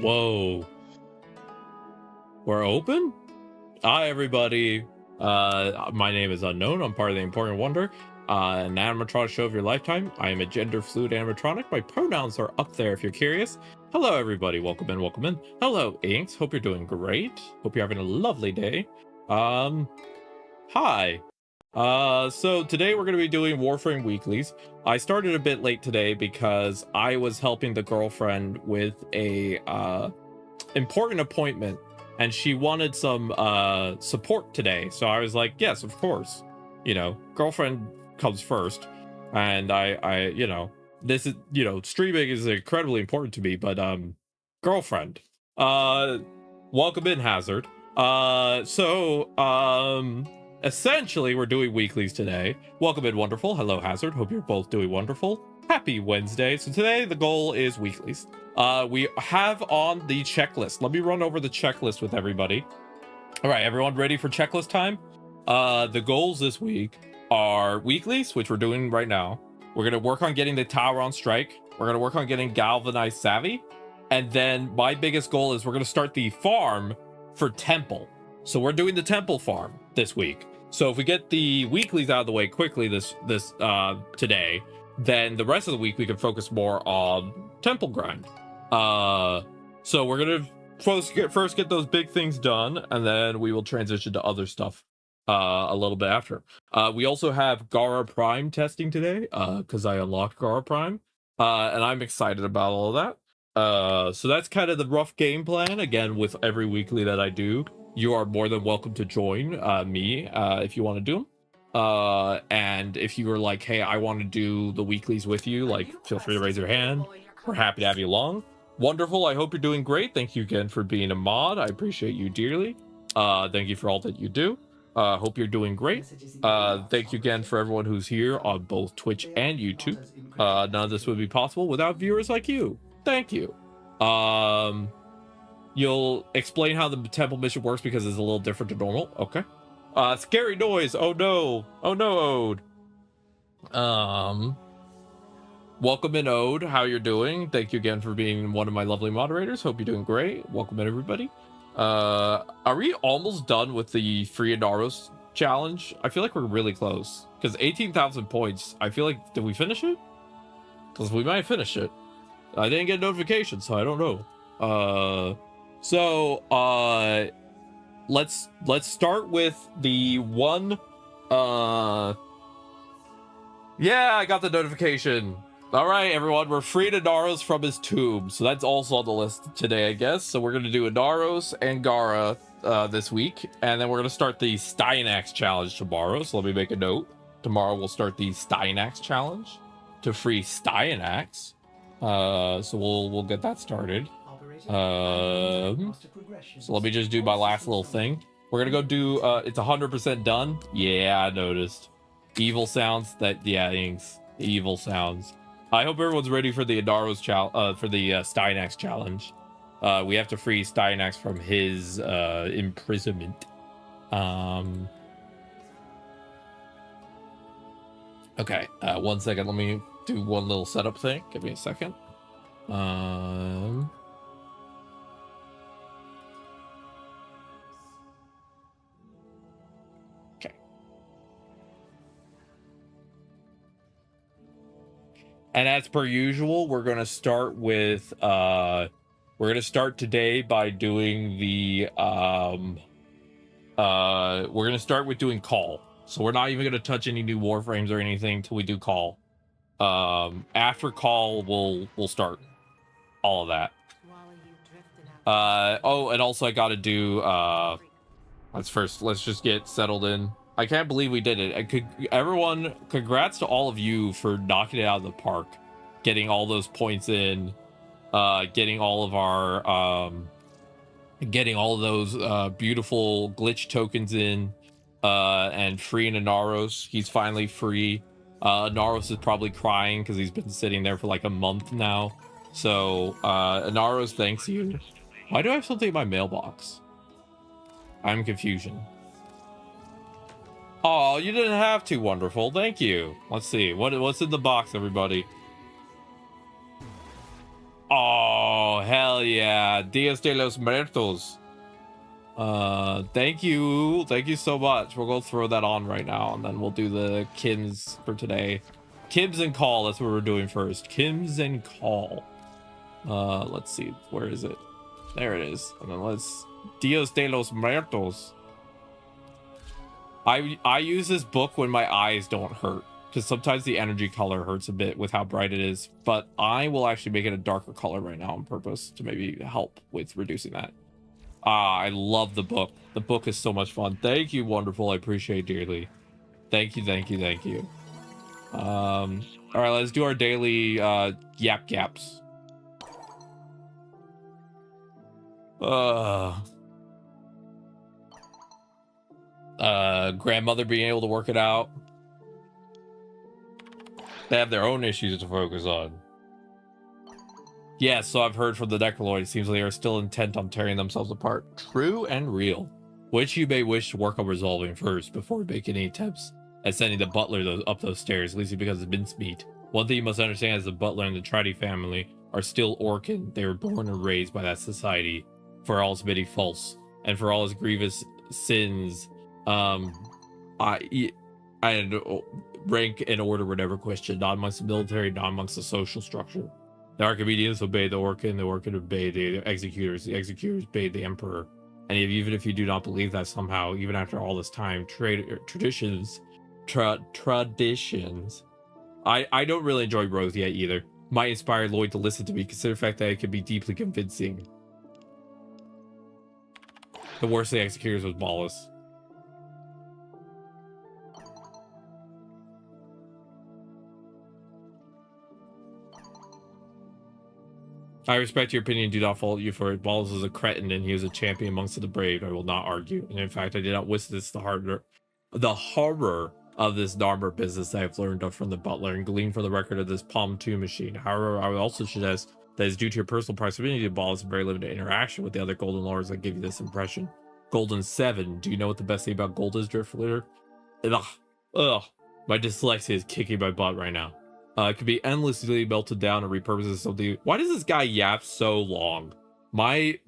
Whoa. We're open? Hi, everybody. My name is Unknown. I'm part of the Important Wonder, an animatronic show of your lifetime. I am a gender-fluid animatronic. My pronouns are up there if you're curious. Hello, everybody. Welcome in, welcome in. Hello, Inks. Hope you're doing great. Hope you're having a lovely day. Hi. So today we're going to be doing Warframe Weeklies. I started a bit late today because I was helping the girlfriend with a important appointment, and she wanted some support today. So I was like, yes, of course. You know, girlfriend comes first. And I you know, this is, you know, streaming is incredibly important to me, but girlfriend. Welcome in, Hazard. Essentially, we're doing weeklies today. Welcome in, Wonderful. Hello, Hazard. Hope you're both doing wonderful. Happy Wednesday. So today, the goal is weeklies. We have on the checklist. Let me run over the checklist with everybody. All right, everyone ready for checklist time? The goals this week are weeklies, which we're doing right now. We're going to work on getting the tower on strike. We're going to work on getting galvanized savvy. And then my biggest goal is we're going to start the farm for temple. So we're doing the temple farm this week. So if we get the weeklies out of the way quickly today, then the rest of the week we can focus more on temple grind. So we're gonna first get those big things done, and then we will transition to other stuff a little bit after. We also have Gara Prime testing today, because I unlocked Gara Prime, and I'm excited about all of that. So that's kind of the rough game plan. Again, with every weekly that I do, you are more than welcome to join me if you want to do them. And if you are like, hey, I want to do the weeklies with you, like, feel free to raise your hand. We're happy to have you along. Wonderful. I hope you're doing great. Thank you again for being a mod. I appreciate you dearly. Thank you for all that you do. Hope you're doing great. Thank you again for everyone who's here on both Twitch and YouTube. None of this would be possible without viewers like you. Thank you. You'll explain how the temple mission works because it's a little different to normal. Okay. Scary noise. Oh no. Oh no, Ode. Welcome in, Ode. How you're doing? Thank you again for being one of my lovely moderators. Hope you're doing great. Welcome in, everybody. Are we almost done with the free Adaros challenge? I feel like we're really close because 18,000 points. I feel like, did we finish it? Because we might finish it. I didn't get a notification, so I don't know. Let's start with the one. Yeah, I got the notification. All right, everyone, we're freed Adaros from his tomb, so that's also on the list today, I guess. So we're gonna do Adaros and Gara this week, and then we're gonna start the Styanax challenge tomorrow. So let me make a note. Tomorrow we'll start the Styanax challenge to free Styanax. So we'll get that started. So let me just do my last little thing. We're gonna go do it's 100% done. Yeah, I noticed. Evil sounds. That, yeah, Inks. Evil sounds. I hope everyone's ready for the Adaros for the Styanax challenge. We have to free Styanax from his imprisonment. Okay, 1 second. Let me do one little setup thing. Give me a second. Okay. And as per usual, we're gonna start with we're gonna start today by doing the we're gonna start with doing call. So we're not even gonna touch any new warframes or anything till we do call. After call we'll start all of that. Oh, and also I gotta do let's just get settled in. I can't believe we did it. Everyone, congrats to all of you for knocking it out of the park, getting all those points in, getting all of our getting all of those beautiful glitch tokens in, and freeing Anaros. He's finally free. Anaros is probably crying because he's been sitting there for like a month now. So Anaros, thanks you. Why do I have something in my mailbox? I'm confusion. Oh, you didn't have to, Wonderful. Thank you. Let's see. What's in the box, everybody? Oh, hell yeah. yeah, Dias de los Muertos. Thank you so much. We'll go throw that on right now, and then we'll do the Kims for today. Kims and Call, that's what we're doing first. Kims and Call. Let's see, where is it? There it is. And then let's Dios de los Muertos. I use this book when my eyes don't hurt, because sometimes the energy color hurts a bit with how bright it is, but I will actually make it a darker color right now on purpose to maybe help with reducing that. I love the book. The book is so much fun. Thank you, wonderful. I appreciate it dearly. Thank you. All right, let's do our daily yap gaps. Grandmother being able to work it out. They have their own issues to focus on. Yeah, so I've heard from the Necroloid. It seems like they are still intent on tearing themselves apart. True and real. Which you may wish to work on resolving first before making any attempts at sending the butler up those stairs, at least because of mincemeat. One thing you must understand is the butler and the Trady family are still Orcan. They were born and raised by that society for all its many faults and for all its grievous sins. I rank and order were never questioned, not amongst the military, not amongst the social structure. The Archimedes obeyed the Orcan obeyed the Executors obeyed the Emperor. And even if you do not believe that somehow, even after all this time, traditions. I don't really enjoy Rothia either. Might inspire Lloyd to listen to me, consider the fact that it could be deeply convincing. The worst of the Executors was Ballas. I respect your opinion, do not fault you for it. Ballas was a cretin and he was a champion amongst the brave. I will not argue. And in fact, I did not witness the horror of this Narmer business that I've learned of from the butler and gleaned from the record of this Palm 2 machine. However, I would also suggest that it's due to your personal proximity to Ballas and very limited interaction with the other Golden Lords that give you this impression. Golden 7. Do you know what the best thing about gold is, Driftleader? Ugh. My dyslexia is kicking my butt right now. It could be endlessly melted down and repurposed as something. Why does this guy yap so long? My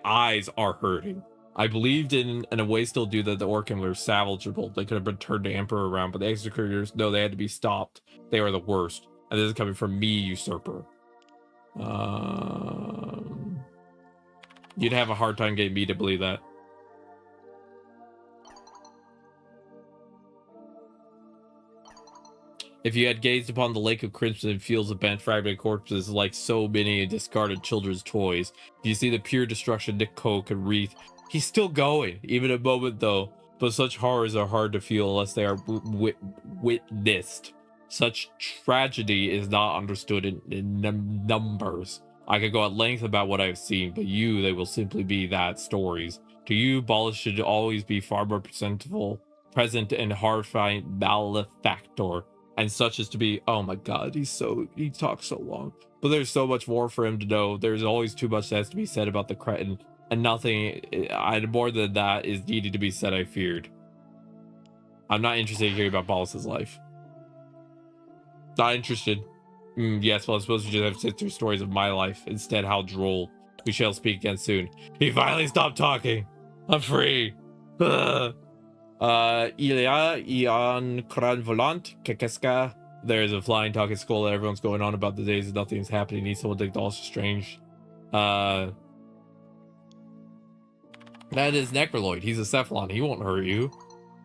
eyes are hurting. I believed in, and a way still do, that the Orcan were salvageable. They could have been turned to Emperor around, but the Executors, no, they had to be stopped. They were the worst. And this is coming from me, usurper. You'd have a hard time getting me to believe that. If you had gazed upon the lake of crimson and fields of bent fragmented corpses like so many discarded children's toys, if you see the pure destruction Nick Cole could wreath, he's still going, even a moment though. But such horrors are hard to feel unless they are witnessed. Such tragedy is not understood in numbers. I could go at length about what I've seen, but they will simply be that, stories. To you, Ballas should always be far more present and horrifying malefactor. And such as to be, oh my god, he talks so long. But there's so much more for him to know. There's always too much that has to be said about the cretin, and nothing more than that is needed to be said, I feared. I'm not interested in hearing about Ballas' life. Not interested. Yes, well, I suppose we just have to sit through stories of my life. Instead, how droll. We shall speak again soon. He finally stopped talking. I'm free. Il y a un crâne volant, qu'est-ce? There's a flying talking skull that everyone's going on about the days that nothing's happening. Needs someone to acknowledge the strange. That is Necroloid. He's a Cephalon. He won't hurt you.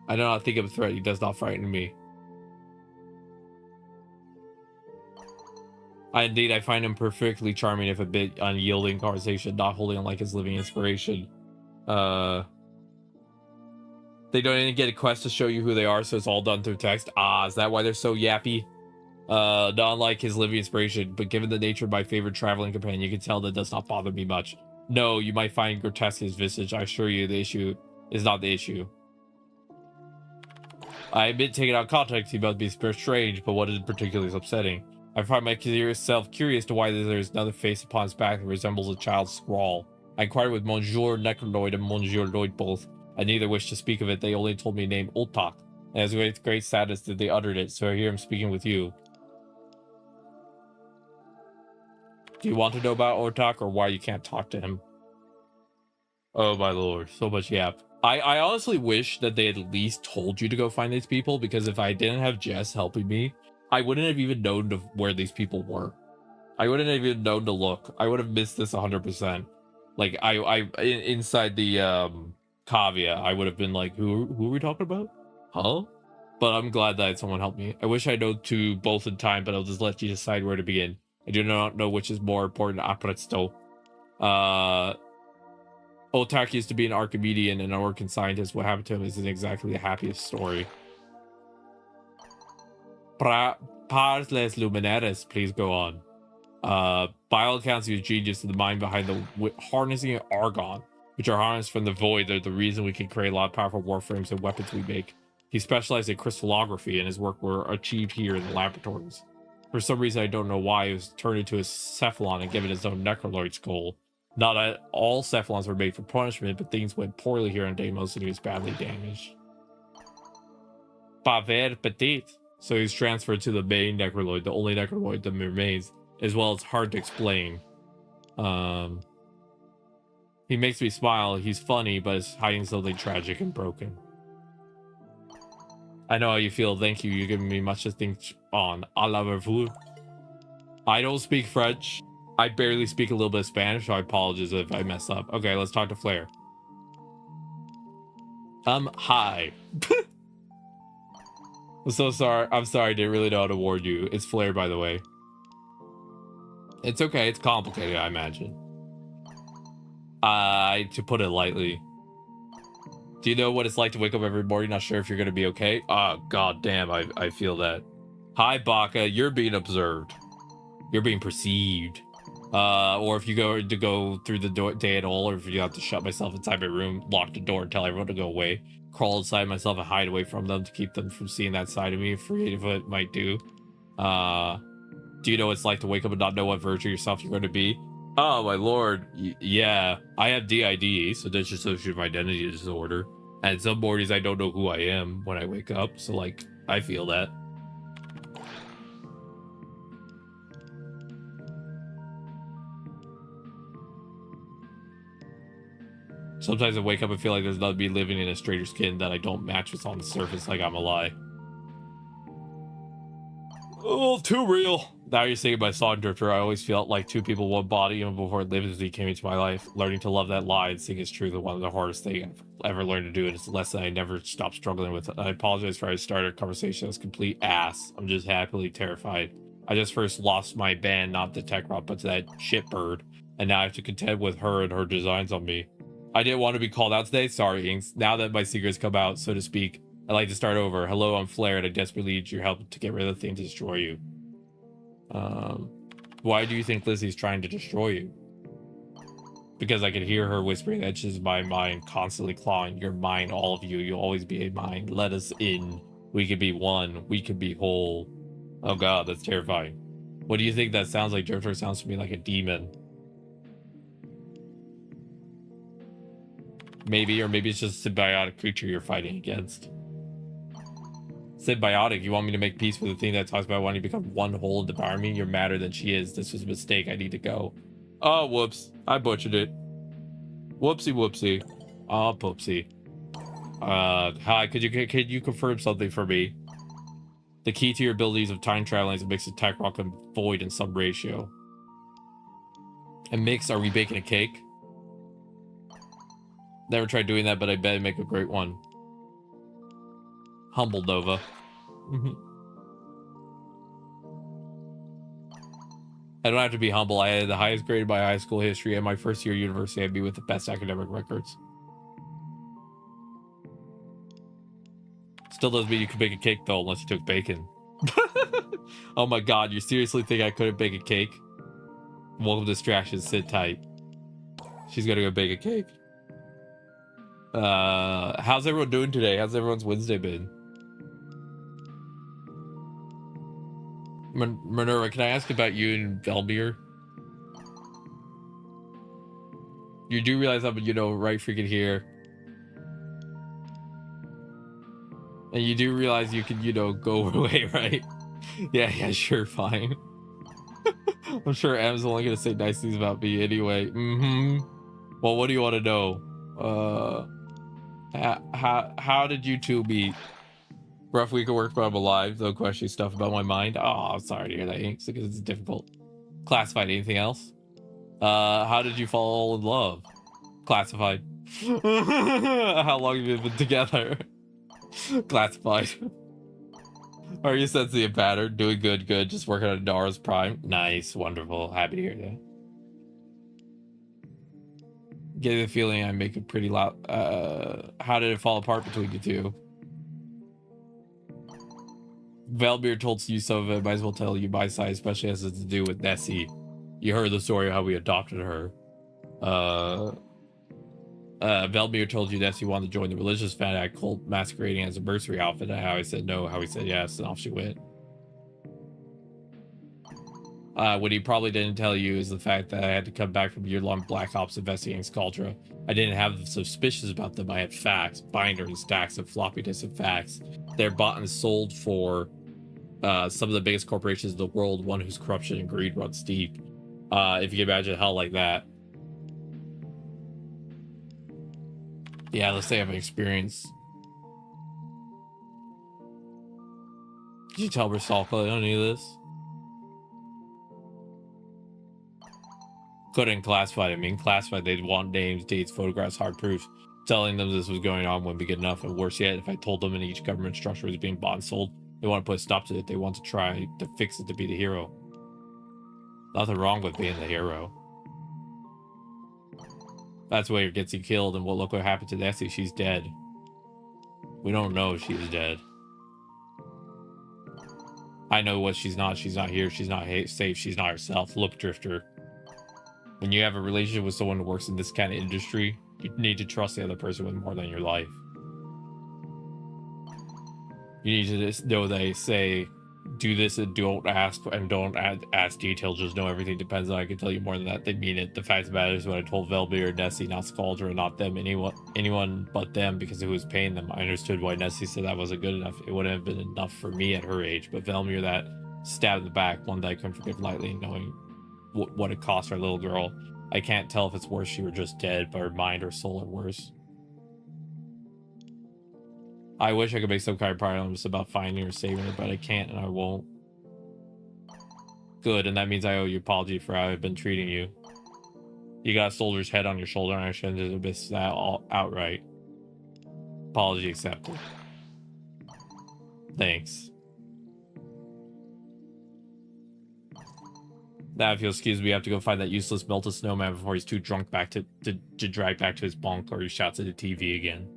I do not think of a threat. He does not frighten me. Indeed, I find him perfectly charming, if a bit unyielding conversation, not holding on like his living inspiration. They don't even get a quest to show you who they are, so it's all done through text. Is that why they're so yappy? Not unlike his living inspiration, but given the nature of my favorite traveling companion, you can tell that does not bother me much. No, you might find grotesque his visage. I assure you the issue is not the issue. I admit, taken out of context, he must be strange, but what is particularly upsetting? I find myself curious to why there is another face upon his back that resembles a child's scrawl. I inquired with Monsieur Necroloid and Monsieur Lloyd both. I neither wished to speak of it. They only told me the name Ultak. And it was with great sadness that they uttered it, so I hear him speaking with you. Do you want to know about Otak or why you can't talk to him? Oh my lord, so much yap. I honestly wish that they had at least told you to go find these people, because if I didn't have Jess helping me, I wouldn't have even known where these people were. I wouldn't have even known to look. I would have missed this 100%. Like inside the Kavia, I would have been like, who are we talking about? Huh? But I'm glad that someone helped me. I wish I know to both in time, but I'll just let you decide where to begin. I do not know which is more important. Apresto. Otak used to be an Archimedean and an Orcan scientist. What happened to him isn't exactly the happiest story. Pars les luminares, please go on. By all accounts, he was genius in the mind behind the harnessing argon, which are harnessed from the void. They're the reason we can create a lot of powerful warframes and weapons we make. He specialized in crystallography, and his work were achieved here in the laboratories. For some reason, I don't know why, he was turned into a cephalon and given his own necroloid skull. Not all cephalons were made for punishment, but things went poorly here on Deimos and he was badly damaged. Paver petit. So he's transferred to the main necroloid, the only necroloid that remains, as well as hard to explain. He makes me smile. He's funny, but is hiding something tragic and broken. I know how you feel. Thank you. You're giving me much to think on. À la revoir. I don't speak French. I barely speak a little bit of Spanish, so I apologize if I mess up. Okay, let's talk to Flair. Hi. I'm so sorry. I'm sorry. I didn't really know how to warn you. It's Flair, by the way. It's okay. It's complicated, I imagine. To put it lightly. Do you know what it's like to wake up every morning not sure if you're going to be okay? Oh, god damn. I feel that. Hi, Baka. You're being observed. You're being perceived. Or if you go through the day at all, or if you have to shut myself inside my room, lock the door, and tell everyone to go away, crawl inside myself and hide away from them to keep them from seeing that side of me, afraid of what it might do. Do you know what it's like to wake up and not know what version of yourself you're going to be? Oh my lord, yeah. I have DID, so dissociative identity disorder. And some mornings I don't know who I am when I wake up, so like, I feel that. Sometimes I wake up and feel like there's not me living in a straighter skin that I don't match what's on the surface, like I'm a lie. Oh, too real. Now you're saying my song drifter, I always felt like two people, one body, even before Liberty came into my life. Learning to love that lie and sing is truth is one of the hardest things I've ever learned to do, and it's a lesson I never stopped struggling with. I apologize for I started a conversation that's complete ass. I'm just happily terrified. I just first lost my band, not the tech rock, but to that shitbird, and now I have to contend with her and her designs on me. I didn't want to be called out today. Sorry, Inks. Now that my secrets come out, so to speak, I'd like to start over. Hello, I'm Flair, and I desperately need your help to get rid of the thing to destroy you. Why do you think Lizzie's trying to destroy you? Because I could hear her whispering the edges of my mind, constantly clawing your mind, all of you. You'll always be a mind. Let us in. We could be one. We could be whole. Oh god, that's terrifying. What do you think that sounds like? Drifter sounds to me like a demon. Maybe, or maybe it's just a symbiotic creature you're fighting against. Symbiotic, you want me to make peace with the thing that talks about wanting to become one whole and devour me? You're madder than she is. This was a mistake. I need to go. Oh, whoops. I butchered it. Whoopsie, whoopsie. Oh, poopsie. Hi, could you confirm something for me? The key to your abilities of time traveling is a mix of tech rock and void in some ratio. A mix? Are we baking a cake? Never tried doing that, but I bet it'd make a great one. Humble Nova. I don't have to be humble. I had the highest grade in my high school history, and my first year at university I'd be with the best academic records. Still doesn't mean you can bake a cake though, unless you took bacon. Oh my god, you seriously think I couldn't bake a cake? Welcome to Distractions, sit tight. She's gonna go bake a cake. How's everyone doing today? How's everyone's Wednesday been? Minerva, can I ask about you and Velmir? You do realize I'm, right freaking here. And you do realize you can, go away, right? Yeah, sure, fine. I'm sure Em's only gonna say nice things about me anyway. Well, what do you want to know? How did you two meet? Rough week of work, but I'm alive. No question stuff about my mind. Oh, I'm sorry to hear that, Inks, because it's difficult. Classified. Anything else? How did you fall in love? Classified. How long have you been together? Classified. Are you sensing a pattern? Doing good, good. Just working on Dara's prime. Nice, wonderful. Happy to hear that. Getting the feeling I make it pretty loud. How did it fall apart between you two? Valmir told you some of it. Might as well tell you my side, especially as it's to do with Nessie. You heard the story of how we adopted her. Valmir told you Nessie wanted to join the religious fanatic cult masquerading as a mercenary outfit, and how I said no, how he said yes, and off she went. What he probably didn't tell you is the fact that I had to come back from year-long Black Ops investigating Skuldra. I didn't have suspicions about them. I had facts, binders, stacks of floppy disks of facts. They're bought and sold for some of the biggest corporations in the world, one whose corruption and greed runs deep. If you can imagine hell like that. Yeah, let's say I have an experience. Did you tell Bersalka any of this? Couldn't classify it. I mean, classified, they'd want names, dates, photographs, hard proof. Telling them this was going on wouldn't be good enough, and worse yet, if I told them in each government structure was being bought and sold, they want to put a stop to it. They want to try to fix it to be the hero. Nothing wrong with being the hero. That's why it gets you killed, and look what happened to Nessie. She's dead. We don't know if she's dead. I know what she's not. She's not here. She's not safe. She's not herself. Look, Drifter. When you have a relationship with someone who works in this kind of industry, you need to trust the other person with more than your life. You need to just know they say, do this and don't ask ask details. Just know everything depends on. I can tell you more than that. They mean it. The fact of the matter is, when I told Velby or Nessie, not Skuldra, not them, anyone but them, because it was paying them. I understood why Nessie said that wasn't good enough. It wouldn't have been enough for me at her age. But Velmir, that stab in the back, one that I couldn't forgive lightly, knowing what it cost our little girl. I can't tell if it's worse she were just dead, but her mind or soul are worse. I wish I could make some kind of promise about finding her, saving her, but I can't, and I won't. Good, and that means I owe you an apology for how I've been treating you. You got a soldier's head on your shoulder, and I shouldn't have missed that all outright. Apology accepted. Thanks. Now, if you'll excuse me, we have to go find that useless melted snowman before he's too drunk back to drag back to his bunk, or he shouts at the TV again.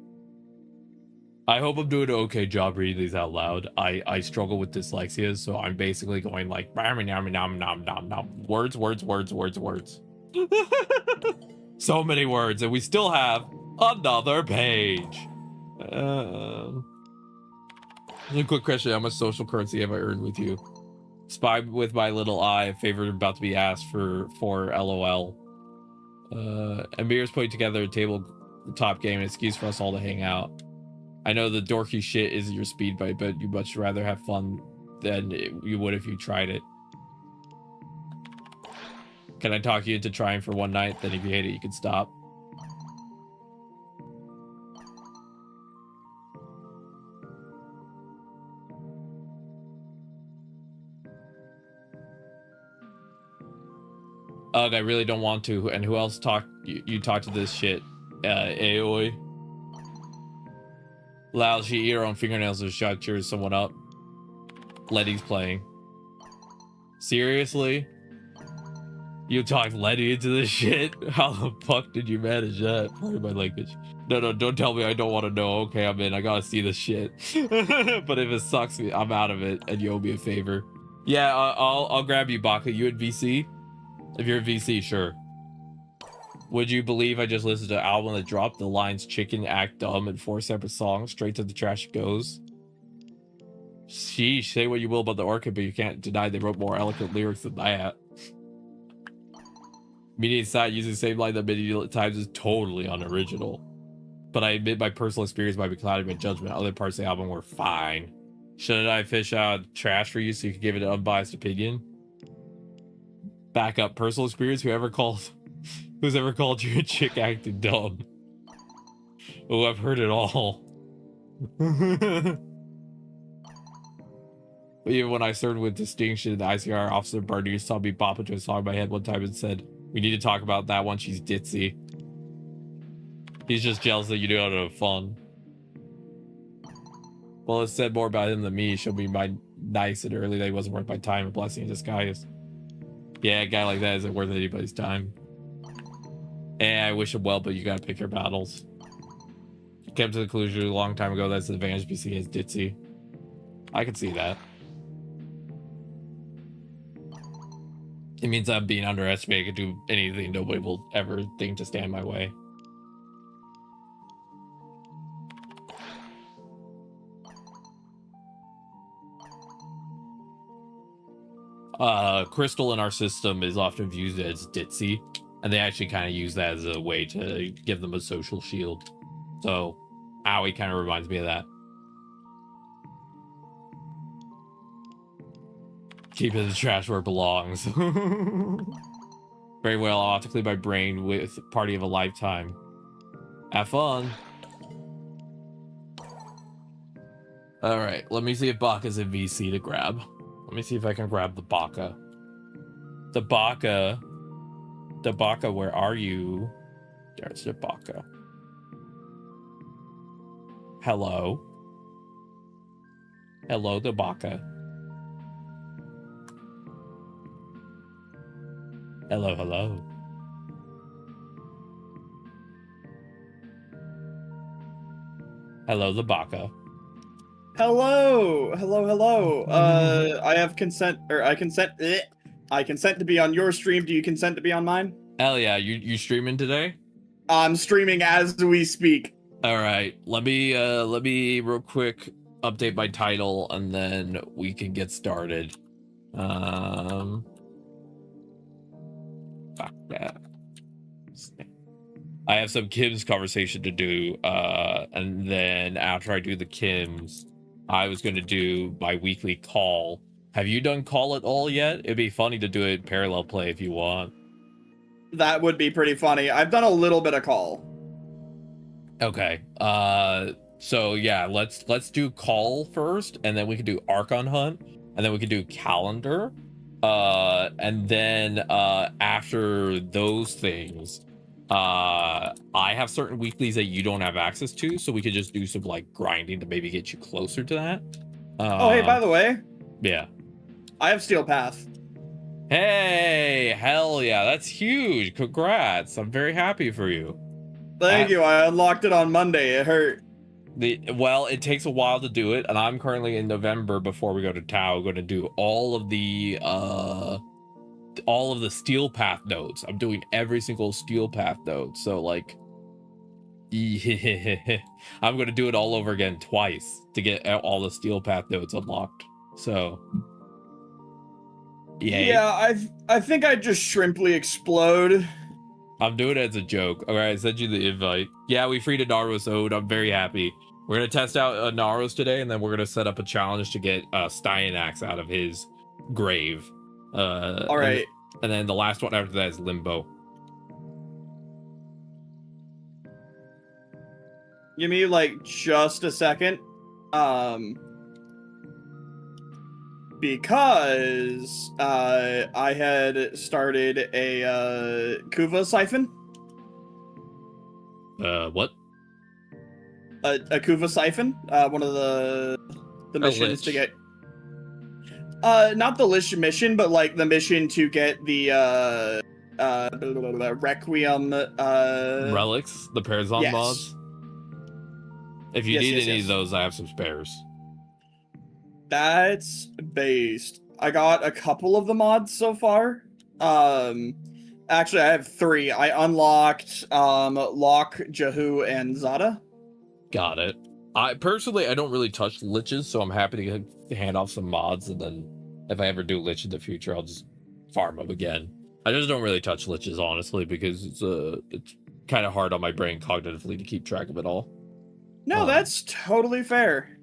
I hope I'm doing an okay job reading these out loud. I struggle with dyslexia, so I'm basically going like words. So many words, and we still have another page. A quick question: how much social currency have I earned with you? Spy with my little eye. A favor about to be asked for LOL. Amir's putting together a tabletop game, an excuse for us all to hang out. I know the dorky shit isn't your speed, but you'd much rather have fun than you would if you tried it. Can I talk you into trying for one night? Then if you hate it, you can stop. Ugh, I really don't want to. And who else you talk to this shit? Aoi. Loud, she eat her own fingernails and shot cheers someone up. Letty's playing. Seriously? You talked Letty into this shit? How the fuck did you manage that? Pardon my language. No, don't tell me I don't want to know. Okay, I'm in. I gotta see this shit. But if it sucks, I'm out of it, and you owe me a favor. Yeah, I'll grab you, Baka. You at VC? If you're at VC, sure. Would you believe I just listened to an album that dropped the lines chicken, act dumb, and 4 separate songs? Straight to the trash it goes. Sheesh, say what you will about the Orchid, but you can't deny they wrote more eloquent lyrics than that. Media side using the same line that many times is totally unoriginal. But I admit my personal experience might be clouding my judgment. Other parts of the album were fine. Shouldn't I fish out trash for you so you can give it an unbiased opinion? Back up. Personal experience. Who's ever called you a chick acting dumb? Oh, I've heard it all. But even when I started with distinction, the ICR officer Barney saw me bop into a song in my head one time and said, "We need to talk about that one. She's ditzy." He's just jealous that you do it have fun. Well, it said more about him than me. Showed me my nice and early that he wasn't worth my time. A blessing in disguise. Yeah, a guy like that isn't worth anybody's time. And I wish him well, but you gotta pick your battles. Came to the conclusion a long time ago that's the advantage BC is ditzy. I can see that. It means I'm being underestimated. I can do anything nobody will ever think to stand my way. Crystal in our system is often viewed as ditzy, and they actually kind of use that as a way to give them a social shield. So, Owie kind of reminds me of that. Keep it in the trash where it belongs. Very well, I'll have to clean my brain with Party of a Lifetime. Have fun. Alright, let me see if Baka's in VC to grab. Let me see if I can grab the Baka. The Baka, where are you? There's the Baka. Hello. Hello, the Baka. Hello, hello. Hello, the Baka. Hello. I have consent, or I consent to be on your stream. Do you consent to be on mine? Hell yeah, you streaming today? I'm streaming as we speak. All right, let me real quick update my title and then we can get started. Fuck that. I have some Kim's conversation to do, and then after I do the Kim's, I was going to do my weekly call. Have you done call at all yet? It'd be funny to do it in parallel play if you want. That would be pretty funny. I've done a little bit of call. Okay. So yeah, let's do call first, and then we can do Archon Hunt, and then we can do calendar. And then after those things, I have certain weeklies that you don't have access to, so we could just do some like grinding to maybe get you closer to that. Oh, hey, by the way, yeah, I have Steel Path. Hey, hell yeah, that's huge. Congrats. I'm very happy for you. Thank you. I unlocked it on Monday. It hurt. Well, it takes a while to do it, and I'm currently in November before we go to Tau going to do all of the Steel Path nodes. I'm doing every single Steel Path node, so like yeah, I'm going to do it all over again twice to get all the Steel Path nodes unlocked. So yeah, I think I'd just shrimply explode. I'm doing it as a joke. All right, I sent you the invite. Yeah, we freed a Naros ode. I'm very happy. We're going to test out Naros today, and then we're going to set up a challenge to get Steinax out of his grave. All right. And then the last one after that is Limbo. Give me like just a second. Because I had started a Kuva siphon. What? A Kuva siphon. One of the missions to get. Not the Lich mission, but like the mission to get the Requiem relics, the Parazon yes. mods. If you need any of those, I have some spares. That's based. I got a couple of the mods so far. Actually, I have 3. I unlocked Locke, Jahu, and Zada. Got it. I don't really touch liches, so I'm happy to hand off some mods, and then if I ever do lich in the future, I'll just farm them again. I just don't really touch liches, honestly, because it's kind of hard on my brain cognitively to keep track of it all. No, that's totally fair.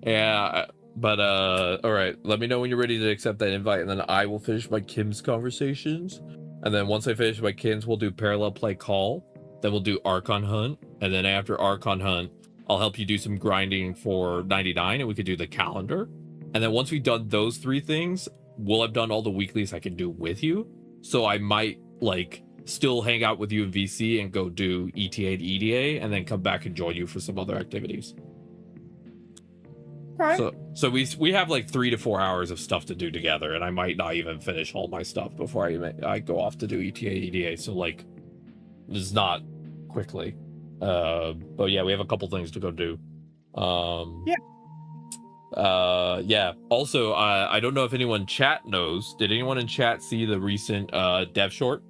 Yeah, But all right, let me know when you're ready to accept that invite, and then I will finish my Kim's conversations. And then once I finish my Kim's, we'll do parallel play call. Then we'll do Archon Hunt. And then after Archon Hunt, I'll help you do some grinding for 99, and we could do the calendar. And then once we've done those 3 things, we'll have done all the weeklies I can do with you. So I might like still hang out with you in VC and go do ETA and EDA, and then come back and join you for some other activities. Right. So we have like 3 to 4 hours of stuff to do together, and I might not even finish all my stuff before I go off to do ETA EDA. So like, it's not quickly. But yeah, we have a couple things to go do. Yeah. Also, I don't know if anyone in chat knows. Did anyone in chat see the recent dev short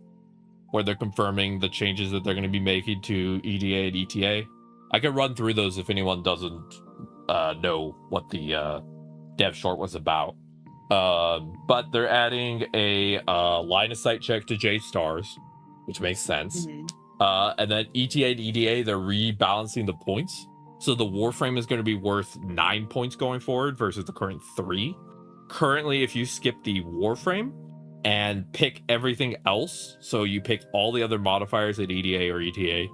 where they're confirming the changes that they're going to be making to EDA and ETA? I can run through those if anyone doesn't know what the dev short was about. But they're adding a line of sight check to J stars, which makes sense. And then ETA and EDA, they're rebalancing the points. So the Warframe is going to be worth 9 points going forward versus the current 3. Currently, if you skip the Warframe and pick everything else, so you pick all the other modifiers at EDA or ETA,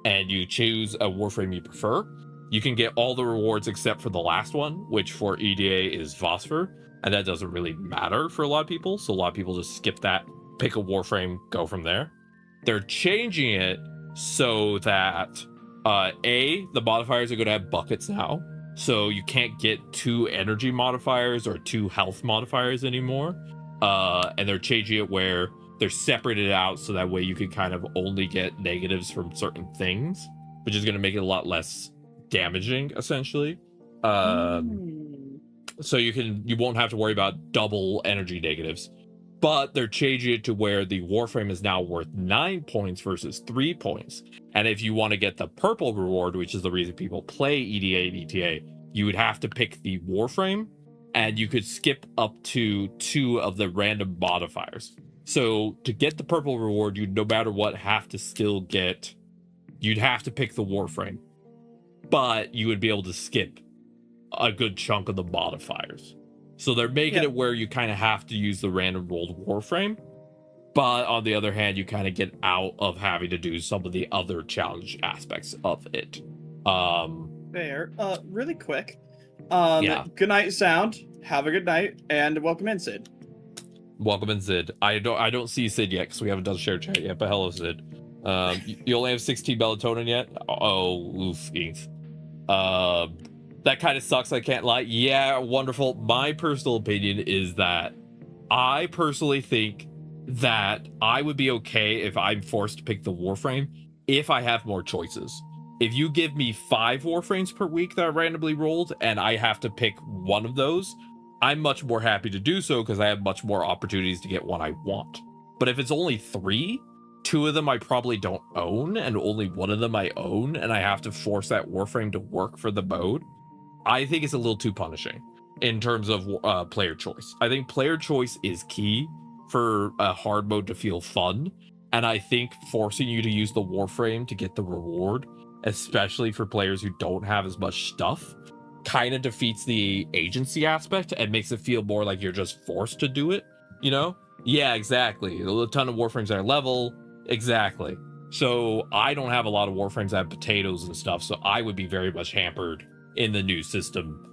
and you choose a Warframe you prefer, you can get all the rewards except for the last one, which for EDA is Phosphor, and that doesn't really matter for a lot of people. So a lot of people just skip that, pick a Warframe, go from there. They're changing it so that the modifiers are going to have buckets now, so you can't get 2 energy modifiers or 2 health modifiers anymore. And they're changing it where they're separated out so that way you can kind of only get negatives from certain things, which is going to make it a lot less damaging, essentially. So you won't have to worry about double energy negatives. But they're changing it to where the Warframe is now worth 9 points versus 3 points. And if you want to get the purple reward, which is the reason people play EDA and ETA, you would have to pick the Warframe, and you could skip up to 2 of the random modifiers. So to get the purple reward, you'd no matter what have to still get, you'd have to pick the Warframe, but you would be able to skip a good chunk of the modifiers. So they're making it where you kind of have to use the random rolled Warframe, but on the other hand, you kind of get out of having to do some of the other challenge aspects of it. Fair. Really quick. Good night, Sound. Have a good night, and welcome in, Sid. Welcome in, Sid. I don't see Sid yet because we haven't done share chat yet. But hello, Sid. You only have 16 melatonin yet? Oh, oof, Eve. That kind of sucks, I can't lie. Yeah, wonderful. My personal opinion is that I personally think that I would be okay if I'm forced to pick the Warframe if I have more choices. If you give me 5 Warframes per week that are randomly rolled and I have to pick one of those, I'm much more happy to do so because I have much more opportunities to get what I want. But if it's only 3, 2 of them I probably don't own and only one of them I own, and I have to force that Warframe to work for the mode, I think it's a little too punishing in terms of player choice. I think player choice is key for a hard mode to feel fun, and I think forcing you to use the Warframe to get the reward, especially for players who don't have as much stuff, kind of defeats the agency aspect and makes it feel more like you're just forced to do it, you know? Yeah, exactly. A ton of Warframes that are level, exactly. So I don't have a lot of Warframes that have potatoes and stuff, so I would be very much hampered in the new system.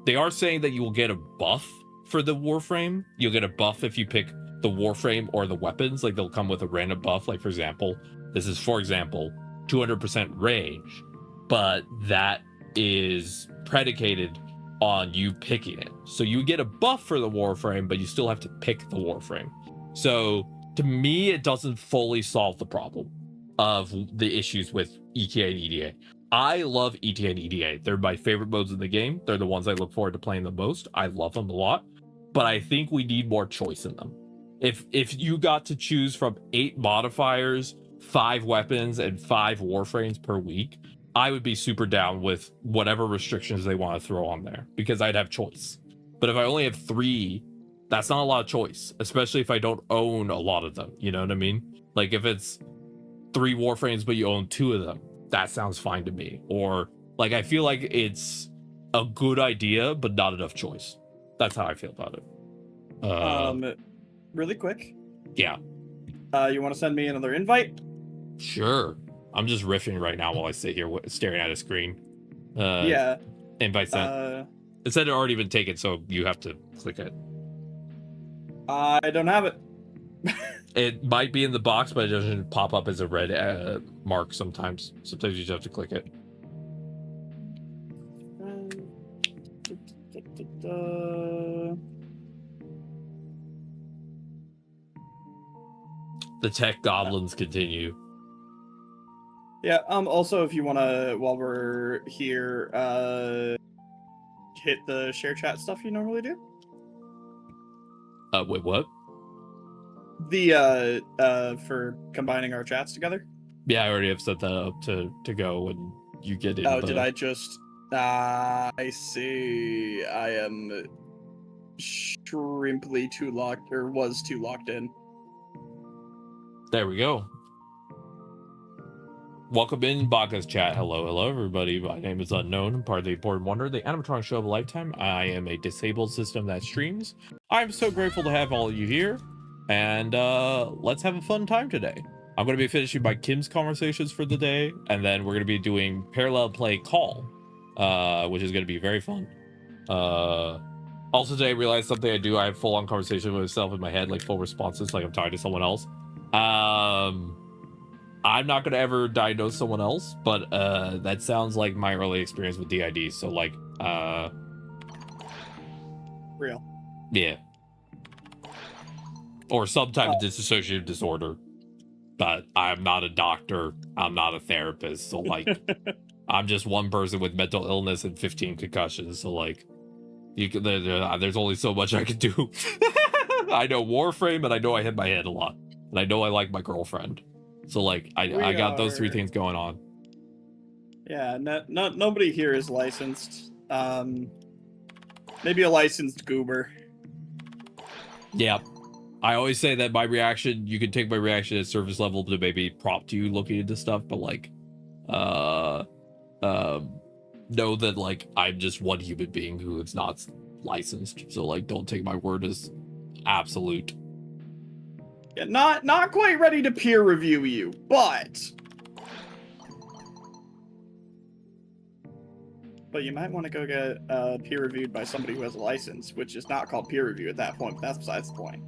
They are saying that you will get a buff for the Warframe. You'll get a buff if you pick the Warframe or the weapons. Like, they'll come with a random buff. Like, for example, this is 200% range, but that is predicated on you picking it. So you get a buff for the Warframe, but you still have to pick the Warframe. So to me, it doesn't fully solve the problem of the issues with ETA and EDA. I love ETA and EDA. They're my favorite modes in the game. They're the ones I look forward to playing the most. I love them a lot, but I think we need more choice in them. If you got to choose from 8 modifiers, 5 weapons, and 5 Warframes per week, I would be super down with whatever restrictions they want to throw on there because I'd have choice. But if I only have 3, that's not a lot of choice, especially if I don't own a lot of them. You know what I mean? Like, if it's 3 Warframes, but you own 2 of them, that sounds fine to me. Or like, I feel like it's a good idea, but not enough choice. That's how I feel about it. Really quick. Yeah. You want to send me another invite? Sure. I'm just riffing right now while I sit here staring at a screen. Yeah. Invite sent. It said it already been taken, so you have to click it. I don't have it. It might be in the box, but it doesn't pop up as a red mark sometimes. Sometimes you just have to click it. The tech goblins continue. Yeah, also if you wanna, while we're here, hit the share chat stuff you normally do. Wait, what? The for combining our chats together. Yeah, I already have set that up to go when you get in. Oh, did I just I see. I am shrimply too locked, or was too locked in. There we go. Welcome in Baka's chat. Hello everybody. My name is Unknown. I'm part of the Important Wonder, the animatronic show of a lifetime. I am a disabled system that streams. I'm so grateful to have all of you here, and let's have a fun time today. I'm going to be finishing my Kim's conversations for the day, and then we're going to be doing parallel play call, which is going to be very fun. Also today I realized something I do. I have full-on conversation with myself in my head, like full responses, like I'm talking to someone else. I'm not gonna ever diagnose someone else, but that sounds like my early experience with DID. So like, real, yeah, or some type of dissociative disorder. But I'm not a doctor. I'm not a therapist. So like, I'm just one person with mental illness and 15 concussions. So like, you can there's only so much I can do. I know Warframe, and I know I hit my head a lot, and I know I like my girlfriend. So like I got those three things going on. Yeah, nobody here is licensed. Maybe a licensed goober. Yeah. I always say that my reaction, you can take my reaction at surface level to maybe prompt you looking into stuff, but like know that like I'm just one human being who is not licensed. So like don't take my word as absolute. Yeah, not quite ready to peer review you, but you might want to go get peer reviewed by somebody who has a license, which is not called peer review at that point, but that's besides the point.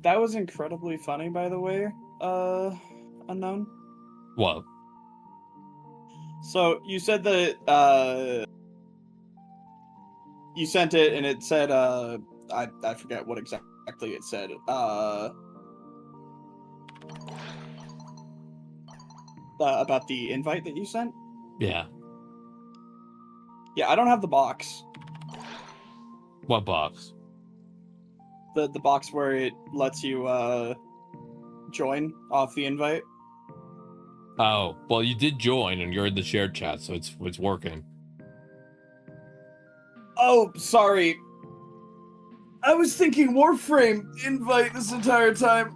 That was incredibly funny, by the way, Unknown. What? So you said that you sent it and it said I forget what exactly it said. About the invite that you sent? Yeah. Yeah, I don't have the box. What box? The box where it lets you join off the invite. Oh, well, you did join and you're in the shared chat, so it's working. Oh, sorry. I was thinking Warframe invite this entire time.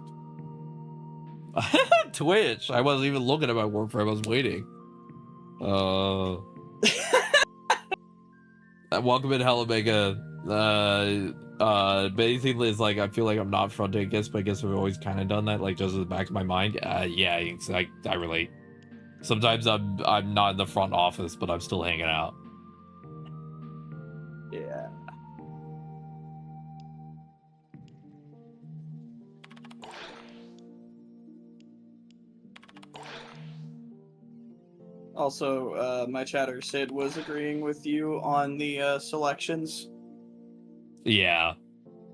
Twitch. I wasn't even looking at my Warframe. I was waiting. Welcome in, Hella Mega. Basically, it's like I feel like I'm not fronting against, but I guess I've always kind of done that, like just in the back of my mind. Yeah, I relate. Sometimes I'm not in the front office, but I'm still hanging out. Yeah. Also, my chatter Sid was agreeing with you on the selections. Yeah.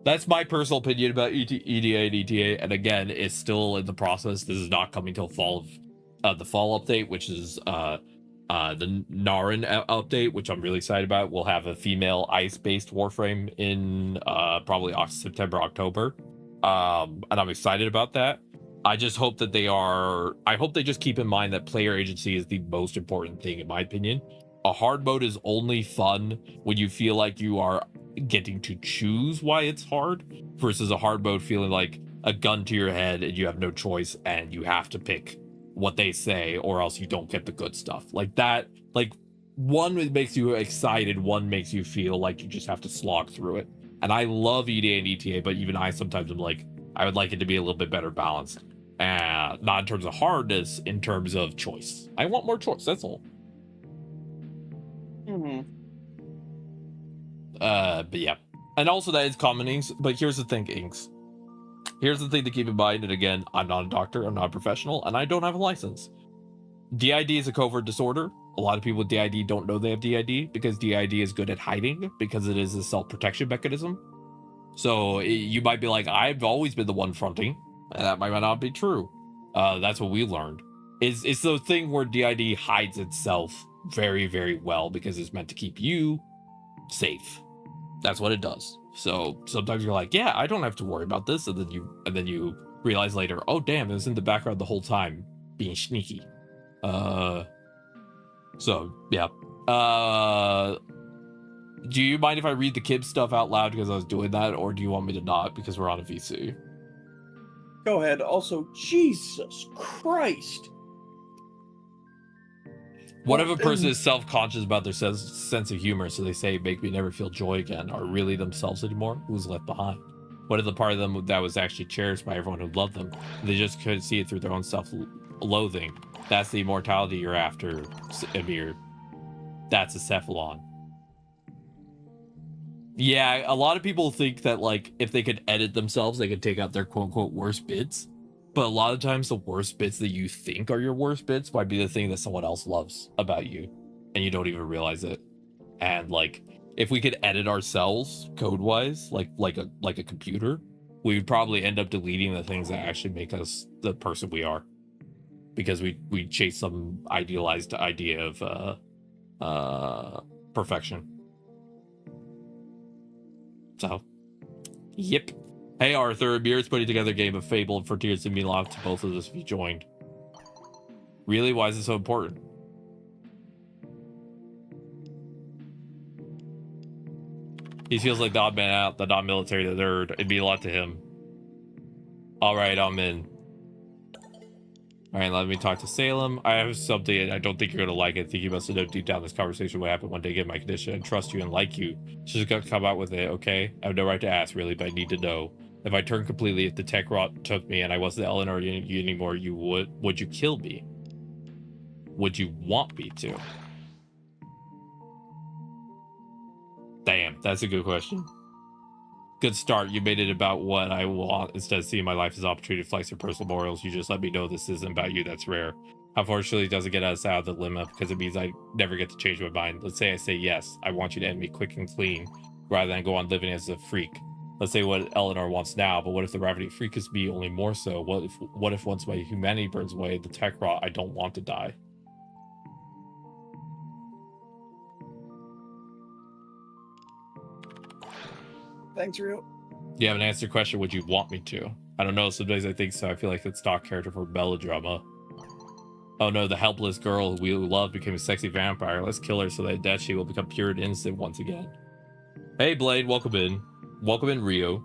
That's my personal opinion about EDA and ETA, and again, it's still in the process. This is not coming till fall of the fall update, which is the Narin update, which I'm really excited about. We'll have a female ice-based Warframe in probably September, October, and I'm excited about that. I just hope that I hope they just keep in mind that player agency is the most important thing, in my opinion. A hard mode is only fun when you feel like you are getting to choose why it's hard versus a hard mode feeling like a gun to your head and you have no choice and you have to pick what they say or else you don't get the good stuff. Like that, like one makes you excited, one makes you feel like you just have to slog through it. And I love EDA and ETA, but even I sometimes am like, I would like it to be a little bit better balanced. Not in terms of hardness, in terms of choice. I want more choice, that's all. But yeah. And also that is common inks, but here's the thing, inks. Here's the thing to keep in mind, and again, I'm not a doctor, I'm not a professional, and I don't have a license. DID is a covert disorder. A lot of people with DID don't know they have DID because DID is good at hiding because it is a self-protection mechanism. So you might be like, I've always been the one fronting, and that might not be true. That's what we learned. It's the thing where DID hides itself very, very well because it's meant to keep you safe. That's what it does. So sometimes you're like, yeah, I don't have to worry about this, and then you realize later, oh damn, it was in the background the whole time, being sneaky. So yeah. Do you mind if I read the kid stuff out loud because I was doing that, or do you want me to not because we're on a VC? Go ahead. Also, Jesus Christ. What if a person is self-conscious about their sense of humor, so they say, make me never feel joy again, are really themselves anymore? Who's left behind? What if the part of them that was actually cherished by everyone who loved them, they just couldn't see it through their own self-loathing? That's the immortality you're after, Amir. That's a cephalon. Yeah, a lot of people think that, like, if they could edit themselves, they could take out their quote-unquote worst bits. But a lot of times the worst bits that you think are your worst bits might be the thing that someone else loves about you, and you don't even realize it. And, like, if we could edit ourselves code-wise, like a computer, we would probably end up deleting the things that actually make us the person we are. Because we chase some idealized idea of perfection. So, yep. Hey Arthur, Amir's putting together a game of Fable and Frontiers and Milov to both of us if you joined. Really? Why is it so important? He feels like the odd man out, the non-military, the nerd. It'd be a lot to him. Alright, I'm in. Alright, let me talk to Salem. I have something I don't think you're gonna like it. I think you must have known deep down this conversation what happened one day, get my condition, and trust you and like you. Just gotta come out with it, okay? I have no right to ask, really, but I need to know. If I turned completely, if the tech rot took me and I wasn't Eleanor anymore, would you kill me? Would you want me to? Damn, that's a good question. Good start. You made it about what I want instead of seeing my life as an opportunity to flex your personal morals. You just let me know this isn't about you. That's rare. Unfortunately, it doesn't get us out of the limit because it means I never get to change my mind. Let's say I say yes. I want you to end me quick and clean rather than go on living as a freak. Let's say what Eleanor wants now, but what if the ravening freak is me only more so? What if once my humanity burns away, the tech rot, I don't want to die? Thanks, Rio. You haven't answered your question, would you want me to? I don't know, sometimes I think so. I feel like it's stock character for melodrama. Oh no, the helpless girl we love became a sexy vampire. Let's kill her so that death she will become pure and innocent once again. Hey Blade, welcome in. Welcome in, Rio.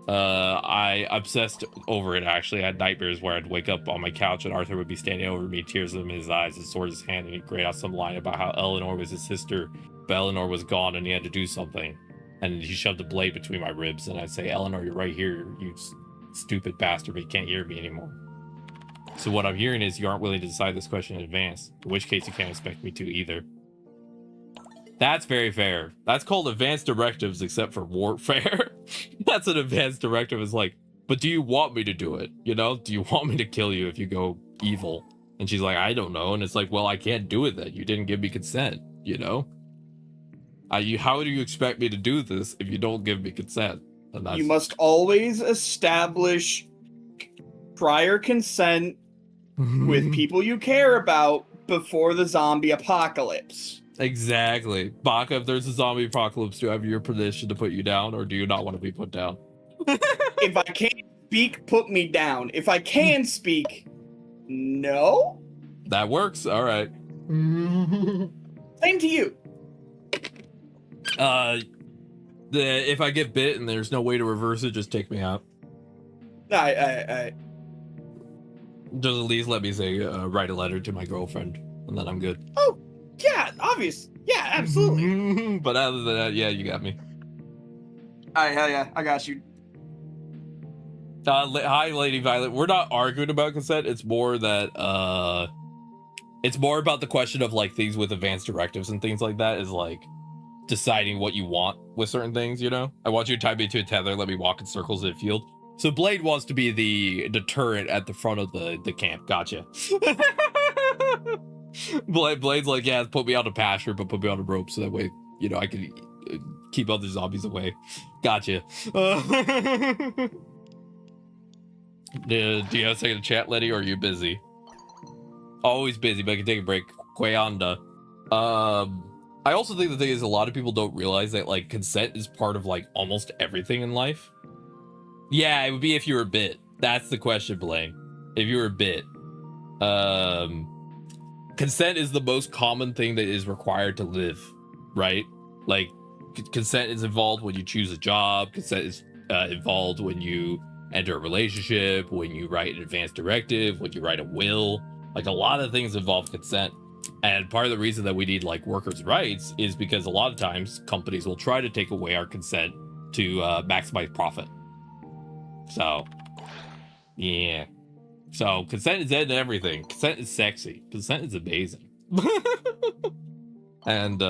I obsessed over it, actually. I had nightmares where I'd wake up on my couch and Arthur would be standing over me, tears in his eyes, his sword in his hand, and he'd grade out some line about how Eleanor was his sister, but Eleanor was gone and he had to do something. And he shoved a blade between my ribs, and I'd say, Eleanor, you're right here, you stupid bastard, but you can't hear me anymore. So what I'm hearing is you aren't willing to decide this question in advance, in which case you can't expect me to either. That's very fair. That's called advanced directives, except for warfare. That's an advanced directive. It's like, but do you want me to do it? You know, do you want me to kill you if you go evil? And she's like, I don't know. And it's like, well, I can't do it then. You didn't give me consent, you know? How do you expect me to do this if you don't give me consent? And that's... You must always establish prior consent with people you care about before the zombie apocalypse. Exactly. Baka, if there's a zombie apocalypse, do I have your permission to put you down, or do you not want to be put down? If I can't speak, put me down. If I can speak, no? That works. All right. Same to you. If I get bit and there's no way to reverse it, just take me out. I Just at least let me say, write a letter to my girlfriend, and then I'm good. Oh, yeah, obvious. Yeah, absolutely. But other than that, yeah, you got me. Hell yeah, I got you. Hi, Lady Violet. We're not arguing about consent. It's more that, it's more about the question of, like, things with advanced directives and things like that is, like, deciding what you want with certain things, you know? I want you to tie me to a tether, let me walk in circles in a field. So Blade wants to be the deterrent at the front of the camp. Gotcha. Blade's like, yeah, put me on a pasture, but put me on a rope so that way, you know, I can keep other zombies away. Gotcha. Do you have a second to chat, Letty, or are you busy? Always busy, but I can take a break. Quayanda. I also think the thing is a lot of people don't realize that, like, consent is part of, like, almost everything in life. Yeah, it would be if you were bit. That's the question, Blaine. If you were bit. Consent is the most common thing that is required to live, right? Like, consent is involved when you choose a job. Consent is involved when you enter a relationship, when you write an advanced directive, when you write a will. Like, a lot of things involve consent. And part of the reason that we need, like, workers' rights is because a lot of times companies will try to take away our consent to maximize profit. So, yeah. So, consent is in everything. Consent is sexy. Consent is amazing. And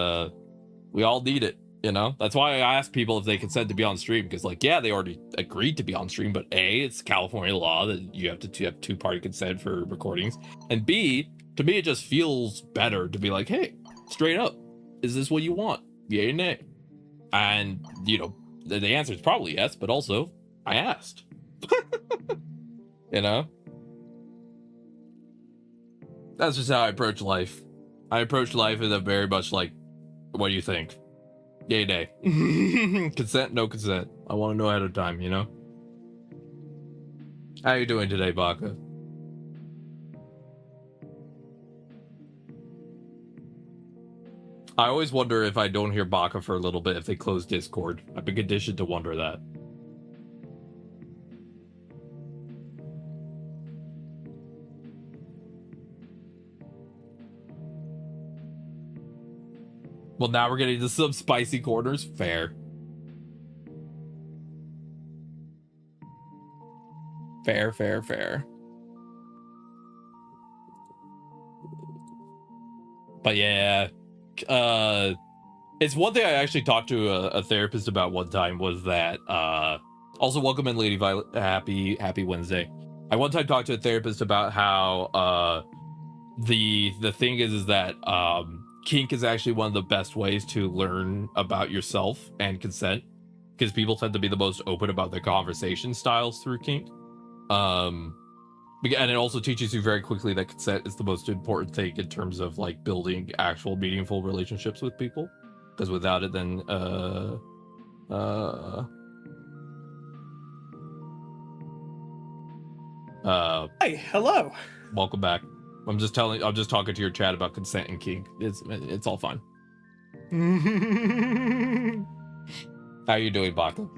we all need it, you know? That's why I ask people if they consent to be on stream, because, like, yeah, they already agreed to be on stream, but A, it's California law that you have to have two-party consent for recordings. And B, to me, it just feels better to be like, hey, straight up, is this what you want? Yay or nay? And, you know, the answer is probably yes, but also, I asked. You know? That's just how I approach life. I approach life as a very much like, what do you think? Yay, nay. Consent, no consent. I want to know ahead of time, you know? How you doing today, Baka? I always wonder if I don't hear Baka for a little bit if they close Discord. I've been conditioned to wonder that. Well, now we're getting to some spicy corners. Fair. Fair. But yeah, it's one thing I actually talked to a therapist about one time was that, also welcome in Lady Violet, happy Wednesday. I one time talked to a therapist about how, the thing is that, kink is actually one of the best ways to learn about yourself and consent, because people tend to be the most open about their conversation styles through kink. And it also teaches you very quickly that consent is the most important thing in terms of, like, building actual meaningful relationships with people, because without it, then Hey, hello. Welcome back. I'm just talking to your chat about consent and kink. It's all fine. How you doing, Baka?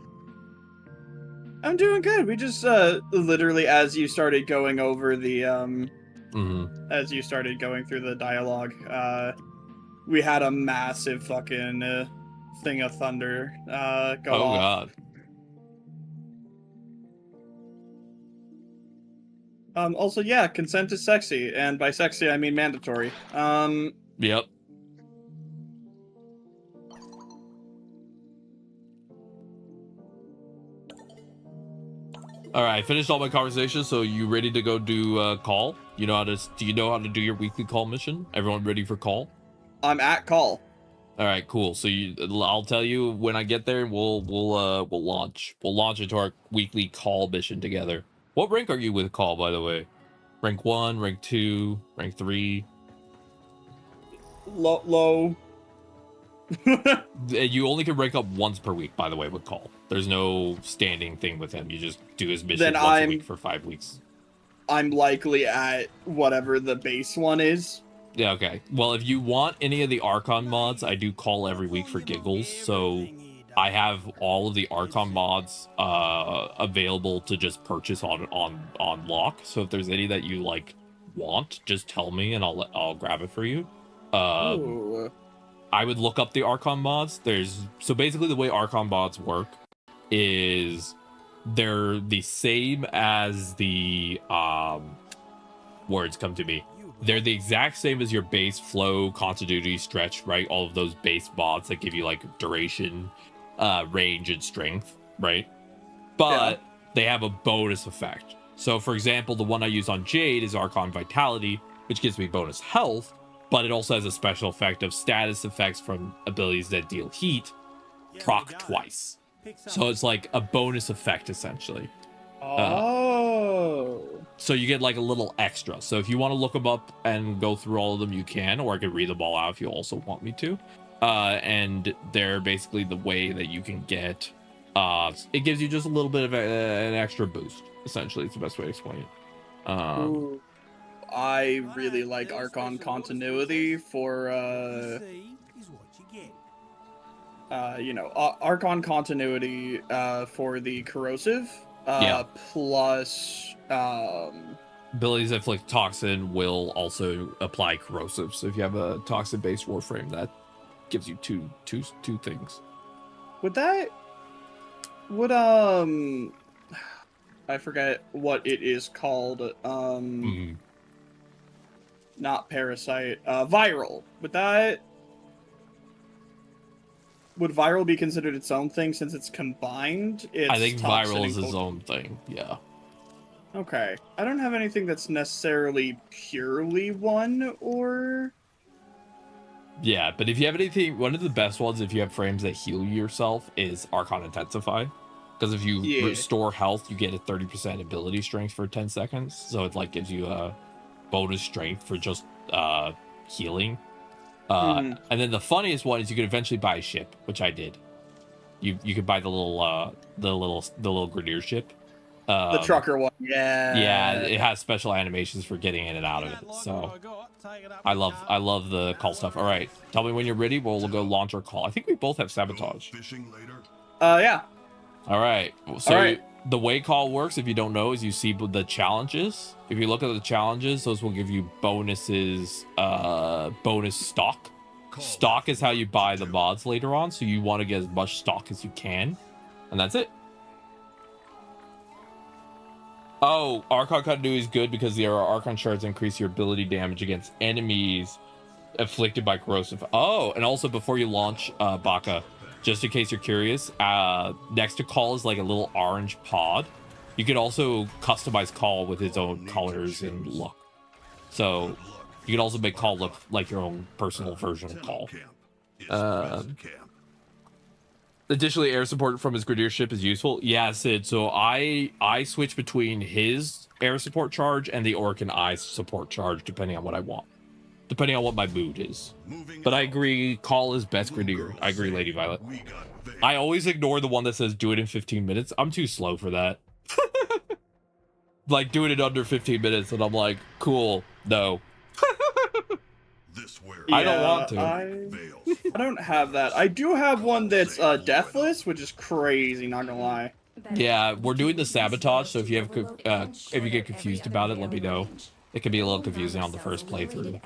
I'm doing good. We just literally, as you started going over the as you started going through the dialogue, we had a massive fucking thing of thunder go off. Oh god. Also, yeah, consent is sexy, and by sexy I mean mandatory. Yep. All right, I finished all my conversations. So you ready to go do call? Do you know how to do your weekly call mission? Everyone ready for call? I'm at call. All right, cool. So I'll tell you when I get there. We'll launch. We'll launch into our weekly call mission together. What rank are you with call, by the way? Rank 1, rank 2, rank 3? Low. You only can rank up once per week, by the way, with call. There's no standing thing with him. You just do his mission once a week for 5 weeks. I'm likely at whatever the base one is. Yeah, okay. Well, if you want any of the Archon mods, I do call every week for giggles. So I have all of the Archon mods available to just purchase on lock. So if there's any that you like want, just tell me and I'll grab it for you. I would look up the Archon mods. So basically the way Archon mods work is they're the same as the words come to me. They're the exact same as your base flow, continuity, stretch, right? All of those base mods that give you like duration, range, and strength, right? But they have a bonus effect. So for example, the one I use on Jade is Archon Vitality, which gives me bonus health, but it also has a special effect of status effects from abilities that deal heat proc twice. So it's like a bonus effect essentially. So you get like a little extra. So if you want to look them up and go through all of them, you can, or I could read them all out if you also want me to. And they're basically the way that you can get, it gives you just a little bit of an extra boost. Essentially, it's the best way to explain it. I really like Archon continuity for, Archon continuity for the corrosive. Plus abilities that inflict toxin will also apply corrosive. So if you have a toxin based Warframe, that gives you two things. I forget what it is called. Not parasite, viral. Would viral be considered its own thing since it's combined? I think viral is its own thing, yeah. Okay. I don't have anything that's necessarily purely one, or... Yeah, but if you have anything, one of the best ones, if you have frames that heal yourself, is Archon Intensify. Because if you restore health, you get a 30% ability strength for 10 seconds. So it like gives you a bonus strength for just healing. And then the funniest one is you could eventually buy a ship, which I did. You could buy the little Grenadier ship. The trucker one, yeah. It has special animations for getting in and out of it. So I love the call stuff. All right, tell me when you're ready. We'll go launch our call. I think we both have sabotage. Yeah. All right. So the way call works, if you don't know, is you see the challenges. If you look at the challenges, those will give you bonuses, bonus stock. Stock is how you buy the mods later on, so you want to get as much stock as you can. And that's it. Oh, Archon continuity is good because the Archon shards increase your ability damage against enemies afflicted by corrosive. Oh, and also before you launch Baka, just in case you're curious, next to Call is like a little orange pod. You could also customize Call with his own colors and look. So you can also make Call look like your own personal version of Call. Additionally, air support from his Grenadier ship is useful. Yeah, Sid. So I switch between his air support charge and the Orc and I support charge, depending on what I want. Depending on what my mood is. But I agree, Call is best Grenadier. I agree, Lady Violet. I always ignore the one that says do it in 15 minutes. I'm too slow for that. Like, doing it under 15 minutes, and I'm like, cool, no. I don't want to. I don't have that. I do have one that's deathless, which is crazy, not gonna lie. Yeah, we're doing the sabotage, so if you get confused about it, let me know. It can be a little confusing on the first playthrough.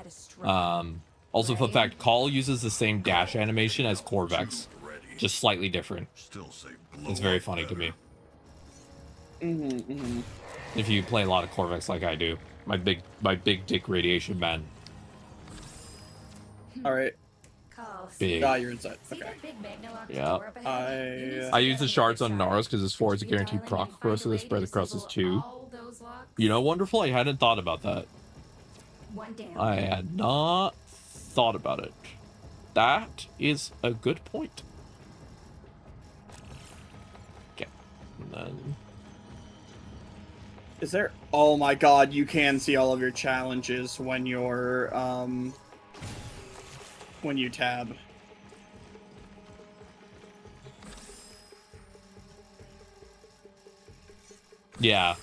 Also, fun fact, Call uses the same dash animation as Corvex, just slightly different. It's very funny to me. If you play a lot of Corvex like I do, my big dick radiation man. All right. Big. You're inside. Okay. Yeah. I use the shards on Naros because his 4 is a guaranteed proc for us, so they spread across his 2. You know, wonderful. I hadn't thought about that. I had not thought about it. That is a good point. Okay. And then... Is there... Oh my god, you can see all of your challenges when you're, when you tab. Yeah.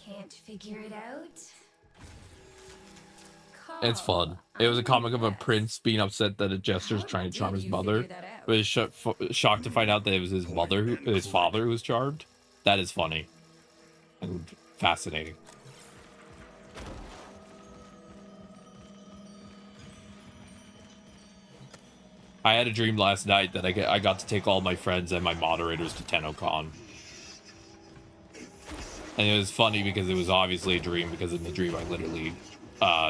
Can't figure it out? It's fun. It was a comic of a prince being upset that a jester's trying to charm his mother. But is shocked to find out that it was his mother, his father, who was charmed. That is funny and fascinating. I had a dream last night that I got to take all my friends and my moderators to TennoCon. And it was funny because it was obviously a dream, because in the dream I literally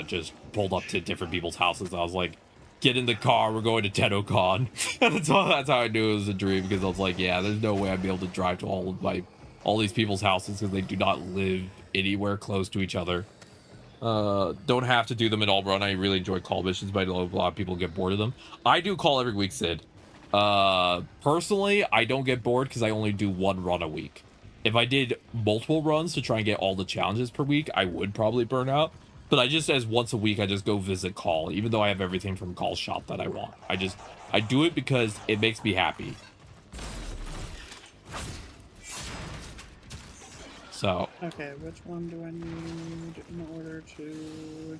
just pulled up to different people's houses. I was like, get in the car, we're going to TennoCon. And that's how I knew it was a dream, because I was like, yeah, there's no way I'd be able to drive to all these people's houses, because they do not live anywhere close to each other. Don't have to do them at all, run. I really enjoy call missions, but I know a lot of people get bored of them. I do call every week, Sid. Personally, I don't get bored because I only do one run a week. If I did multiple runs to try and get all the challenges per week, I would probably burn out. But I just, as once a week, I just go visit call, even though I have everything from call shop that I want. I do it because it makes me happy. So. Okay, which one do I need in order to...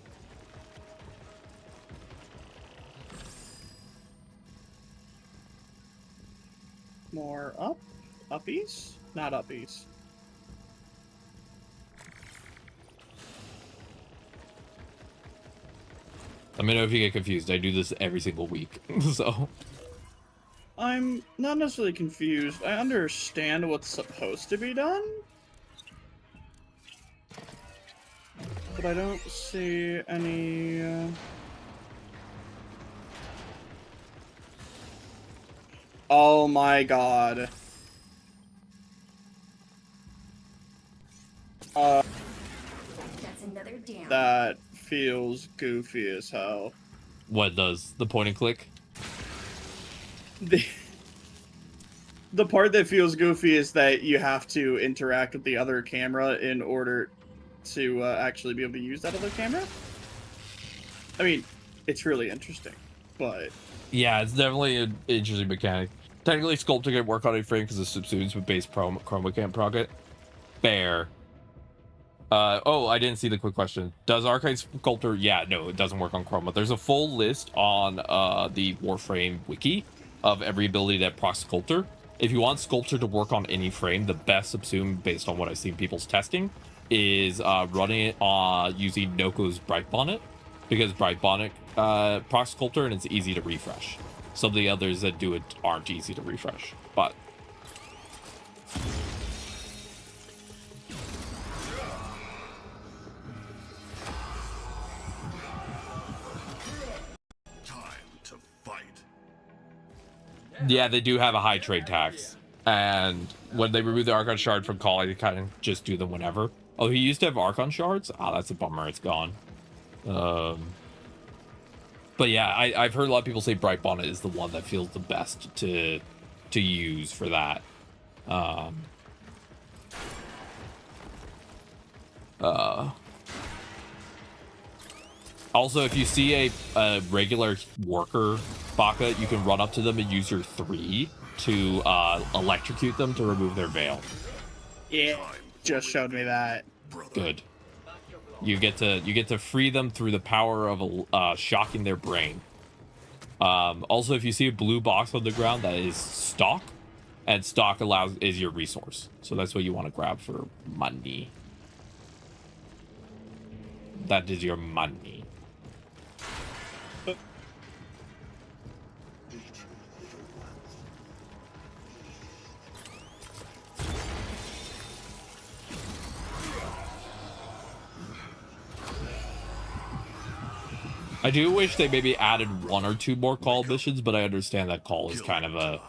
More uppies? Not uppies. Let me know if you get confused. I do this every single week, so. I'm not necessarily confused. I understand what's supposed to be done. But I don't see any... Oh my god. That's another down. That feels goofy as hell. What does? The point and click? The part that feels goofy is that you have to interact with the other camera in order to actually be able to use that other camera. I mean, it's really interesting, but... Yeah, it's definitely an interesting mechanic. Technically, Sculptor can work on a frame because it subsumes with base chroma can't proc it. Fair. Oh, I didn't see the quick question. Does Archive Sculptor? Yeah, no, it doesn't work on Chroma. There's a full list on the Warframe wiki of every ability that procs Sculptor. If you want Sculptor to work on any frame, the best subsume, based on what I've seen people's testing, is running it using Noko's Bright Bonnet, because Bright Bonnet procs Sculptor and it's easy to refresh. Some of the others that do it aren't easy to refresh, but... Yeah, they do have a high trade tax. And when they remove the Archon Shard from Call, I kind of just do them whenever. Oh, he used to have Archon Shards? Ah, that's a bummer. It's gone. But yeah, I've heard a lot of people say Bright Bonnet is the one that feels the best to use for that. Also, if you see a regular worker Baka, you can run up to them and use your 3 to electrocute them to remove their veil. Yeah, just showed me that. Good. You get to free them through the power of shocking their brain. Also, if you see a blue box on the ground, that is stock, and stock is your resource. So that's what you want to grab for money. That is your money. I do wish they maybe added 1 or 2 more call missions, but I understand that call is kind of a,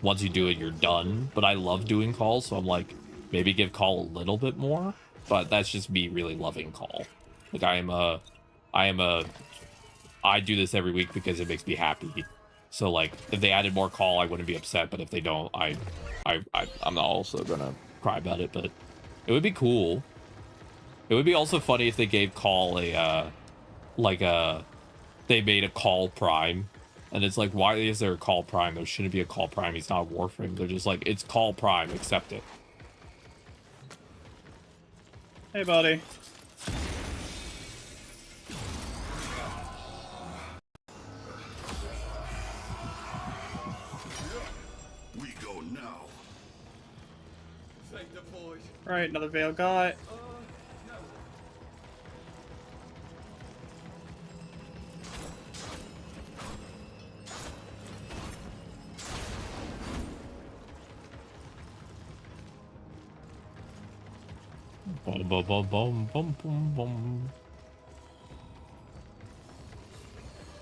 once you do it, you're done. But I love doing calls, so I'm like, maybe give call a little bit more. But that's just me really loving call. Like I do this every week because it makes me happy. So like, if they added more call, I wouldn't be upset. But if they don't, I'm not also gonna cry about it. But it would be cool. It would be also funny if they gave call they made a call prime, and it's like, why is there a call prime? There shouldn't be a call prime. He's not a Warframe. They're just like, it's call prime, accept it. Hey, buddy. Right, another veil got. Boom, boom, boom, boom, boom, boom, boom.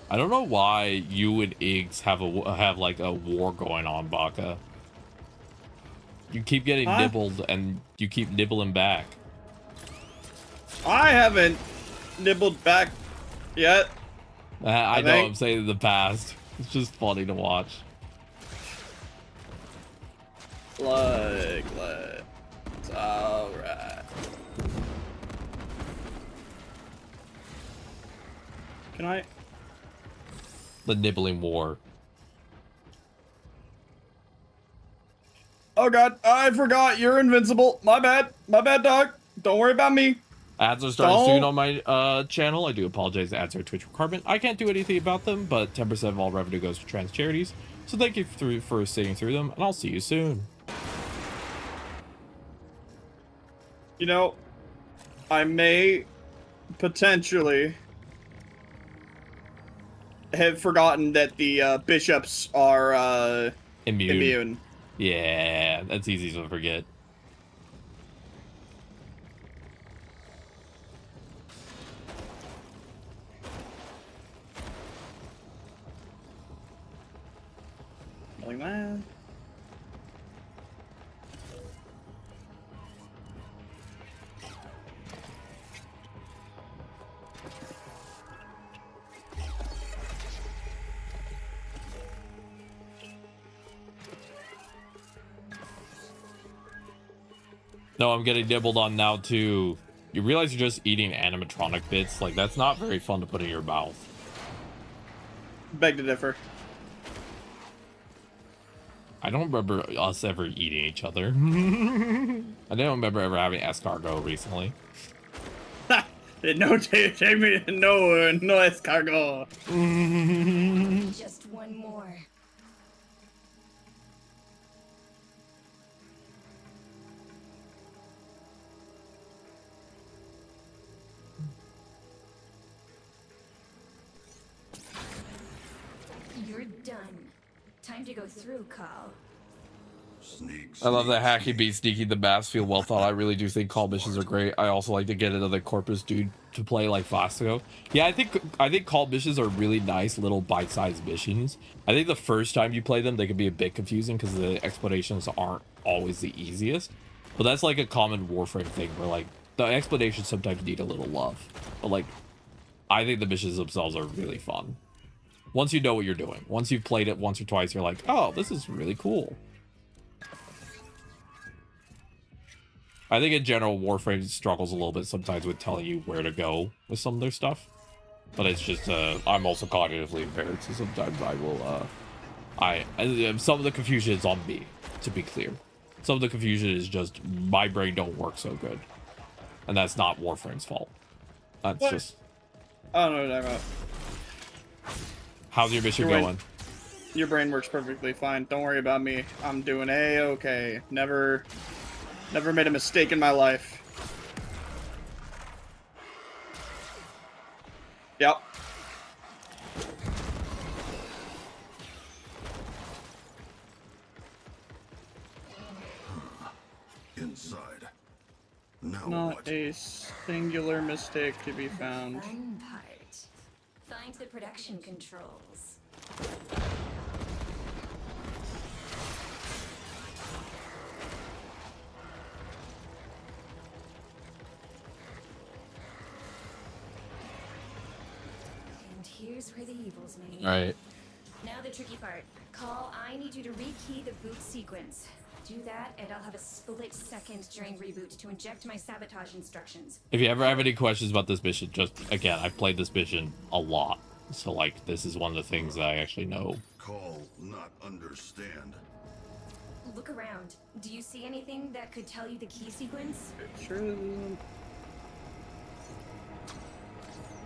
I don't know why you and Iggs have like a war going on, Baka. You keep getting nibbled and you keep nibbling back. I haven't nibbled back yet. I know I'm saying in the past. It's just funny to watch. It's alright. Can I? The nibbling war. Oh god, I forgot you're invincible. My bad, dog. Don't worry about me. Ads are starting soon on my channel. I do apologize. Ads are a Twitch requirement. I can't do anything about them, but 10% of all revenue goes to trans charities. So thank you for sitting through them, and I'll see you soon. You know, I may potentially have forgotten that the bishops are immune. Yeah, that's easy to forget. Like that. No, I'm getting nibbled on now too. You realize you're just eating animatronic bits? Like, that's not very fun to put in your mouth. Beg to differ. I don't remember us ever eating each other. I don't remember ever having escargot recently. No, take me, no escargot. Just one more. You're done. Time to go through, Carl. I love that Hacky beat Sneaky the Bass feel well thought. I really do think call missions are great. I also like to get another Corpus dude to play like Flastico. Yeah, I think call missions are really nice little bite-sized missions. I think the first time you play them, they can be a bit confusing because the explanations aren't always the easiest. But that's like a common Warframe thing where like the explanations sometimes need a little love. But like, I think the missions themselves are really fun. Once you know what you're doing. Once you've played it once or twice, you're like, oh, this is really cool. I think in general, Warframe struggles a little bit sometimes with telling you where to go with some of their stuff. But it's just, I'm also cognitively impaired, so sometimes I will, some of the confusion is on me, to be clear. Some of the confusion is just, my brain don't work so good. And that's not Warframe's fault. That's just... I don't know what you're talking about. How's your mission going? Your brain works perfectly fine. Don't worry about me. I'm doing A-okay. Never made a mistake in my life. Yep. Inside. Now Not what? a singular mistake to be found. Fun part. Find the production controls. And here's where the evil's made. All right. Now the tricky part. Call, I need you to rekey the boot sequence. Do that, and I'll have a split second during reboot to inject my sabotage instructions. If you ever have any questions about this mission, just, again, I've played this mission a lot. So, like, this is one of the things that I actually know. Call, not understand. Look around. Do you see anything that could tell you the key sequence? Sure.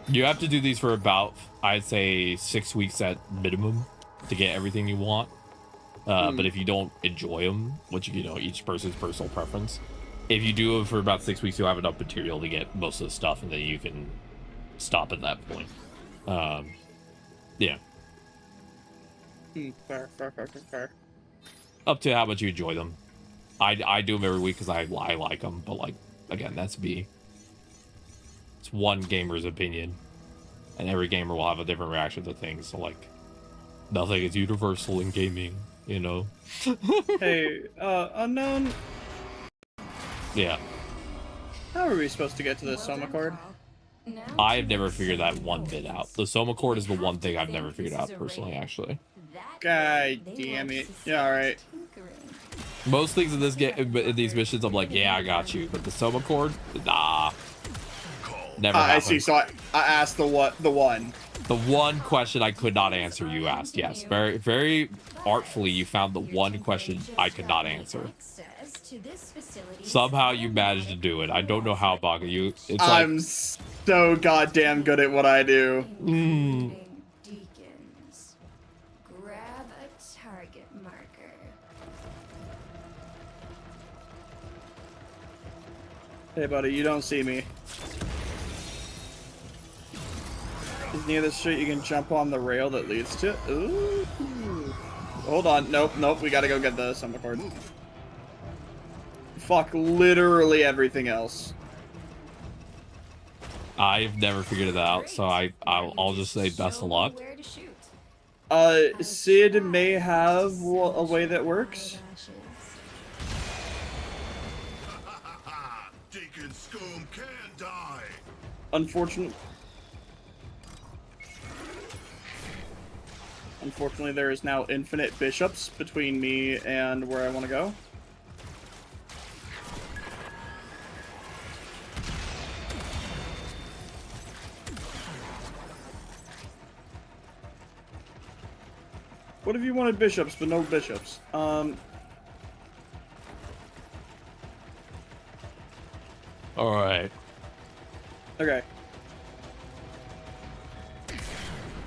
You have to do these for about, I'd say, 6 weeks at minimum to get everything you want. But if you don't enjoy them, which, you know, each person's personal preference, if you do it for about 6 weeks, you'll have enough material to get most of the stuff, and then you can stop at that point. Yeah. Fair. Up to how much you enjoy them. I do them every week because I like them, but like again, that's me. It's one gamer's opinion, and every gamer will have a different reaction to things. So like, nothing is universal in gaming, you know. Hey, unknown. Yeah. How are we supposed to get to the Soma cord? I've never figured that one bit out. The Soma cord is the one thing I've never figured out personally, actually. God damn it. Yeah, alright. Most things in this game, in these missions, I'm like, yeah, I got you. But the Soma cord, nah. Never happened. I see. So I asked the one. The one question I could not answer, you asked. Yes, very, very artfully, you found the one question I could not answer. Somehow you managed to do it. I don't know how, Baga. I'm so goddamn good at what I do. Deacons. Grab a target marker. Hey, buddy, you don't see me. Is near the street you can jump on the rail that leads to. Ooh. Hold on. Nope. We gotta go get the Soma cord. Fuck literally everything else. I've never figured it out, so I'll just say best of luck. Sid may have a way that works. Deacon Scoom can die. Unfortunately, there is now infinite bishops between me and where I want to go. What if you wanted bishops, but no bishops? Alright.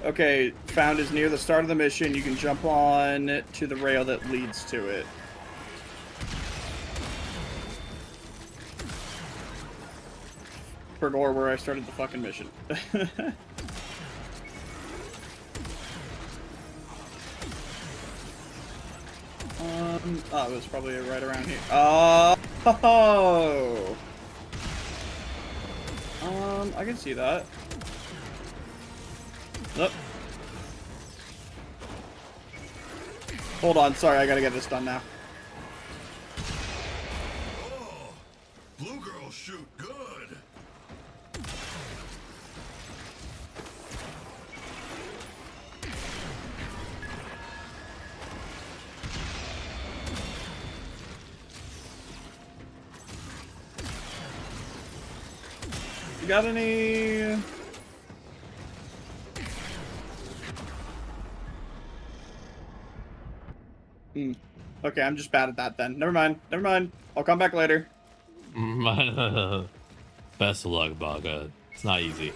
Okay, found is near the start of the mission. You can jump on to the rail that leads to it. Forgot where I started the fucking mission. Oh, it was probably right around here. Oh! I can see that. Nope. Hold on, sorry, I gotta get this done now. Oh, blue girls shoot good. You got any... Okay, I'm just bad at that then. Never mind. I'll come back later. Best of luck, Baga. It's not easy.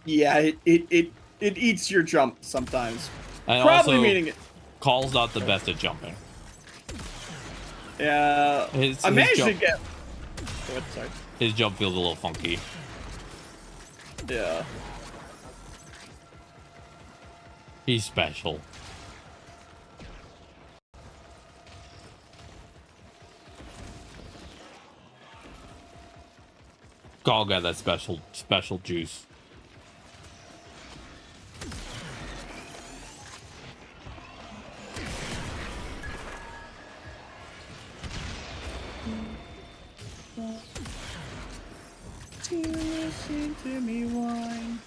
Yeah, it eats your jump sometimes. And Probably also, meaning it. Call's not the best at jumping. Yeah, I managed to get... What? Sorry. His jump feels a little funky. Yeah. He's special. Call got that special juice. Listen to me whine.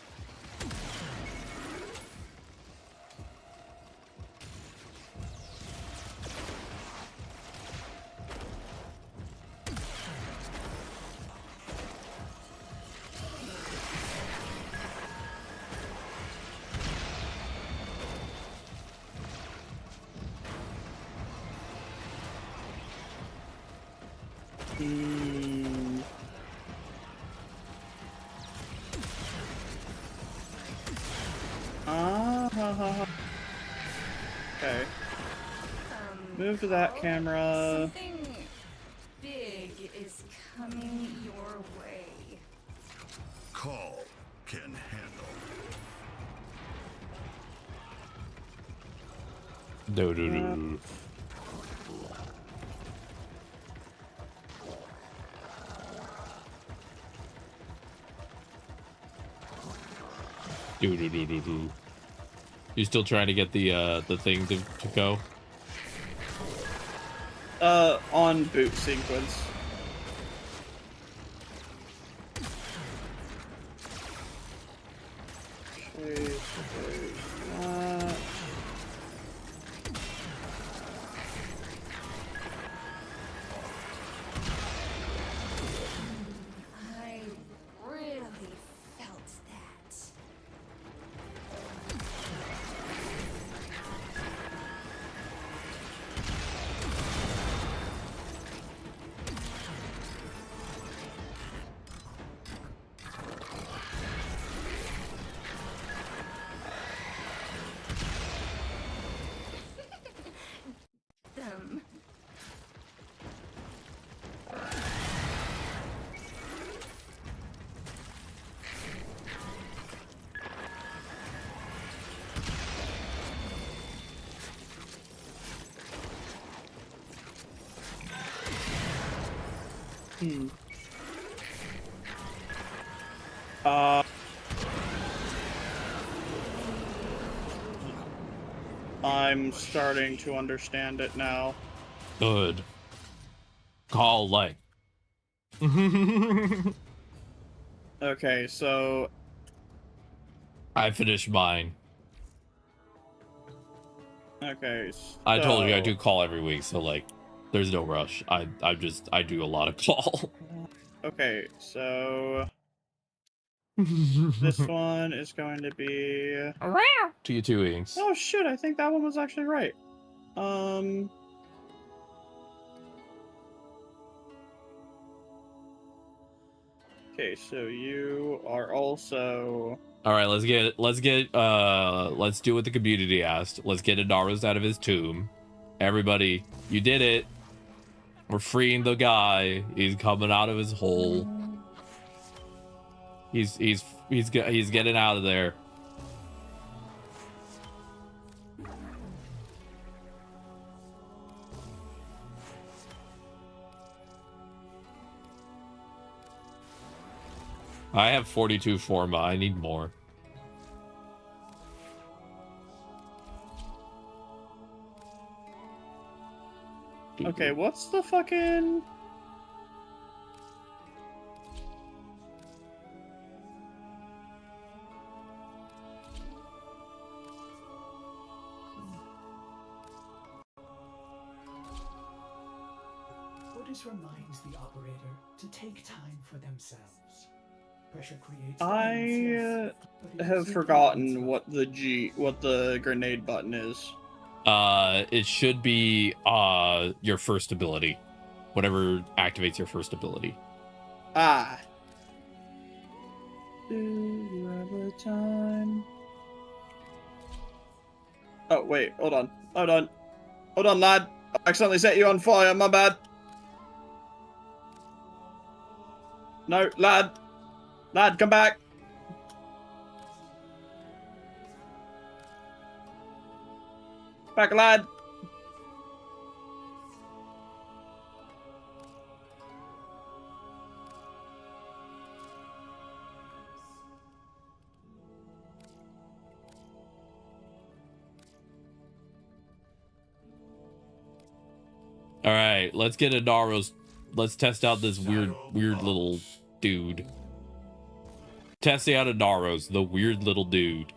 Move to that camera. Something big is coming your way. Call can handle. Do. Do. You still trying to get the thing to go? On boot sequence. Okay, so there's that. I really felt that. Them. I'm starting to understand it now. Good. Call light. Okay, so I finished mine. okay. I told you I so- do call every week, so like, there's no rush. I do a lot of call. Okay, so this one is going to be. To you two wings. Oh shit! I think that one was actually right. Okay, so you are also. All right, let's do what the community asked. Let's get Inaros out of his tomb. Everybody, you did it. We're freeing the guy. He's coming out of his hole. He's getting out of there. I have 42 forma. I need more. Okay, what's the fucking. Orders reminds the operator to take time for themselves. Pressure creates. I have forgotten what the grenade button is. It should be your first ability. Whatever activates your first ability. Ah. Do you have a time? Oh wait, hold on, lad. I accidentally set you on fire. My bad. No, lad, come back. Back, lad. All right, let's get Inaros. Let's test out this weird little dude. Testing out Inaros, the weird little dude.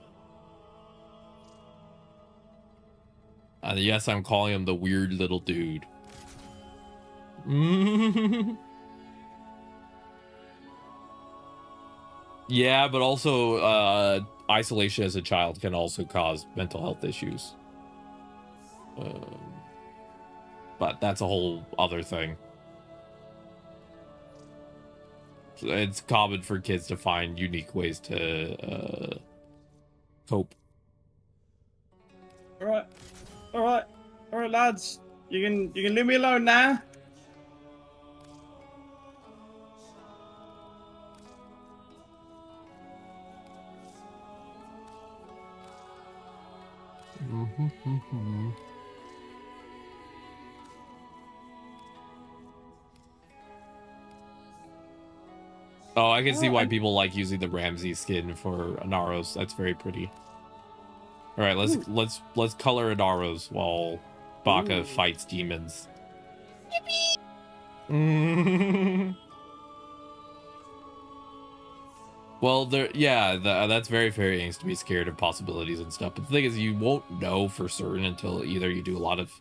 Yes, I'm calling him the weird little dude. Yeah, but also isolation as a child can also cause mental health issues. But that's a whole other thing. So it's common for kids to find unique ways to cope. All right, lads. You can leave me alone now. Oh, I can see why people like using the Ramsey skin for Inaros. That's very pretty. All right, let's color Inaros while Baka fights demons. Yippee! Well, that's very angst to be scared of possibilities and stuff. But the thing is, you won't know for certain until either you do a lot of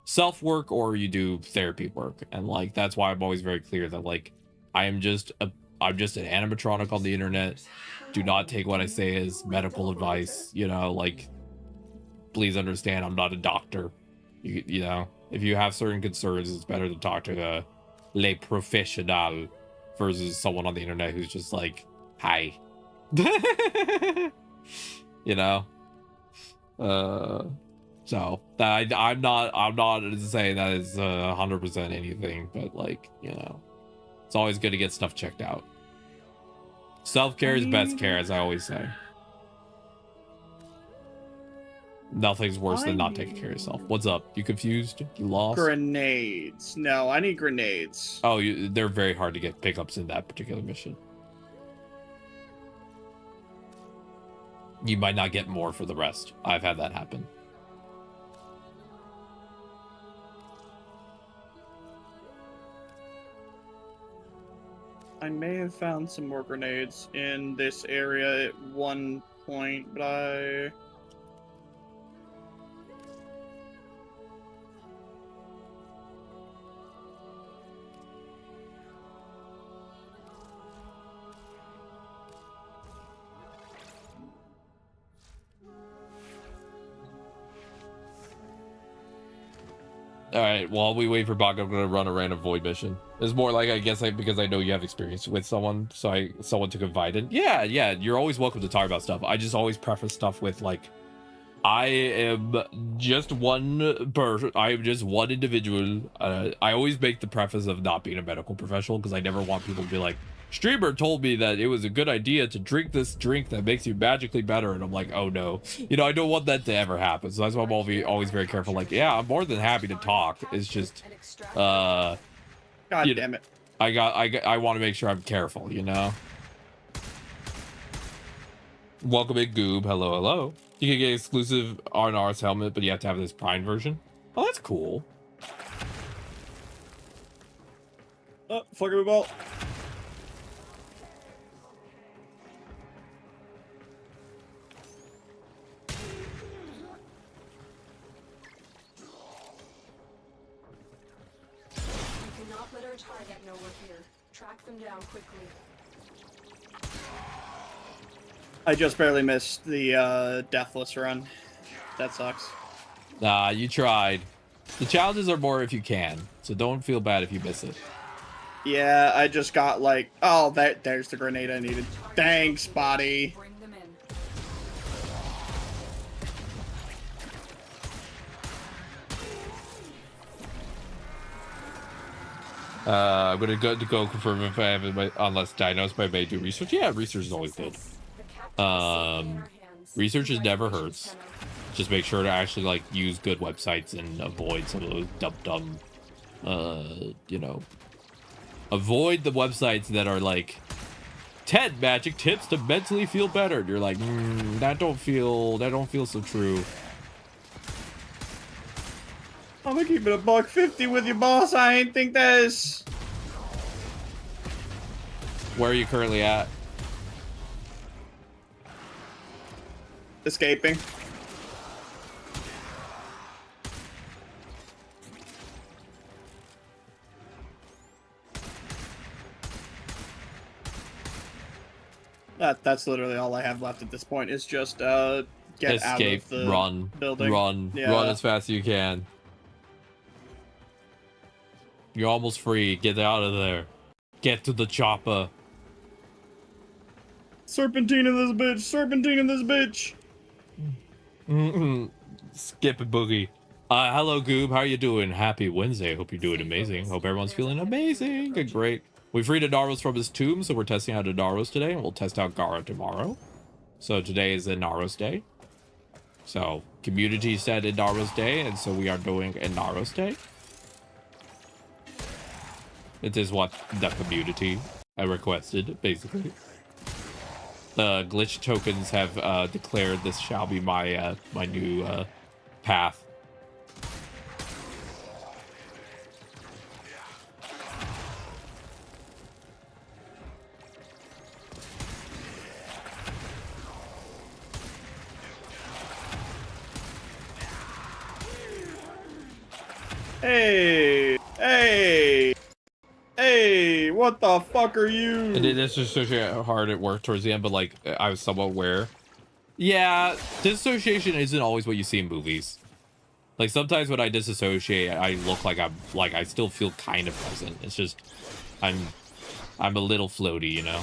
self work or you do therapy work, and like that's why I'm always very clear that like I'm just an animatronic on the internet. Do not take what I say as medical advice. You know, like please understand, I'm not a doctor. You know, if you have certain concerns, it's better to talk to the les professionnels versus someone on the internet who's just like, hi. You know, so that I'm not saying that is 100% anything, but like, you know, it's always good to get stuff checked out. Self-care is best care, as I always say. Nothing's worse than not taking care of yourself. What's up? You confused? You lost? Grenades. No, I need grenades. Oh, they're very hard to get pickups in that particular mission. You might not get more for the rest. I've had that happen. I may have found some more grenades in this area at one point, but I... All right, while we wait for Bach, I'm gonna run a random void mission. It's more like, I guess, because I know you have experience with someone, so someone to confide in. Yeah, you're always welcome to talk about stuff. I just always preface stuff with like, I am just one person. I am just one individual. I always make the preface of not being a medical professional because I never want people to be like, streamer told me that it was a good idea to drink this drink that makes you magically better, and I'm like, oh no, you know, I don't want that to ever happen. So that's why I'm always very careful. Like, yeah, I'm more than happy to talk. It's just, God damn it. I want to make sure I'm careful, you know. Welcome in, Goob. Hello. You can get exclusive R&R's helmet, but you have to have this Prime version. Oh, that's cool. Oh, fuck me ball. Let our target know we're here. Track them down quickly. I just barely missed the deathless run. That sucks. Nah, you tried. The challenges are more if you can, so don't feel bad if you miss it. Yeah, I just got like, oh, there's the grenade I needed. Thanks, buddy. Bring them in. I'm gonna go confirm if I have it, unless diagnosed by may do research. Yeah, research is always good. Research is never hurts. Just make sure to actually like use good websites and avoid some of those dumb you know, avoid the websites that are like 10 magic tips to mentally feel better. And you're like, that don't feel so true. I'm gonna keep it $150 with you, boss. I ain't think this. Where are you currently at? Escaping. That's literally all I have left at this point. Is just get escape, out of the run, building. run as fast as you can. You're almost free. Get out of there. Get to the chopper. Serpentine in this bitch. Serpentine in this bitch. Skip a boogie. Hello, Goob. How are you doing? Happy Wednesday. Hope you're doing amazing. Hope everyone's feeling amazing and great. We freed Adaros from his tomb, so we're testing out Adaros today, and we'll test out Gara tomorrow. So today is Inaros Day. So community said Inaros Day, and so we are doing Inaros Day. It is what the community requested, basically. The glitch tokens have declared this shall be my my new path. Hey, hey, hey, what the fuck are you? It is just so hard at work towards the end, but like I was somewhat aware. Yeah, disassociation isn't always what you see in movies. Like sometimes when I disassociate, I look like I still feel kind of present. It's just I'm a little floaty, you know.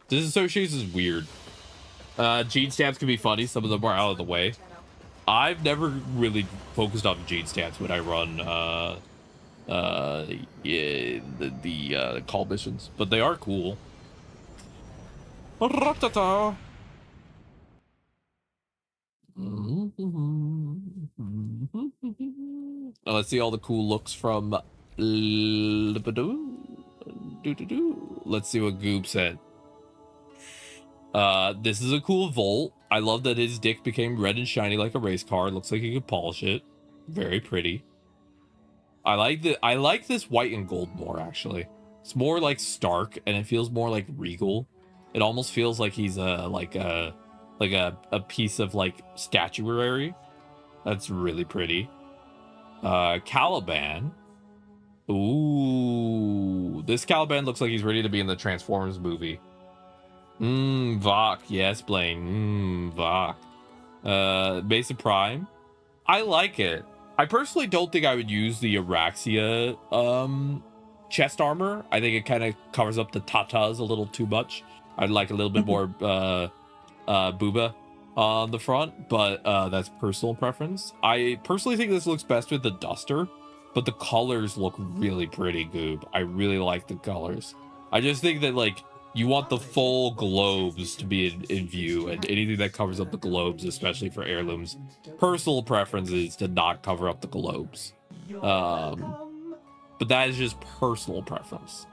Disassociation is weird. Gene stamps can be funny. Some of them are out of the way. I've never really focused on gene stamps when I run the call missions, but they are cool. Now, let's see all the cool looks from let's see what Goob said. This is a cool Volt. I love that his dick became red and shiny like a race car. It looks like he could polish it. Very pretty. I like this white and gold more, actually. It's more like stark, and it feels more like regal. It almost feels like he's a piece of like statuary. That's really pretty. Caliban. Ooh, this Caliban looks like he's ready to be in the Transformers movie. Vok, yes, Blaine. Vok. Mesa Prime. I like it. I personally don't think I would use the Araxia chest armor. I think it kind of covers up the tatas a little too much. I'd like a little bit more booba on the front, but that's personal preference. I personally think this looks best with the duster, but the colors look really pretty, Goob. I really like the colors. I just think that like you want the full globes to be in view, and anything that covers up the globes, especially for heirlooms, personal preference is to not cover up the globes. But that is just personal preference.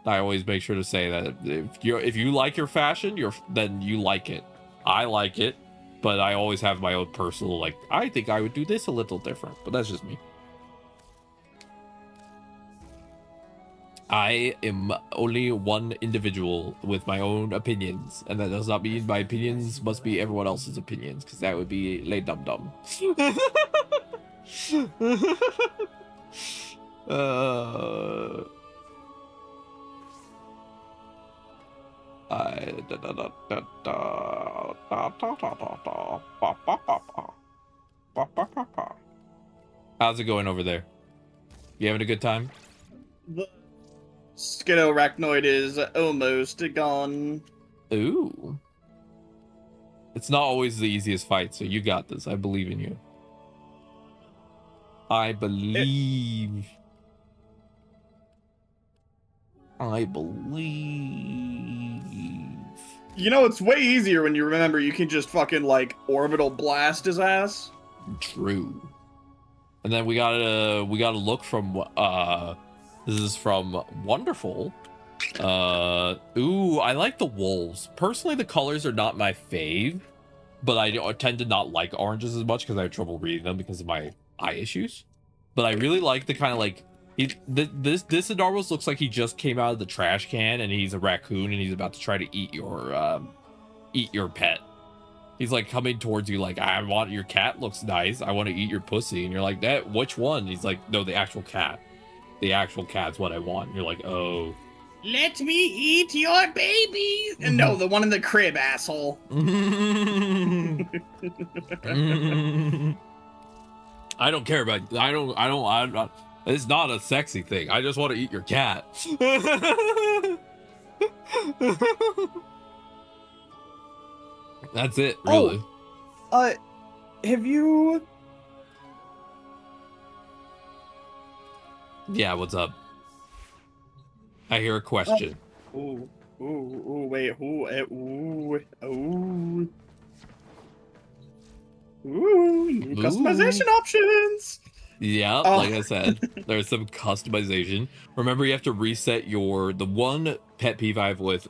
I always make sure to say that if you like your fashion, then you like it. I like it, but I always have my own personal, like, I think I would do this a little different, but that's just me. I am only one individual with my own opinions, and that does not mean my opinions must be everyone else's opinions, because that would be lay dum dum. How's it going over there? You having a good time? The Schizoarachnoid is almost gone. Ooh. It's not always the easiest fight, so you got this. I believe in you. I believe. I believe. You know, it's way easier when you remember you can just fucking, like, orbital blast his ass. True. And then we got a look from, this is from Wonderful. Ooh, I like the wolves. Personally, the colors are not my fave, but I tend to not like oranges as much because I have trouble reading them because of my eye issues. But I really like the kind of like, this Adarwos looks like he just came out of the trash can and he's a raccoon and he's about to try to eat your pet. He's like coming towards you like, I want your cat, looks nice, I want to eat your pussy, and you're like, that which one? He's like, no, the actual cat. The actual cat's what I want. And you're like, oh. Let me eat your baby. No, the one in the crib, asshole. I don't care about. I don't. It's not a sexy thing. I just want to eat your cat. That's it, really. have you? Yeah, what's up? I hear a question. Ooh, wait, new customization options. Yeah, like I said, there's some customization. Remember, you have to reset the one pet peeve I have with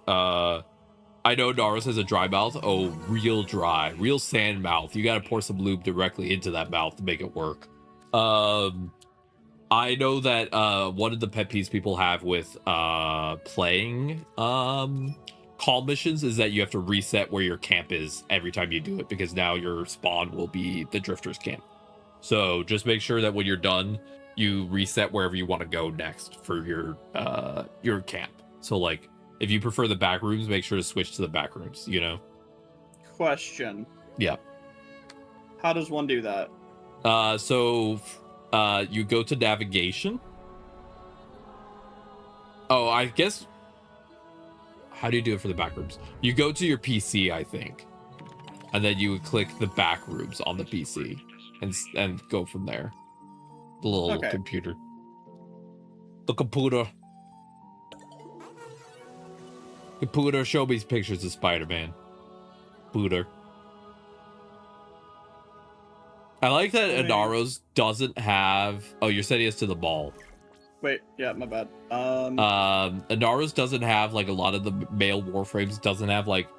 I know Naros has a dry mouth. Oh, real dry, real sand mouth. You got to pour some lube directly into that mouth to make it work. I know that one of the pet peeves people have with playing call missions is that you have to reset where your camp is every time you do it, because now your spawn will be the drifters camp. So just make sure that when you're done, you reset wherever you want to go next for your camp. So like if you prefer the back rooms, make sure to switch to the back rooms, you know? Question. Yeah. How does one do that? You go to navigation. Oh, I guess. How do you do it for the back rooms? You go to your PC, I think, and then you would click the back rooms on the PC and go from there. The little computer. The computer. Computer, show me pictures of Spider-Man. Computer. I like that Inaros doesn't have. Oh, you're setting us to the mall. Wait, yeah, my bad. Inaros doesn't have like a lot of the male Warframes doesn't have like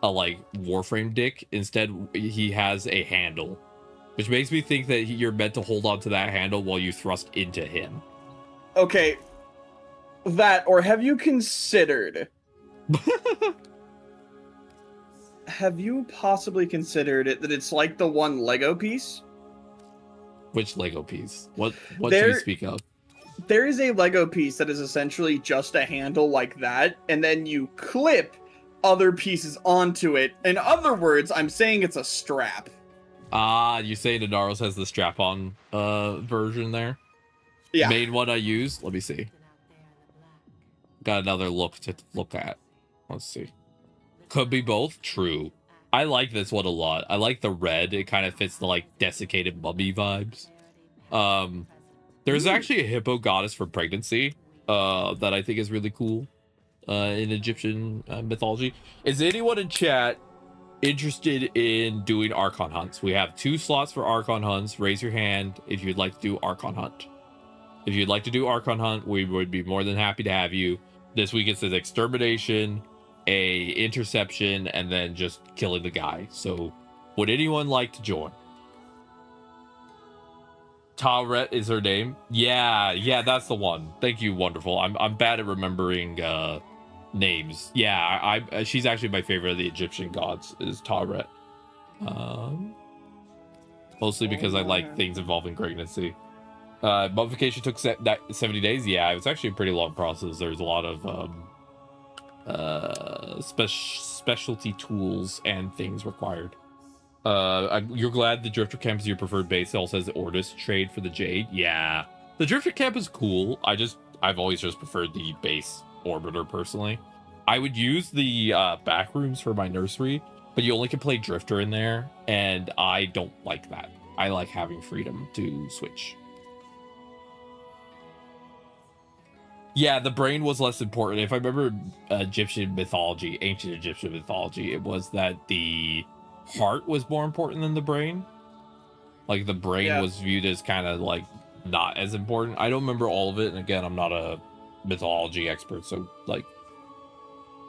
a Warframe dick. Instead, he has a handle, which makes me think that you're meant to hold on to that handle while you thrust into him. Okay, that, or have you considered? Have you possibly considered it that it's like the one Lego piece? Which Lego piece? What do you speak of? There is a Lego piece that is essentially just a handle like that, and then you clip other pieces onto it. In other words, I'm saying it's a strap. Ah, you say Nadaros has the strap-on version there? Yeah. Main one I use. Let me see. Got another look to look at. Let's see. Could be both. True. I like this one a lot. I like the red. It kind of fits the like desiccated mummy vibes. There's actually a hippo goddess for pregnancy that I think is really cool in Egyptian mythology. Is anyone in chat interested in doing Archon hunts? We have 2 slots for Archon hunts. Raise your hand if you'd like to do Archon hunt. If you'd like to do Archon hunt, we would be more than happy to have you. This week it says extermination, a interception, and then just killing the guy. So would anyone like to join? Tawret is her name. Yeah, that's the one. Thank you, wonderful. I'm bad at remembering names. Yeah, she's actually my favorite of the Egyptian gods is Tawret. Mostly because I like things involving pregnancy. Mummification took 70 days. Yeah, it was actually a pretty long process. There's a lot of specialty tools and things required. You're glad the Drifter Camp is your preferred base. It also has the Ordis trade for the Jade. Yeah, the Drifter Camp is cool. I've always just preferred the base Orbiter personally. I would use the back rooms for my nursery, but you only can play Drifter in there, and I don't like that. I like having freedom to switch. Yeah, the brain was less important. If I remember ancient Egyptian mythology, it was that the heart was more important than the brain. Like the brain was viewed as kind of like not as important. I don't remember all of it, and again, I'm not a mythology expert, so like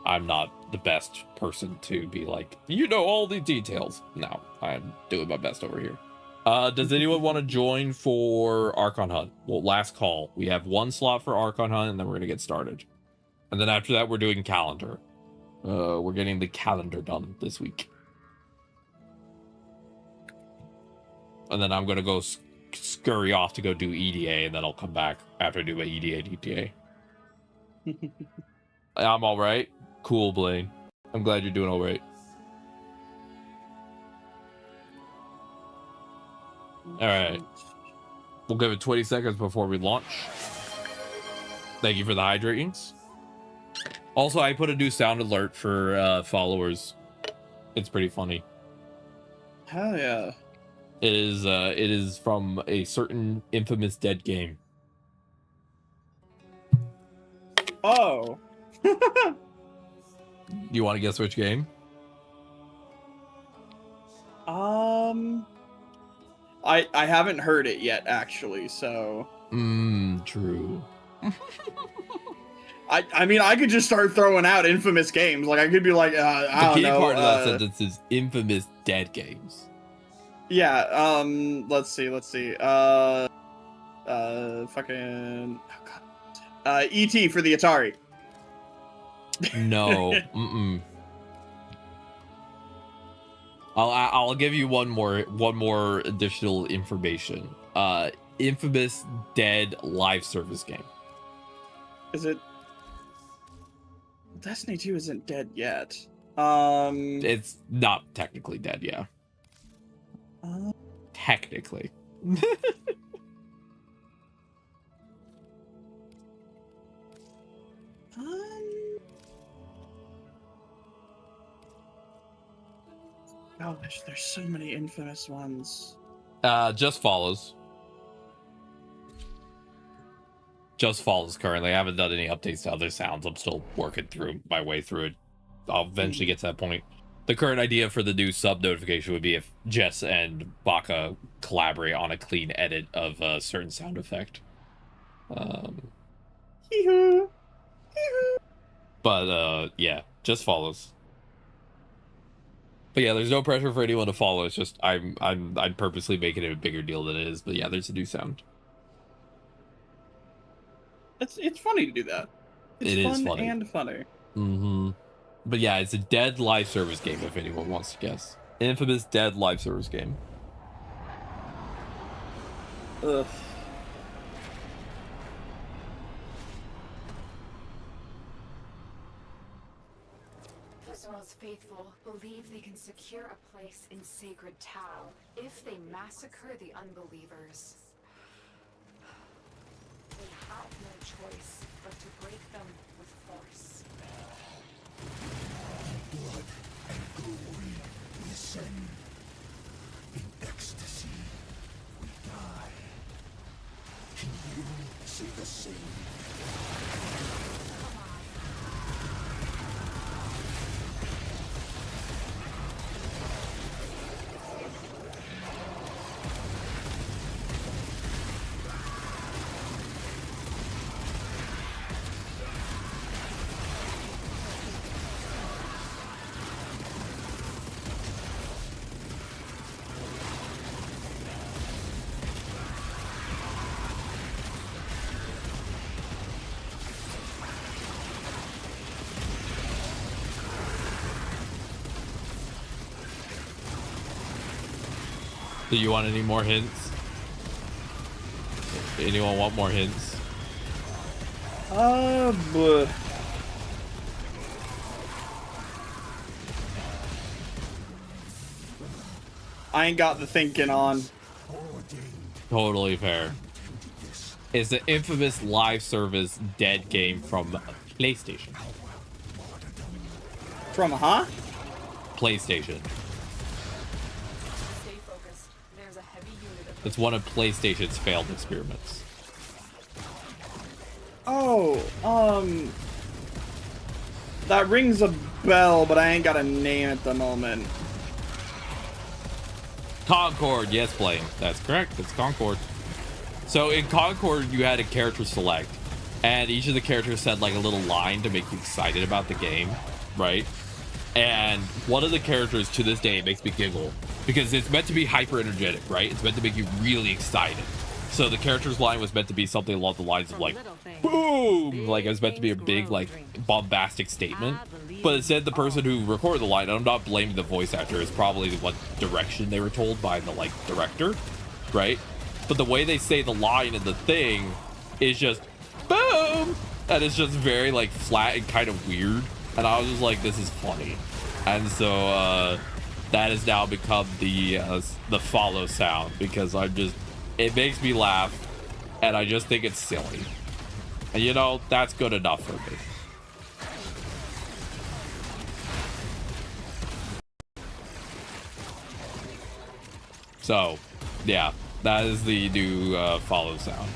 I'm not the best person to be like, you know all the details. No, I'm doing my best over here. Does anyone want to join for Archon Hunt? Well, last call. We have 1 slot for Archon Hunt, and then we're going to get started. And then after that, we're doing calendar. We're getting the calendar done this week. And then I'm going to go scurry off to go do EDA, and then I'll come back after I do my EDA DTA. I'm all right. Cool, Blaine. I'm glad you're doing all right. All right. We'll give it 20 seconds before we launch. Thank you for the hydratings. Also, I put a new sound alert for followers. It's pretty funny. Hell yeah. It is from a certain infamous dead game. Oh. You want to guess which game? I haven't heard it yet, actually, so. True. I mean, I could just start throwing out infamous games. Like, I could be like, I don't The key know. part of that sentence is infamous dead games. Yeah, let's see. Fucking, oh god. E.T. for the Atari. No. I'll give you one more additional information. Infamous dead live service game. Is it? Destiny 2 isn't dead yet. It's not technically dead, yeah. Technically. Gosh, there's so many infamous ones. Just Follows. Just Follows currently. I haven't done any updates to other sounds. I'm still working through my way through it. I'll eventually get to that point. The current idea for the new sub notification would be if Jess and Baka collaborate on a clean edit of a certain sound effect. But yeah, Just Follows. But yeah, there's no pressure for anyone to follow. It's just I'm purposely making it a bigger deal than it is. But yeah, there's a new sound. It's funny to do that. It is funny and funny. But yeah, it's a dead live service game. If anyone wants to guess, infamous dead live service game. Ugh. Those most faithful believe they can secure a place in Sacred Tau if they massacre the unbelievers. They have no choice but to break them with force. Blood and glory we ascend. In ecstasy we die. Can you say the same? Do you want any more hints? Anyone want more hints? But I ain't got the thinking on. Totally fair. It's the infamous live service dead game from PlayStation. From PlayStation. Stay focused. There's a heavy unit of It's one of PlayStation's failed experiments. Oh, that rings a bell, but I ain't got a name at the moment. Concord, yes, Blaine. That's correct. It's Concord. So in Concord, you had a character select, and each of the characters said like a little line to make you excited about the game, right? And one of the characters to this day makes me giggle because it's meant to be hyper energetic, right? It's meant to make you really excited. So the character's line was meant to be something along the lines of like, boom! Like it was meant to be a big, like, bombastic statement. But instead, the person who recorded the line, and I'm not blaming the voice actor, is probably what direction they were told by the, like, director, right? But the way they say the line in the thing is just, boom! And it's just very, like, flat and kind of weird. And I was just like, this is funny. And so, that has now become the follow sound, because it makes me laugh, and I just think it's silly. And you know, that's good enough for me. So, yeah, that is the new follow sound.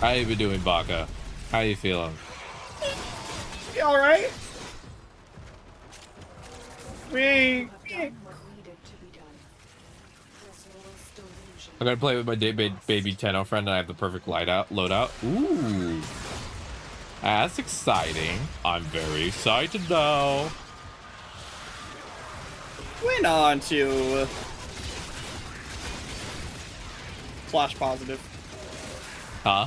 How you been doing, Baka? How you feeling? You all right? We I'm gonna play with my baby Tenno friend, and I have the perfect loadout. Ooh, that's exciting. I'm very excited now. went on to slash positive. Huh?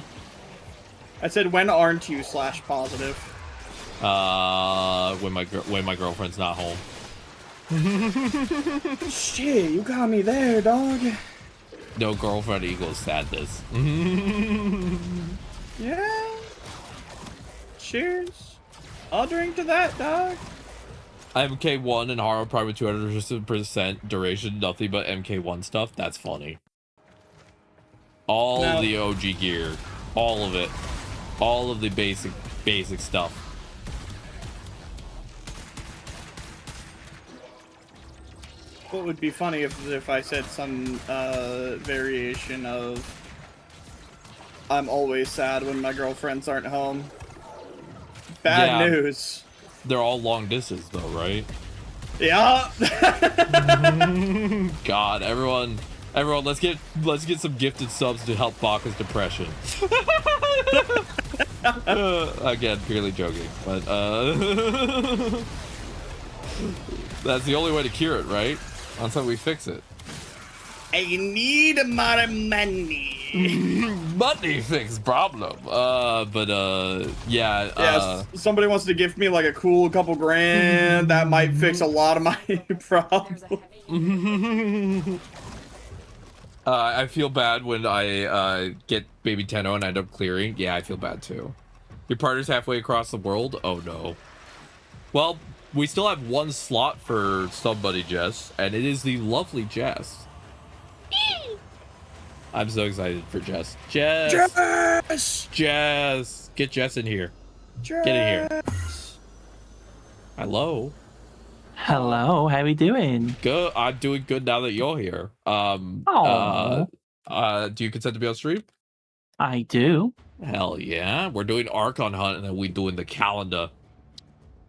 I said, when aren't you slash positive? When my girlfriend's not home. Shit, you got me there, dog. No girlfriend equals sadness. Yeah. Cheers. I'll drink to that, dog. MK1 and Haro Prime with 200% duration, nothing but MK1 stuff. That's funny. All the OG gear, all of it, all of the basic stuff. What would be funny if I said some variation of I'm always sad when my girlfriends aren't home. Bad news. They're all long distance though, right? Yeah. God, everyone, let's get some gifted subs to help Baka's depression. Again, purely joking, but that's the only way to cure it, right? Until we fix it. I need more money. Money fix problem. Yeah. Somebody wants to gift me like a cool couple grand. That might fix a lot of my problems. I feel bad when I get baby Tenno and I end up clearing. Yeah, I feel bad too. Your partner's halfway across the world? Oh no. Well, we still have one slot for somebody, Jess, and it is the lovely Jess. I'm so excited for Jess. Jess! Get Jess in here. Get in here. Hello. Hello, how we doing? Good. I'm doing good now that you're here. Do you consent to be on stream? I do. Hell yeah. We're doing Archon Hunt, and then we're doing the calendar.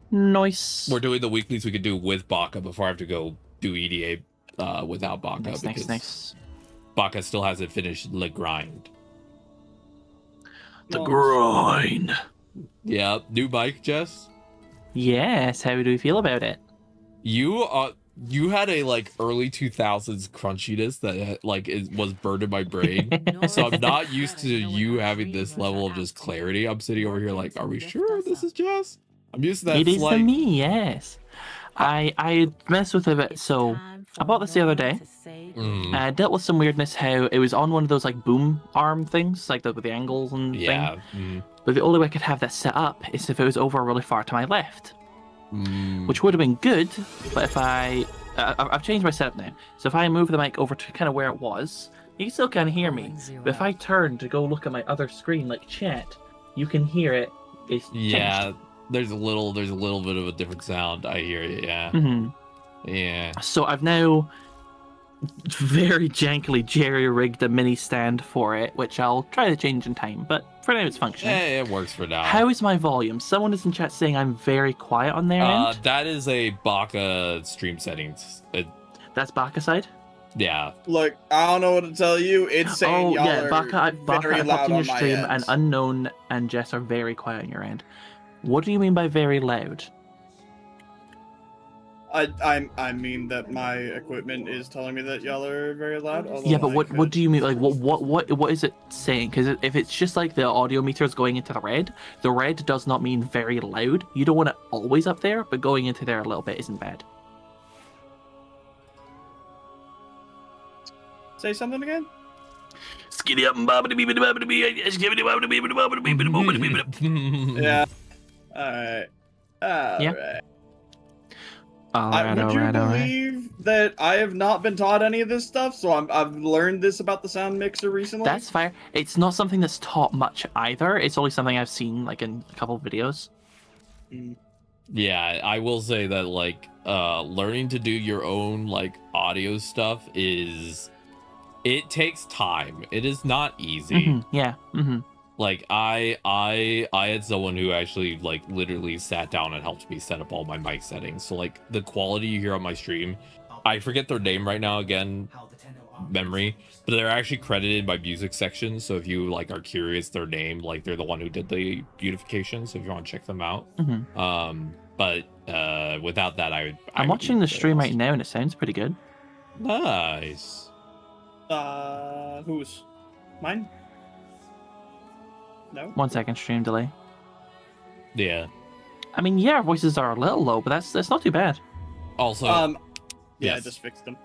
Nice. We're doing the weeklies we could do with Baka before I have to go do EDA without Baka. Nice. Baka still hasn't finished the grind. The grind. Yeah. New mic, Jess? Yes, how do you feel about it? You had a like early 2000s crunchiness that was burned in my brain. So I'm not used to you having this level of just clarity. I'm sitting over here like, are we sure this is Jess? I'm used to that. It is to me, yes. I messed with it a bit. So I bought this the other day. I dealt with some weirdness how it was on one of those like boom arm things, like with the angles and thing. But the only way I could have that set up is if it was over really far to my left. Which would have been good, but if I've changed my setup now. So if I move the mic over to kind of where it was, you can still kind of hear me. But if I turn to go look at my other screen, like chat, you can hear it. It's changed. There's a little bit of a different sound. I hear you. Yeah. Yeah. So I've now very jankily jerry-rigged a mini stand for it, which I'll try to change in time. But for now, it's functioning. Yeah, it works for now. How is my volume? Someone is in chat saying I'm very quiet on their end. That is a Baka stream settings. That's Baka side? Yeah. Look, I don't know what to tell you. It's saying y'all are Baka, I very popped loud in your on my stream, end. and Unknown and Jess are very quiet on your end. What do you mean by very loud? I mean that my equipment is telling me that y'all are very loud. Yeah, but what do you mean? Like, what is it saying? Because if it's just like the audio meter is going into the red does not mean very loud. You don't want it always up there, but going into there a little bit isn't bad. Say something again? Yeah. Alright. Yeah. Would you believe that I have not been taught any of this stuff? So I've learned this about the sound mixer recently. That's fair. It's not something that's taught much either. It's only something I've seen like in a couple of videos. Yeah, I will say that like learning to do your own like audio stuff it takes time. It is not easy. Yeah. Like I had someone who actually like literally sat down and helped me set up all my mic settings. So like the quality you hear on my stream, I forget their name right now again, memory, but they're actually credited by music section. So if you like are curious their name, like they're the one who did the beautification. So if you want to check them out. But without that, I'm watching the stream right now and it sounds pretty good. Nice. Who's mine? No. 1 second stream delay. Yeah. I mean, yeah, our voices are a little low, but that's not too bad. Also, yeah, yes. I just fixed them.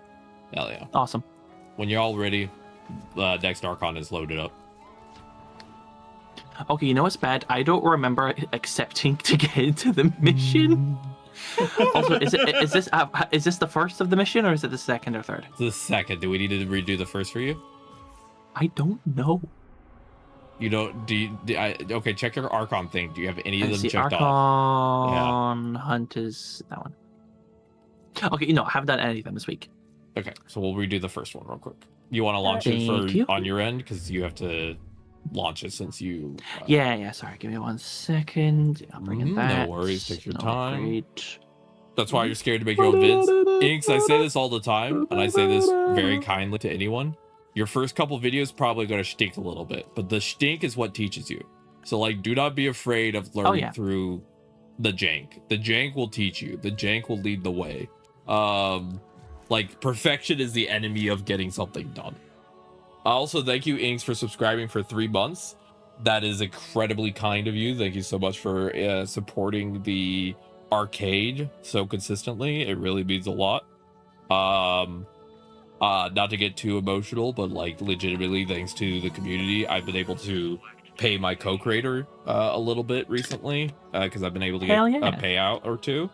Hell yeah. Awesome. When you're all ready, Next Archon is loaded up. Okay, you know what's bad? I don't remember accepting to get into the mission. Also, is this the first of the mission or is it the second or third? The second. Do we need to redo the first for you? I don't know. You don't? Okay, check your Archon thing. Do you have any of them checked Archon off? Yeah. Hunt is that one. Okay, no, I haven't done any of them this week. Okay, so we'll redo the first one real quick. You want to launch it on your end because you have to launch it since you. Yeah. Sorry, give me 1 second. I'll bring in that. No worries. Take your time. Great. That's why you're scared to make your own vids. Inks, I say this all the time, and I say this very kindly to anyone. Your first couple videos probably going to stink a little bit, but the stink is what teaches you. So like, do not be afraid of learning through the jank. The jank will teach you. The jank will lead the way. Like perfection is the enemy of getting something done. Also, thank you, Inks, for subscribing for 3 months. That is incredibly kind of you. Thank you so much for supporting the arcade so consistently. It really means a lot. Not to get too emotional, but like legitimately thanks to the community, I've been able to pay my co-creator a little bit recently because I've been able to get a payout or two,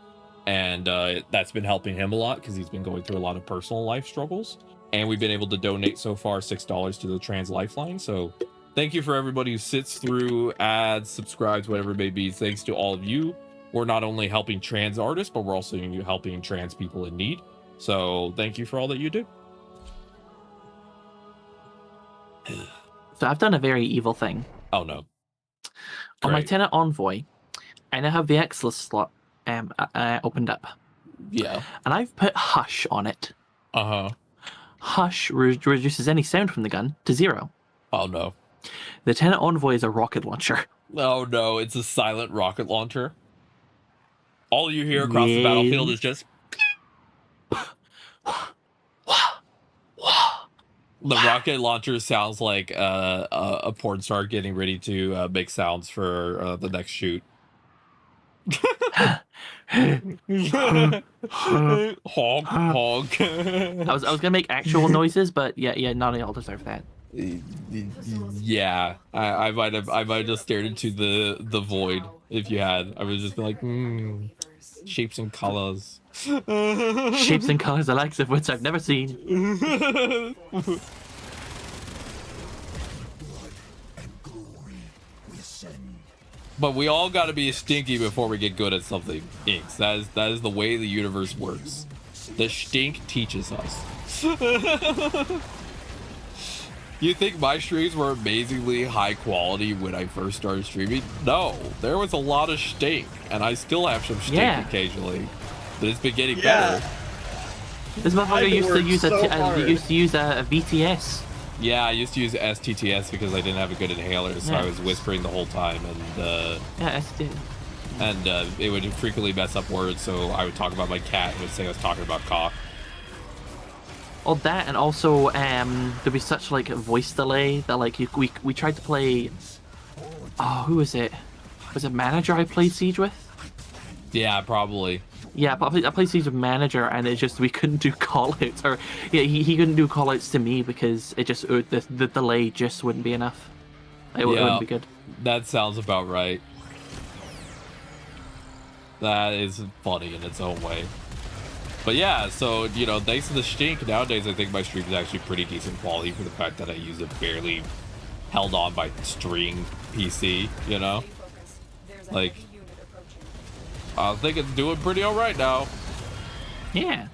and that's been helping him a lot because he's been going through a lot of personal life struggles, and we've been able to donate so far $6 to the Trans Lifeline. So thank you for everybody who sits through ads, subscribes, whatever it may be. Thanks to all of you. We're not only helping trans artists, but we're also helping trans people in need. So thank you for all that you do. So I've done a very evil thing. Oh no. On my tenant envoy, I now have the Exless slot opened up. Yeah. And I've put Hush on it. Hush reduces any sound from the gun to 0. Oh no. The tenant envoy is a rocket launcher. Oh no, it's a silent rocket launcher. All you hear across the battlefield is just the rocket launcher sounds like a porn star getting ready to make sounds for the next shoot. Honk, honk. I was gonna make actual noises, but yeah, none of y'all deserve that. Yeah, I might have just stared into the void if you had. I would just be like, shapes and colors. Shapes and colors, the likes of which I've never seen. But we all got to be stinky before we get good at something. Inks. That is the way the universe works. The stink teaches us. You think my streams were amazingly high quality when I first started streaming? No, there was a lot of stink, and I still have some stink occasionally. But it's been getting better. This motherfucker used to use a VTS. Yeah, I used to use STTS because I didn't have a good inhaler, so I was whispering the whole time. And yeah, and it would frequently mess up words. So I would talk about my cat and would say I was talking about cock. All that, and also there'd be such like a voice delay that like we tried to play. Oh, who was it? Was it Manager I played Siege with? Yeah, probably. Yeah, but I played Siege with Manager, and it just we couldn't do callouts, or yeah, he couldn't do callouts to me because it just the delay just wouldn't be enough. It wouldn't be good. That sounds about right. That is funny in its own way. But yeah, so, you know, thanks to the stink, nowadays I think my stream is actually pretty decent quality for the fact that I use a barely held on by string PC, you know? Like, I think it's doing pretty alright now. Yeah.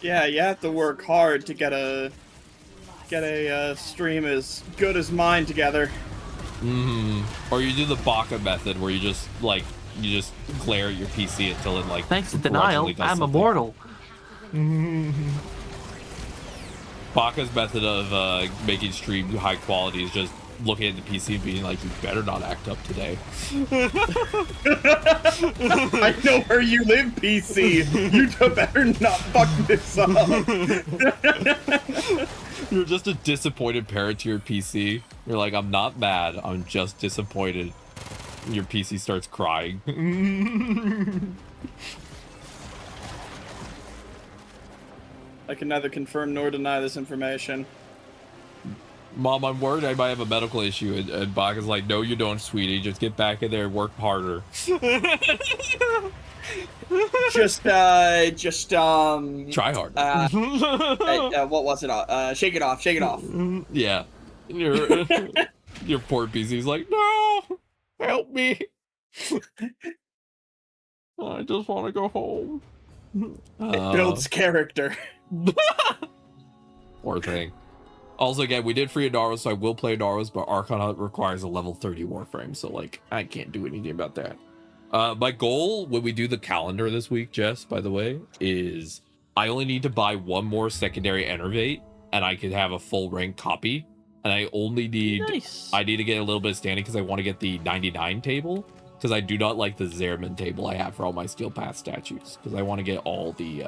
Yeah, you have to work hard to get a stream as good as mine together. Or you do the Baka method where you just glare at your PC until it like. Thanks to denial, I'm immortal. Baka's method of making stream high quality is just looking at the PC and being like, "You better not act up today." I know where you live, PC. You better not fuck this up. You're just a disappointed parent to your PC. You're like, "I'm not mad. I'm just disappointed." Your PC starts crying. I can neither confirm nor deny this information. Mom, I'm worried I might have a medical issue. And Baka's like, "No, you don't, sweetie. Just get back in there and work harder." Just try hard. What was it? Shake it off. Shake it off. Yeah. Your poor PC's like, "No, help me. I just want to go home." It builds character. Poor thing. Also, again, we did free Adaros, so I will play Adaros, but Archon Hunt requires a level 30 Warframe, so, like, I can't do anything about that. My goal when we do the calendar this week, Jess, by the way, is I only need to buy one more secondary Enervate, and I can have a full rank copy. And I only need... Nice. I need to get a little bit of standing because I want to get the 99 table, because I do not like the Zerman table I have for all my Steel Path statues, because I want to get all the...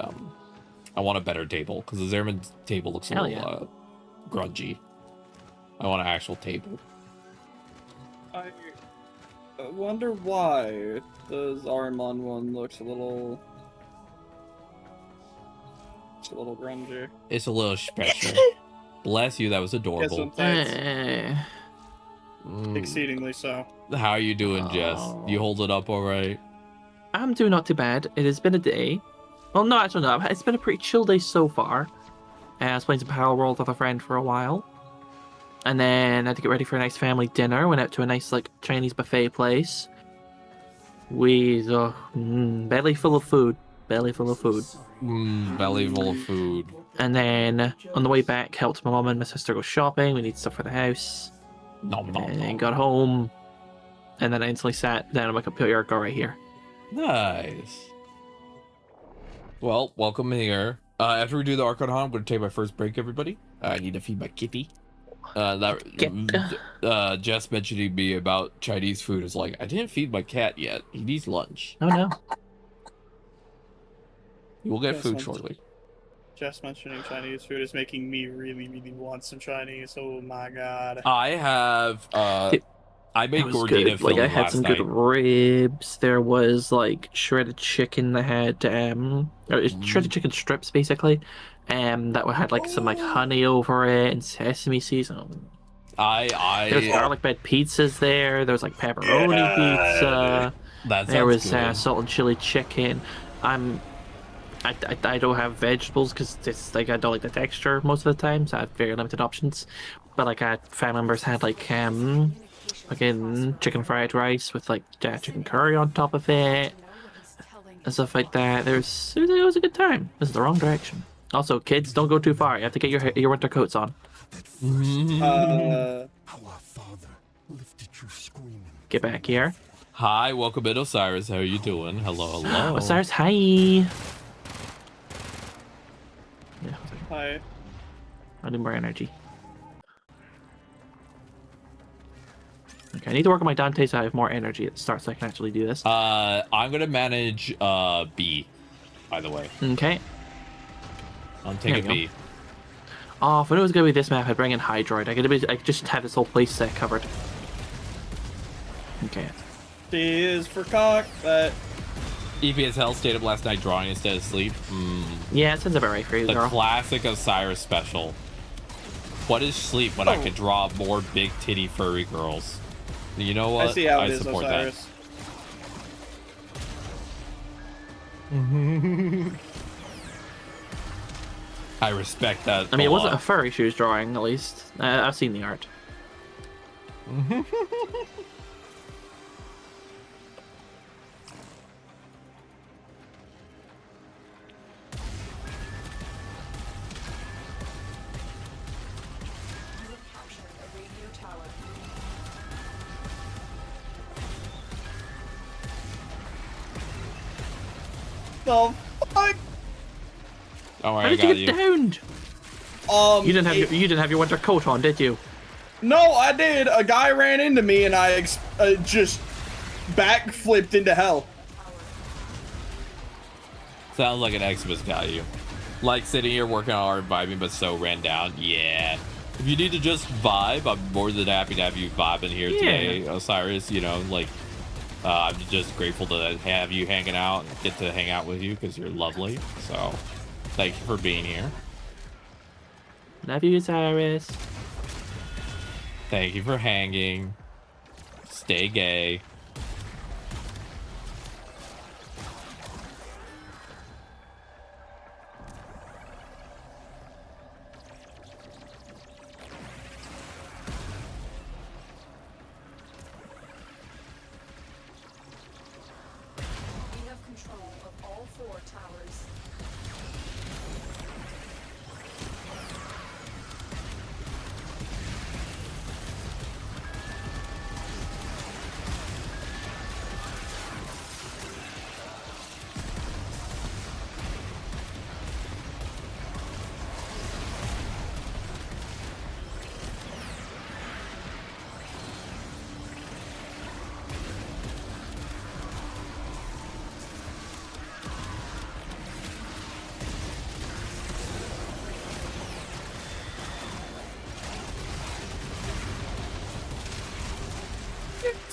I want a better table, because the Zerman table looks a little... grungy. I want an actual table. I wonder why the Zarmon one looks a little grungy. It's a little special. Bless you, that was adorable. Exceedingly so. How are you doing, Jess? You hold it up all right? I'm doing not too bad. It has been a day. Well, no, actually no. It's been a pretty chill day so far. I was playing some Power World with a friend for a while. And then I had to get ready for a nice family dinner. Went out to a nice, like, Chinese buffet place. Belly full of food. Belly full of food. Belly full of food. And then on the way back, helped my mom and my sister go shopping. We need stuff for the house. And then got home. And then I instantly sat down on my computer, go right here. Nice. Well, welcome here. After we do the Archon Hunt, I'm going to take my first break, everybody. I need to feed my kitty. Jess mentioning me about Chinese food is like, I didn't feed my cat yet. He needs lunch. Oh, no. You will get food shortly. Just mentioning Chinese food is making me really, really want some Chinese. Oh my god. I have, I made gordita like I had last some night. good ribs. There was like shredded chicken that had shredded chicken strips basically, that had like some like honey over it and sesame seeds. There's garlic bread pizzas there. There was like pepperoni pizza. There was salt and chili chicken. I don't have vegetables because it's like I don't like the texture most of the time, so I have very limited options. But like family members had like fucking chicken fried rice with like chicken curry on top of it and stuff like that. It was a good time. This is the wrong direction. Also, kids, don't go too far. You have to get your winter coats on. Get back here. Hi, welcome in, Osiris. How are you doing? Hello, hello. Osiris, hi. Hi. I need more energy. Okay, I need to work on my Dante so I have more energy at the start so I can actually do this. I'm gonna manage B, by the way. Okay. I'm taking B. Oh, if I knew it was gonna be this map, I'd bring in Hydroid. I could just have this whole place set covered. Okay. C is for cock, but EPSL stayed up last night drawing instead of sleep. Yeah, it sounds about right for you, The girl. classic Osiris special. What is sleep when I could draw more big titty furry girls? You know what? I see how it is, support Osiris. that. I respect that. I mean, it wasn't a furry she was drawing, at least. I've seen the art. The fuck? Don't worry, How did I got you get downed? You didn't have your winter coat on, did you? No, I did. A guy ran into me and I just backflipped into hell. Sounds like an Xmas value. Like sitting here working hard, vibing, but so ran down. Yeah. If you need to just vibe, I'm more than happy to have you vibing here today, Osiris. You know, like, I'm just grateful to have you hanging out and get to hang out with you because you're lovely. So, thank you for being here. Love you, Osiris. Thank you for hanging. Stay gay. We have control of all 4 towers.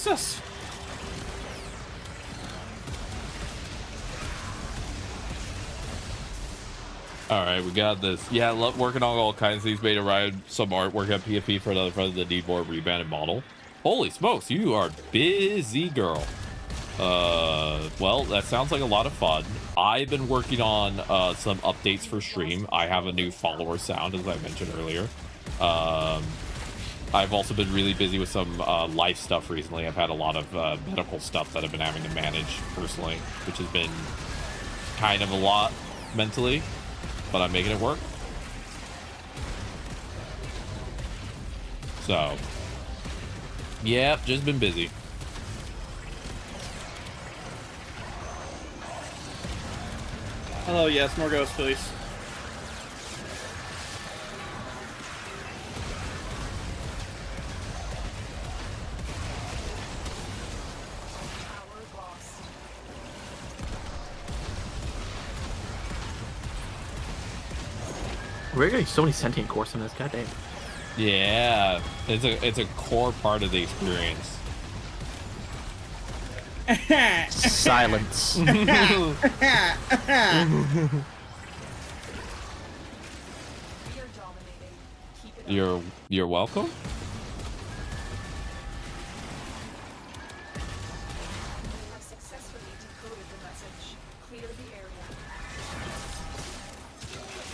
Jesus. All right, we got this. Yeah, working on all kinds of things. Made a ride some artwork at PFP for another friend of the need more rebanded model. Holy smokes, you are busy, girl. Well, that sounds like a lot of fun. I've been working on some updates for stream. I have a new follower sound, as I mentioned earlier. I've also been really busy with some life stuff recently. I've had a lot of medical stuff that I've been having to manage personally, which has been kind of a lot mentally, but I'm making it work. So, yeah, just been busy. Hello, yes, more ghosts, please. We're getting so many sentient cores in this, goddamn. Yeah, it's a core part of the experience. Silence. You're welcome.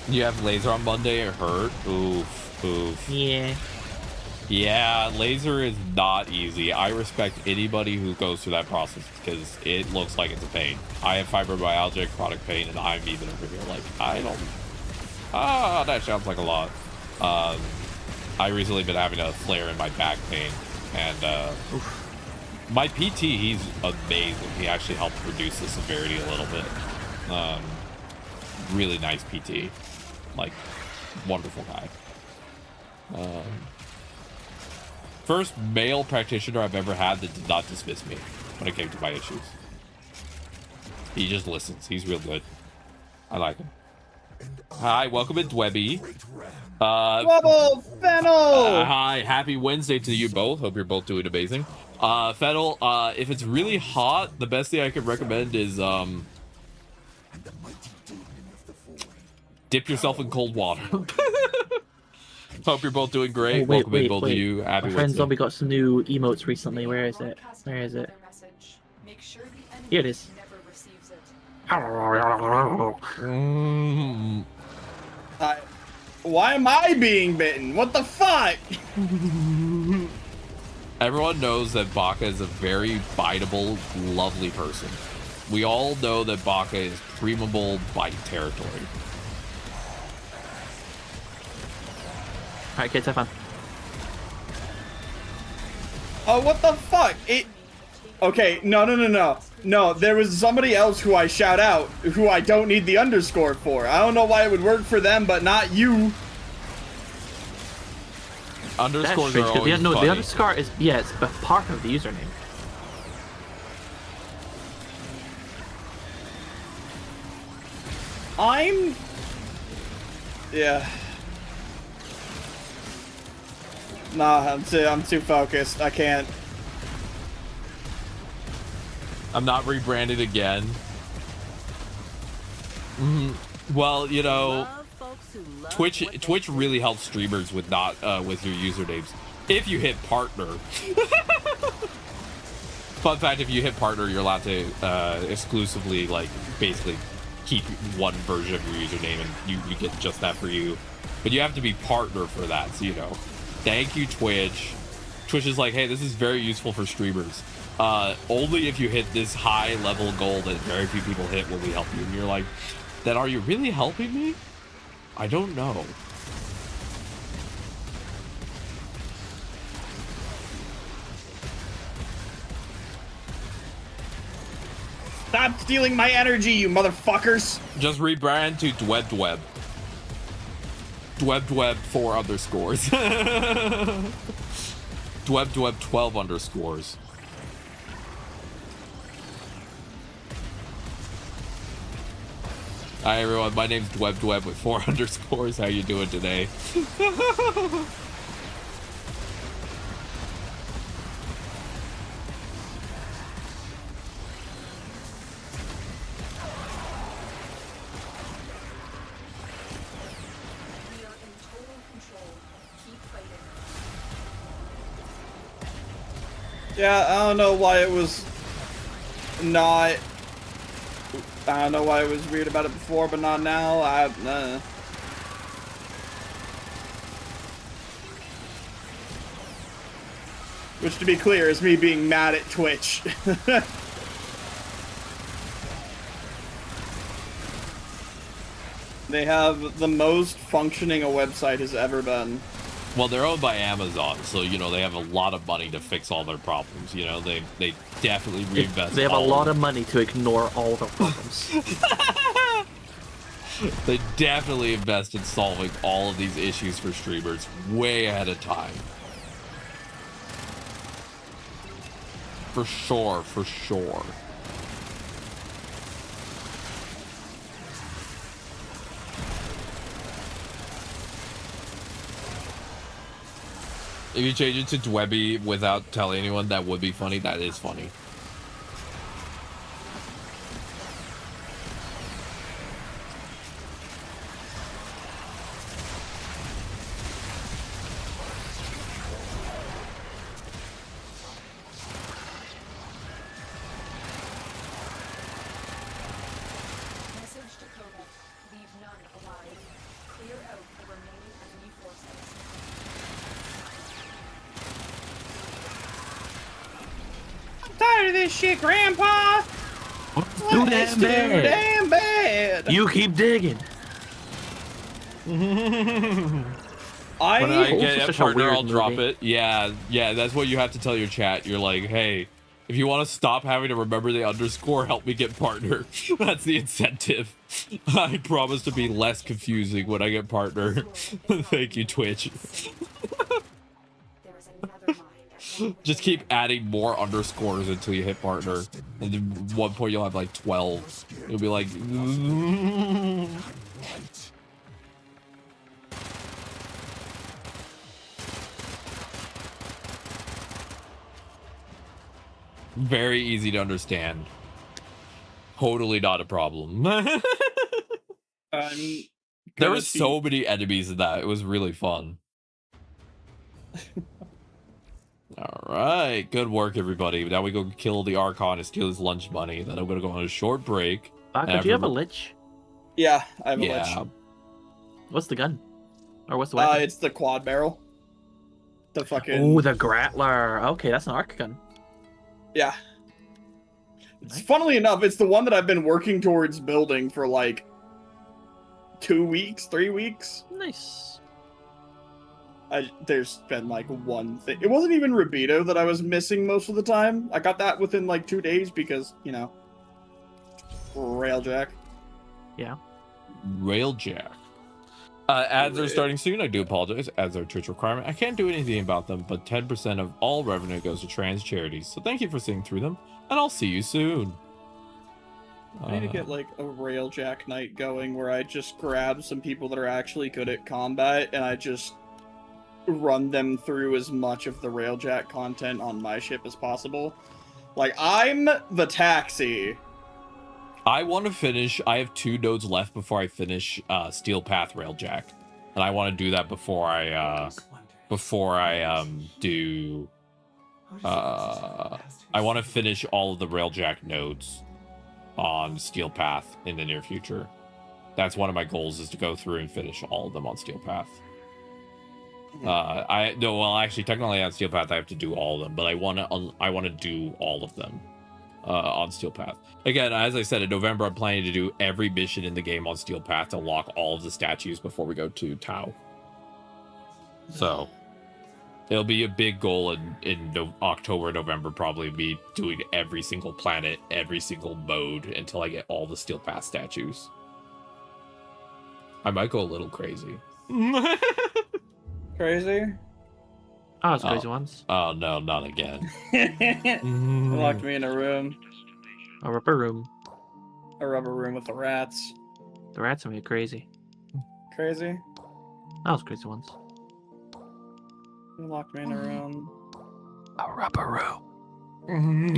You have laser on Monday, it hurt. Oof. Yeah. Yeah, laser is not easy. I respect anybody who goes through that process because it looks like it's a pain. I have fibromyalgia, chronic pain, and I'm even over here like, I don't... Ah, that sounds like a lot. I recently been having a flare in my back pain, and my PT, he's amazing. He actually helped reduce the severity a little bit. Really nice PT. Like, wonderful guy. First male practitioner I've ever had that did not dismiss me when it came to my issues. He just listens. He's real good. I like him. Hi, welcome in, Dwebby. Wobble, Fennel! Hi, happy Wednesday to you both. Hope you're both doing amazing. Fennel, if it's really hot, the best thing I could recommend is dip yourself in cold water. Hope you're both doing great. Welcome in, both of you. Happy My friend Wednesday. Zombie got some new emotes recently. Where is it? Where is it? Here it is. Why am I being bitten? What the fuck? Everyone knows that Baka is a very biteable, lovely person. We all know that Baka is preemable bite territory. Alright, kids, have fun. Oh, what the fuck? Okay, no, there was somebody else who I shout out, who I don't need the underscore for. I don't know why it would work for them, but not you. Underscores are always no, funny. the underscore is, yeah, it's part of the username. Yeah. Nah, I'm too focused. I can't. I'm not rebranded again. Well, you know, Twitch really helps streamers with with your usernames. If you hit partner. Fun fact: if you hit partner, you're allowed to exclusively, like, basically keep one version of your username, and you get just that for you. But you have to be partner for that, so you know. Thank you, Twitch. Twitch is like, hey, this is very useful for streamers. Only if you hit this high level goal that very few people hit will we help you. And you're like, then are you really helping me? I don't know. Stop stealing my energy, you motherfuckers. Just rebrand to Dweb. Dweb 4 underscores. Dweb 12 underscores. Hi everyone, my name's Dweb with 4 underscores. How you doing today? Yeah, I don't know why it was not. I don't know why I was weird about it before, but not now. Which, to be clear, is me being mad at Twitch. They have the most functioning a website has ever been. Well, they're owned by Amazon, so, you know, they have a lot of money to fix all their problems. You know, they definitely reinvest. They have a lot of money to ignore all their problems. They definitely invest in solving all of these issues for streamers way ahead of time. For sure, for sure. If you change it to Dwebby without telling anyone, that would be funny. That is funny. Tired of this shit, Grandpa. Too damn bad. Too damn bad. You keep digging. When I get a partner, I'll drop it. Yeah, that's what you have to tell your chat. You're like, hey, if you want to stop having to remember the underscore, help me get partner. That's the incentive. I promise to be less confusing when I get partner. Thank you, Twitch. another mind at one Just keep adding more underscores until you hit partner. And then at one point you'll have like 12. You'll be like... Very easy to understand. Totally not a problem. There were so many enemies in that. It was really fun. All right, good work, everybody. Now we go kill the Archon and steal his lunch money. Then I'm gonna go on a short break. Baka, do you have a lich? Yeah, I have a lich. What's the gun? Or what's the weapon? It's the quad barrel. The fucking... Oh, the Grappler. Okay, that's an arc gun. Yeah. Nice. Funnily enough, it's the one that I've been working towards building for like 2 weeks, 3 weeks. Nice. There's been like one thing. It wasn't even Rabido that I was missing most of the time. I got that within like 2 days because, you know, Railjack. Yeah. Railjack. Ads are starting soon. I do apologize. Ads are a Twitch requirement. I can't do anything about them, but 10% of all revenue goes to trans charities. So thank you for sitting through them, and I'll see you soon. I need to get like a Railjack night going where I just grab some people that are actually good at combat and I just run them through as much of the Railjack content on my ship as possible. Like, I'm the taxi. I want to finish. I have 2 nodes left before I finish Steel Path Railjack, and I want to do that before I do. I want to finish all of the Railjack nodes on Steel Path in the near future. That's one of my goals, is to go through and finish all of them on Steel Path. Actually, technically on Steel Path I have to do all of them, but I want to do all of them on Steel Path. Again, as I said, in November I'm planning to do every mission in the game on Steel Path to unlock all of the statues before we go to Tau. So it'll be a big goal in October, November, probably be doing every single planet, every single mode until I get all the Steel Path statues. I might go a little crazy. Crazy? Oh, it's crazy ones. Oh, no, not again. Locked me in a room. A rubber room. A rubber room with the rats. The rats are made crazy. Crazy? That was crazy ones. You locked me in a room. A rubber room.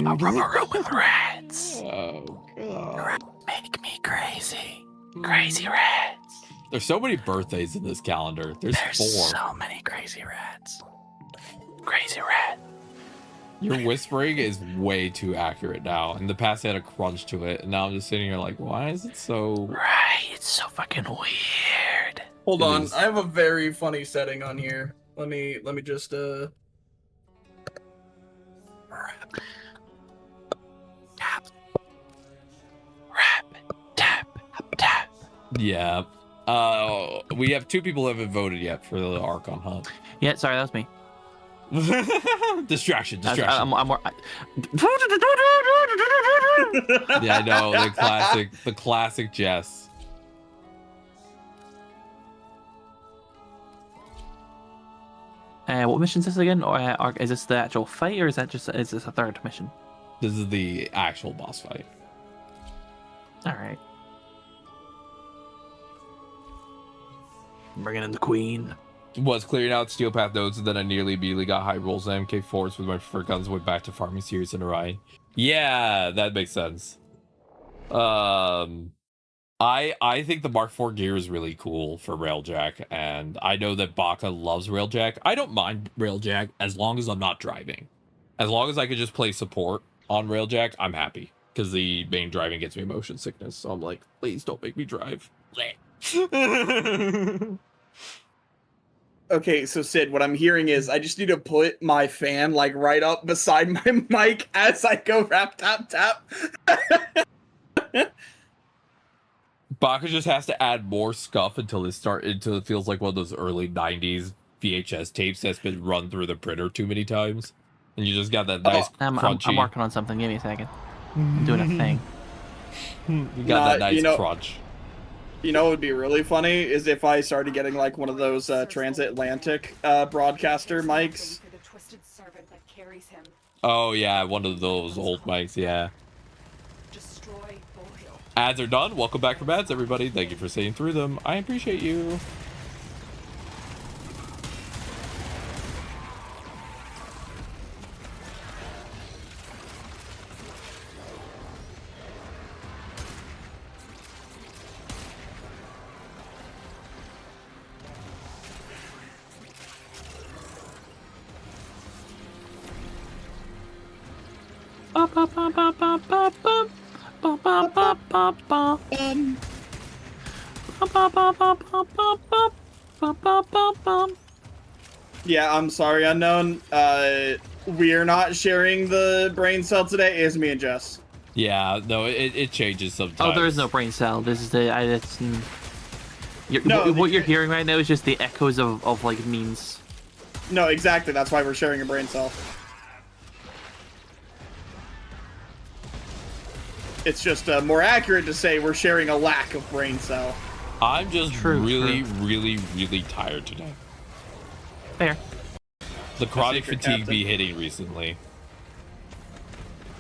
A rubber room with rats. Oh, God. Rats make me crazy. Crazy rats. There's so many birthdays in this calendar. There's 4. So many crazy rats. Crazy rat. Your whispering is way too accurate now. In the past, I had a crunch to it, and now I'm just sitting here like, why is it so... Right, it's so fucking weird. Hold on, I have a very funny setting on here. Let me just Tap. Rap. Tap. Tap. Yeah. We have 2 people who haven't voted yet for the Archon hunt. Yeah, sorry, that was me. Distraction. I'm more... Yeah, I know, the classic Jess. What mission is this again? Or is this the actual fight, or is this a 3rd mission? This is the actual boss fight. All right. Bringing in the queen. Was clearing out Steel Path nodes, and then I nearly immediately got high rolls on MK4s with my preferred guns. Went back to farming series in Orion. Yeah, that makes sense. I think the Mark IV gear is really cool for Railjack, and I know that Baka loves Railjack. I don't mind Railjack as long as I'm not driving. As long as I could just play support on Railjack, I'm happy, because the main driving gets me motion sickness. So I'm like, please don't make me drive. Okay, so Sid, what I'm hearing is I just need to put my fan like right up beside my mic as I go rap tap tap. Baka just has to add more scuff until it feels like one of those early 90s VHS tapes that's been run through the printer too many times. And you just got that nice crunchy... I'm working on something. Give me a second. I'm doing a thing. You got that nice crunch. You know what would be really funny is if I started getting like one of those transatlantic broadcaster mics carries him. Oh yeah, one of those old mics. Yeah. Destroy both. Ads are done. Welcome back from ads, everybody. Thank you for sitting through them. I appreciate you. Yeah, I'm sorry, Unknown. We're not sharing the brain cell today. It's me and Jess. Yeah, no, it changes sometimes. Oh, there is no brain cell. This is the. What you're hearing right now is just the echoes of like memes. No, exactly. That's why we're sharing a brain cell. It's just more accurate to say we're sharing a lack of brain cell. I'm just really tired today. Fair. The chronic fatigue be hitting recently.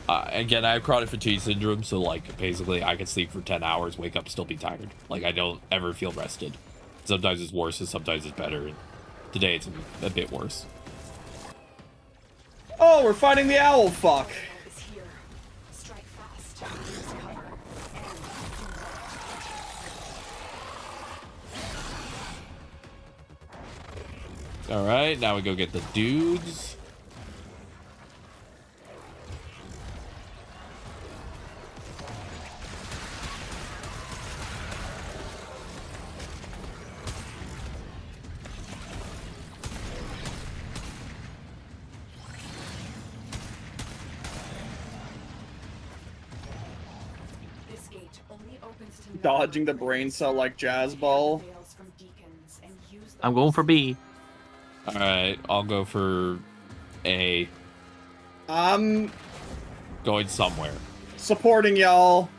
Again, I have chronic fatigue syndrome, so like basically I can sleep for 10 hours, wake up, still be tired. Like I don't ever feel rested. Sometimes it's worse and sometimes it's better. And today it's a bit worse. Oh, we're fighting the owl fuck. All right, now we go get the dudes. This gate only opens to Dodging the brain cell like jazz ball. I'm going for B. All right, I'll go for A. I'm going somewhere. Supporting y'all.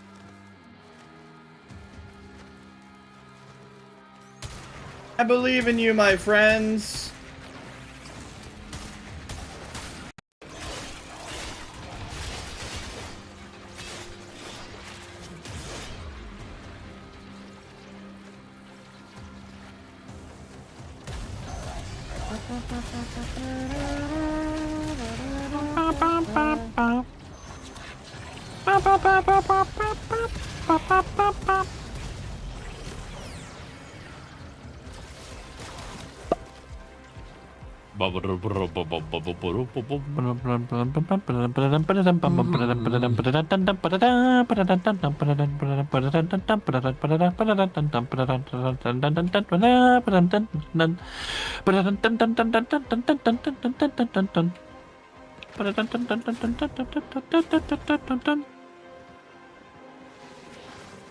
I believe in you, my friends.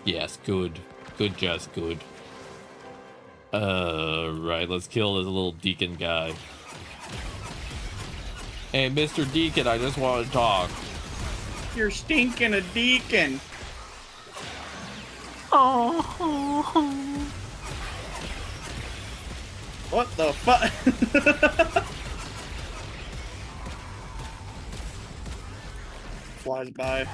Yes, good. Good, Jess, good. Right, let's kill this little deacon guy. Hey, Mr. Deacon, I just want to talk. You're stinking a deacon. Oh. What the fuck? Flies by.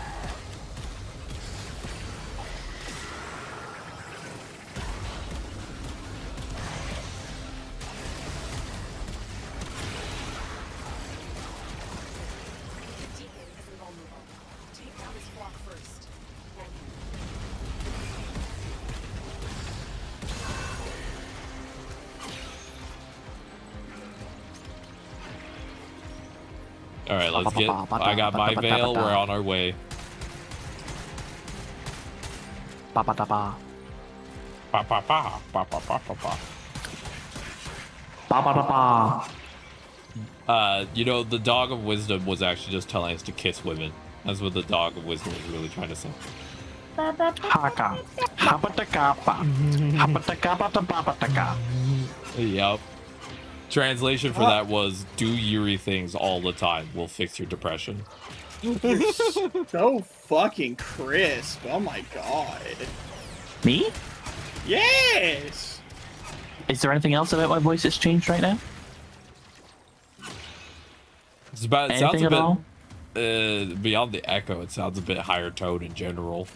All right, let's get. I got my veil. We're on our way. Ba ba da ba. Ba ba ba ba ba ba ba ba. Ba ba da ba. You know, the dog of wisdom was actually just telling us to kiss women. That's what the dog of wisdom was really trying to say. Haka. Habataka. Habataka babataka. Yep. Translation for that was, do Yuri things all the time. Will fix your depression. You're so fucking crisp. Oh my god. Me? Yes! Is there anything else about my voice that's changed right now? It's about. It Anything sounds at a all? bit beyond the echo. It sounds a bit higher tone in general.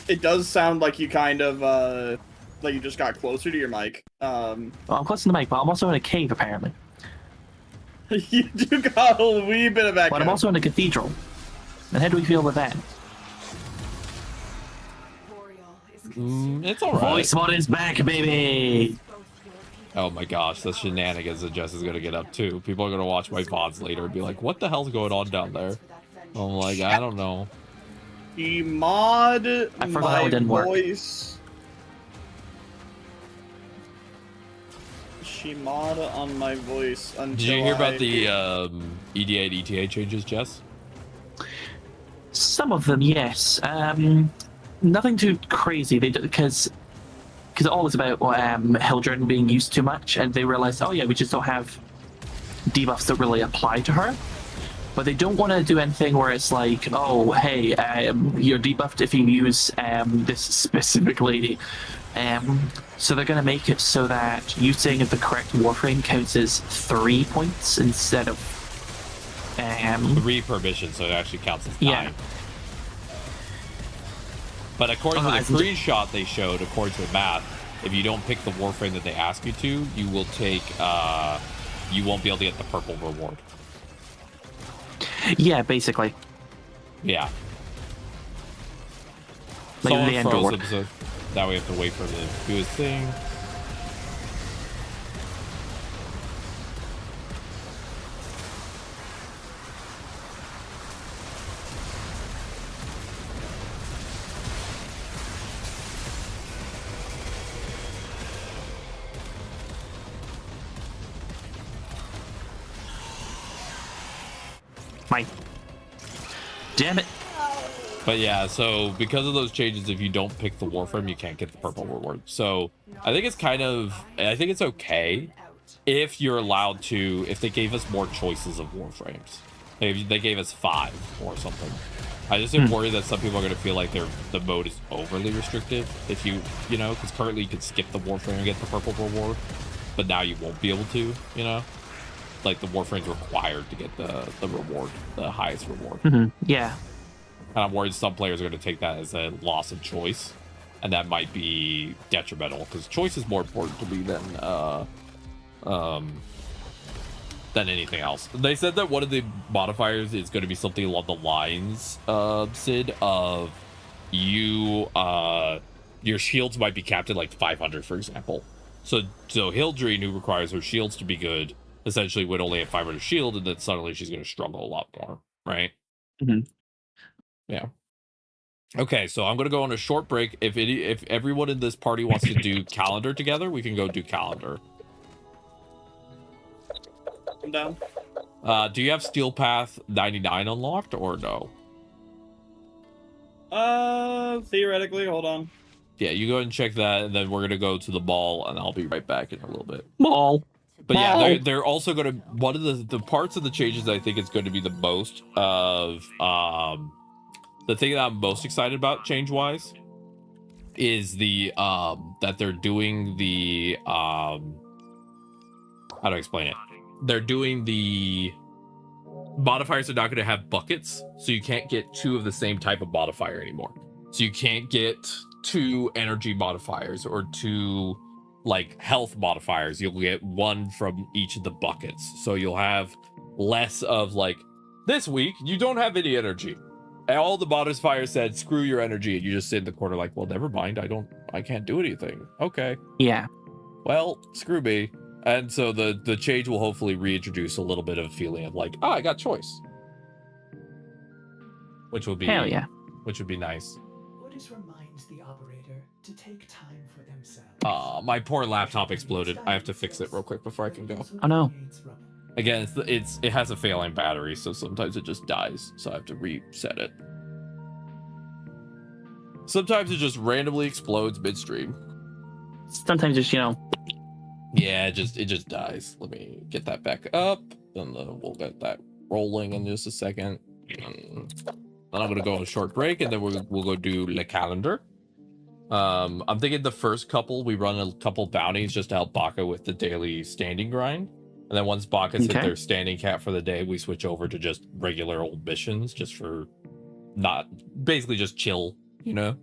It does sound like you kind of like you just got closer to your mic. Well, I'm close to the mic, but I'm also in a cave apparently. You do got a wee bit of echo. But I'm also in a cathedral. And how do we feel with that? It's alright. Voice mod is back, baby! Oh my gosh, the shenanigans that Jess is gonna get up to. People are gonna watch my VODs later and be like, what the hell's going on down there? I'm like, I don't know. Mod I forgot my how it didn't work. voice. She mod on my voice until Did you hear about the EDA and ETA changes, Jess? Some of them, yes. Nothing too crazy. They because it's always about Hildren being used too much, and they realized, oh yeah, we just don't have debuffs that really apply to her. But they don't want to do anything where it's like, oh hey, you're debuffed if you use this specific lady. So they're going to make it so that using the correct Warframe counts as 3 points instead of 3 per mission, so it actually counts as 9. Yeah. But according to the screenshot they showed, according to the math, if you don't pick the Warframe that they ask you to, you will take, you won't be able to get the purple reward. Yeah, basically. Yeah. Like Someone the end froze reward. him, so now we have to wait for him to do his thing. Mine. Damn it. But yeah, so because of those changes, if you don't pick the Warframe, you can't get the purple reward. So I think it's I think it's okay if you're allowed to, if they gave us more choices of Warframes. If they gave us 5 or something. I just am worried that some people are going to feel like the mode is overly restrictive. If you know, because currently you could skip the Warframe and get the purple reward, but now you won't be able to, you know? Like the Warframe's required to get the reward, the highest reward. Yeah. And I'm worried some players are going to take that as a loss of choice, and that might be detrimental because choice is more important to me than anything else. They said that one of the modifiers is going to be something along the lines, Sid, of you your shields might be capped at like 500, for example. So Hildreen, who requires her shields to be good, essentially would only have 500 shield, and then suddenly she's going to struggle a lot more, right? Yeah. Okay, so I'm gonna go on a short break. If everyone in this party wants to do calendar together, we can go do calendar. I'm down. Do you have Steel Path 99 unlocked or no? Theoretically, hold on. Yeah, you go ahead and check that, and then we're gonna go to the mall, and I'll be right back in a little bit. Mall. But yeah, they're also gonna, one of the parts of the changes I think is going to be the most of the thing that I'm most excited about change wise is the that they're doing the how do I explain it? They're doing the modifiers are not going to have buckets, so you can't get 2 of the same type of modifier anymore. So you can't get 2 energy modifiers or 2 like health modifiers. You'll get 1 from each of the buckets. So you'll have less of like, this week you don't have any energy. And all the modifiers said, screw your energy, and you just sit in the corner like, well, never mind, I can't do anything. Okay. Yeah. Well, screw me. And so the change will hopefully reintroduce a little bit of a feeling of like, I got choice. Which will be Hell yeah. Which would be nice. Otis reminds the operator to take time for themselves. My poor laptop exploded. I have to fix it real quick before I can go. Oh no. Again, it has a failing battery, so sometimes it just dies, so I have to reset it. Sometimes it just randomly explodes midstream. Sometimes just, Yeah, it just dies. Let me get that back up, and we'll get that rolling in just a second. And then I'm gonna go on a short break, and then we'll go do Le Calendar. I'm thinking the first couple we run a couple bounties just to help Baka with the daily standing grind. And then once Baka's hit their standing cap for the day, we switch over to just regular old missions, just for basically just chill, you know?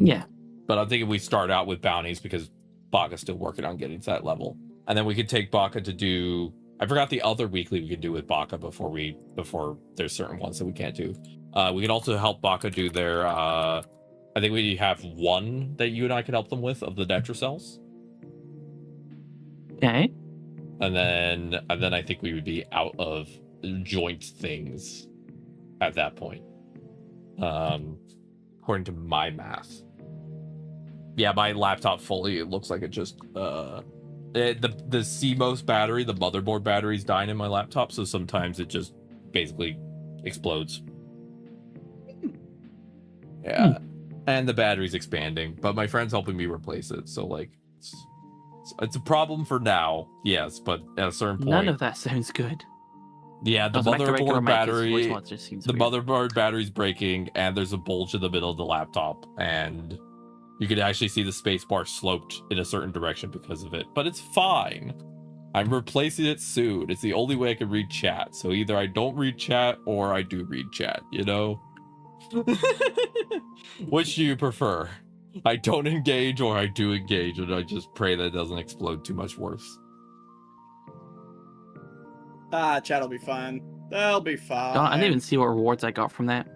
Yeah. But I'm thinking we start out with bounties because Baka's still working on getting to that level. And then we could take Baka to do... I forgot the other weekly we could do with Baka before there's certain ones that we can't do. We could also help Baka do their... I think we have one that you and I could help them with of the Netracells. Okay. And then I think we would be out of joint things at that point. According to my math. Yeah, my laptop fully, it looks like it just the CMOS battery, the motherboard battery is dying in my laptop, so sometimes it just basically explodes. Yeah. And the battery's expanding, but my friend's helping me replace it, so like it's a problem for now, yes, but at a certain point... None of that sounds good. Yeah, the motherboard battery's breaking, and there's a bulge in the middle of the laptop, and you can actually see the spacebar sloped in a certain direction because of it. But it's fine. I'm replacing it soon. It's the only way I can read chat. So either I don't read chat, or I do read chat, you know? Which do you prefer? I don't engage, or I do engage, and I just pray that it doesn't explode too much worse. Chat'll be fine. They'll be fine. I didn't even see what rewards I got from that.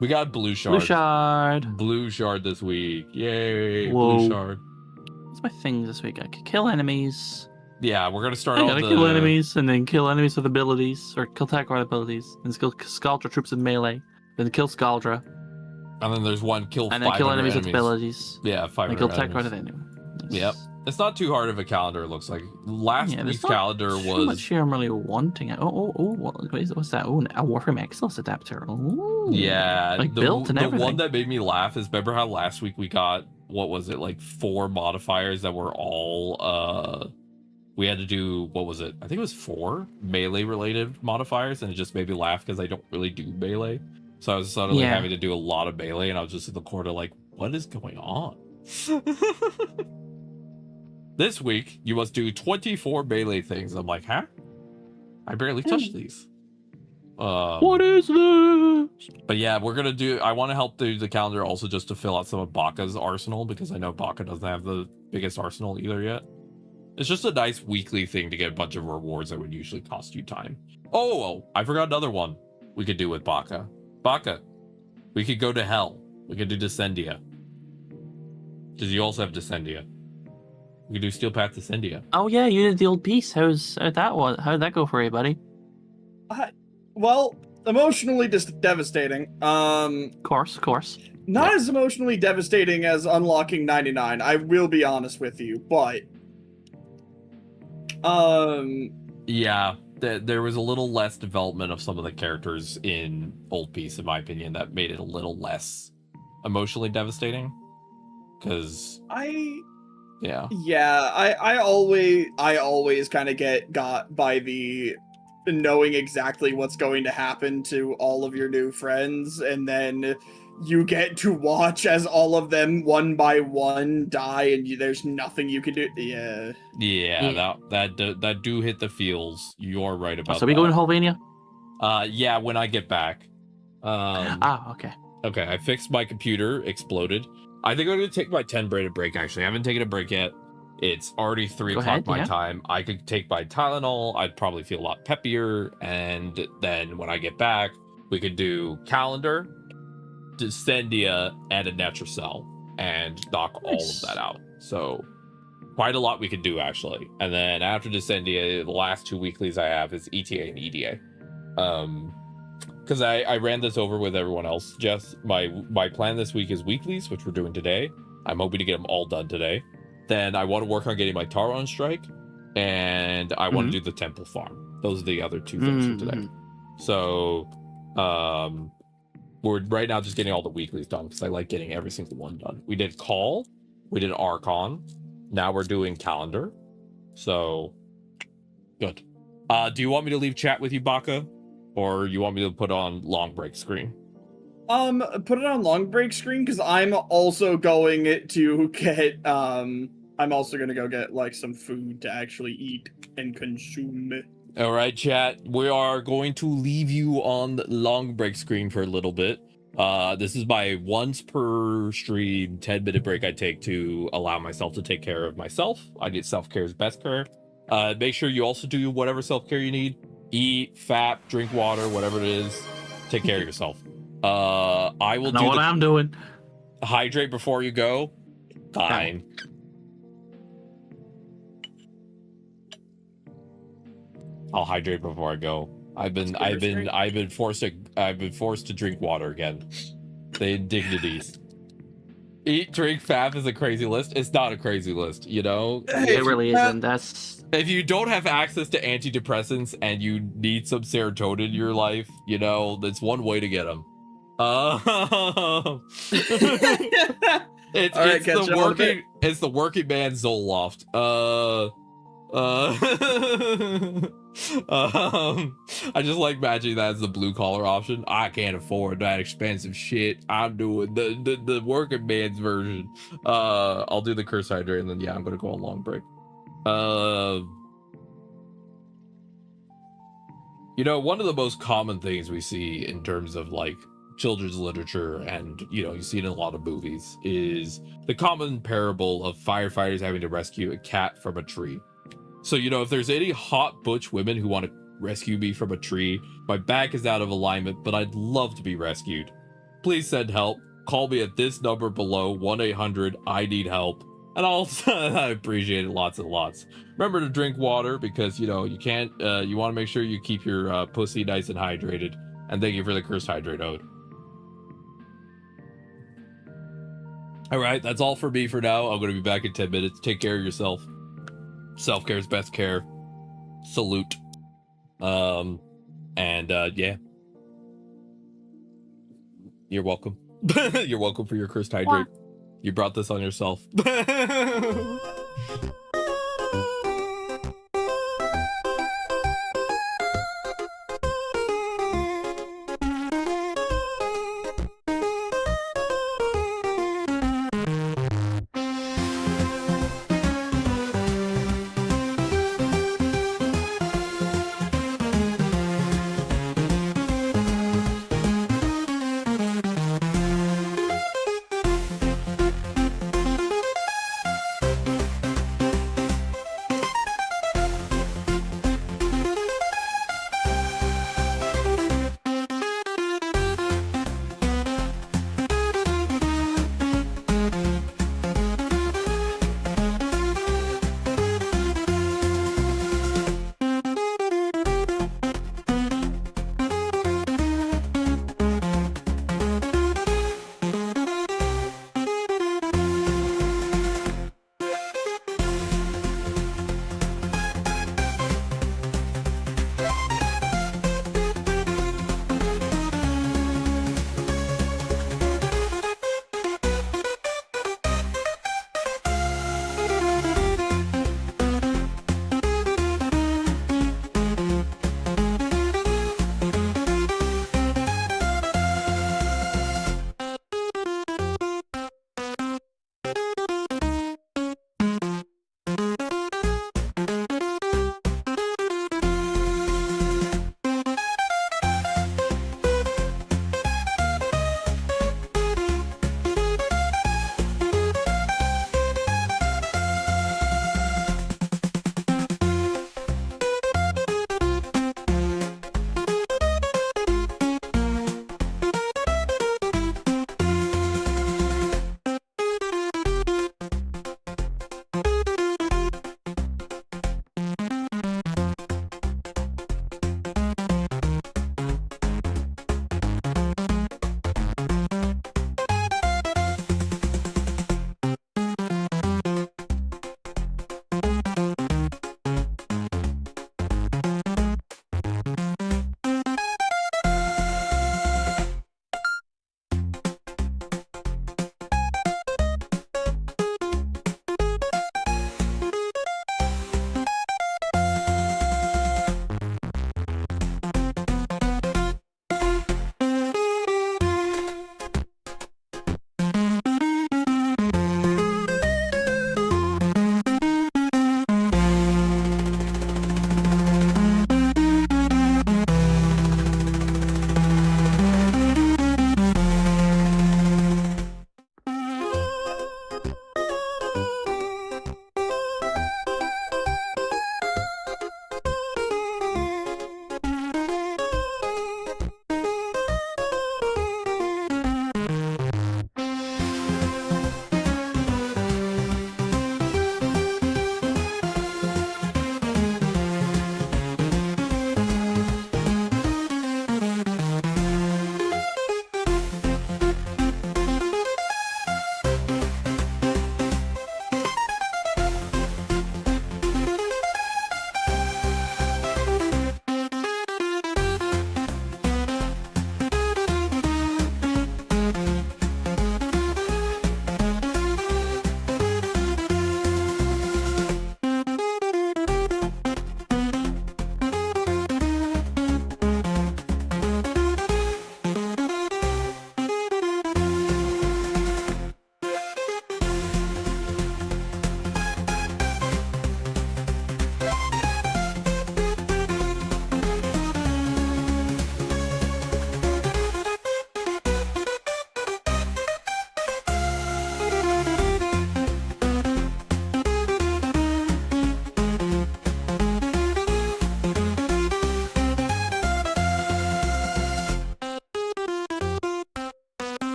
We got blue shard. Blue shard this week. Yay. Whoa. Blue shard. What's my things this week? I could kill enemies. Yeah, we're gonna start I gotta kill enemies, and then kill enemies with abilities, or kill attack with abilities, and kill Scaldra troops with melee, then kill Scaldra. And then there's one kill 500 and then kill enemies with abilities. Yeah, 500 and kill attack with enemy. Yep. It's not too hard of a calendar, it looks like. Last week's calendar was... too much here I'm really wanting. What's that? Oh, a Warframe Exos adapter. Ooh. Yeah. Like built and everything. The one that made me laugh is, remember how last week we got, what was it, like 4 modifiers that were all... we had to do, what was it? I think it was 4 melee-related modifiers, and it just made me laugh because I don't really do melee. So I was suddenly having to do a lot of melee, and I was just in the corner like, what is going on? This week, you must do 24 melee things. I'm like, huh? I barely touched these. What is this? But yeah, we're going to do... I want to help do the calendar also just to fill out some of Baka's arsenal, because I know Baka doesn't have the biggest arsenal either yet. It's just a nice weekly thing to get a bunch of rewards that would usually cost you time. Oh, I forgot another one we could do with Baka. Baka, we could go to hell. We could do Descendia. Because you also have Descendia. We could do Steel Path Descendia. Oh yeah, you did the old piece. How'd that go for you, buddy? Well, emotionally devastating. Of course. Not as emotionally devastating as unlocking 99. I will be honest with you, but yeah, there was a little less development of some of the characters in Old Piece, in my opinion, that made it a little less emotionally devastating. Because I always kind of got by the knowing exactly what's going to happen to all of your new friends, and then you get to watch as all of them one by one die, and there's nothing you can do. That do hit the feels. You're right about that. So we go in Hulvania? Yeah, when I get back. Okay. Okay, I fixed my computer, exploded. I think I'm going to take my 10-braided break, actually. I haven't taken a break yet. It's already 3 o'clock my time. I could take my Tylenol. I'd probably feel a lot peppier. And then when I get back, we could do Calendar, Descendia, and a Netracell, and knock all of that out. So quite a lot we could do, actually. And then after Descendia, the last 2 weeklies I have is ETA and EDA. Because I ran this over with everyone else. Jess, my plan this week is weeklies, which we're doing today. I'm hoping to get them all done today. Then I want to work on getting my Tara on strike, and I want to do the Temple Farm. Those are the other 2 things for today. So, we're right now just getting all the weeklies done because I like getting every single one done. We did Call, we did Archon, now we're doing Calendar. So, good. Do you want me to leave chat with you, Baka? Or you want me to put on long break screen? Put it on long break screen, because I'm also going to get I'm also gonna go get like some food to actually eat and consume. All right, chat. We are going to leave you on the long break screen for a little bit. This is my once per stream 10-minute break I take to allow myself to take care of myself. I get self-care is best care. Make sure you also do whatever self-care you need. Eat, fap, drink water, whatever it is. Take care of yourself. I will know what I'm doing. Hydrate before you go. Fine. I'll hydrate before I go. I've been forced to drink water again. The indignities. Eat, drink, fap is a crazy list. It's not a crazy list, you know? It really isn't. That's if you don't have access to antidepressants and you need some serotonin in your life, you know, that's one way to get them. It's the working man Zoloft. I just like imagining that as the blue collar option. I can't afford that expensive shit. I'm doing the working man's version. I'll do the curse hydrate and then I'm gonna go on long break. You know, one of the most common things we see in terms of like children's literature, and you know, you see it in a lot of movies, is the common parable of firefighters having to rescue a cat from a tree. So, you know, if there's any hot butch women who want to rescue me from a tree, my back is out of alignment, but I'd love to be rescued. Please send help. Call me at this number below, 1-800-I-NEED-HELP. And I'll I appreciate it lots and lots. Remember to drink water because, you know, you can't, you want to make sure you keep your pussy nice and hydrated. And thank you for the cursed hydrate ode. All right, that's all for me for now. I'm going to be back in 10 minutes. Take care of yourself. Self-care is best care. Salute. Yeah. You're welcome. You're welcome for your cursed hydrate. You brought this on yourself.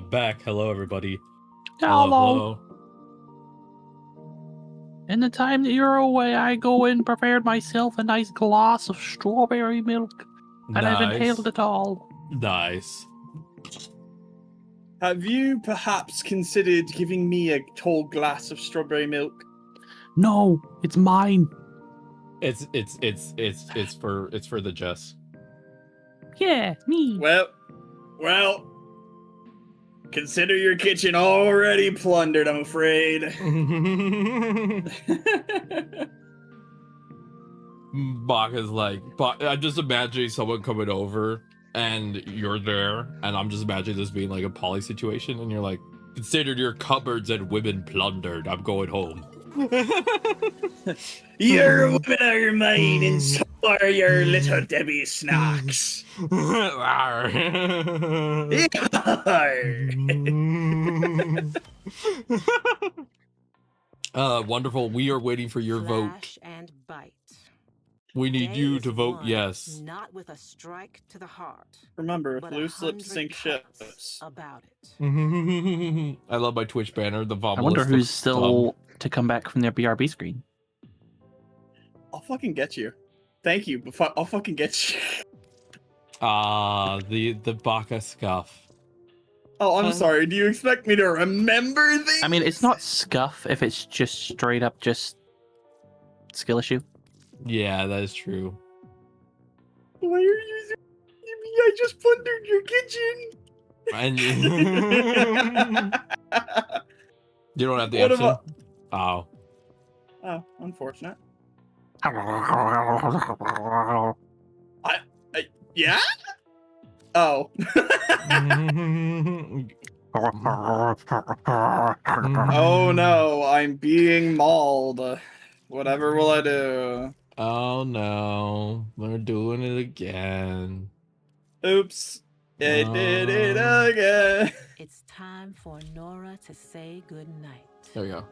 I'm back. Hello, everybody. Hello. In the time that you're away, I go and prepared myself a nice glass of strawberry milk. And I've inhaled it all. Nice. Have you perhaps considered giving me a tall glass of strawberry milk? No, it's mine. It's for the Jess. Yeah, me. Well, consider your kitchen already plundered, I'm afraid. Baka's like, I'm just imagining someone coming over and you're there, and I'm just imagining this being like a poly situation, and you're like, consider your cupboards and women plundered. I'm going home. Your women are mine, and so are your little Debbie snacks. Wonderful. We are waiting for your vote. And bite. We need you to vote yes. Not with a strike to the heart. Remember, loose lips sink ships. About it. I love my Twitch banner. The Vomalist. I wonder who's still to come back from their BRB screen. I'll fucking get you. Thank you. I'll fucking get you. The Baka scuff. Oh, I'm sorry. Do you expect me to remember things? I mean, it's not scuff if it's just straight up just skill issue. Yeah, that is true. Why are you me? I just plundered your kitchen. And you don't have the option. Oh. Oh, unfortunate. Yeah? Oh. Oh no, I'm being mauled. Whatever will I do? Oh no, we're doing it again. Oops. I did it again. It's time for Nora to say goodnight. There we go.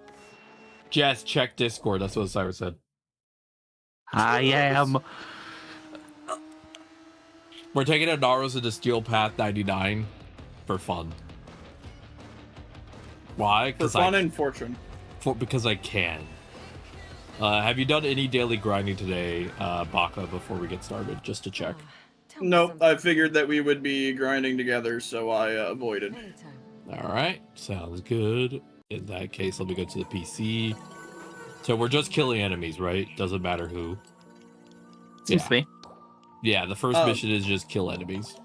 Jess, check Discord. That's what Cyrus said. I am. We're taking a Naros into Steel Path 99 for fun. Why? For fun and fortune. Because I can. Have you done any daily grinding today, Baka, before we get started? Just to check. Nope, I figured that we would be grinding together, so I avoided. Alright, sounds good. In that case, let me go to the PC. So we're just killing enemies, right? Doesn't matter who. Seems to be. Yeah, the first mission is just kill enemies.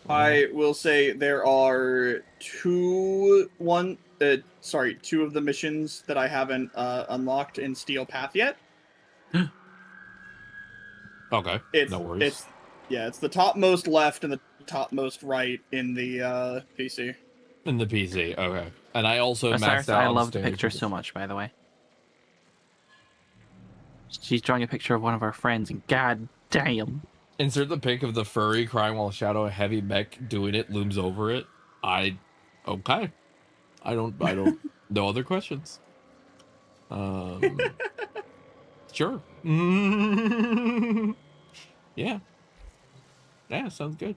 I will say there are two of the missions that I haven't unlocked in Steel Path yet. Okay, no worries. It's the topmost left and the topmost right in the PC. In the PC, okay. And I also maxed out. I love the picture so much, by the way. She's drawing a picture of one of our friends, and god damn. Insert the pic of the furry crying while a shadow of heavy mech doing it looms over it. Okay. I don't no other questions. Sure. Yeah, sounds good.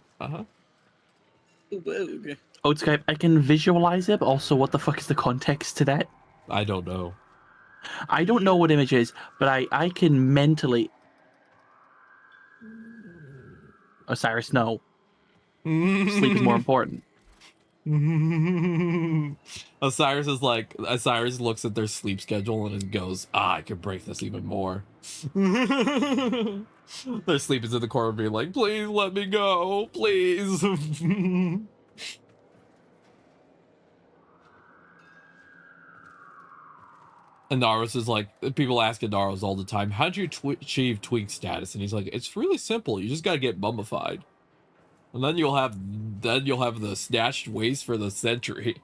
Oh, Skype, I can visualize it, but also what the fuck is the context to that? I don't know. I don't know what image is, but I can mentally... Osiris, no. Sleep is more important. Osiris looks at their sleep schedule and goes, I could break this even more. Their sleep is in the corner being like, please let me go, please. And Naros is like, people ask Naros all the time, how'd you achieve twink status? And he's like, it's really simple. You just gotta get mummified. And then you'll have the snatched waist for the century.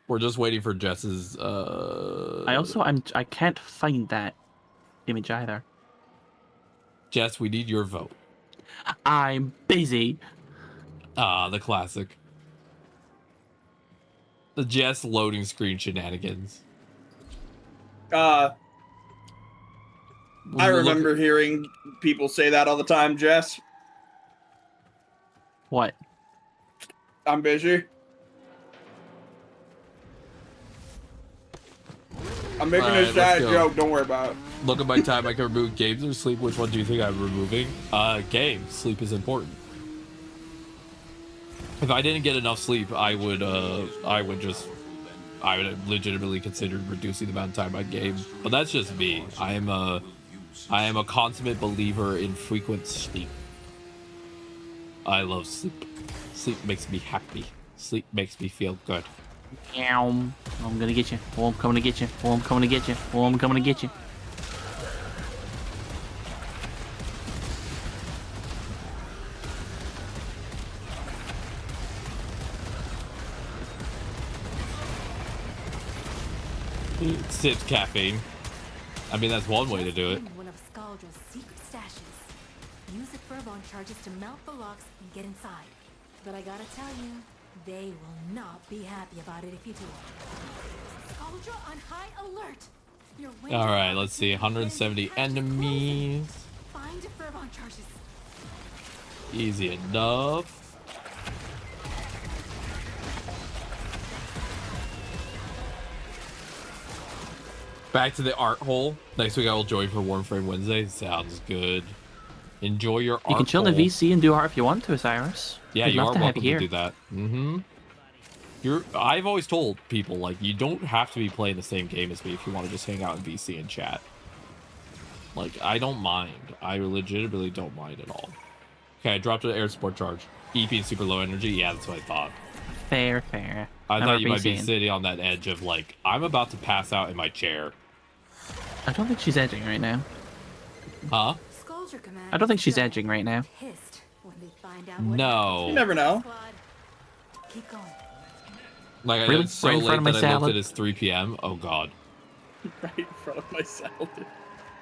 We're just waiting for Jess's I can't find that image either. Jess, we need your vote. I'm busy. The classic. The Jess loading screen shenanigans. I remember hearing people say that all the time, Jess. What? I'm busy. I'm making a sad joke, don't worry about it. Look at my time. I can remove games or sleep. Which one do you think I'm removing? Games. Sleep is important. If I didn't get enough sleep, I would legitimately consider reducing the amount of time I game. But that's just me. I am a consummate believer in frequent sleep. I love sleep. Sleep makes me happy. Sleep makes me feel good. I'm gonna get you. Oh, I'm coming to get you. Oh, I'm coming to get you. Oh, I'm coming to get you. Sips caffeine. I mean, that's one way to do it. One of Scaldra's secret stashes. Use the Furbon charges to melt the locks and get inside. But I gotta tell you, they will not be happy about it if you do. Scaldra on high alert. All right, let's see. 170 enemies. Find the Furbon charges. Easy enough. Back to the art hole. Next week I will join for Warframe Wednesday. Sounds good. Enjoy your art. You can chill in the VC and do art if you want to, Cyrus. Yeah, you are welcome to do that. I've always told people, like, you don't have to be playing the same game as me if you want to just hang out in VC and chat. Like, I don't mind. I legitimately don't mind at all. Okay, I dropped an air support charge. EP and super low energy. Yeah, that's what I thought. Fair. I thought you might be sitting on that edge of, like, I'm about to pass out in my chair. I don't think she's edging right now. Huh? I don't think she's edging right now. No. You never know. Keep going. Like, I Really? know it's so Right in front late of my that I looked salad? at it's 3 p.m. Oh, God. Right in front of my salad.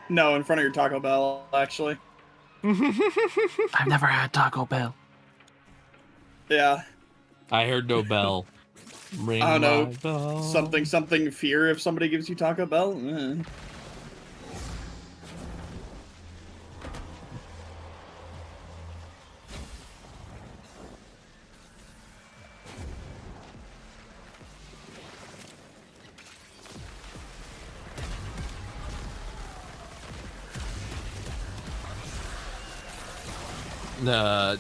No, in front of your Taco Bell, actually. I've never had Taco Bell. Yeah. I heard no bell. Ring I don't know. my bell. Something fear if somebody gives you Taco Bell.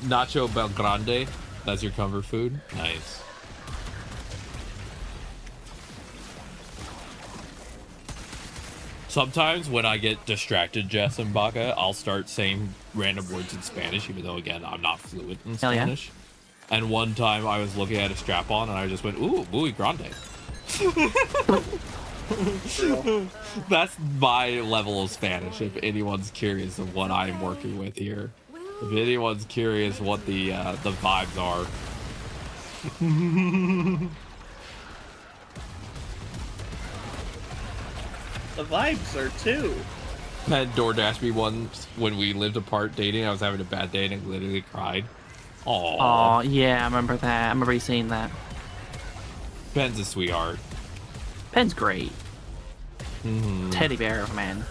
Nacho Belgrande. That's your comfort food. Nice. Sometimes when I get distracted, Jess and Baca, I'll start saying random words in Spanish, even though, again, I'm not fluent in Spanish. Yeah. And one time I was looking at a strap-on and I just went, ooh, muy grande. That's my level of Spanish, if anyone's curious of what I'm working with here. If anyone's curious what the vibes are. The vibes are too. I had DoorDash me once when we lived apart dating. I was having a bad day and I literally cried. Oh, yeah, I remember that. I remember you saying that. Ben's a sweetheart. Ben's great. Teddy bear, man.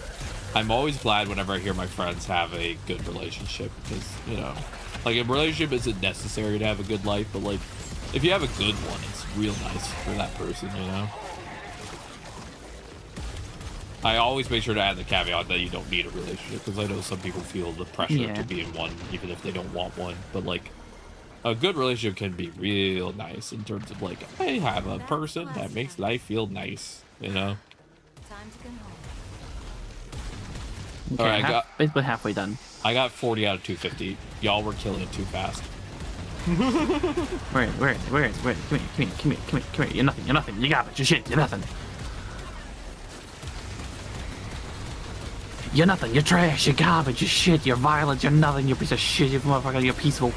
I'm always glad whenever I hear my friends have a good relationship because, you know, like, a relationship isn't necessary to have a good life, but, like, if you have a good one, it's real nice for that person, you know? I always make sure to add the caveat that you don't need a relationship because I know some people feel the pressure to be in one even if they don't want one, but, like, a good relationship can be real nice in terms of, like, I have a person that makes life feel nice, you know? Time to go home. Okay, All right, basically halfway done. I got 40 out of 250. Y'all were killing it too fast. Where? Come here. You're nothing. You garbage. You're shit. You're nothing. You're nothing. You're trash. You're garbage. You're shit. You're violent. You're nothing. You're a piece of shit. You motherfucker. You're peaceful.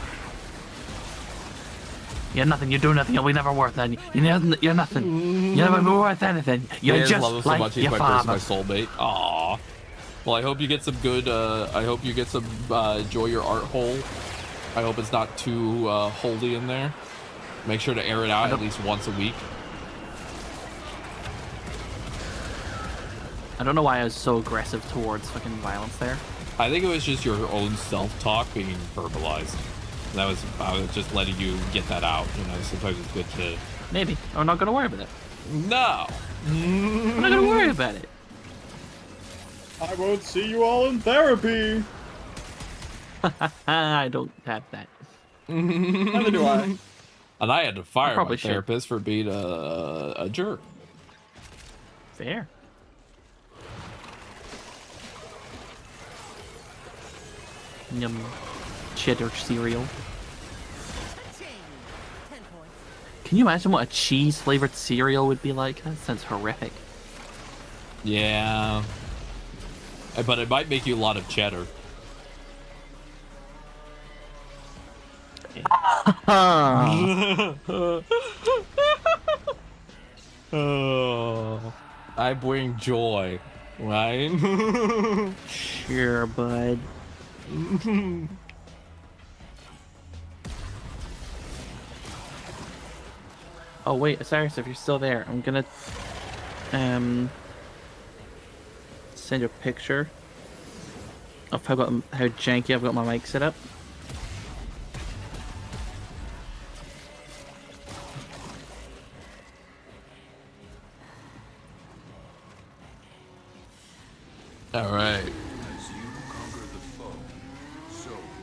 You're nothing. You do nothing. You'll be never worth anything. You're nothing. You're never worth anything. You're just love him so like much. He's your my father. person, my soulmate. Aww. Well, I hope you get some good. I hope you get some enjoy your art hole. I hope it's not too holy in there. Make sure to air it out at least once a week. I don't know why I was so aggressive towards fucking violence there. I think it was just your own self-talk being verbalized. I was just letting you get that out. You know, sometimes it's good to. Maybe. I'm not gonna worry about it. No. I'm not gonna worry about it. I won't see you all in therapy. I don't have that. Neither do I. And I had to fire my should. therapist for being a jerk. Fair. Yum. Cheddar cereal. Can you imagine what a cheese flavored cereal would be like? That sounds horrific. Yeah. But it might make you a lot of cheddar. Oh, I bring joy, right? Sure, bud. Oh wait, Osiris, if you're still there, I'm gonna send you a picture of how janky I've got my mic set up. All right.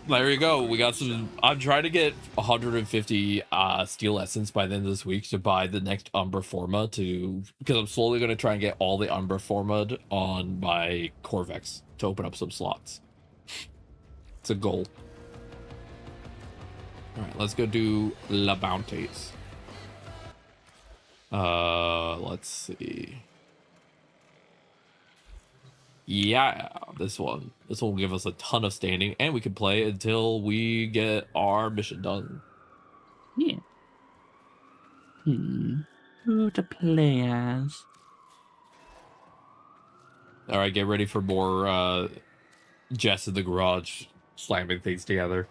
There you go. We got some. I'm trying to get 150 steel essence by the end of this week to buy the next Umbra Forma because I'm slowly going to try and get all the Umbra Forma on my Corvex to open up some slots. It's a goal. All right, let's go do La Bounties. Let's see. Yeah, this one will give us a ton of standing, and we can play until we get our mission done. Yeah. Who to play as? All right, get ready for more Jess in the garage slamming things together.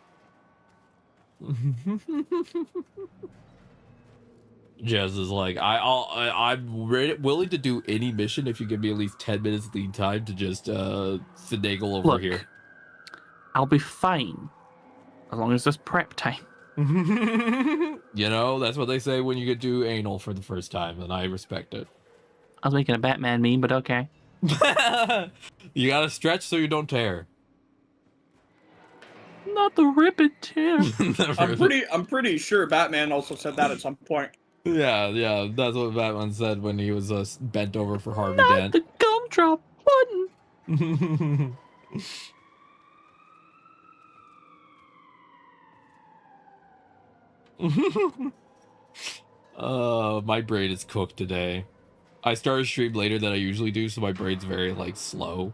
Jess is like, I'm willing to do any mission if you give me at least 10 minutes lead time to just finagle over here. I'll be fine as long as there's prep time. You know, that's what they say when you get do anal for the first time, and I respect it. I was making a Batman meme, but okay. You gotta stretch so you don't tear. Not the rip and tear. I'm pretty sure Batman also said that at some point. Yeah, that's what Batman said when he was bent over for Harvey Not Dent. the gumdrop button. My brain is cooked today. I started stream later than I usually do, so my brain's very slow,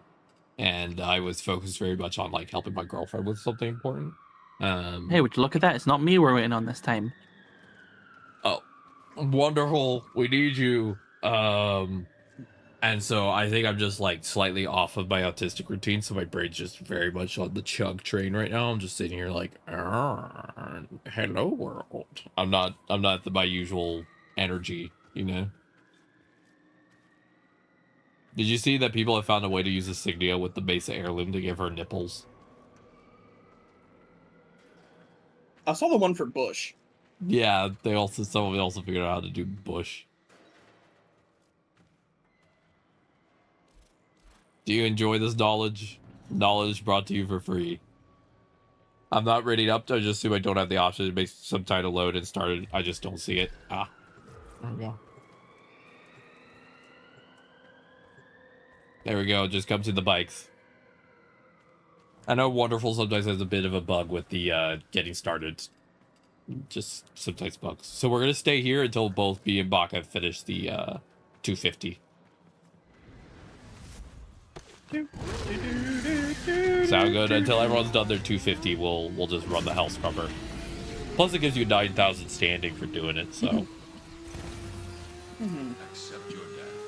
and I was focused very much on helping my girlfriend with something important. Hey, would you look at that? It's not me we're waiting on this time. Oh, wonderful. We need you. And so I think I'm just slightly off of my autistic routine, so my brain's just very much on the chug train right now. I'm just sitting here hello world. I'm not my usual energy, you know. Did you see that people have found a way to use Insignia with the Mesa heirloom to give her nipples? I saw the one for Bush. Yeah, someone also figured out how to do Bush. Do you enjoy this knowledge? Knowledge brought to you for free. I'm not ready up. I just assume I don't have the option to make some title load and started. I just don't see it. There we go. There we go. Just comes in the bikes. I know Wonderful sometimes has a bit of a bug with the getting started. Just sometimes bugs. So we're going to stay here until both me and Baka finish the 250. Sound good? Until everyone's done their 250, we'll just run the hell scrubber. Plus it gives you 9,000 standing for doing it, so.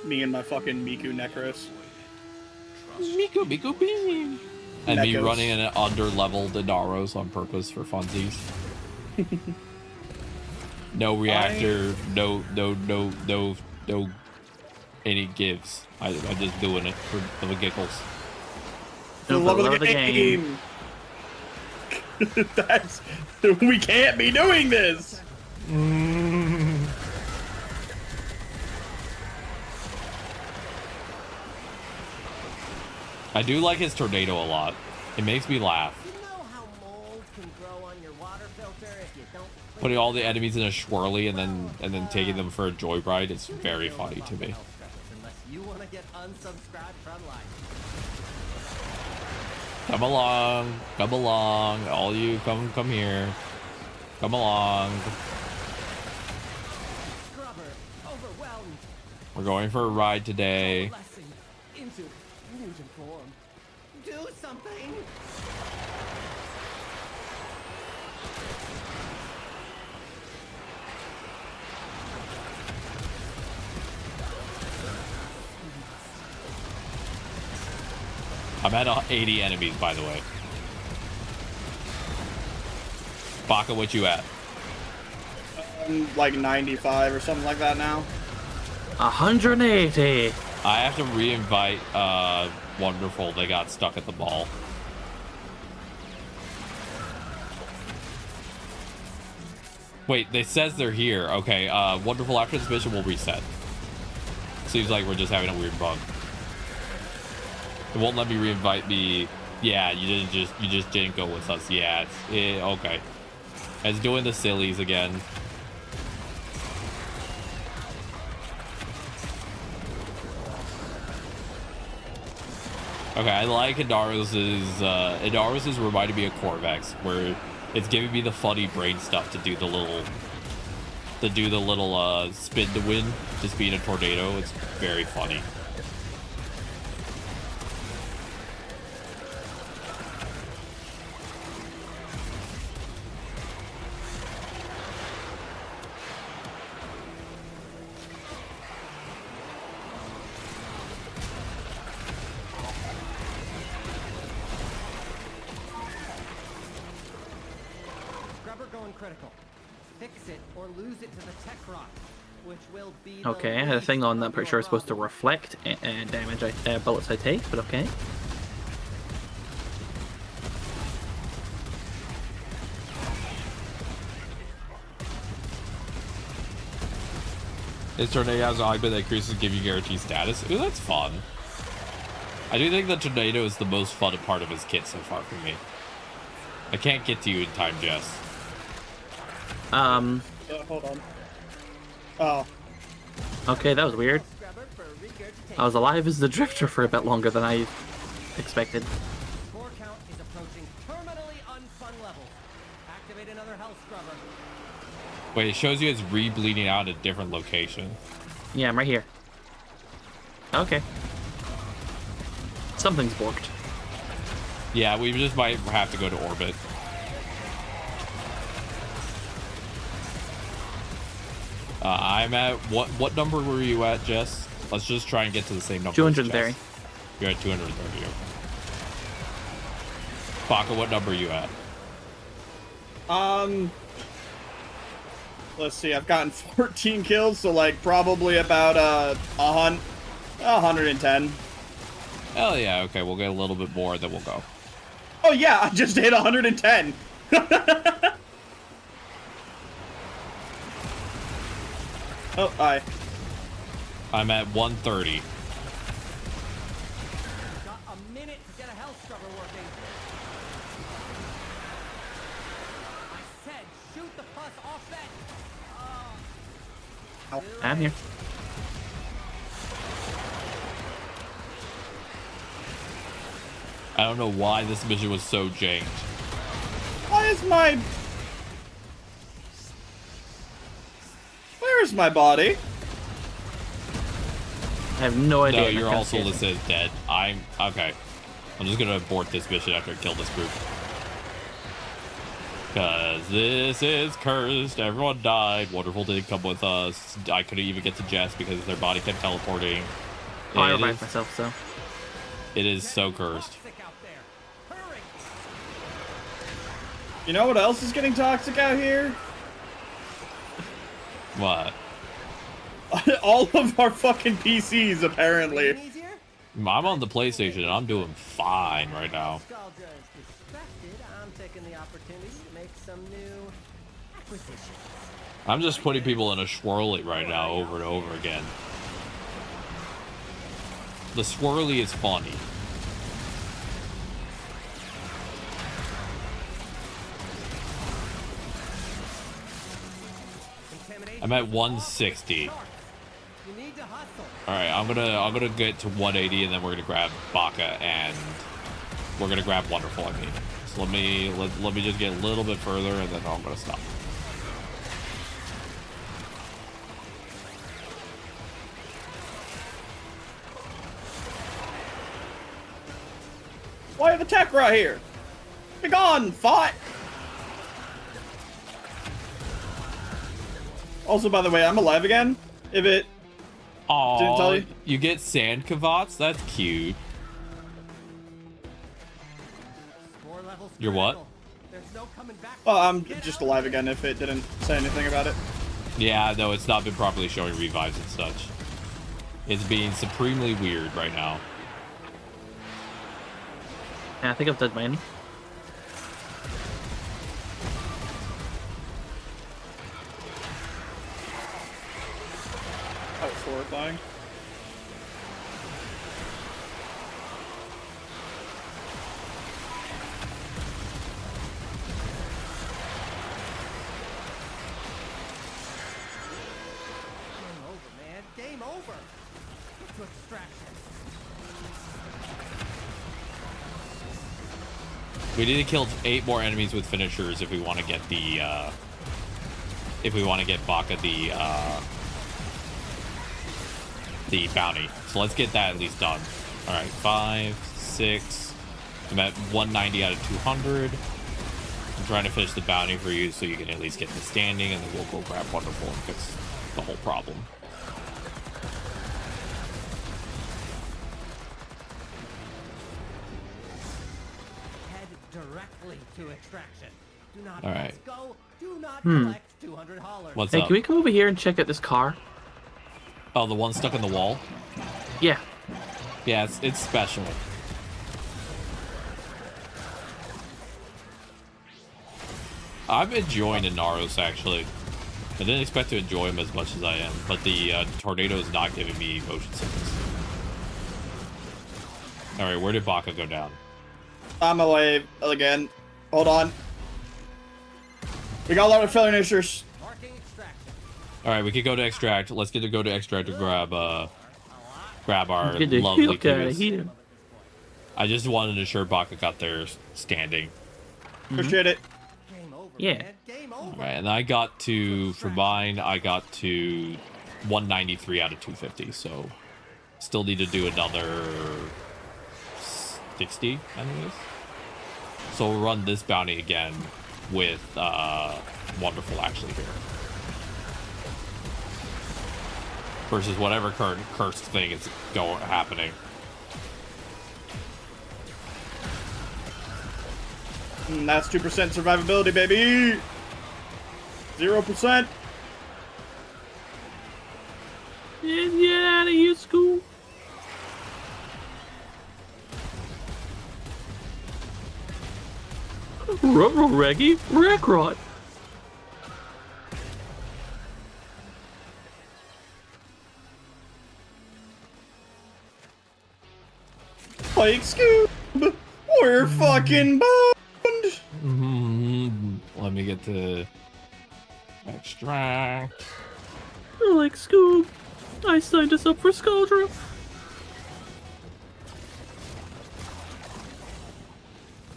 Me and my fucking Miku Necros. Miku beam. And me Necros. running an under-leveled Inaros on purpose for funsies. No reactor, no any gives. I'm just doing it for the giggles. For the love of the game. That's, we can't be doing this. I do like his tornado a lot. It makes me laugh. You know how mold can grow on your water filter if you don't Putting all the enemies in a swirly and then taking them for a joyride is very funny to me. unless you want to get unsubscribed from life. Come along, all you come here. Come along. Scrubber, overwhelmed. We're going for a ride today. Blessing into mutant form. Do something. I'm at 80 enemies, by the way. Baka, what you at? Like 95 or something like that now. 180. I have to re-invite Wonderful. They got stuck at the ball. Wait, it says they're here. Okay, Wonderful, after this mission will reset. Seems like we're just having a weird bug. It won't let me re-invite me. Yeah, you just didn't go with us. Yeah, okay. It's doing the sillies again. Okay, I like Idaros's reminded me of Corvex, where it's giving me the funny brain stuff to do the little spin to win, just being a tornado. It's very funny. Critical. Fix it or lose it to the tech rock, which will be Okay, I had a thing on that pretty sure is supposed to reflect damage bullets I take, but okay. This tornado has an augment that increases give you guaranteed status. Ooh, that's fun. I do think the tornado is the most fun part of his kit so far for me. I can't get to you in time, Jess. Hold on. Oh. Okay, that was weird. I was alive as the drifter for a bit longer than I expected. Score count is approaching permanently unfun levels. Activate another health scrubber. Wait, it shows you it's re-bleeding out at a different location. Yeah, I'm right here. Okay. Something's borked. Yeah, we just might have to go to orbit. I'm at what number were you at, Jess? Let's just try and get to the same number. 230. You're at 230. Baka, what number are you at? Let's see. I've gotten 14 kills, so like probably about 110. Oh yeah, okay. We'll get a little bit more, then we'll go. Oh yeah, I just hit 110. Oh, hi. I'm at 130. Got a minute to get a health scrubber working. I said shoot the pus off that. Oh. I'm here. I don't know why this mission was so janked. Why is my... Where's my body? I have no idea. No, you're also listed as dead. Okay. I'm just gonna abort this mission after I kill this group. Cause this is cursed. Everyone died. Wonderful didn't come with us. I couldn't even get to Jess because their body kept teleporting. Oh, I revived myself, so. It is so cursed. You know what else is getting toxic out here? What? All of our fucking PCs, apparently. I'm on the PlayStation and I'm doing fine right now. I'm taking the opportunity to make some new acquisitions. I'm just putting people in a swirly right now over and over again. The swirly is funny. I'm at 160. All right, I'm gonna get to 180, and then we're gonna grab Baka, and we're gonna grab Wonderful. I mean, so let me just get a little bit further, and then I'm gonna stop. Why have a tech right here? Be gone, fight! Also, by the way, I'm alive again. If it didn't tell you. You get sand cavats? That's cute. You're what? Oh, I'm just alive again if it didn't say anything about it. Yeah, no, it's not been properly showing revives and such. It's being supremely weird right now. Yeah, I think I've done mine. Oh, it's horrifying. Game over, man. Game over. Get to extraction. We need to kill 8 more enemies with finishers if we want to get the Baka the bounty. So let's get that at least done. All right, 5, 6. I'm at 190 out of 200. I'm trying to finish the bounty for you so you can at least get the standing, and then we'll go grab Wonderful and fix the whole problem. Directly to extraction. Do not all right. go. Do not collect $200. What's hey, up? can we come over here and check out this car? Oh, the one stuck in the wall? Yeah. Yeah, it's special. I'm enjoying Inaros, actually. I didn't expect to enjoy him as much as I am, but the tornado is not giving me motion sickness. All right, where did Baka go down? I'm away again. Hold on. We got a lot of finishers. All right, we could go to extract. Let's get to go to extract to grab our lovely Kiwas. I just wanted to ensure Baka got their standing. Appreciate it. Yeah. All right, and I got to, for mine, I got to 193 out of 250, so still need to do another 60 enemies. So we'll run this bounty again with Wonderful actually here. Versus whatever current cursed thing is happening. That's 2% survivability, baby. 0%. Get out of here, school. Reggie, Reckrot. Like Scoob, we're fucking boned. Let me get to extract. Like Scoob, I signed us up for Skuldra.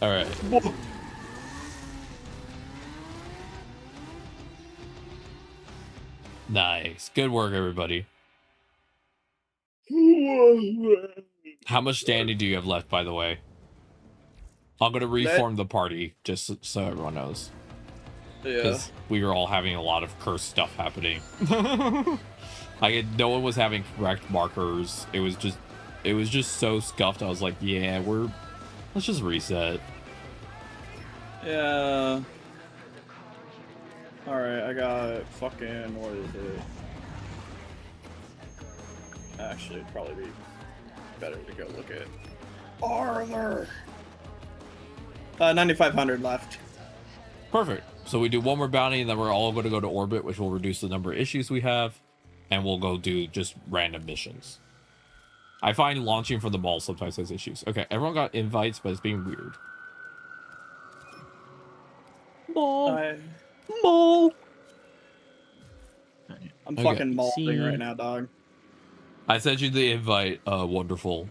All right. Nice. Good work, everybody. How much standing do you have left, by the way? I'm going to reform the party, just so everyone knows. Yeah. Because we were all having a lot of cursed stuff happening. No one was having correct markers. It was just so scuffed. I was like, yeah, let's just reset. Yeah. Alright, I got fucking, what is it? Actually, it'd probably be better to go look at Arthur. 9,500 left. Perfect. So we do one more bounty, and then we're all going to go to orbit, which will reduce the number of issues we have, and we'll go do just random missions. I find launching from the mall sometimes has issues. Okay, everyone got invites, but it's being weird. Mall. Mall. I'm Okay. fucking mauling right now, dog. I sent you the invite. Wonderful.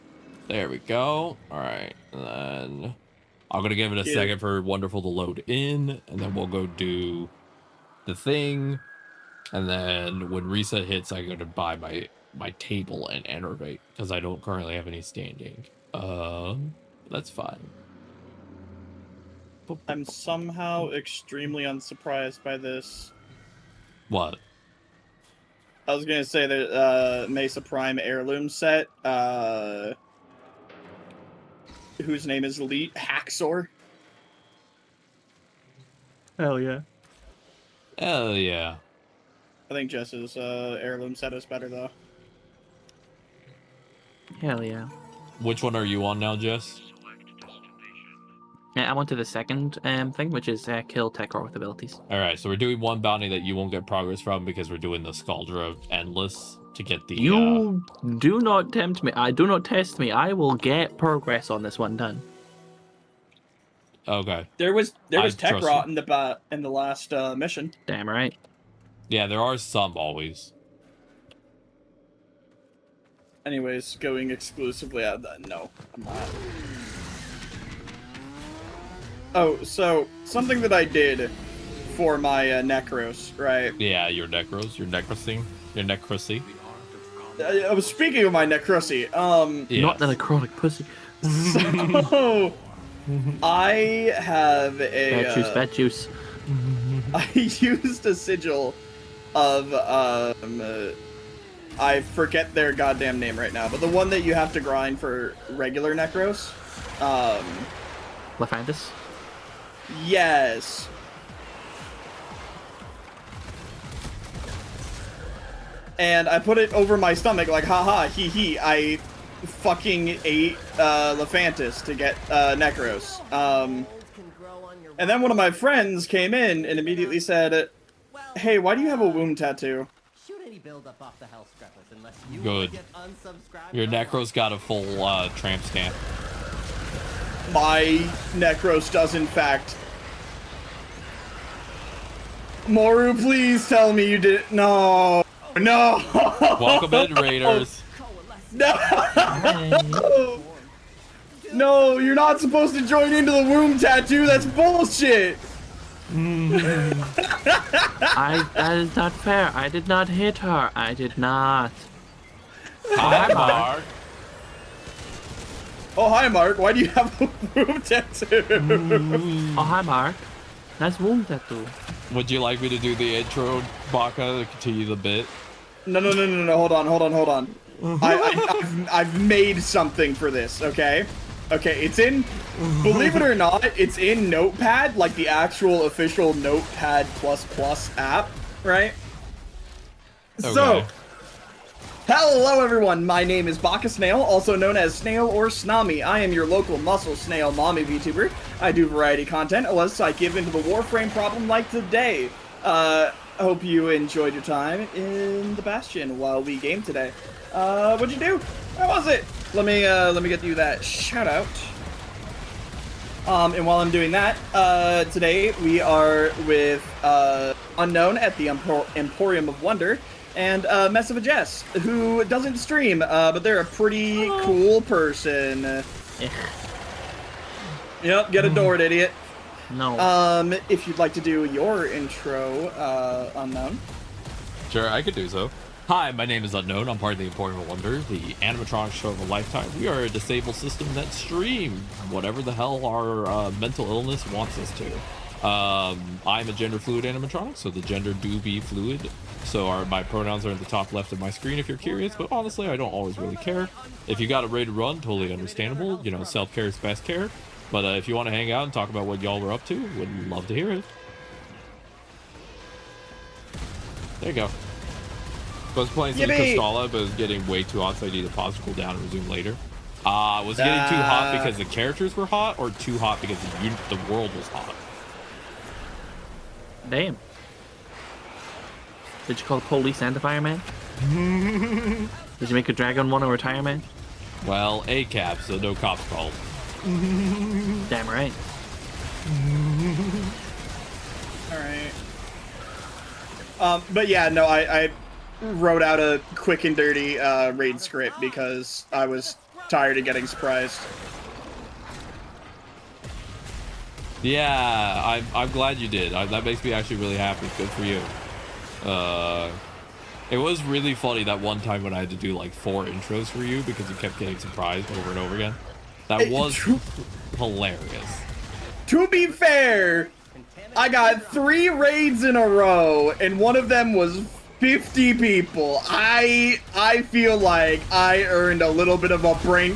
There we go. All right, and then I'm gonna give it a second for Wonderful to load in, and then we'll go do the thing, and then when reset hits, I go to buy my table and enervate because I don't currently have any standing. That's fine. I'm somehow extremely unsurprised by this. What? I was gonna say that Mesa Prime heirloom set, whose name is Elite Hacksaw. Hell yeah. Hell yeah. I think Jess's heirloom set is better though. Hell yeah. Which one are you on now, Jess? Yeah, I'm on to the second thing, which is kill Tekor with abilities. All right, so we're doing one bounty that you won't get progress from because we're doing the Scaldra of Endless to get the... You do not tempt me. Do not test me. I will get progress on this one done. Okay. There was tech rot in the last mission. Damn right. Yeah, there are some always. Anyways, going exclusively out of that. No, I'm not. Oh, so something that I did for my Necros, right? Yeah, your Necros, your Necrosing, your Necrosy. I was speaking of my Necrosy. Yeah. Not the necrotic pussy. So I have a bad juice. I used a sigil of I forget their goddamn name right now, but the one that you have to grind for regular Necros. Lephantis? Yes. And I put it over my stomach like, haha, hee hee, I fucking ate Lephantis to get Necros. And then one of my friends came in and immediately said, hey, why do you have a wound tattoo? Good. Your Necros got a full tramp stamp. My Necros does, in fact. Moru, please tell me you did. No. No. Welcome in, Raiders. No. No, you're not supposed to join into the womb tattoo. That's bullshit. That is not fair. I did not hit her. I did not. Hi, Mark. Oh, hi, Mark. Why do you have a womb tattoo? Oh, hi, Mark. Nice womb tattoo. Would you like me to do the intro, Baka, to continue the bit? No. Hold on. I've made something for this, okay? Okay, it's in, believe it or not, it's in Notepad, like the actual official Notepad++ app, right? Okay. So, hello everyone, my name is Baka Snail, also known as Snail or Snami. I am your local muscle snail mommy VTuber. I do variety content, unless I give into the Warframe problem like today. I hope you enjoyed your time in the Bastion while we game today. What'd you do? How was it? Let me get you that shout out. And while I'm doing that, today we are with Unknown at the Emporium of Wonder and Mess of a Jess, who doesn't stream, but they're a pretty cool person. Yep, get adored, idiot. No. If you'd like to do your intro, Unknown. Sure, I could do so. Hi, my name is Unknown. I'm part of the Emporium of Wonder, the animatronic show of a lifetime. We are a disabled system that stream whatever the hell our mental illness wants us to. I'm a gender fluid animatronic, so the gender do be fluid. So my pronouns are at the top left of my screen if you're curious, but honestly, I don't always really care. If you got a raid to run, totally understandable. You know, self-care is best care. But if you want to hang out and talk about what y'all were up to, would love to hear it. There you go. I was playing some Castalla, but it was getting way too hot, so I needed to pause to cool down and resume later. Was it getting too hot because the characters were hot, or too hot because the world was hot? Damn. Did you call the police and the fireman? Did you make a dragon want to retire, man? Well, a cap, so no cops called. Damn right. All right. But yeah, no, I wrote out a quick and dirty raid script because I was tired of getting surprised. Yeah, I'm glad you did. That makes me actually really happy. Good for you. It was really funny that one time when I had to do like 4 intros for you because you kept getting surprised over and over again. That was hilarious. To be fair, I got 3 raids in a row, and one of them was 50 people. I feel like I earned a little bit of a brain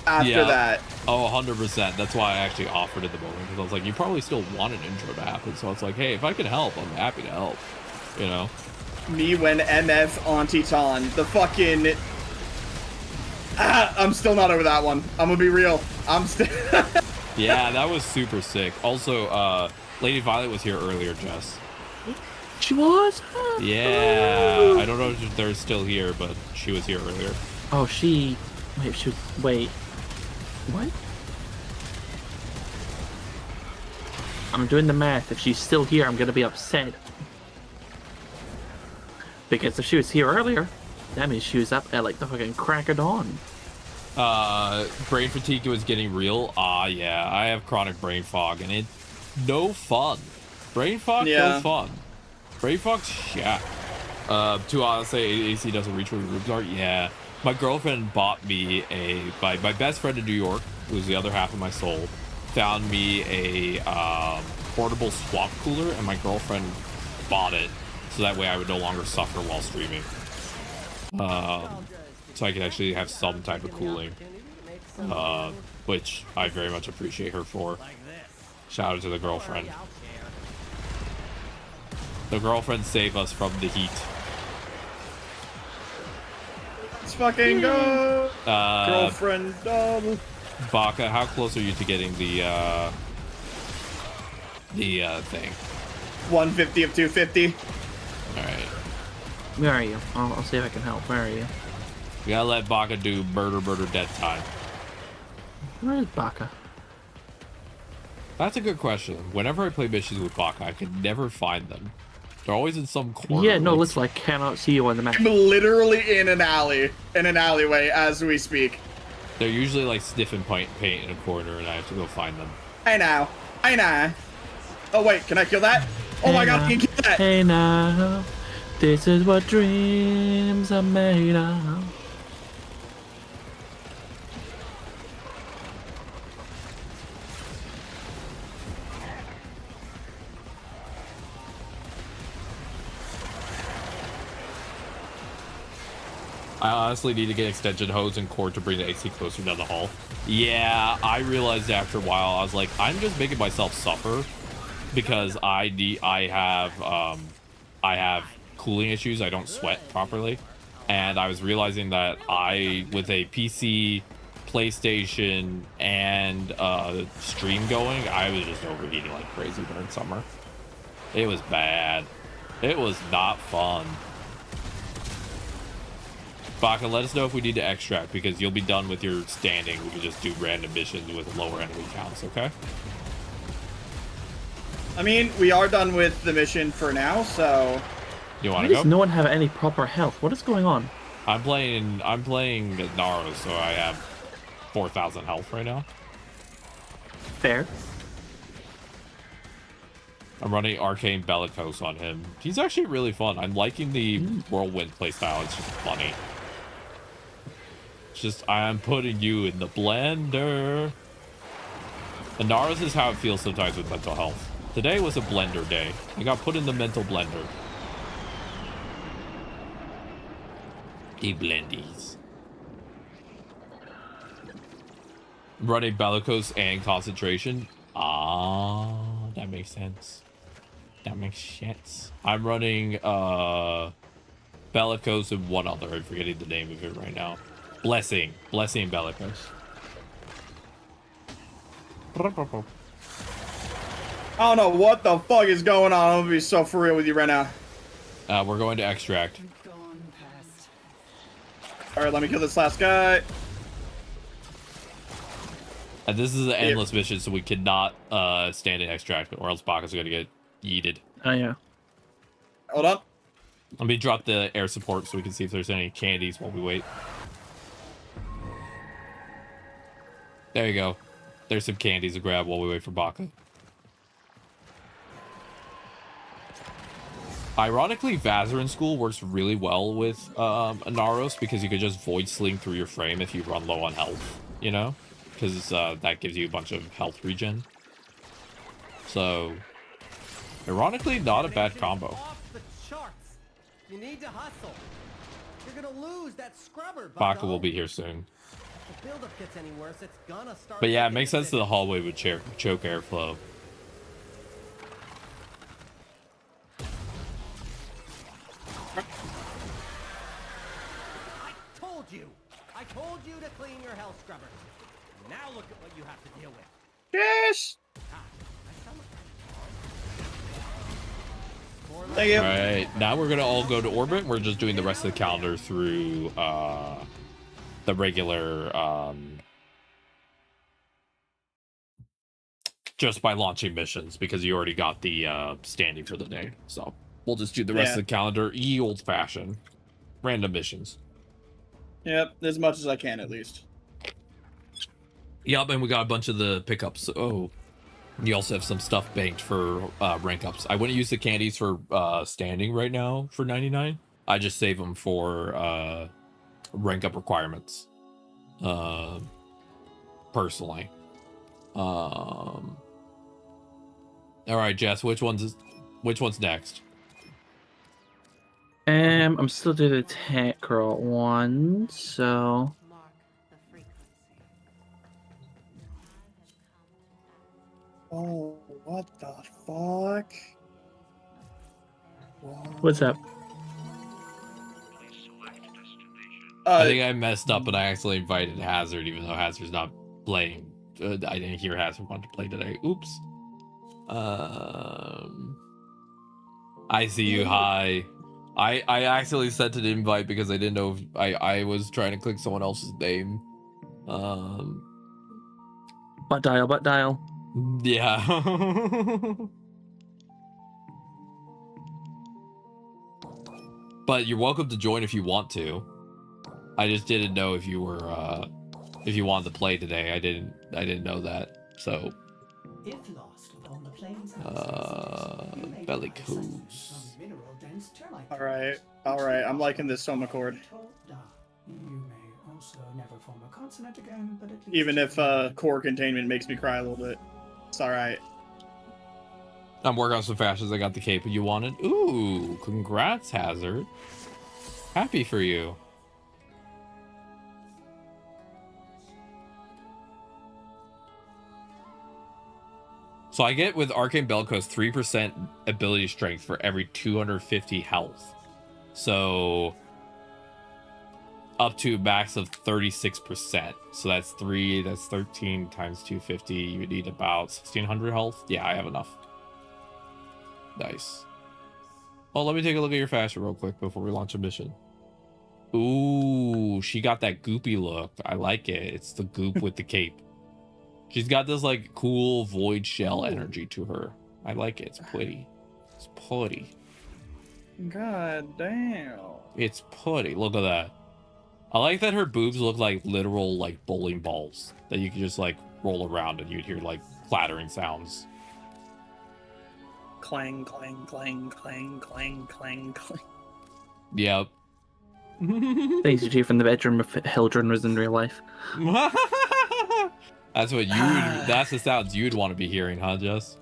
after that. Oh, 100%. That's why I actually offered at the moment, because I was like, you probably still want an intro to happen. So it's like, hey, if I can help, I'm happy to help. You know? Me when MF Auntie-tan. The fucking... I'm still not over that one. I'm gonna be real. I'm still... Yeah, that was super sick. Also, Lady Violet was here earlier, Jess. She was? Yeah. I don't know if they're still here, but she was here earlier. Oh, she... Wait. What? I'm doing the math. If she's still here, I'm gonna be upset. Because if she was here earlier, that means she was up at like the fucking crack of dawn. Brain fatigue was getting real. Yeah, I have chronic brain fog, and it's no fun. Brain fog, no fun. Brain fog's shit. Too honestly, AC doesn't reach where your rooms are. Yeah. My girlfriend bought me my best friend in New York, who's the other half of my soul, found me a portable swap cooler, and my girlfriend bought it so that way I would no longer suffer while streaming. So I could actually have some type of cooling, which I very much appreciate her for. Shout out to the girlfriend. The girlfriend saved us from the heat. Let's fucking go! Girlfriend double. Baka, how close are you to getting the thing? 150 of 250. Alright. Where are you? I'll see if I can help. Where are you? We gotta let Baka do murder death time. Where is Baka? That's a good question. Whenever I play missions with Baka, I can never find them. They're always in some corner. Yeah, no, listen, I cannot see you on the map. I'm literally in an alleyway as we speak. They're usually like sniffing paint in a corner, and I have to go find them. I know. Oh wait, can I kill that? Oh my god, can you kill that? Hey now, this is what dreams are made of. I honestly need to get extension hose and cord to bring the AC closer down the hall. Yeah, I realized after a while, I was like, I'm just making myself suffer because I have cooling issues. I don't sweat properly. And I was realizing that with a PC, PlayStation, and stream going, I was just overheating like crazy during summer. It was bad. It was not fun. Baka, let us know if we need to extract, because you'll be done with your standing. We can just do random missions with lower enemy counts, okay? I mean, we are done with the mission for now, so... You want Why to go? does no one have any proper health? What is going on? I'm playing Naruto, so I have 4,000 health right now. Fair. I'm running Arcane Bellicose on him. He's actually really fun. I'm liking the Whirlwind playstyle. It's just funny. It's just, I'm putting you in the blender. And Naruto is how it feels sometimes with mental health. Today was a blender day. I got put in the mental blender. The blendies. I'm running Bellicose and Concentration. That makes sense. That makes sense. I'm running Bellicose, and one other. I'm forgetting the name of it right now. Blessing Bellicose. I don't know what the fuck is going on. I'm gonna be so for real with you right now. We're going to extract. Alright, let me kill this last guy. And this is an endless mission, so we cannot stand in extract, or else Baka's gonna get yeeted. Oh yeah. Hold on. Let me drop the air support so we can see if there's any candies while we wait. There you go. There's some candies to grab while we wait for Baka. Ironically, Vazarin School works really well with Anaros because you could just void sling through your frame if you run low on health, you know? Because that gives you a bunch of health regen. So, ironically, not a bad combo. You need to hustle. You're gonna lose that scrubber. Baka will be here soon. If the buildup gets any worse, it's gonna start. But yeah, it makes sense to the hallway would choke airflow. I told you to clean your hell scrubber. Now look at what you have to deal with. Yes. Thank you. All right, now we're gonna all go to orbit. We're just doing the rest of the calendar through the regular just by launching missions because you already got the standing for the day. So we'll just do the rest of the calendar old fashioned random missions. Yep, as much as I can at least. Yep, and we got a bunch of the pickups. Oh, you also have some stuff banked for rank ups. I wouldn't use the candies for standing right now for 99. I just save them for rank up requirements. Personally. All right, Jess, which one's next? I'm still doing the tech roll one, so. Oh, what the fuck? What's up? I think I messed up and I accidentally invited Hazard, even though Hazard's not playing. I didn't hear Hazard want to play today. Oops. I see you. Hi. I accidentally sent an invite because I didn't know if I was trying to click someone else's name. Butt dial. Yeah. But you're welcome to join if you want to. I just didn't know if you were if you wanted to play today. I didn't know that. So If lost upon the plains bellicose. Alright, I'm liking this Soma chord. You may also never form a consonant again, but at least Even if core containment makes me cry a little bit. It's alright. I'm working on some fashions. I got the cape you wanted. Ooh, congrats, Hazard. Happy for you. So I get with Arcane Bellicose 3% ability strength for every 250 health. So up to a max of 36%. So that's 13 times 250. You would need about 1600 health. Yeah, I have enough. Nice. Oh, let me take a look at your fashion real quick before we launch a mission. Ooh, she got that goopy look. I like it. It's the goop with the cape. She's got this like cool void shell energy to her. I like it. It's pretty. It's pretty. God damn. It's pretty. Look at that. I like that her boobs look like literal like bowling balls that you can just like roll around and you'd hear like clattering sounds. Clang, clang, clang, clang, clang, clang, clang. Yep. Things you do from the bedroom if Hildren was in real life. That's what that's the sounds you'd want to be hearing, huh, Jess?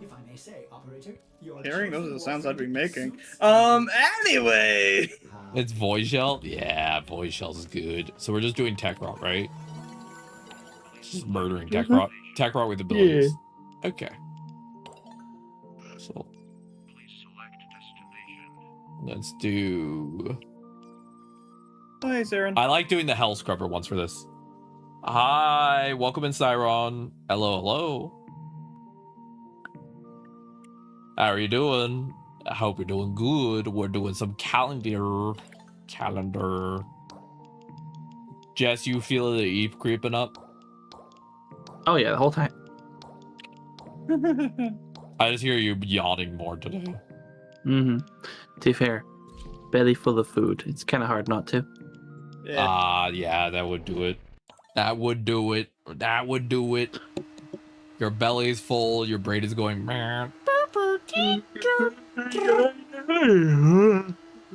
If I may say, operator, Hearing those are the sounds I'd be making. Anyway. It's void shell? Yeah, void shell's is good. So we're just doing tech rot, right? Just murdering tech rot. Tech rot with abilities. Yeah. Okay. So Let's do... Hi, Saren. I like doing the hell scrubber ones for this. Hi, welcome in, Cyron. Hello, hello. How are you doing? I hope you're doing good. We're doing some calendar. Jess, you feel the Eve creeping up? Oh yeah, the whole time. I just hear you yawning more today. Mm-hmm. To be fair, belly full of food. It's kind of hard not to. Yeah, that would do it. That would do it. That would do it. Your belly's full. Your brain is going.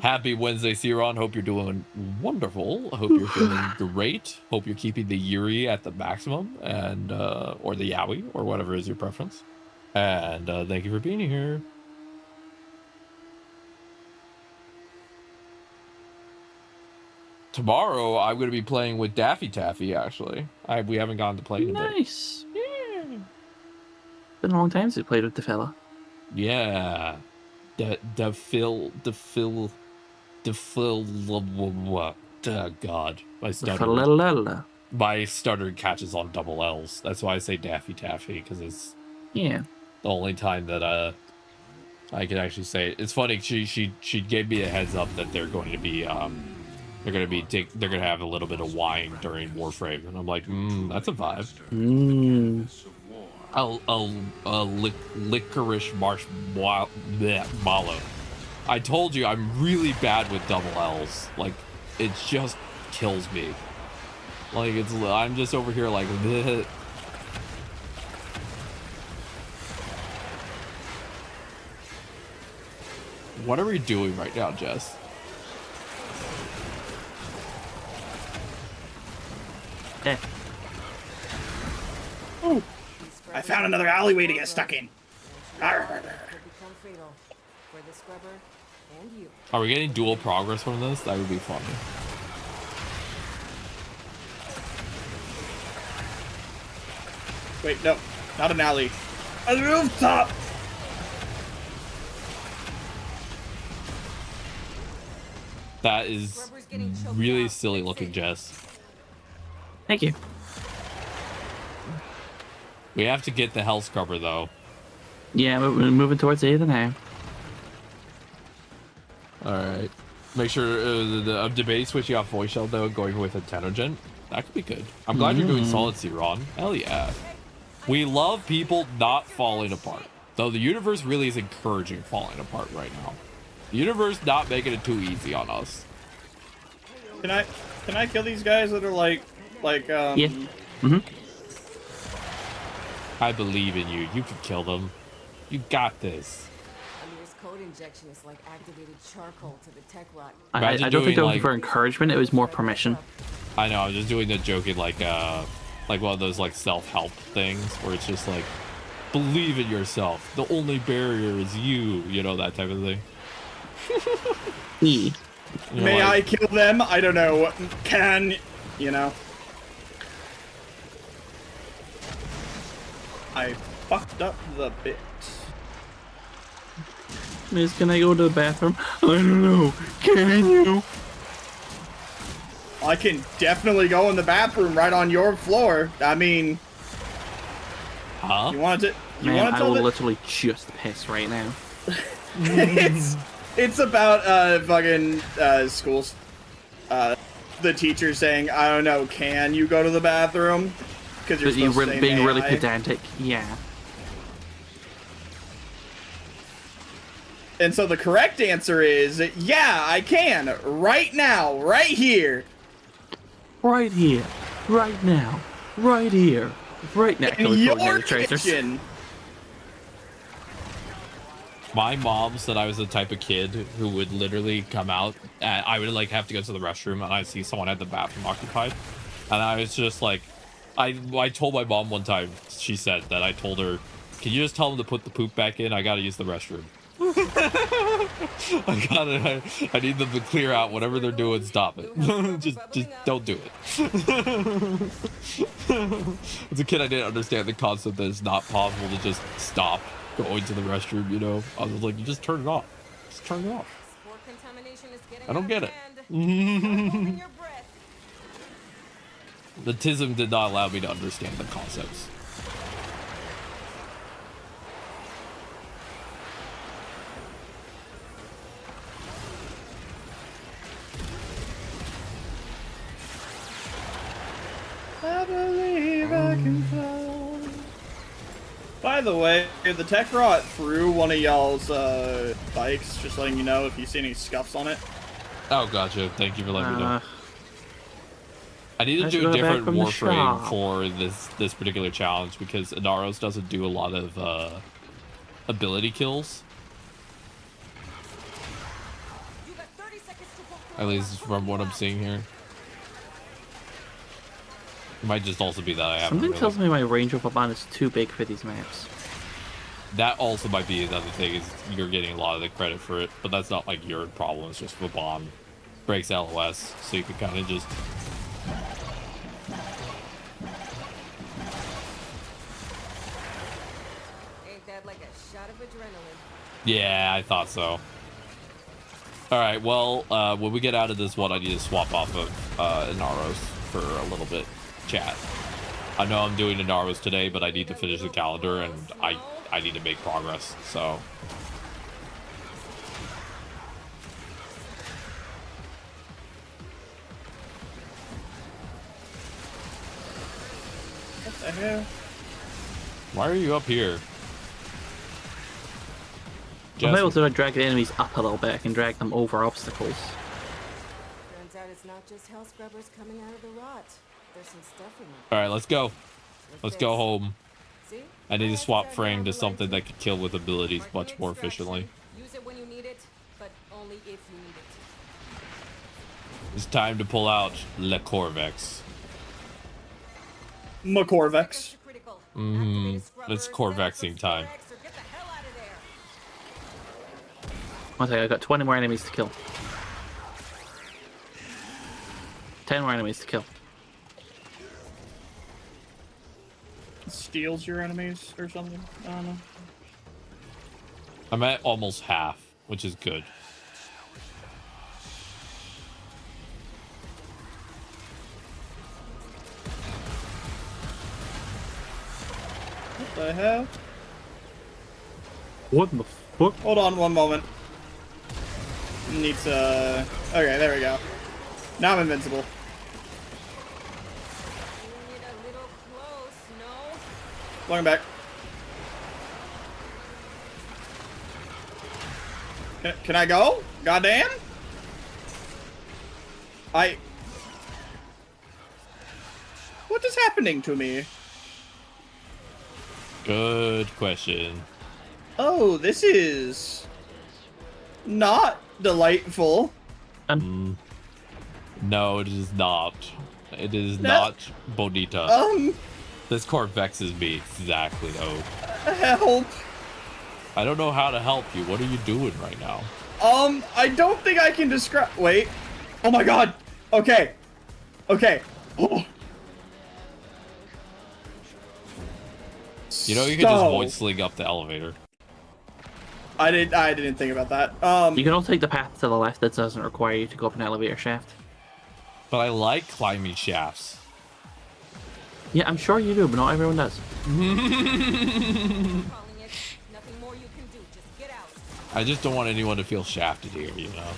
Happy Wednesday, Siron. Hope you're doing wonderful. Hope you're feeling great. Hope you're keeping the Yuri at the maximum, and or the Yowie, or whatever is your preference. And thank you for being here. Tomorrow, I'm going to be playing with Daffy Taffy, actually. We haven't gotten to play in a bit. Nice. Yeah. Been a long time since we played with the fella. Yeah. Oh, God. My stutter catches on double L's. That's why I say Daffy Taffy, because it's the only time that I can actually say it. It's funny, she gave me a heads up that they're going to be they're gonna have a little bit of wine during Warframe, and I'm like, that's a vibe. Licorice marshmallow. I told you I'm really bad with double L's. Like, it just kills me. Like, I'm just over here like, bleh. What are we doing right now, Jess? Ooh, I found another alleyway to get stuck in. Are we getting dual progress from this? That would be funny. Wait, no, not an alley. A rooftop. That is really silly looking, Jess. Thank you. We have to get the hell scrubber, though. Yeah, we're moving towards the either now. Alright. Make sure I'm debating switching off voice shell, though, going with a Tenogen. That could be good. I'm glad you're doing solid C, Ron. Hell yeah. We love people not falling apart. Though the universe really is encouraging falling apart right now. The universe not making it too easy on us. Can I kill these guys that are like Yeah. I believe in you. You can kill them. You got this. Amir's code injection is like activated charcoal to the tech rot. I don't think that was for encouragement. It was more permission. I know. I was just doing the joking, like one of those like self-help things where it's just like, believe in yourself. The only barrier is you. You know, that type of thing. E. May I kill them? I don't know. Can you know? I fucked up the bit. Miss, can I go to the bathroom? I don't know. Can you? I can definitely go in the bathroom right on your floor. I mean, huh? You want to? Man, I will literally just piss right now. It's about fucking schools. The teacher saying, I don't know, can you go to the bathroom? Because you're supposed to say, being really pedantic. Yeah. And so the correct answer is, yeah, I can. Right now. Right here. Right here. Right now. Right here. Right now. In your kitchen. My mom said I was the type of kid who would literally come out and I would like have to go to the restroom and I'd see someone at the bathroom occupied. And I was just like, I told my mom one time, she said that I told her, can you just tell them to put the poop back in? I gotta use the restroom. I need them to clear out whatever they're doing. Stop it. just don't do it. As a kid, I didn't understand the concept that it's not possible to just stop going to the restroom, you know. I was like, you just turn it off. Just turn it off. I don't get it. The TISM did not allow me to understand the concepts. I believe I can fly. By the way, the tech rot through one of y'all's bikes, just letting you know if you see any scuffs on it. Oh, gotcha. Thank you for letting me know. I need to I do a different Warframe shop. for this particular challenge because Inaros doesn't do a lot of ability kills. At least from what I'm seeing here. It might just also be that I have. Something tells me my range of Aban is too big for these maps. That also might be another thing, is you're getting a lot of the credit for it, but that's not like your problem. It's just Vaban breaks LOS, so you can kind of just. Ain't that like a shot of adrenaline? Yeah, I thought so. All right, well, when we get out of this one, I need to swap off of Inaros for a little bit. Chat. I know I'm doing Inaros today, but I need to finish the calendar, and I need to make progress, so. What the hell? Why are you up here? I'm able to drag the enemies up a little bit. I can drag them over obstacles. Turns out it's not just hell scrubbers coming out of the rot. There's some stuff in them. All right, let's go. Let's go home. See? I need to swap frame to something that can kill with abilities much more efficiently. Use it when you need it, but only if you need it. It's time to pull out Le Corvex. McCorvex. It's Corvexing time. One second, I've got 20 more enemies to kill. 10 more enemies to kill. Steals your enemies or something? I don't know. I'm at almost half, which is good. What the hell? What the fuck? Hold on one moment. Need to... Okay, there we go. Now I'm invincible. Going back. Can I go? Goddamn! What is happening to me? Good question. Oh, this is... not delightful. No, it is not. It is not bonita. This core vexes me exactly, Help. I don't know how to help you. What are you doing right now? I don't think I can describe... Wait. Oh my god. Okay. Okay. Oh. You know, you can just void sling up the elevator. I didn't think about that. You can also take the path to the left that doesn't require you to go up an elevator shaft. But I like climbing shafts. Yeah, I'm sure you do, but not everyone does. I just don't want anyone to feel shafted here, you know?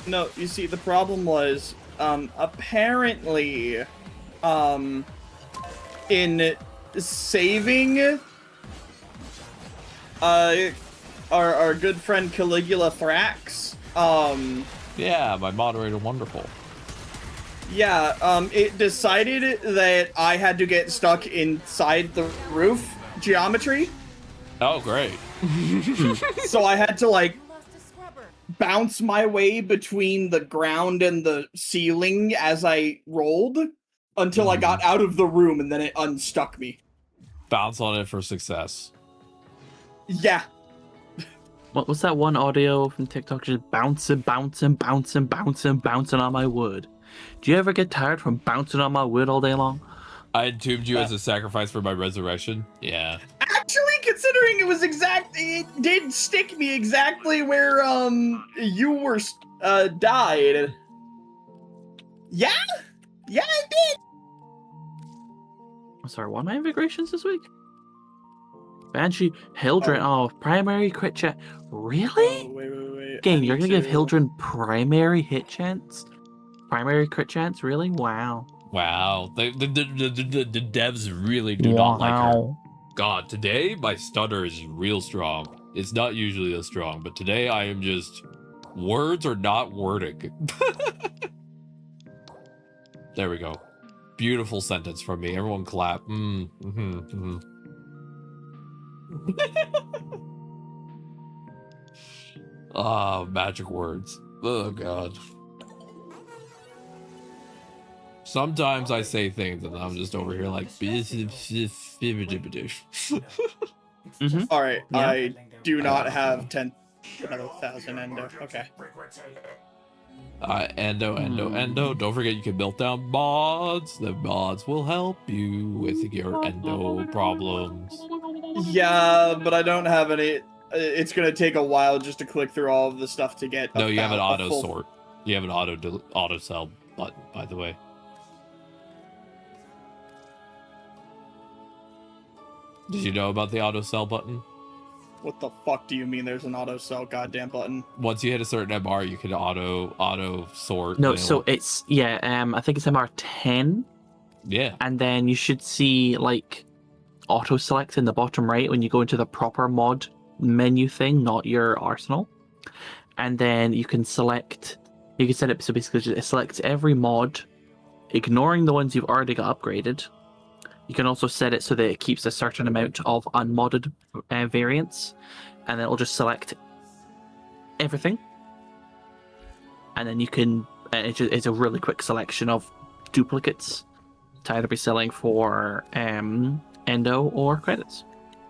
No, you see, the problem was, apparently, in saving, our good friend Caligula Thrax, yeah, my moderator wonderful. Yeah, it decided that I had to get stuck inside the roof geometry. Oh, great. So I had to, like, bounce my way between the ground and the ceiling as I rolled until I got out of the room, and then it unstuck me. Bounce on it for success. Yeah. What was that one audio from TikTok? Just bouncing on my wood. Do you ever get tired from bouncing on my wood all day long? I entombed you as a sacrifice for my resurrection. Yeah. Actually, considering wondering. It did stick me exactly where you were died. Yeah, it did. Sorry, what are my invigorations this week? Banshee, Hildren. Oh, primary crit chance. Really? Oh, wait. Game, you're gonna give Hildren primary hit chance? Primary crit chance? Really? Wow. Wow. The devs really do not like her. God, today my stutter is real strong. It's not usually this strong, but today I am just... Words are not wording. There we go. Beautiful sentence from me. Everyone clap. Ah, magic words. Oh, God. Sometimes I say things and I'm just over here like... All right, Yeah. I do not have 10,000 endo. Okay. Endo. Don't forget you can melt down mods. The mods will help you with your endo problems. Yeah, but I don't have any. It's gonna take a while just to click through all of the stuff to get. No, you have an about a auto full- sort. You have an auto sell button, by the way. Did you know about the auto sell button? What the fuck do you mean? There's an auto sell goddamn button. Once you hit a certain MR, you can auto sort. No, so it's I think it's MR10. Yeah. And then you should see like auto select in the bottom right when you go into the proper mod menu thing, not your arsenal. And then you can select. You can set it so basically it selects every mod, ignoring the ones you've already got upgraded. You can also set it so that it keeps a certain amount of unmodded variants, and then it'll just select everything. And then you can, it's a really quick selection of duplicates to either be selling for endo or credits.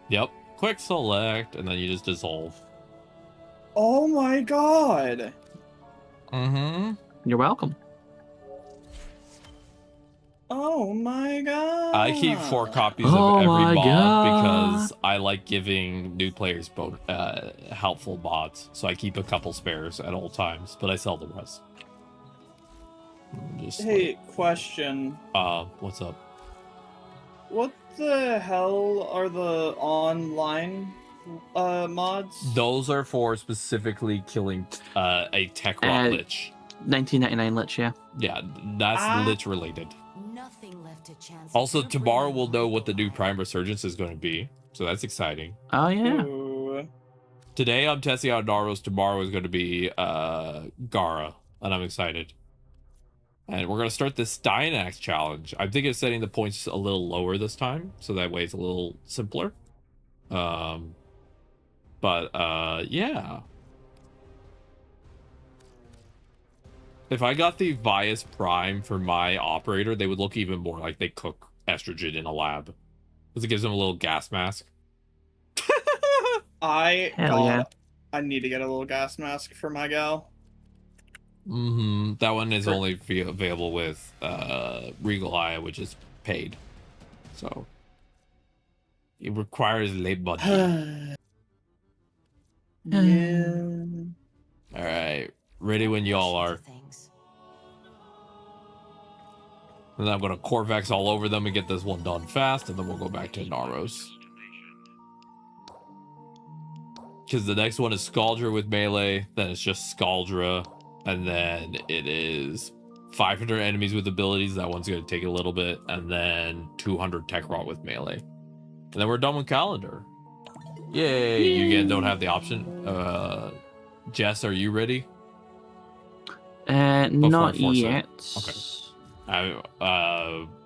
Yep. Quick select, and then you just dissolve. Oh my god. You're welcome. Oh my god. I keep 4 copies of every mod because I like giving new players helpful mods. So I keep a couple spares at all times, but I sell the rest. Hey, question. What's up? What the hell are the online mods? Those are for specifically killing a tech rot lich. 1999 lich, yeah. Yeah, that's lich related. Nothing left to chance. Also, tomorrow we'll know what the new Prime Resurgence is going to be, so that's exciting. Oh yeah. Ooh. Today I'm testing out Naros. Tomorrow is going to be Gara, and I'm excited. And we're going to start this Dynax challenge. I'm thinking of setting the points a little lower this time, so that way it's a little simpler. Yeah. If I got the Vias Prime for my operator, they would look even more like they cook estrogen in a lab. Because it gives them a little gas mask. I need to get a little gas mask for my gal. That one is only available with Regal Eye, which is paid. So it requires late budget. Yeah. Alright. Ready when y'all are. And then I'm gonna Corvex all over them and get this one done fast, and then we'll go back to Naros. Because the next one is Scaldra with melee, then it's just Scaldra, and then it is 500 enemies with abilities. That one's gonna take a little bit, and then 200 tech rot with melee. And then we're done with calendar. Yay! You again don't have the option. Jess, are you ready? Not yet. Okay.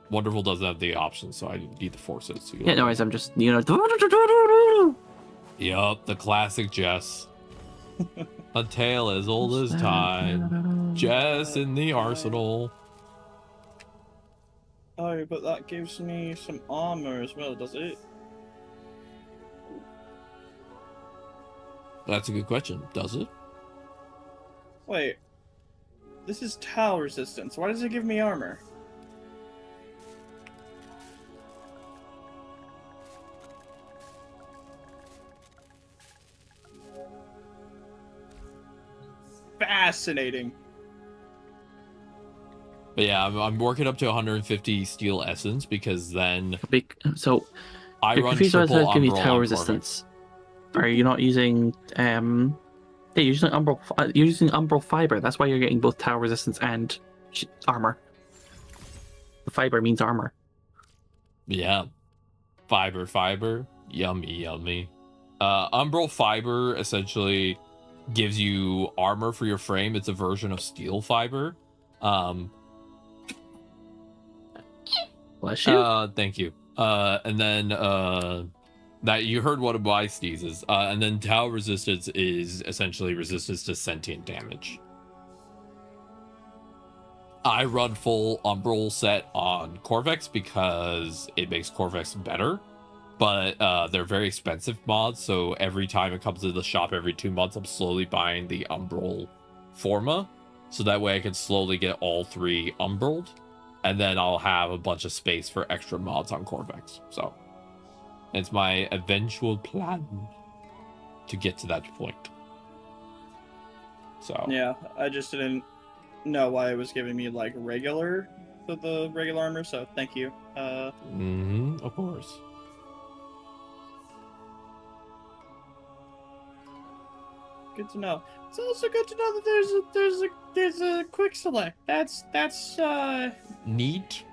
Wonderful doesn't have the option, so I need to force it. So Yeah, no worries. I'm just, Yup, the classic Jess. A tale as old as time. Jess in the arsenal. Oh, but that gives me some armor as well, does it? That's a good question. Does it? Wait. This is tau resistance. Why does it give me armor? fascinating. But yeah, I'm working up to 150 steel essence because then So I you're run confused why it triple says give you umbral tower on resistance. Are you not using yeah, you're using umbral. You're using umbral fiber. That's why you're getting both tower resistance and armor. The fiber means armor. Yeah, fiber, yummy. Umbral fiber essentially gives you armor for your frame. It's a version of steel fiber. Bless you. Thank you. And then that you heard what a my sneezes. And then tower resistance is essentially resistance to sentient damage. I run full umbral set on Corvex because it makes Corvex better, but they're very expensive mods, so every time it comes to the shop every 2 months, I'm slowly buying the umbral forma, so that way I can slowly get all 3 umbraled, and then I'll have a bunch of space for extra mods on Corvex. So it's my eventual plan to get to that point. So yeah, I just didn't know why it was giving me like regular for the regular armor, so thank you. of course. Good to know. It's also good to know that there's a quick select. That's neat.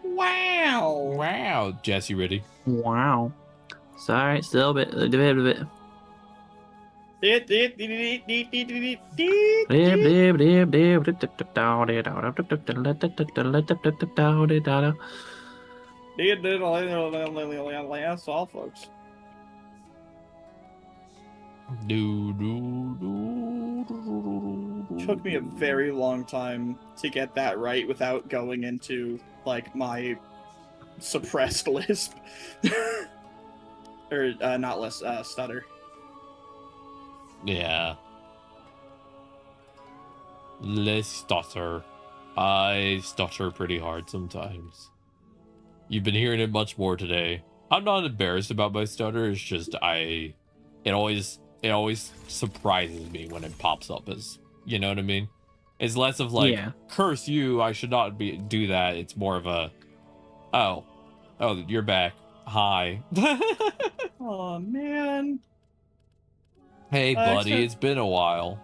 Wow. Jess, you ready? Wow. Sorry, still a bit. That's all, folks. Took me a very long time to get that right without going into like my suppressed lisp. Or not lisp, stutter. Yeah. Let's stutter. I stutter pretty hard sometimes. You've been hearing it much more today. I'm not embarrassed about my stutter. It's just it always surprises me when it pops up as, you know what I mean? It's less of like, curse you, I should not do that. It's more of a, oh, you're back. Hi. Oh man. Hey buddy, it's been a while.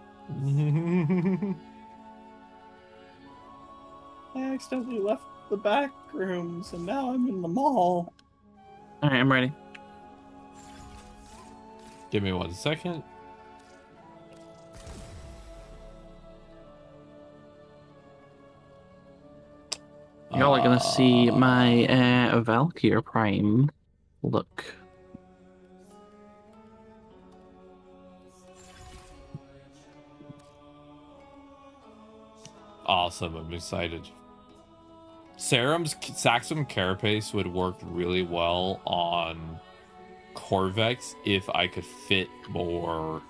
I accidentally left the back rooms and now I'm in the mall. Alright, I'm ready. Give me 1 second. Y'all are gonna see my Valkyr Prime look. Awesome, I'm excited. Saxum Carapace would work really well on Corvex if I could fit more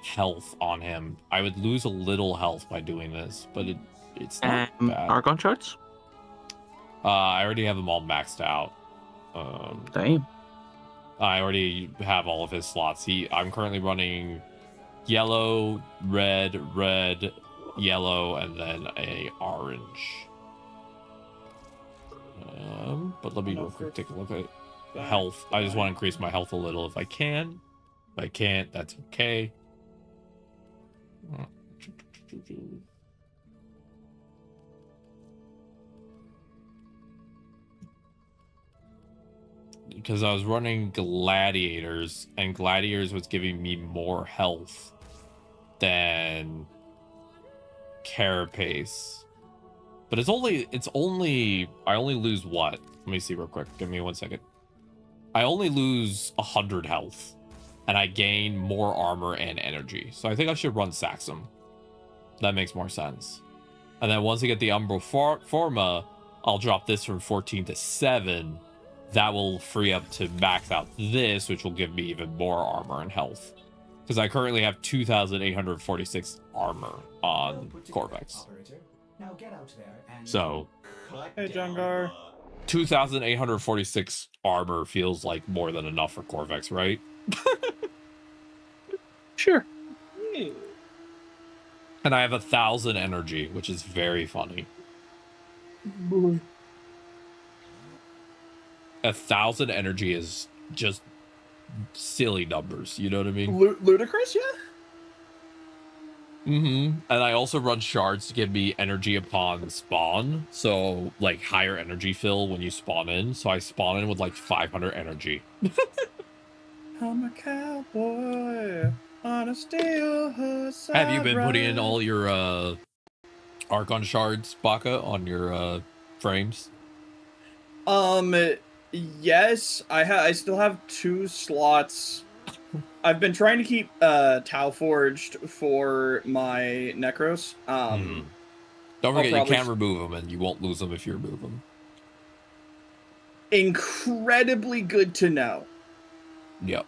health on him. I would lose a little health by doing this, but it's not bad. Argon shards? I already have them all maxed out. Damn. I already have all of his slots. I'm currently running yellow, red, yellow, and then a orange. But let me real quick take a look at health. I just want to increase my health a little if I can. If I can't, that's okay. Because I was running gladiators, and gladiators was giving me more health than Carapace. But I only lose what? Let me see real quick. Give me 1 second. I only lose 100 health, and I gain more armor and energy. So I think I should run Saxum. That makes more sense. And then once I get the Umbral Forma, I'll drop this from 14 to 7. That will free up to max out this, which will give me even more armor and health. Because I currently have 2,846 armor on Corvex. Now get out there and So, hey Jungar. 2,846 armor feels like more than enough for Corvex, right? Sure. Yeah. And I have 1,000 energy, which is very funny. 1,000 energy is just silly numbers. You know what I mean? Ludicrous, yeah. And I also run shards to give me energy upon spawn. So, like, higher energy fill when you spawn in. So I spawn in with, like, 500 energy. I'm a cowboy on a steel horse. Have you been putting in all your, Archon shards, Baka, on your, frames? Yes. I still have 2 slots. I've been trying to keep Tau forged for my Necros. Don't forget, you can't remove them, and you won't lose them if you remove them. Incredibly good to know. Yep.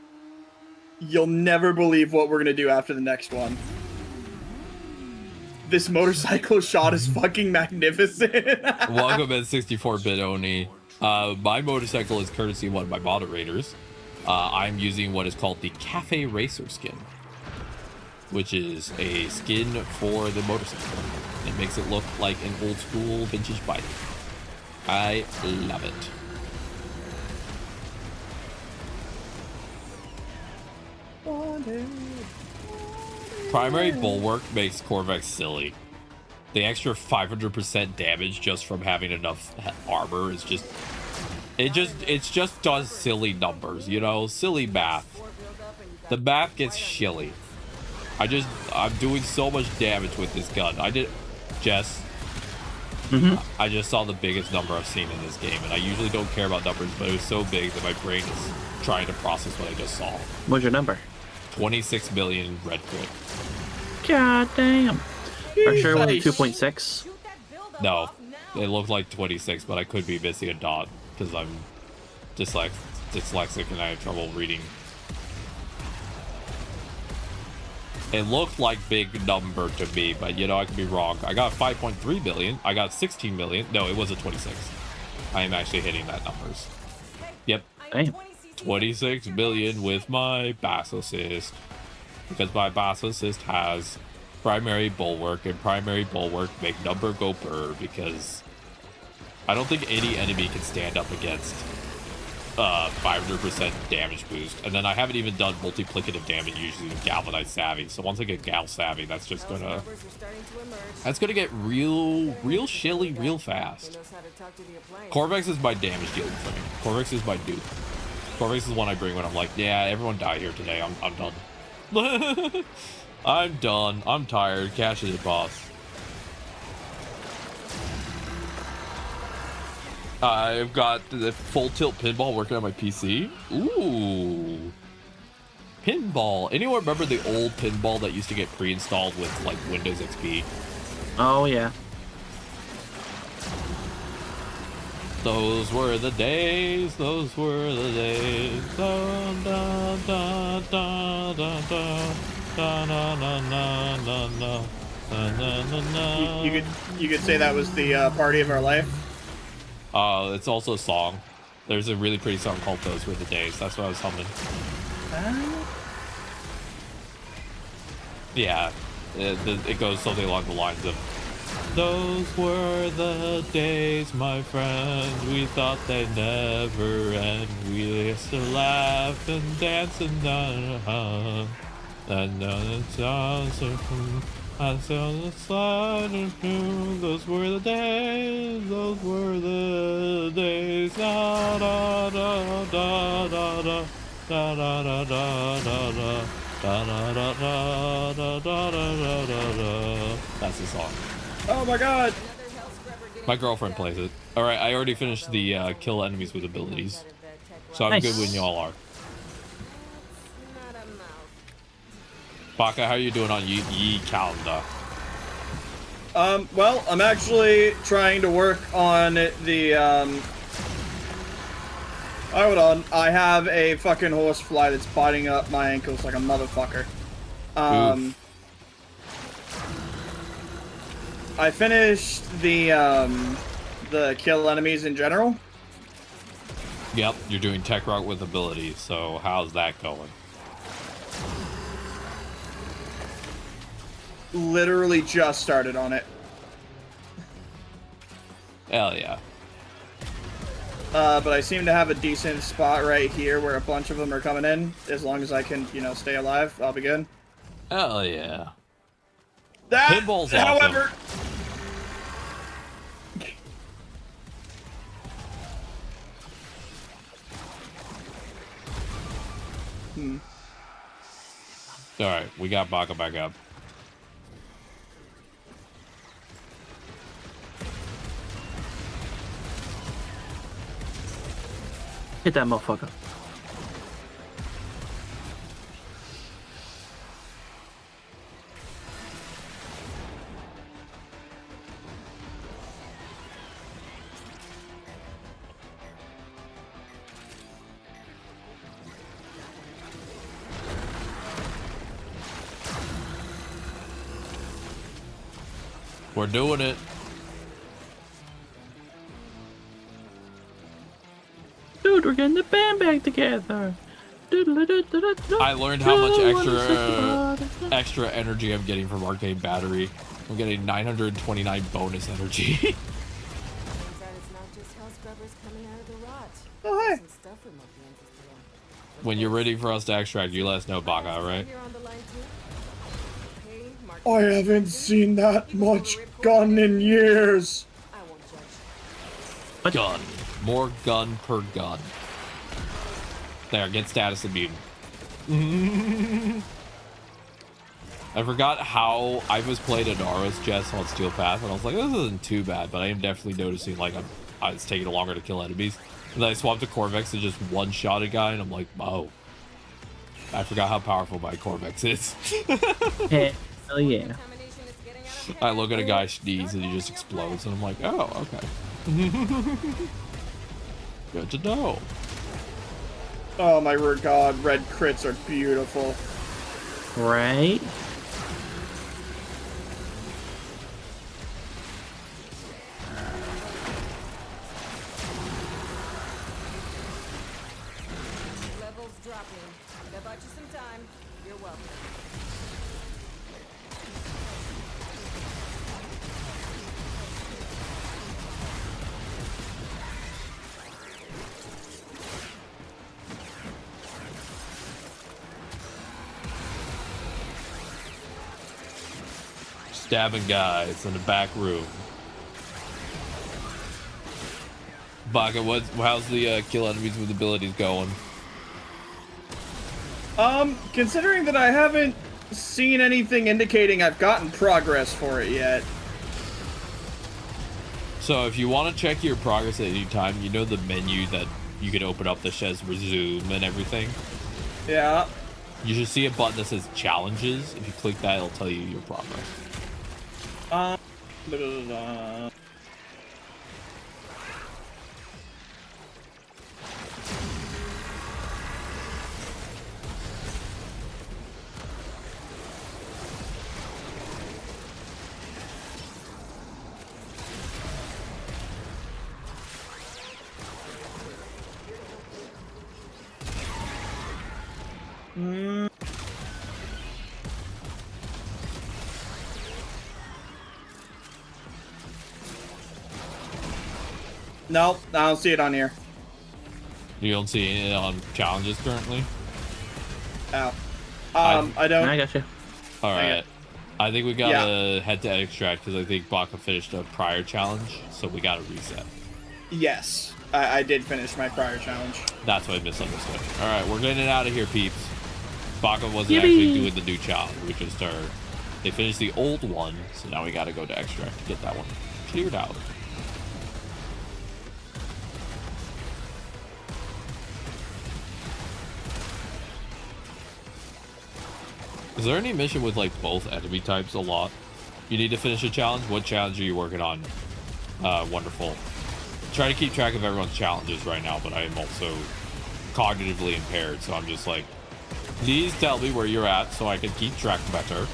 You'll never believe what we're gonna do after the next one. This motorcycle shot is fucking magnificent. Welcome at 64-bit Oni. My motorcycle is courtesy of one of my moderators. I'm using what is called the Cafe Racer skin, which is a skin for the motorcycle. It makes it look like an old school vintage bike. I love it. Primary Bulwark makes Corvex silly. The extra 500% damage just from having enough armor is just... It just does silly numbers, you know? Silly math. The math gets shilly. I'm doing so much damage with this gun. Jess, I just saw the biggest number I've seen in this game, and I usually don't care about numbers, but it was so big that my brain is trying to process what I just saw. What's your number? 26 million red crit. God damn. For sure it wasn't 2.6? No, it looked like 26, but I could be missing a dot because I'm dyslexic and I have trouble reading. It looked like big number to me, but you know, I could be wrong. I got 5.3 billion. I got 16 million. No, it wasn't 26. I am actually hitting that numbers. Yep. Damn. 26 billion with my Bass Assist. Because my Bass Assist has primary Bulwark, and primary Bulwark make number go burr, because I don't think any enemy can stand up against 500% damage boost. And then I haven't even done multiplicative damage usually with Galvanized Savvy. So once I get Gal Savvy, that's just gonna... That's gonna get real shilly real fast. Corvex is my damage dealing frame. Corvex is my dupe. Corvex is one I bring when I'm like, yeah, everyone die here today. I'm done. I'm done. I'm tired. Cash is it, boss. I've got the full tilt pinball working on my PC. Ooh. Pinball. Anyone remember the old pinball that used to get pre-installed with like Windows XP? Oh, yeah. Those were the days. Those were the days. Da, da, da, da, da, da. Da, na, na, na, na, na. Na, na, na, na. You could say that was the party of our life. It's also a song. There's a really pretty song called "Those Were the Days." That's what I was humming. Yeah, it goes something along the lines of, "Those were the days, my friend. We thought they'd never end. We used to laugh and dance and I saw the slide and those were the days, those were the days. Da da da da da da da da da da da da da da da da da da da. That's the song. Oh my god! My girlfriend plays it. Alright, I already finished the kill enemies with abilities. So I'm good when y'all are. Baka, how are you doing on Yi calendar? Well, I'm actually trying to work on the, hold on. I have a fucking horsefly that's biting up my ankles like a motherfucker. I finished the kill enemies in general. Yep, you're doing tech rock with abilities, so how's that going? literally just started on it. Hell yeah. But I seem to have a decent spot right here where a bunch of them are coming in. As long as I can, you know, stay alive, I'll be good. Hell yeah. That, Pinball's however... Awesome. Alright, we got Baka back up. Hit that motherfucker. We're doing it. Dude, we're getting the band back together. I learned how much extra energy I'm getting from Arcane Battery. I'm getting 929 bonus energy. Turns out it's not just hell scrubbers coming out of the rot. Oh, hey. Some stuff we might be interested in. When you're ready for us to extract, you let us know, Baka, alright? You're on the line too? Okay, Mark. I haven't seen that much gun in years. I won't judge. Gun. More gun per gun. There, get status immune. I forgot how I was playing Adaros Jess on Steel Path, and I was like, this isn't too bad, but I am definitely noticing like it's taking longer to kill enemies. And then I swapped to Corvex and just one-shot a guy, and I'm like, oh. I forgot how powerful my Corvex is. Hell yeah. I look at a guy sneeze and he just explodes, and I'm like, oh, okay. Good to know. Oh my god, red crits are beautiful. Right? Levels dropping. That bought you some time. You're welcome. Stabbing guys in the back room. Baka, how's the kill enemies with abilities going? Considering that I haven't seen anything indicating I've gotten progress for it yet. So if you want to check your progress at any time, you know the menu that you can open up that says resume and everything? Yeah. You should see a button that says challenges. If you click that, it'll tell you your progress. Blah, blah, blah. Nope, I don't see it on here. You don't see it on challenges currently? Ow. I don't. I got you. All right. I think we gotta head to extract because I think Baka finished a prior challenge, so we gotta reset. Yes, I did finish my prior challenge. That's what I misunderstood. All right, we're getting out of here, peeps. Baka wasn't actually doing the new challenge. We just they finished the old one, so now we gotta go to extract to get that one cleared out. Is there any mission with like both enemy types a lot? You need to finish a challenge? What challenge are you working on? Wonderful. Try to keep track of everyone's challenges right now, but I am also cognitively impaired, so I'm just like, please tell me where you're at so I can keep track better.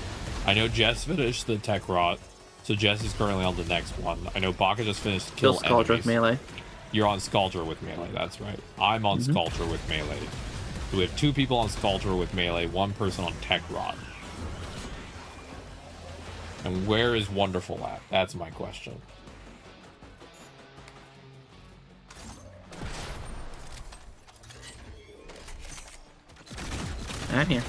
I know Jess finished the tech rot, so Jess is currently on the next one. I know Baka just finished kill Sculpture enemies. with melee. You're on Sculpture with melee, that's right. I'm on Sculpture with melee. So we have 2 people on Sculpture with melee, 1 person on tech rod. And where is Wonderful at? That's my question. I'm here.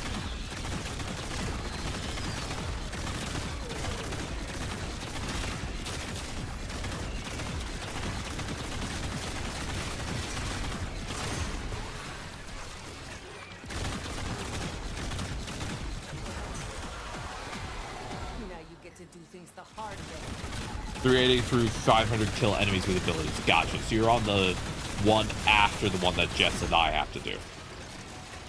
Now you get to do things the hard way. 380 through 500 kill enemies with abilities. Gotcha. So you're on the one after the one that Jess and I have to do.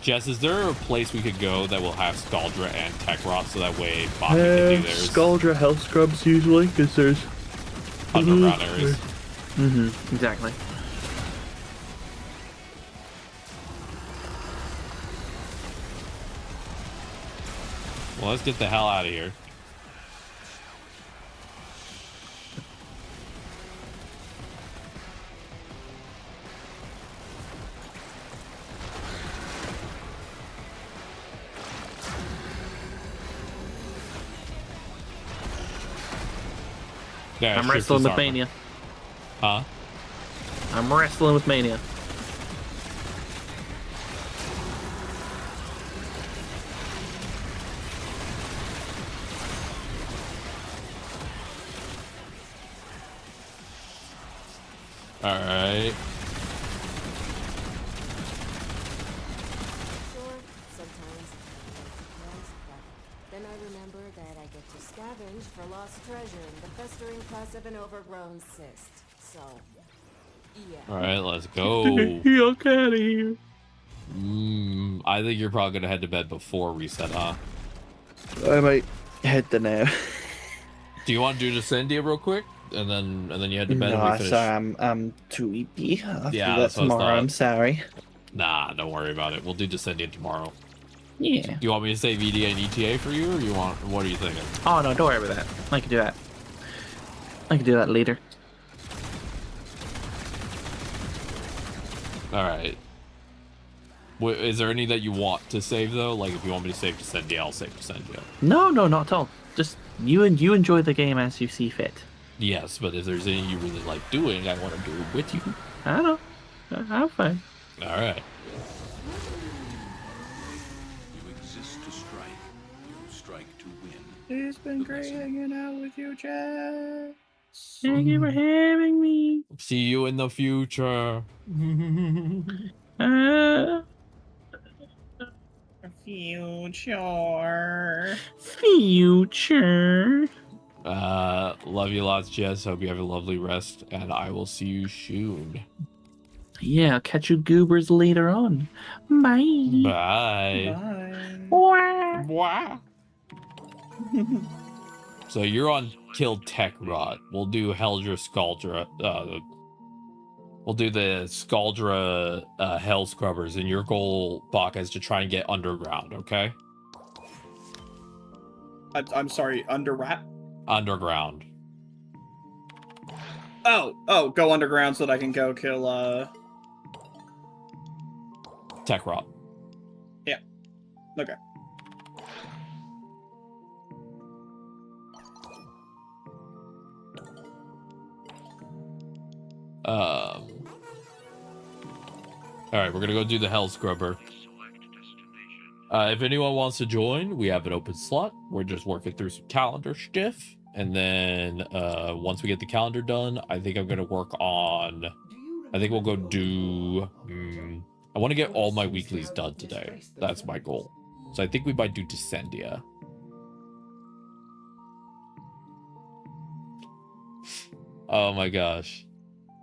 Jess, is there a place we could go that will have Scaldra and Tekrot so that way Bobby can do theirs? Scaldra Health Scrubs usually, because there's underground areas. Exactly. Well, let's get the hell out of here. Yeah, I'm wrestling with Mania. Huh? I'm wrestling with Mania. Alright. Sure, sometimes then I remember that I get to scavenge for lost treasure in the festering pus of an overgrown cyst. So, yeah. Alright, let's go. Get out of here. I think you're probably gonna head to bed before reset, huh? I might head to now. Do you want to do Descendia real quick? And then you head to bed and we No, finish? sorry, I'm too weepy. I'll do that that's what I tomorrow. thought. I'm sorry. Nah, don't worry about it. We'll do Descendia tomorrow. Yeah. Do you want me to save EDA and ETA for you, or what are you thinking? Oh no, don't worry about that. I can do that. I can do that later. Alright. Is there any that you want to save, though? Like, if you want me to save Descendia, I'll save Descendia. No, not at all. Just you enjoy the game as you see fit. Yes, but if there's any you really like doing, I want to do it with you. I don't know. I'm fine. Alright. You exist to strike. You strike to win. It's been great hanging out with you, Jess. Thank you for having me. See you in the future. Future. Love you lots, Jess. Hope you have a lovely rest, and I will see you soon. Yeah, I'll catch you goobers later on. Bye. Bye. Bye. Wah. So you're on Kill Tekrot. We'll do Heldra Scaldra. We'll do the Scaldra Hell Scrubbers, and your goal, Baka, is to try and get underground, okay? I'm sorry, underground? Underground. Oh, go underground so that I can go kill, Tekrot. Yeah. Okay. Alright, we're gonna go do the Hell Scrubber. If anyone wants to join, we have an open slot. We're just working through some calendar stuff. And then once we get the calendar done, I think I'm gonna work on... I think we'll go do... I want to get all my weeklies done today. That's my goal. So I think we might do Descendia. Oh my gosh.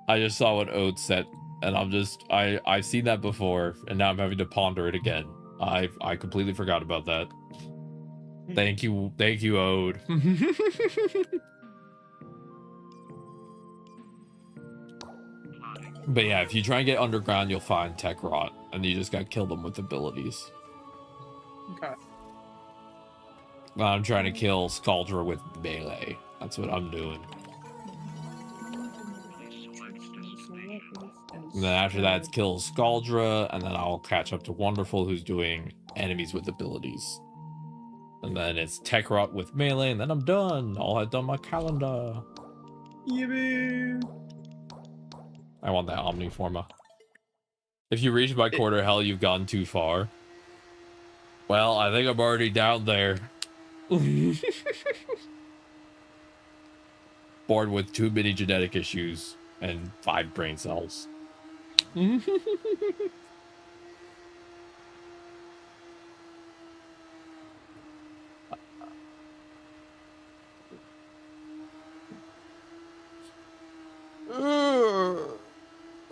I just saw what Ode said, and I've seen that before, and now I'm having to ponder it again. I completely forgot about that. Thank you, Ode. But yeah, if you try and get underground, you'll find Tekrot, and you just gotta kill them with abilities. Okay. I'm trying to kill Scaldra with melee. That's what I'm doing. And then after that, it's kill Scaldra, and then I'll catch up to Wonderful, who's doing enemies with abilities. And then it's tech rot with melee, and then I'm done. All I've done my calendar. Yippee! I want that Omniforma. If you reach my quarter hell, you've gone too far. Well, I think I'm already down there. Born with too many genetic issues and 5 brain cells.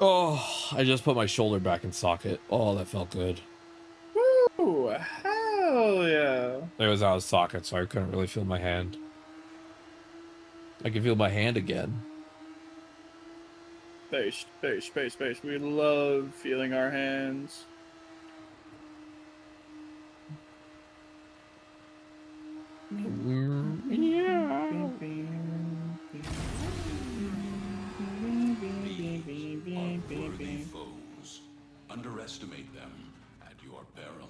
Oh, I just put my shoulder back in socket. Oh, that felt good. Woo! Hell yeah! It was out of socket, so I couldn't really feel my hand. I can feel my hand again. Space, space, space, space. We love feeling our hands. Yeah. These are worthy foes. Underestimate them at your peril.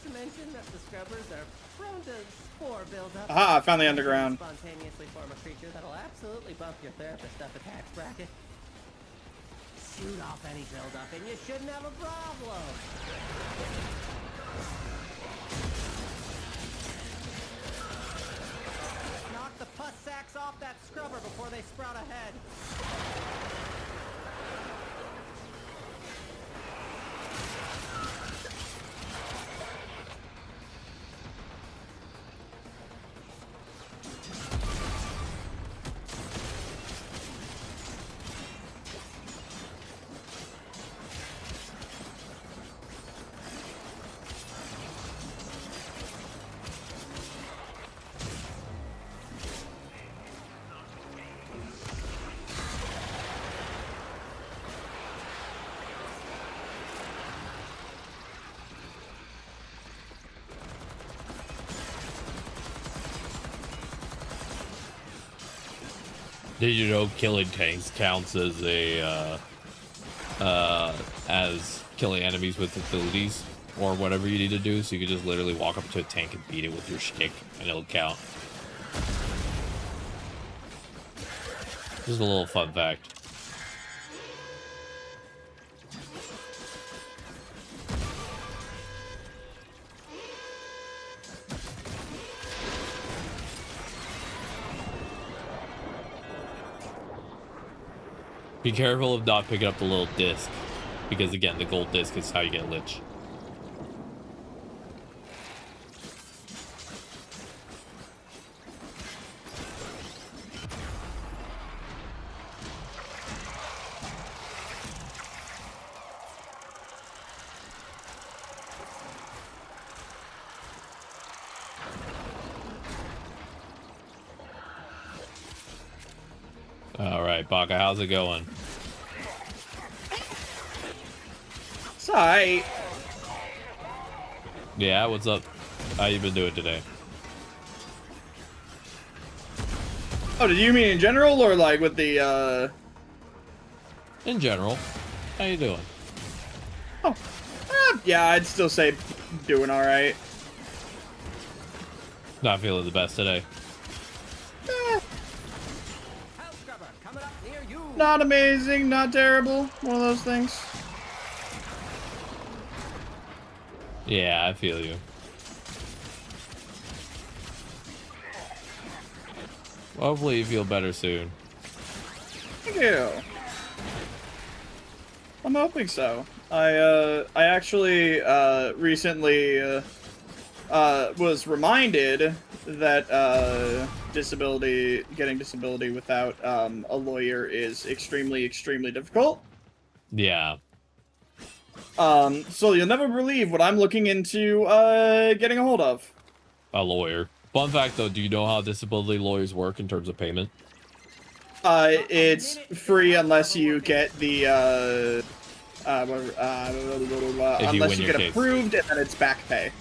To mention that the scrubbers are prone to spore buildup. Aha, I found the underground. Spontaneously form a creature that'll absolutely bump your therapist up a tax bracket. Shoot off any buildup and you shouldn't have a problem. Knock the pus sacks off that scrubber before they sprout ahead. Did you know killing tanks counts as a as killing enemies with abilities or whatever you need to do? So you can just literally walk up to a tank and beat it with your stick and it'll count. Just a little fun fact. Be careful of not picking up the little disc, because again, the gold disc is how you get Lich. All right, Baka, how's it going? It's alright. Yeah, what's up? How you been doing today? Oh, did you mean in general or like with the In general. How you doing? Oh, yeah, I'd still say doing alright. Not feeling the best today. Not amazing, not terrible. One of those things. Yeah, I feel you. Hopefully you feel better soon. Thank you. I'm hoping so. I actually recently was reminded that getting disability without a lawyer is extremely difficult. Yeah. So you'll never believe what I'm looking into getting a hold of. A lawyer. Fun fact though, do you know how disability lawyers work in terms of payment? It's free unless you get the unless you get approved, and then it's back pay.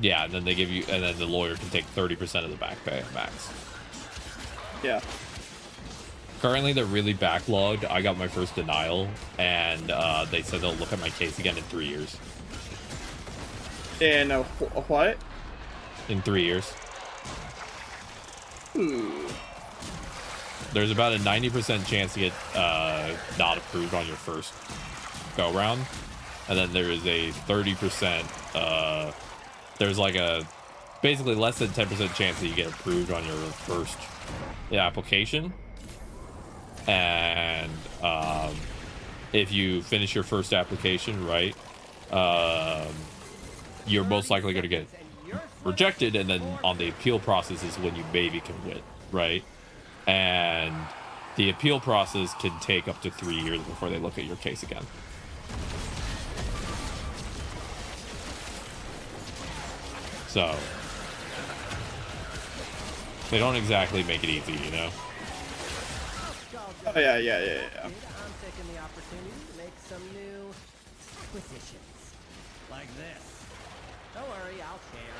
Yeah, and then they give you, and then the lawyer can take 30% of the back pay max. Yeah. Currently, they're really backlogged. I got my first denial, and they said they'll look at my case again in 3 years. In what? In 3 years. There's about a 90% chance to get not approved on your first go round, and then there is a 30%. There's like a basically less than 10% chance that you get approved on your first application. And if you finish your first application right, you're most likely going to get rejected, and then on the appeal process is when you maybe can win, right? And the appeal process can take up to 3 years before they look at your case again. So they don't exactly make it easy, you know? Oh, yeah. I'm taking the opportunity to make some new acquisitions. Like this. Don't worry, I'll share.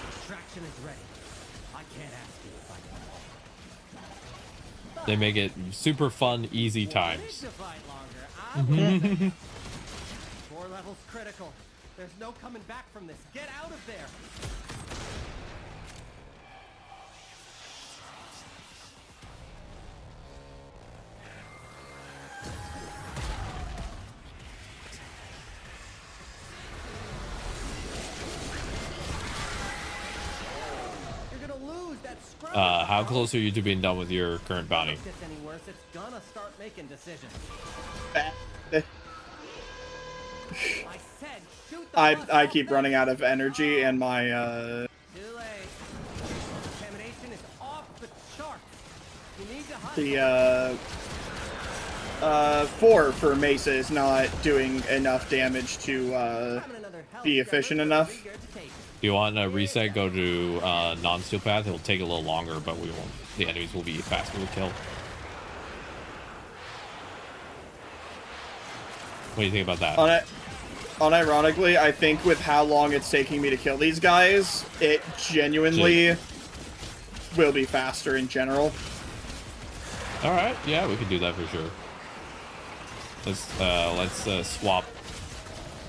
Extraction is ready. I can't ask you to fight them all. They make it super fun, easy times. To fight longer. 4 levels critical. There's no coming back from this. Get out of there. How close are you to being done with your current bounty? If it gets any worse, it's gonna start making decisions. I said, shoot the I keep running out of energy, and my Too late. Contamination is off the charts. You need to the 4 for Mesa is not doing enough damage to be efficient enough. If you want a reset, go to non-steel path. It'll take a little longer, but we won't. The enemies will be faster to kill. What do you think about that? Unironically, I think with how long it's taking me to kill these guys, it genuinely will be faster in general. All right, yeah, we can do that for sure. Let's swap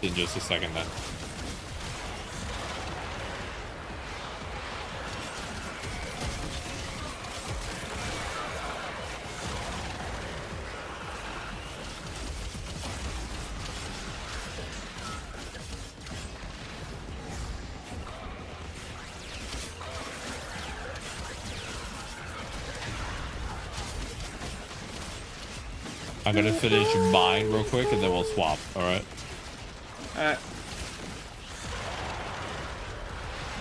in just a second then. I'm gonna finish mine real quick and then we'll swap, alright? Alright.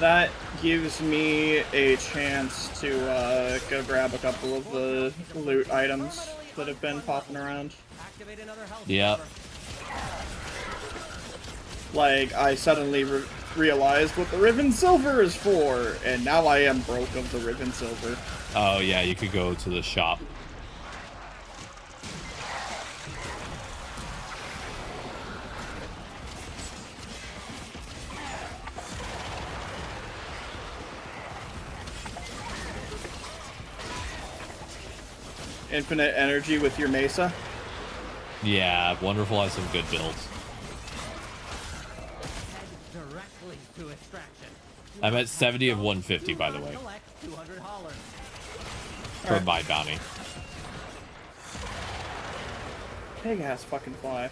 That gives me a chance to go grab a couple of the loot items that have been popping around. Yeah. Like, I suddenly realized what the Riven Silver is for, and now I am broke of the Riven Silver. Oh yeah, you could go to the shop. Infinite energy with your Mesa? Yeah, Wonderful has some good builds. Directly to extraction. I'm at 70 of 150, by the way. For my bounty. Big ass fucking fly.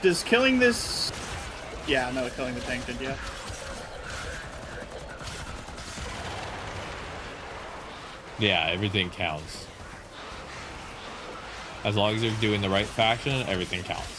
Does killing this... Yeah, no, killing the tank did, yeah. Yeah, everything counts. As long as you're doing the right faction, everything counts.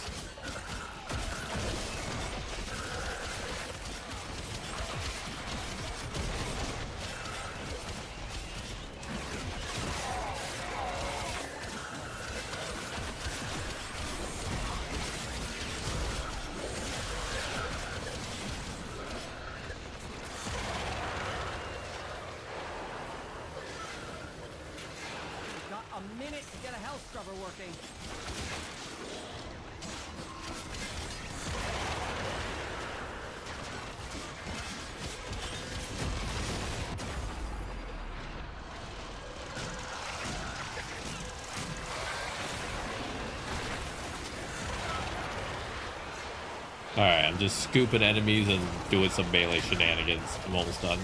Alright, I'm just scooping enemies and doing some melee shenanigans. I'm almost done.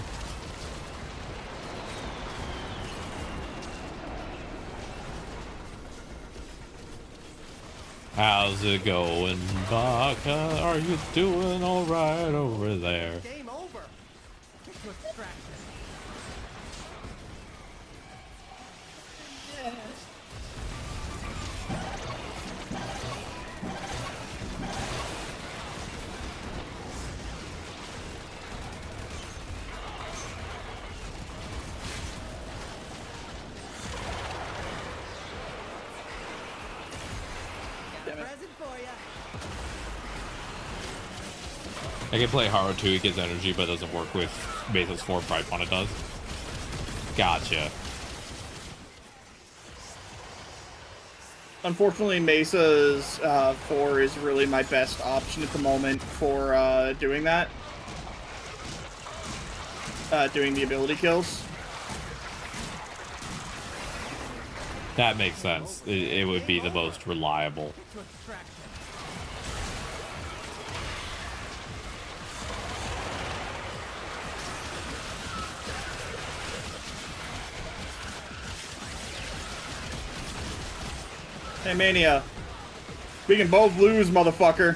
How's it going, Baka? Are you doing alright over there? Game over. I can play Haro too, it gets energy, but it doesn't work with Mesa's 4 Pride when it does. Gotcha. Unfortunately, Mesa's 4 is really my best option at the moment for doing that. Doing the ability kills. That makes sense. It would be the most reliable. Hey, Mania. We can both lose, motherfucker.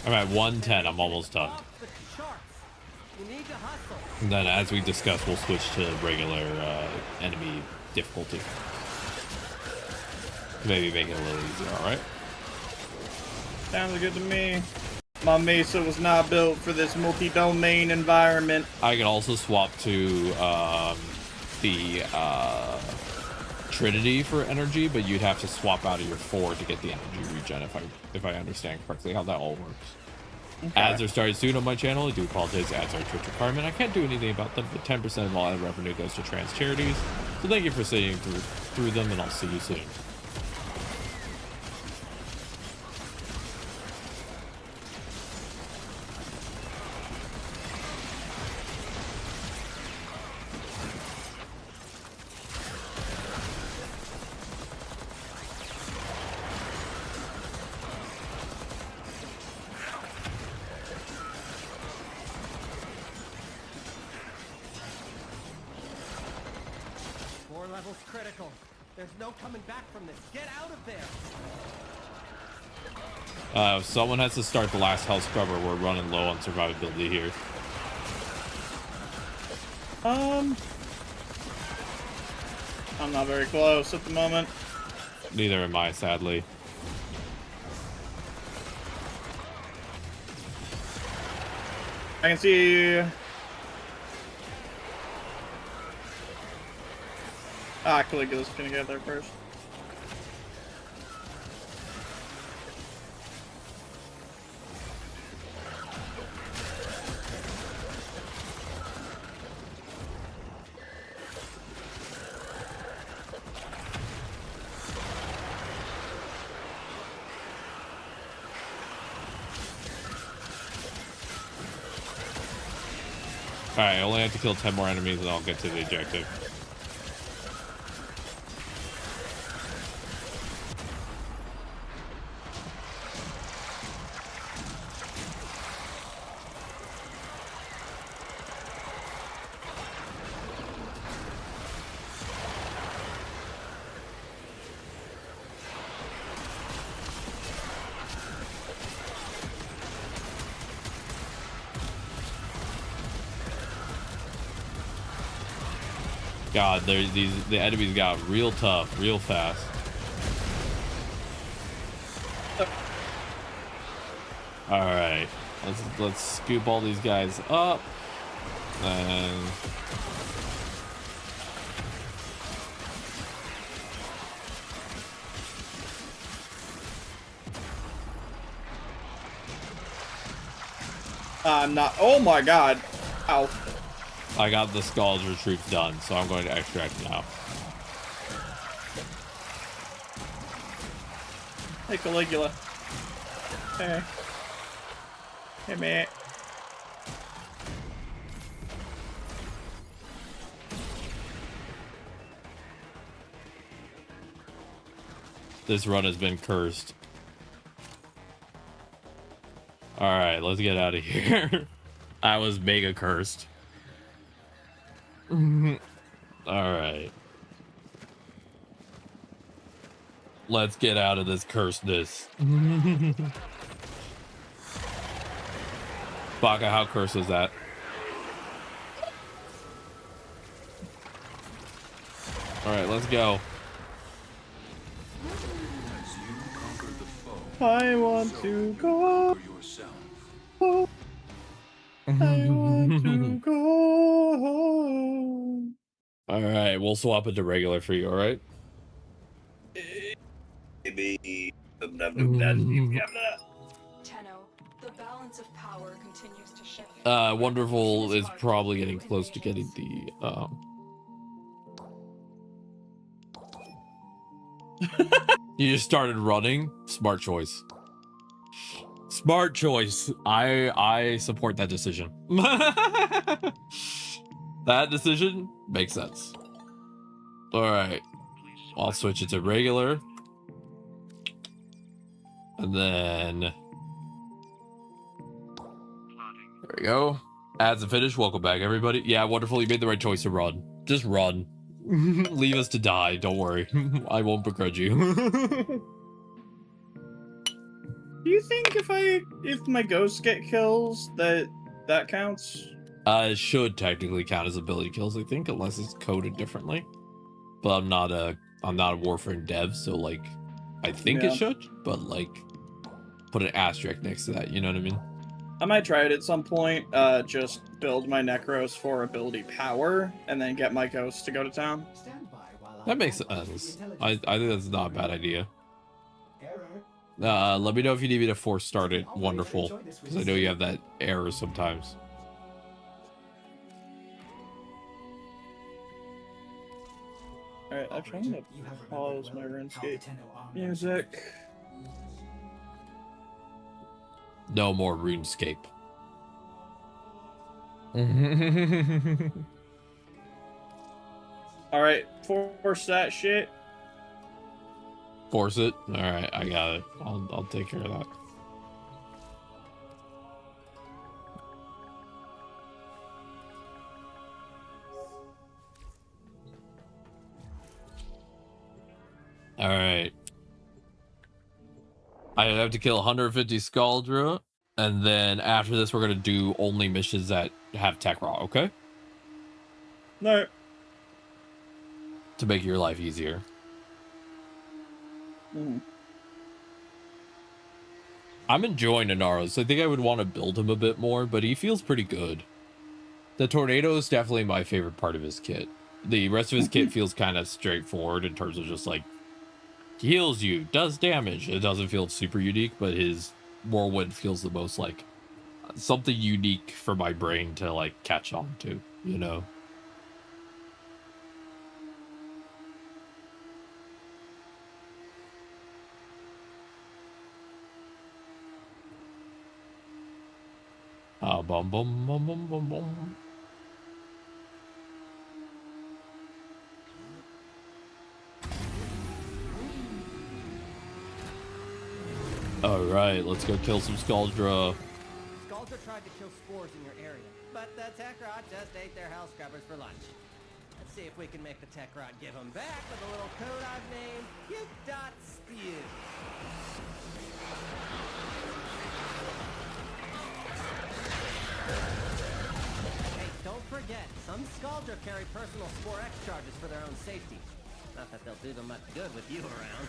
I'm at 110. I'm almost done. And then, as we discussed, we'll switch to regular enemy difficulty. Maybe make it a little easier, alright? Sounds good to me. My Mesa was not built for this multi-domain environment. I can also swap to the Trinity for energy, but you'd have to swap out of your 4 to get the energy regen, if I understand correctly how that all works. Okay. Ads are started soon on my channel. I do apologize, ads are a Twitch requirement. I can't do anything about them, but 10% of all ad revenue goes to trans charities. So thank you for sitting through them, and I'll see you soon. Critical. There's no coming back from this. Get out of there. Someone has to start the last health scrubber. We're running low on survivability here. I'm not very close at the moment. Neither am I, sadly. I can see... Caligula's gonna get there first. Alright, I only have to kill 10 more enemies and I'll get to the objective. God, the enemies got real tough, real fast. All right, let's scoop all these guys up, and I'm not. Oh my God! Ow! I got the Scaldra troops done, so I'm going to extract now. Hey, Caligula. Hey. Hey, mate. This run has been cursed. All right, let's get out of here. I was mega cursed. All right. Let's get out of this cursedness. Baka, how cursed was that? All right, let's go. I want to go. I want to go. All right, we'll swap it to regular for you. All right. Tenno, the balance of power continues to shift. Wonderful is probably getting close to getting the You just started running. Smart choice. Smart choice. I support that decision. That decision makes sense. All right. I'll switch it to regular. And then there we go. Ads and finish. Welcome back, everybody. Yeah, wonderful. You made the right choice to run. Just run. Leave us to die. Don't worry. I won't begrudge you. Do you think if my ghosts get kills that counts? It should technically count as ability kills, I think, unless it's coded differently. But I'm not a Warframe dev, so like I think it should, but like put an asterisk next to that, you know what I mean? I might try it at some point. Just build my Necros for ability power, and then get my ghosts to go to town. That makes sense. I think that's not a bad idea. Let me know if you need me to force start it. Wonderful, because I know you have that error sometimes. Alright, actually, I'm gonna pause my RuneScape music. No more RuneScape. Alright, force that shit. Force it? Alright, I got it. I'll take care of that. Alright. I have to kill 150 Scaldra, and then after this we're gonna do only missions that have tech raw, okay? No. To make your life easier. I'm enjoying Inaros. I think I would want to build him a bit more, but he feels pretty good. The tornado is definitely my favorite part of his kit. The rest of his kit feels kind of straightforward in terms of just like heals you, does damage. It doesn't feel super unique, but his whirlwind feels the most like something unique for my brain to like catch on to, you know? Bum bum bum bum bum bum. All right, let's go kill some Scaldra. Scaldra tried to kill spores in your area, but the tech rod just ate their hell scrubbers for lunch. Let's see if we can make the tech rod give them back with a little code I've named Puke.Spew. Hey, don't forget forget, some Scaldra carry personal Spore X charges for their own safety. Not that they'll do them much good with you around.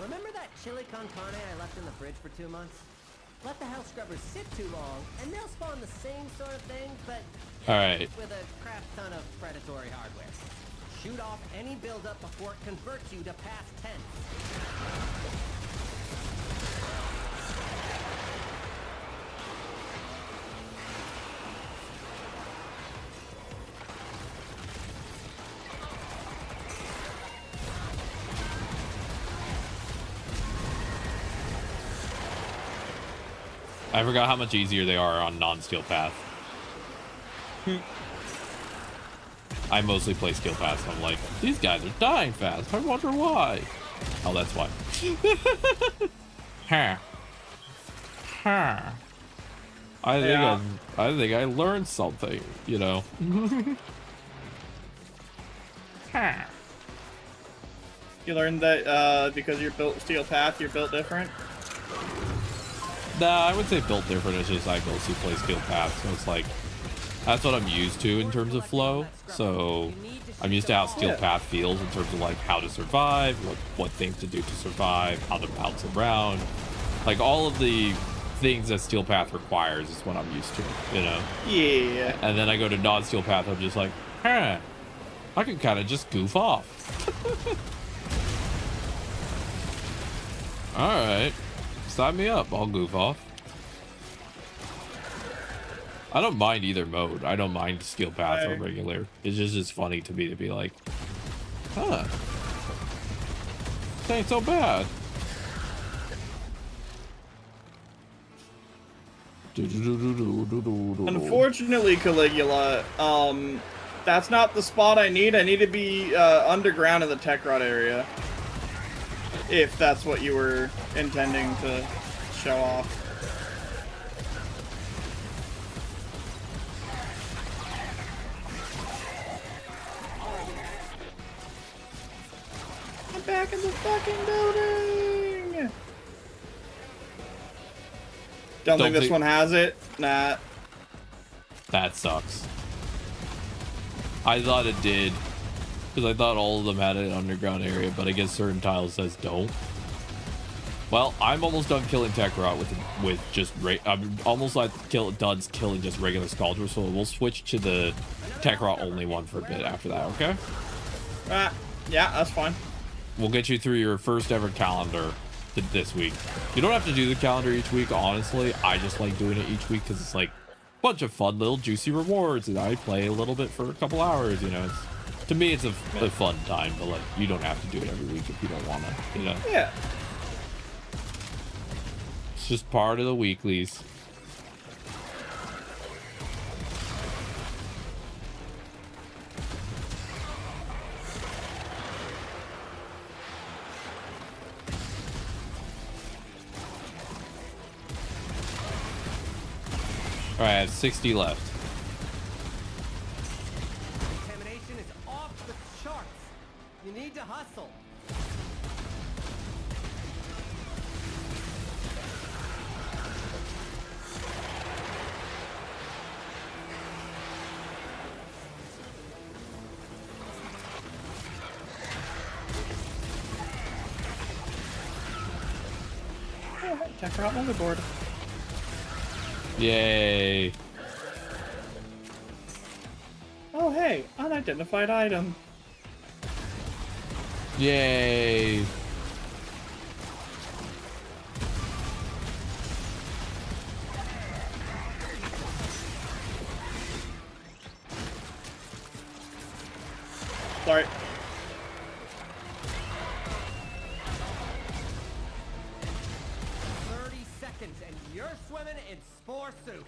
Remember that chili con carne I left in the fridge for 2 months? Let the hell scrubbers sit too long, and they'll spawn the same sort of thing, but with a crap ton of predatory hardware. Shoot off any buildup before it converts you to past tense. I forgot how much easier they are on non-steel path. I mostly play steel path, so I'm like, these guys are dying fast. I wonder why. Oh, that's why. Huh. Huh. I think I learned something, you know. Huh. You learned that because you're built steel path, you're built different? Nah, I would say built different. It's just I mostly play steel path, so it's like that's what I'm used to in terms of flow. So I'm used to how steel path feels in terms of like how to survive, what things to do to survive, how to bounce around, like all of the things that steel path requires is what I'm used to, you know. Yeah. And then I go to non-steel path, I'm just like, huh, I can kind of just goof off. All right. Sign me up. I'll goof off. I don't mind either mode. I don't mind steel path or regular. It's just funny to me to be like, huh, this ain't so bad. Unfortunately, Caligula, that's not the spot I need. I need to be underground in the tech rod area. If that's what you were intending to show off. I'm back in the fucking building! Don't think this one has it? Nah. That sucks. I thought it did. Because I thought all of them had an underground area, but I guess certain tiles says don't. Well, I'm almost done killing Tekrot with just I'm almost like done killing just regular Scaldra, so we'll switch to the Tekrot only one for a bit after that, okay? Yeah, that's fine. We'll get you through your first ever calendar this week. You don't have to do the calendar each week, honestly. I just like doing it each week because it's like a bunch of fun little juicy rewards, and I play a little bit for a couple hours, you know. To me, it's a fun time, but like you don't have to do it every week if you don't want to, you know. Yeah. It's just part of the weeklies. All right, I have 60 left. Contamination is off the charts. You need to hustle. Check her out on the board. Yay. Oh, hey, unidentified item. Yay. Sorry. And you're swimming in spore soup.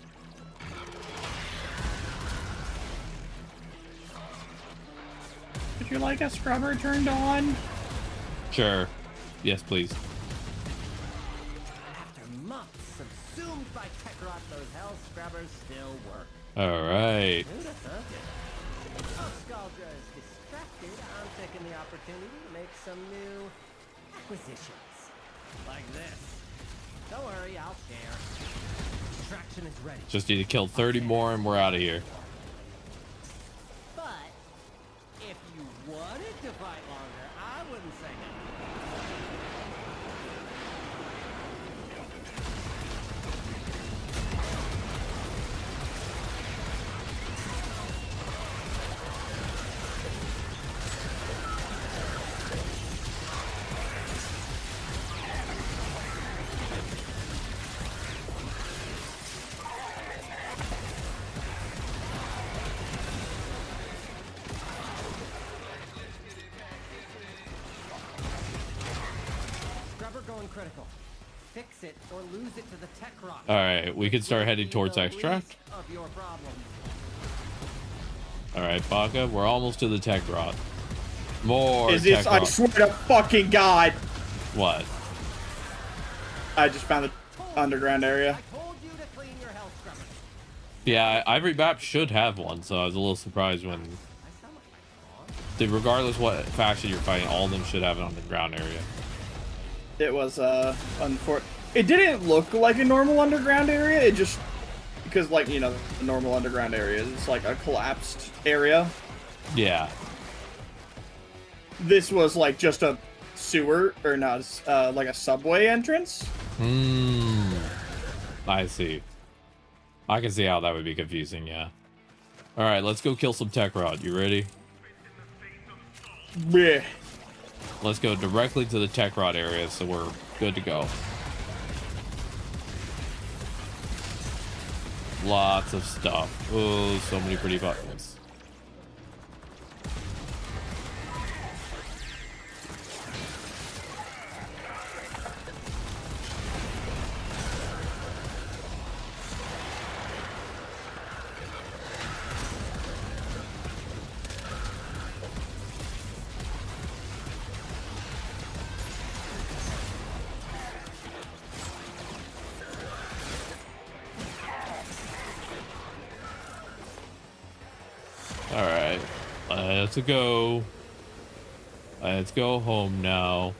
Would you like a scrubber turned on? Sure. Yes, please. After months subsumed by Tekrot, those hell scrubbers still work. All right. Who'd have thunk it? Oh, Scaldra is distracted. I'm taking the opportunity to make some new acquisitions. Like this. Don't worry, I'll share. Extraction is ready. Just need to kill 30 more and we're out of here. But if you wanted to fight longer, I wouldn't say no. Going critical. Fix it or lose it to the tech rock. All right, we can start heading towards extract. Of your problems. All right, Baka, we're almost to the tech rod. More Is this? tech rod. I swear to fucking God. What? I just found the underground area. I told you to clean your health scrubber. Yeah, every map should have one, so I was a little surprised when. Regardless what faction you're fighting, all of them should have an underground area. It was unfortunate. It didn't look like a normal underground area. It just because, like, you know, the normal underground area is like a collapsed area. Yeah. This was like just a sewer or not, like a subway entrance. I see. I can see how that would be confusing. Yeah. All right, let's go kill some tech rod. You ready? Yeah. Let's go directly to the tech rod area, so we're good to go. Lots of stuff. Oh, so many pretty buttons. Alright, let's go. Let's go home now.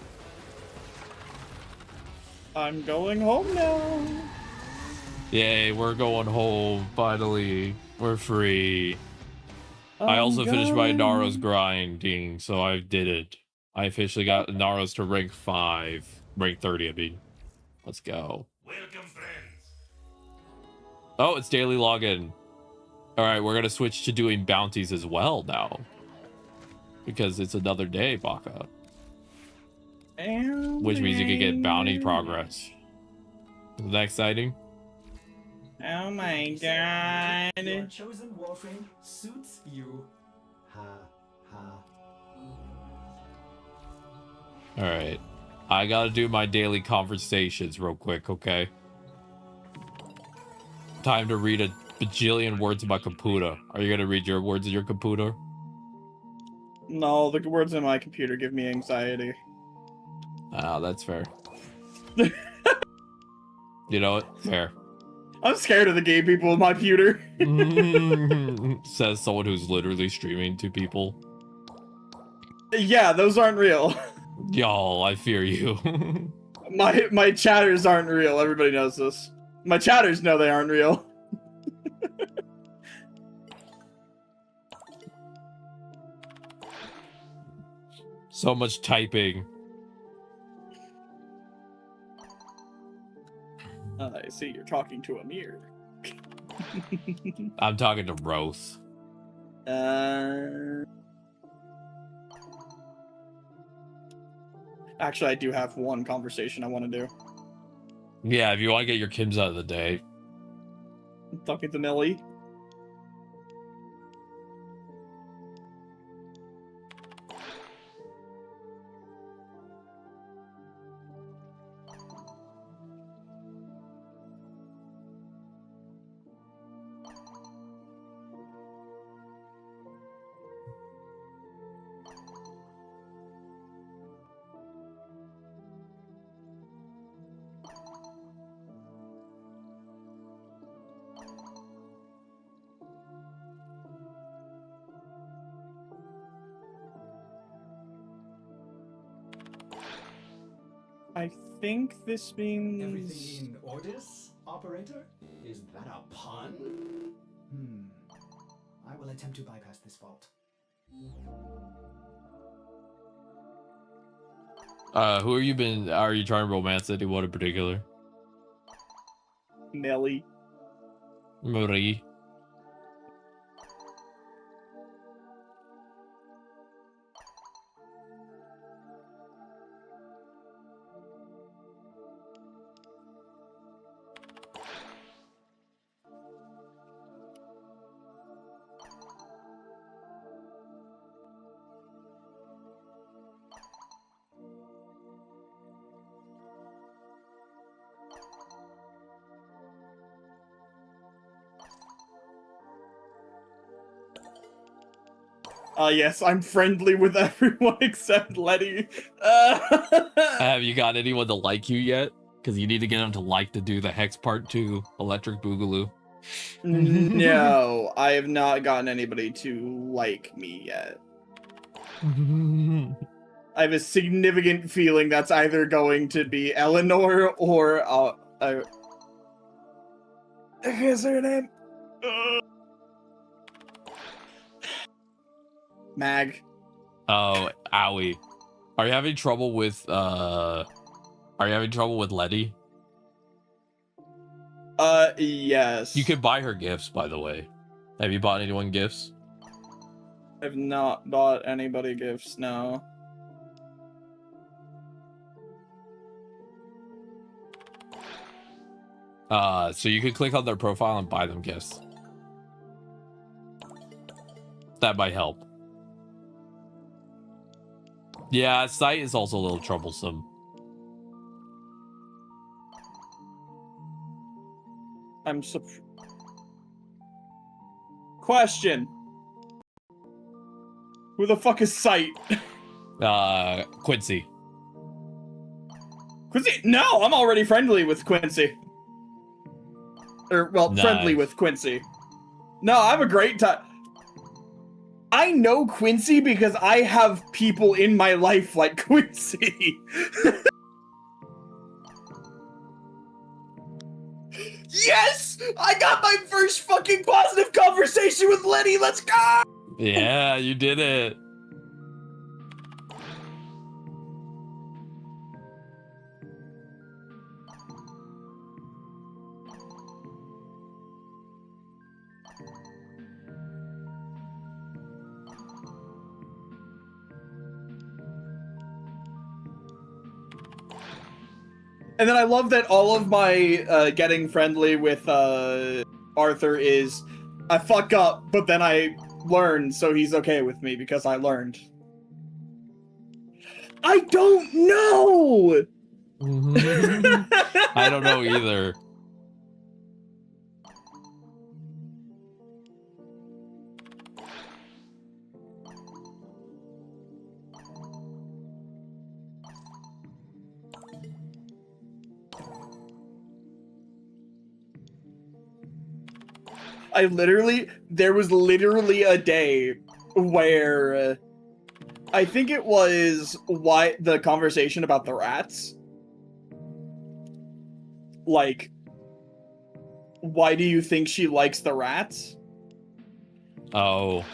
I'm going home now. Yay, we're going home, finally. We're free. I also finished my Naros grinding, so I did it. I officially got Naros to rank 5. Rank 30, I mean. Let's go. Welcome, friends. Oh, it's daily login. Alright, we're gonna switch to doing bounties as well now. Because it's another day, Baka. Which means you can get bounty progress. Isn't that exciting? Oh my God. Your chosen Warframe suits you. Ha ha. Alright. I gotta do my daily conversations real quick, okay? Time to read a bajillion words in my computer. Are you gonna read your words in your computer? No, the words in my computer give me anxiety. Ah, that's fair. You know what? Fair. I'm scared of the gay people in my computer. Says someone who's literally streaming to people. Yeah, those aren't real. Y'all, I fear you. My chatters aren't real. Everybody knows this. My chatters know they aren't real. So much typing. I see you're talking to a mirror. I'm talking to Roth. Actually, I do have one conversation I want to do. Yeah, if you want to get your Kims out of the day. I'm talking to Millie. I think this means... Everything in ordis, operator? Is that a pun? I will attempt to bypass this fault. Who are you trying to romance anyone in particular? Nelly. Marie. Yes, I'm friendly with everyone except Letty. Have you got anyone to like you yet? Because you need to get them to like to do the Hex Part 2 Electric Boogaloo. No, I have not gotten anybody to like me yet. I have a significant feeling that's either going to be Eleanor or I can't say her name. Mag. Oh, owie. Are you having trouble with Letty? Yes. You could buy her gifts, by the way. Have you bought anyone gifts? I've not bought anybody gifts, no. So you could click on their profile and buy them gifts. That might help. Yeah, site is also a little troublesome. I'm Question. Who the fuck is Sight? Quincy. Quincy? No, I'm already friendly with Quincy. Or, well, Nice. friendly with Quincy. No, I'm a great time. I know Quincy because I have people in my life like Quincy. Yes! I got my first fucking positive conversation with Letty. Let's go! Yeah, you did it. And then I love that all of my getting friendly with Arthur is I fuck up, but then I learn, so he's okay with me because I learned. I don't know! I don't know either. There was literally a day where I think it was the conversation about the rats. Like, why do you think she likes the rats? Oh.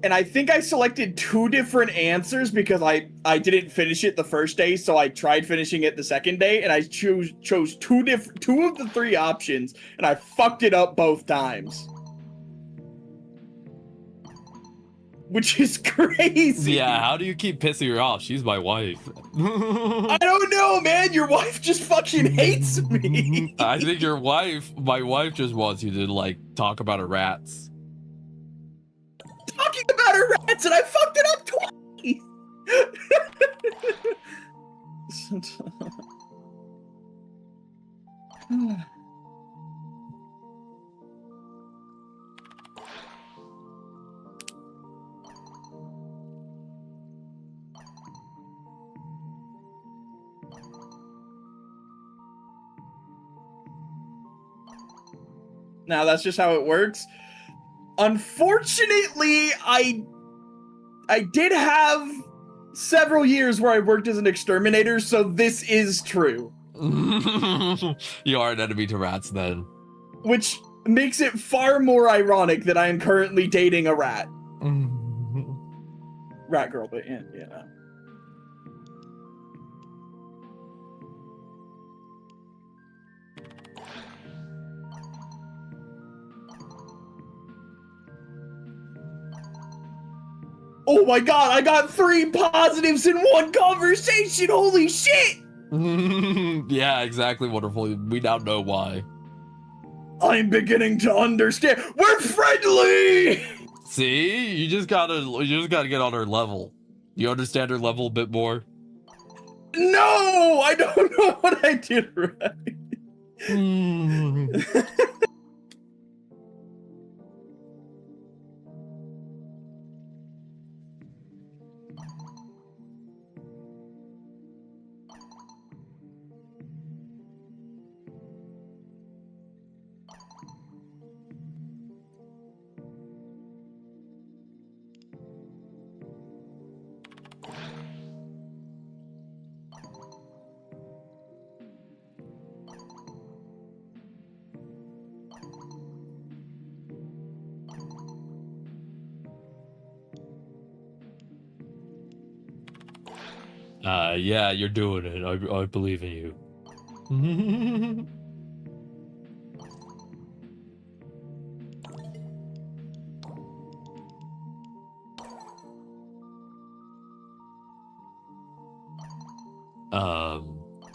And I think I selected 2 different answers because I didn't finish it the first day, so I tried finishing it the second day, and I chose 2 of the 3 options, and I fucked it up both times. Which is crazy. Yeah, how do you keep pissing her off? She's my wife. I don't know, man. Your wife just fucking hates me. I think my wife just wants you to, like, talk about her rats. Talking about her rats, and I fucked it up twice. Now that's just how it works. Unfortunately, I did have several years where I worked as an exterminator, so this is true. You are an enemy to rats then. Which makes it far more ironic that I am currently dating a rat. Rat girl, but yeah. Oh my god, I got 3 positives in one conversation! Holy shit! Yeah, exactly, wonderful. We now know why. I'm beginning to understand. We're friendly! See? You just gotta get on her level. You understand her level a bit more? No! I don't know what I did right. Yeah, you're doing it. I believe in you.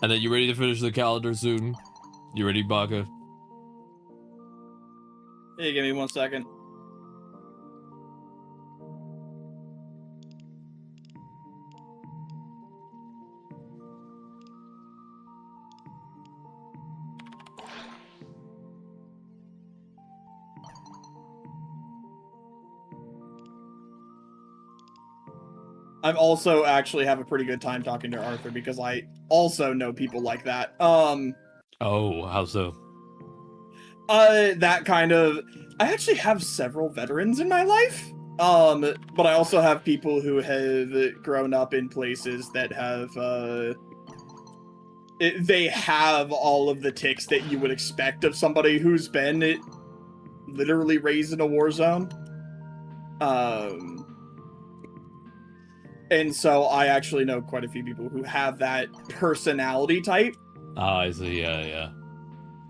And then you ready to finish the calendar soon? You ready, Baka? Hey, give me 1 second. I'm also actually have a pretty good time talking to Arthur because I also know people like that. Oh, how so? That kind of... I actually have several veterans in my life. But I also have people who have grown up in places that have, they have all of the tics that you would expect of somebody who's been literally raised in a war zone. And so I actually know quite a few people who have that personality type. I see, yeah.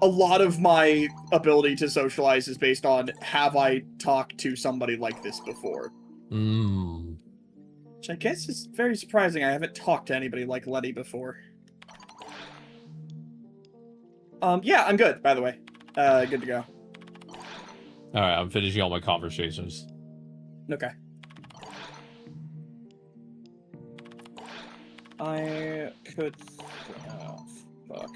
A lot of my ability to socialize is based on, have I talked to somebody like this before? Which I guess is very surprising. I haven't talked to anybody like Letty before. Yeah, I'm good, by the way. Good to go. Alright, I'm finishing all my conversations. Okay. I could... Oh, fuck.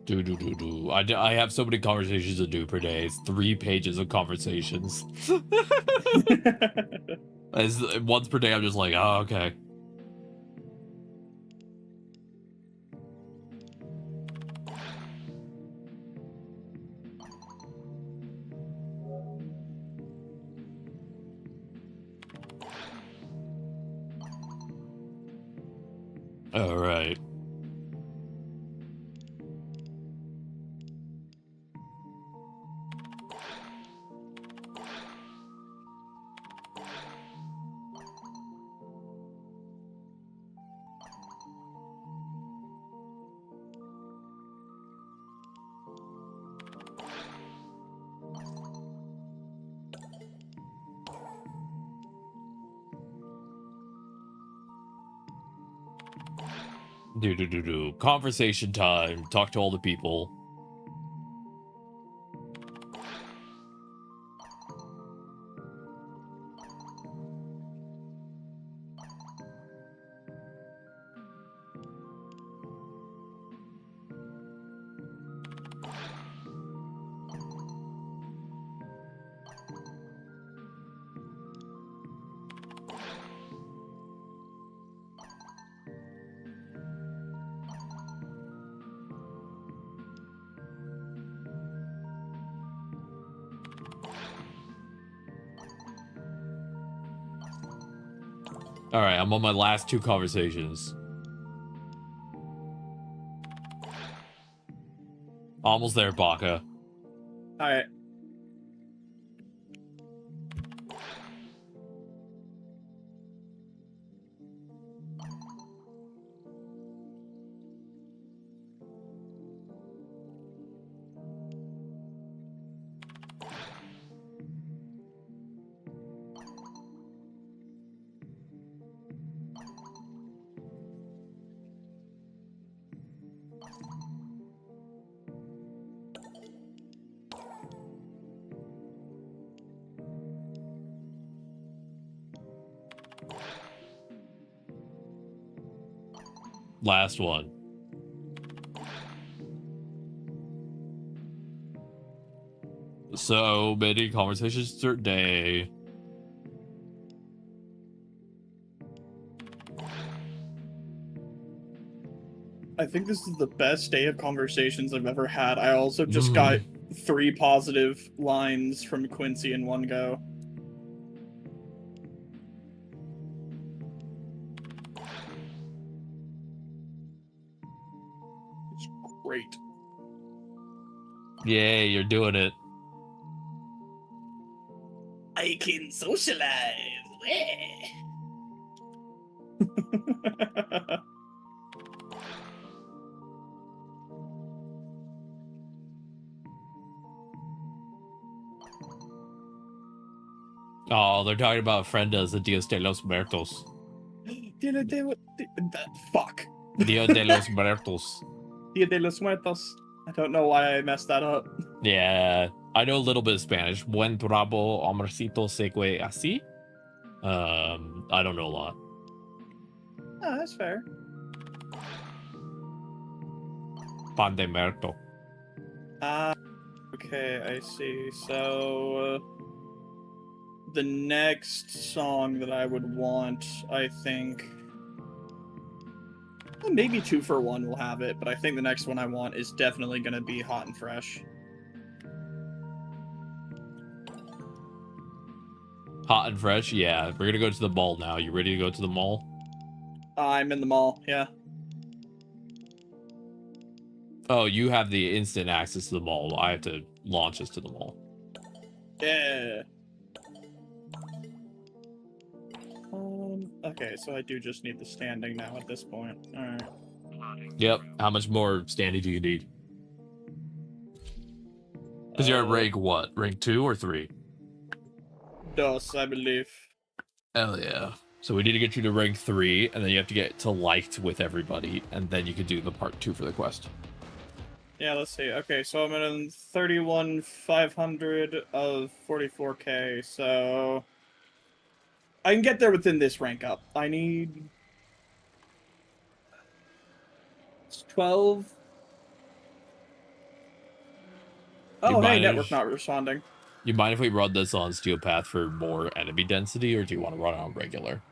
I have so many conversations to do per day. It's 3 pages of conversations. Once per day, I'm just like, oh, okay. All right. Conversation time. Talk to all the people. All right, I'm on my last 2 conversations. Almost there, Baka. All right. Last one. So many conversations today. I think this is the best day of conversations I've ever had. I also just got 3 positive lines from Quincy in one go. It's great. Yay, you're doing it. I can socialize. Oh, they're talking about Ofrendas, the Dios de los Muertos. Fuck. Dia de los Muertos. Dia de los Muertos. I don't know why I messed that up. Yeah, I know a little bit of Spanish. Buen trabajo, hombrecito segue así. I don't know a lot. Oh, that's fair. Pan de muerto. Okay, I see. So, the next song that I would want, I think... Well, maybe 2 for 1 will have it, but I think the next one I want is definitely going to be Hot and Fresh. Hot and fresh? Yeah, we're gonna go to the mall now. You ready to go to the mall? I'm in the mall, yeah. Oh, you have the instant access to the mall. I have to launch us to the mall. Yeah. Okay, so I do just need the standing now at this point. Alright. Yep. How much more standing do you need? Because you're at rank what? Rank 2 or 3? Dos, I believe. Hell yeah. So we need to get you to rank 3, and then you have to get to liked with everybody, and then you can do the part 2 for the quest. Yeah, let's see. Okay, so I'm in 31,500 of 44k, so... I can get there within this rank up. I need... 12... Oh, hey, network not responding. You mind if we run this on Steel Path for more enemy density, or do you want to run it on regular?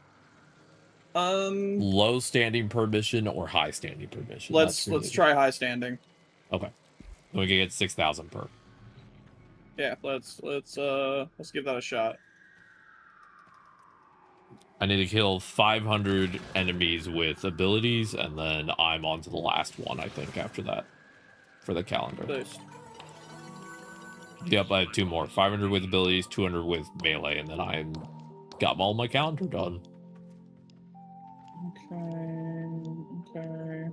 Low standing per mission or high standing per mission? Let's try high standing. Okay. Then we can get 6,000 per. Yeah, let's give that a shot. I need to kill 500 enemies with abilities, and then I'm on to the last one, I think, after that, for the calendar. Nice. Yep, I have 2 more. 500 with abilities, 200 with melee, and then I'm got all my calendar done. Okay.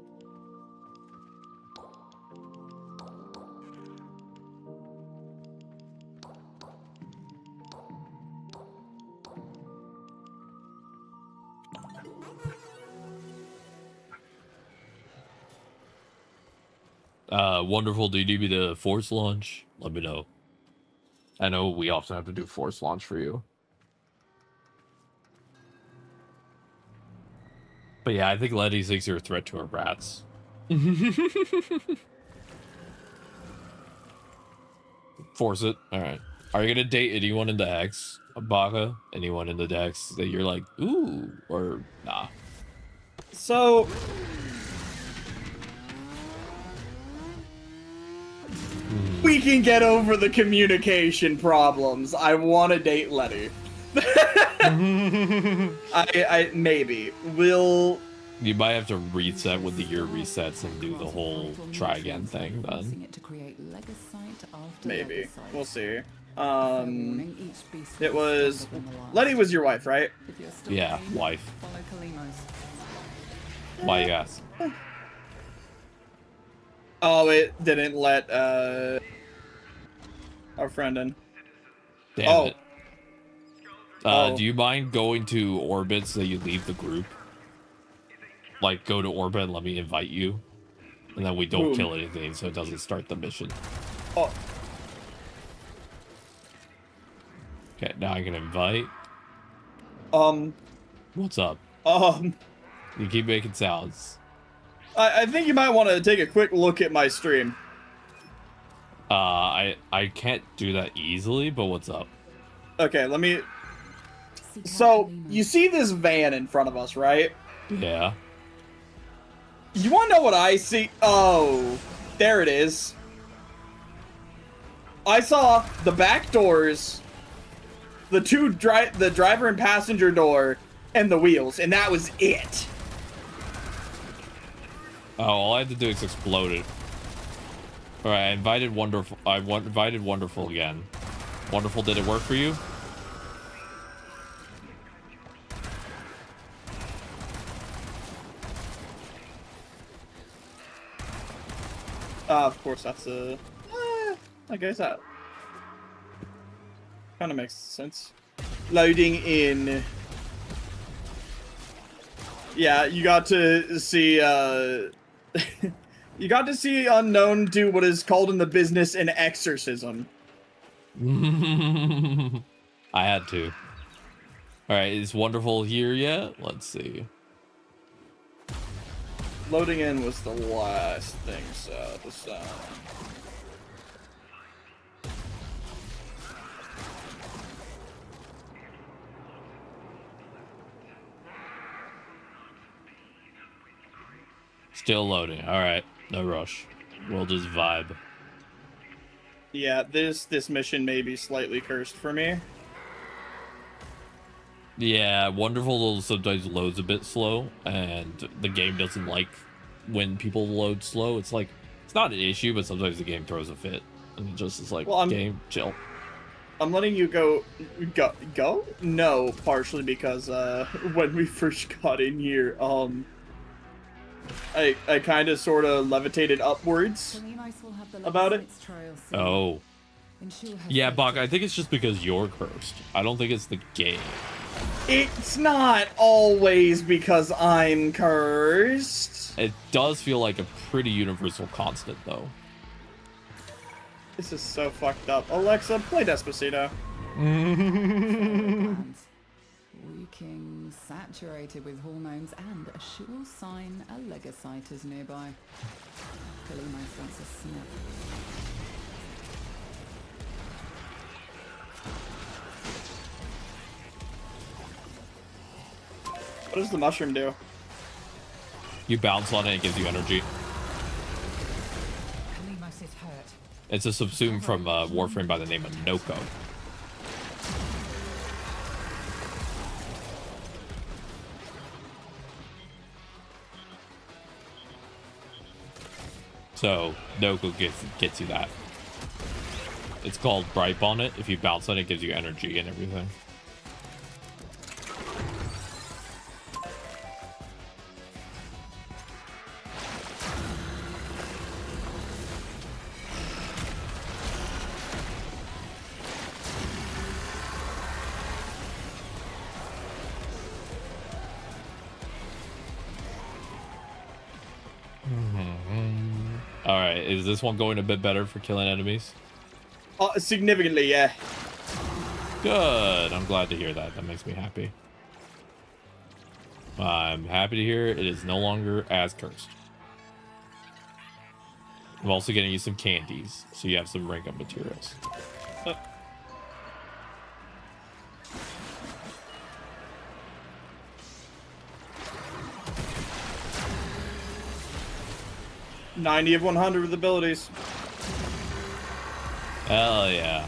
Wonderful. Do you need me to force launch? Let me know. I know we often have to do force launch for you. But yeah, I think Letty thinks you're a threat to her rats. Force it. Alright. Are you gonna date anyone in the X? Baka? Anyone in the Dex that you're like, ooh, or nah? So... we can get over the communication problems. I want to date Letty. I maybe will. You might have to reset with the year resets and do the whole try again thing then. Maybe we'll see. It was Letty was your wife, right? Yeah, wife. Why you ask? Oh, it didn't let our friend in. Damn it. Do you mind going to orbit so that you leave the group? Like, go to orbit and let me invite you. And then we don't kill anything so it doesn't start the mission. Oh. Okay, now I can invite. What's up? You keep making sounds. I think you might want to take a quick look at my stream. I can't do that easily, but what's up? Okay, let me... So, you see this van in front of us, right? Yeah. You want to know what I see? Oh, there it is. I saw the back doors, the the driver and passenger door, and the wheels, and that was it. Oh, all I had to do is explode it. All right, I invited Wonderful. Invited Wonderful again. Wonderful, did it work for you? Of course, that's a... I guess that kind of makes sense. Loading in. Yeah, you got to see, you got to see Unknown do what is called in the business an exorcism. I had to. All right, is Wonderful here yet? Let's see. Loading in was the last thing, so this Still loading. All right, no rush. We'll just vibe. Yeah, this mission may be slightly cursed for me. Yeah, Wonderful sometimes loads a bit slow, and the game doesn't like when people load slow. It's like, it's not an issue, but sometimes the game throws a fit, and it just is like, well, game, chill. I'm letting you go? No, partially because when we first got in here, I kind of sort of levitated upwards about it. Oh. Yeah, Bach, I think it's just because you're cursed. I don't think it's the game. It's not always because I'm cursed. It does feel like a pretty universal constant, though. This is so fucked up. Alexa, play Despacito. Reeking, saturated with hormones, and a sure sign a legocyte is nearby. Kalimo sense a sniff. What does the mushroom do? You bounce on it, and it gives you energy. Kalimos is hurt. It's a subsume from Warframe by the name of Noko. So Noko gets you that. It's called Bright Bonnet. If you bounce on it, it gives you energy and everything. All right, is this one going a bit better for killing enemies? Significantly, yeah. Good. I'm glad to hear that. That makes me happy. I'm happy to hear it is no longer as cursed. I'm also getting you some candies, so you have some rank up materials. 90 of 100 with abilities. Hell yeah.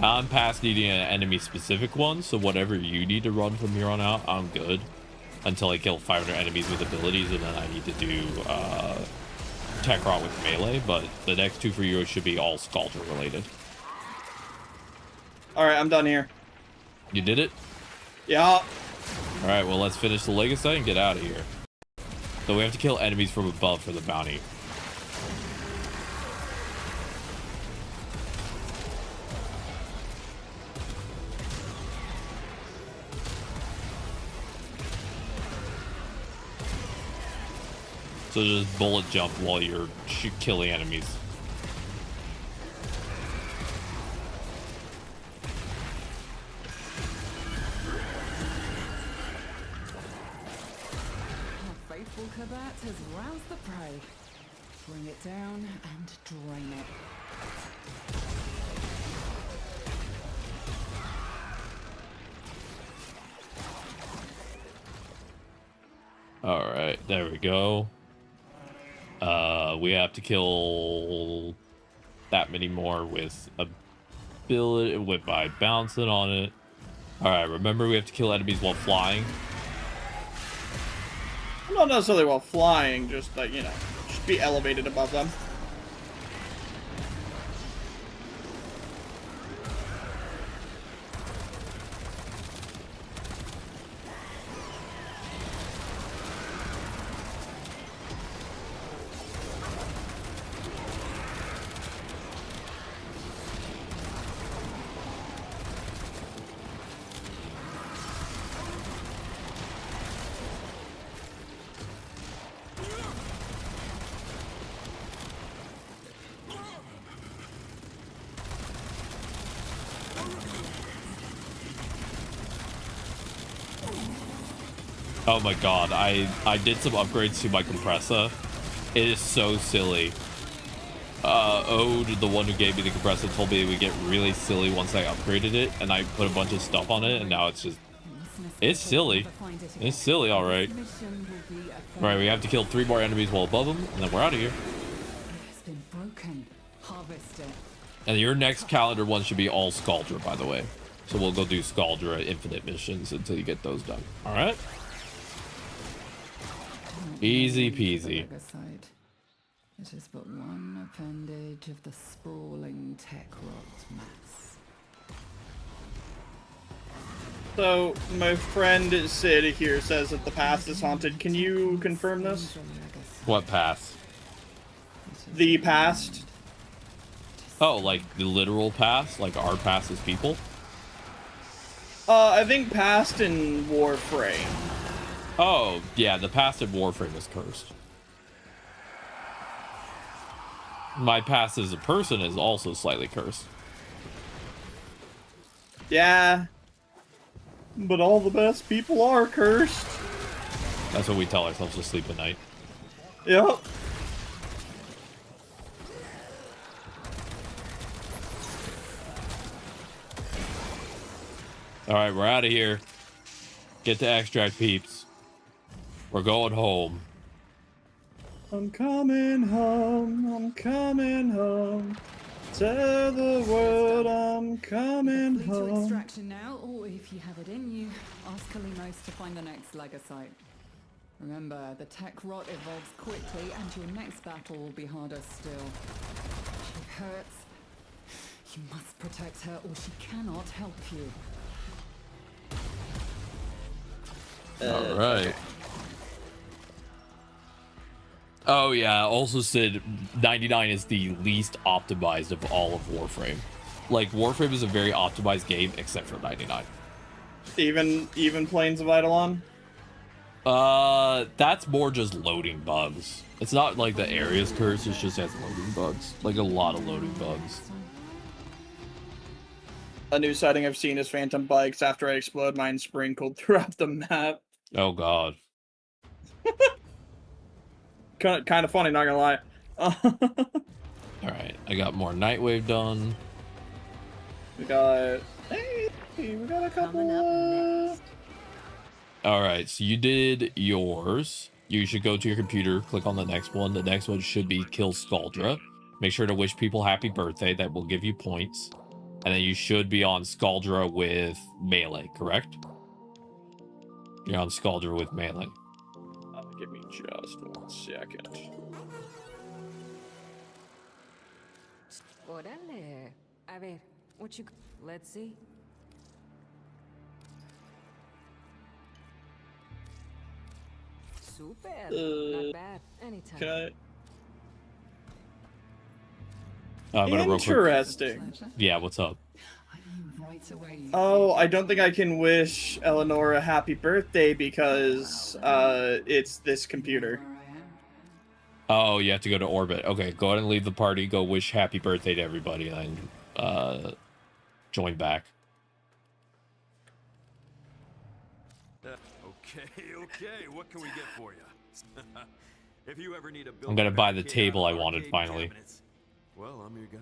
I'm past needing an enemy specific one, so whatever you need to run from here on out, I'm good. Until I kill 500 enemies with abilities, and then I need to do tech rot with melee, but the next two for you should be all Scalder related. Alright, I'm done here. You did it? Yeah. Alright, well, let's finish the Legacy and get out of here. So we have to kill enemies from above for the bounty. So just bullet jump while you're killing enemies. Our faithful Kabat has roused the prey. Bring it down and drain it. All right, there we go. We have to kill that many more with ability by bouncing on it. All right, remember we have to kill enemies while flying. Not necessarily while flying, just like, you know, just be elevated above them. Oh my god, I did some upgrades to my compressor. It is so silly. Ode, the one who gave me the compressor, told me it would get really silly once I upgraded it, and I put a bunch of stuff on it, and now it's just... It's silly. It's silly, alright. Alright, we have to kill 3 more enemies while above them, and then we're out of here. And your next calendar one should be all Scalder, by the way. So we'll go do Scalder at infinite missions until you get those done. Alright? Easy peasy. It is but one appendage of the sprawling tech rot mass. So, my friend Sid here says that the past is haunted. Can you confirm this? What past? The past. Oh, like the literal past? Like our past as people? I think past in Warframe. Oh, yeah, the past in Warframe is cursed. My past as a person is also slightly cursed. Yeah. But all the best people are cursed. That's what we tell ourselves to sleep at night. Yep. Alright, we're out of here. Get to extract, peeps. We're going home. I'm coming home, I'm coming home. Tell the world I'm coming To home. extraction now, or if you have it in you, ask Kalimos to find the next Legasite. Remember, the tech rot evolves quickly, and your next battle will be harder still. She hurts. You must protect her, or she cannot help you. All right. Oh yeah, also said 99 is the least optimized of all of Warframe. Like, Warframe is a very optimized game except for 99. Even Plains of Eidolon? That's more just loading bugs. It's not like the area's cursed, it just has loading bugs. Like a lot of loading bugs. A new sighting I've seen is phantom bikes after I explode mine sprinkled throughout the map. Oh god. Kind of funny, not gonna lie. Alright, I got more Nightwave done. We got... Hey, we got a couple... Alright, so you did yours. You should go to your computer, click on the next one. The next one should be Kill Scaldra. Make sure to wish people happy birthday. That will give you points. And then you should be on Scaldra with melee, correct? You're on Scaldra with melee. Give me just 1 second. Órale. A ver, what you... Let's see. Super. Not bad. Anytime. Can I... I'm gonna real quick. Interesting. Yeah, what's up? Oh, I don't think I can wish Eleanor a happy birthday because it's this computer. Oh, you have to go to orbit. Okay, go ahead and leave the party. Go wish happy birthday to everybody, and then join back. Okay. What can we get for you? If you ever need a I'm gonna buy the table I wanted finally. Cabinets, well, I'm your guy.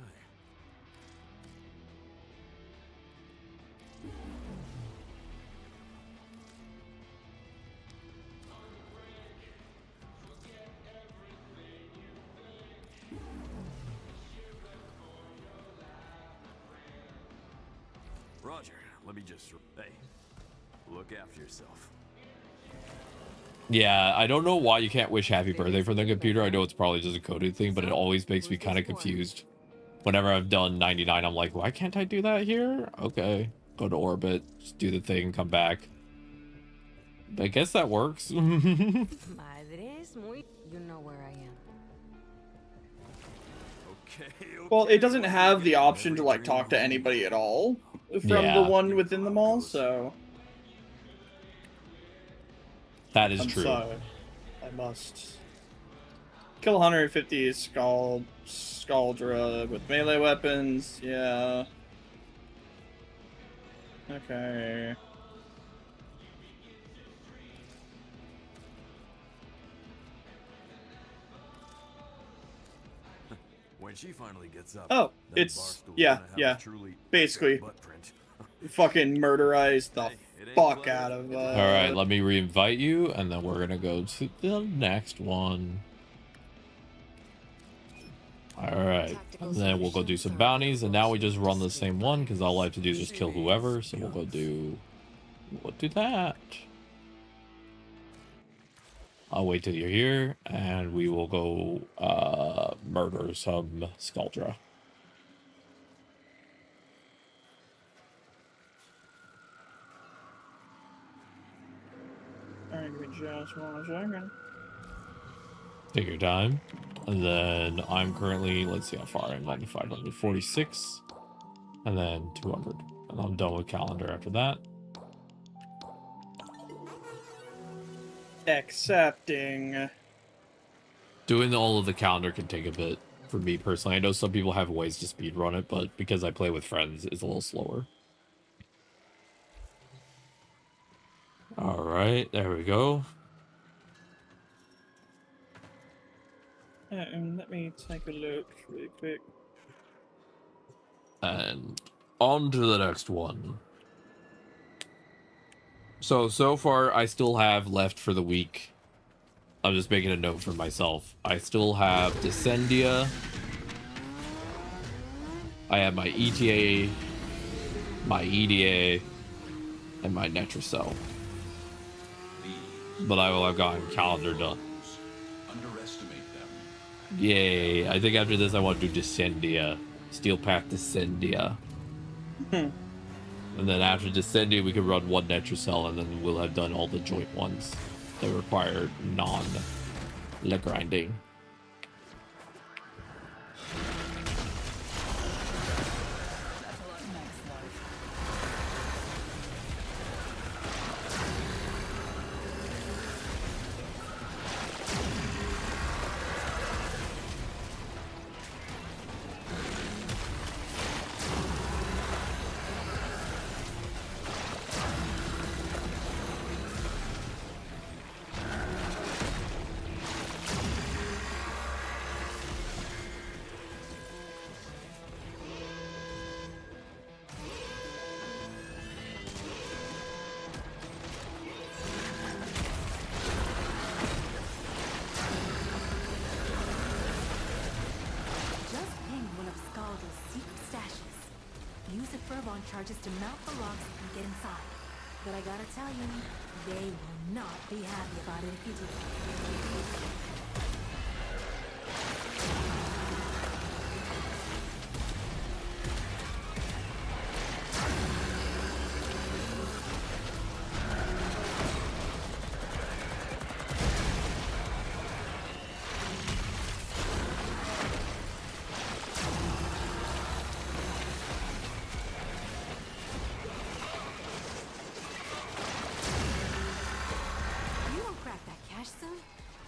Roger, let me just... Hey, look after yourself. Yeah, I don't know why you can't wish happy birthday from the computer. I know it's probably just a coded thing, but it always makes me kind of confused. Whenever I've done 99, I'm like, why can't I do that here? Okay, go to orbit, just do the thing, come back. I guess that works. Madres, muy... You know where I am. Well, it doesn't have the option to like talk to anybody at all from the one within the mall, so that is true. Sorry. I must kill 150 Scaldra with melee weapons. Yeah. Okay. When she finally gets up, oh, it's yeah. Basically, fucking murderize the fuck out of. All right, let me re-invite you, and then we're gonna go to the next one. All right, and then we'll go do some bounties, and now we just run the same one because all I have to do is just kill whoever. So we'll do that. I'll wait till you're here, and we will go murder some Scaldra. Alright, give me just 1 second. Take your time. And then I'm currently, let's see how far I'm at, 546. And then 200. And I'm done with calendar after that. Accepting. Doing all of the calendar can take a bit for me personally. I know some people have ways to speedrun it, but because I play with friends, it's a little slower. All right, there we go. Let me take a look really quick. And on to the next one. So far, I still have left for the week. I'm just making a note for myself. I still have Descendia. I have my ETA, my EDA, and my Netracell. But I will have gotten calendar done. Underestimate them. Yay. I think after this, I want to do Descendia. Steel Path Descendia. And then after Descendia, we can run 1 Netracell, and then we'll have done all the joint ones that require non-leg grinding. charges to mount the locks and get inside. But I gotta tell you, they will not be happy about it if you do.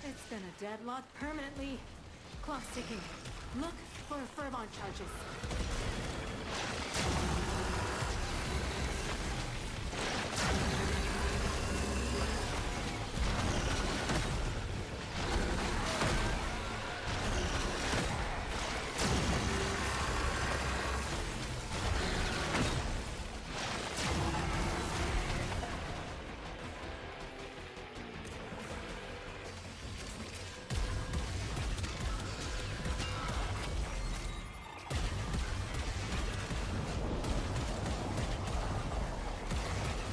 It's been a deadlock permanently. Clock's ticking. Look for Furbon charges.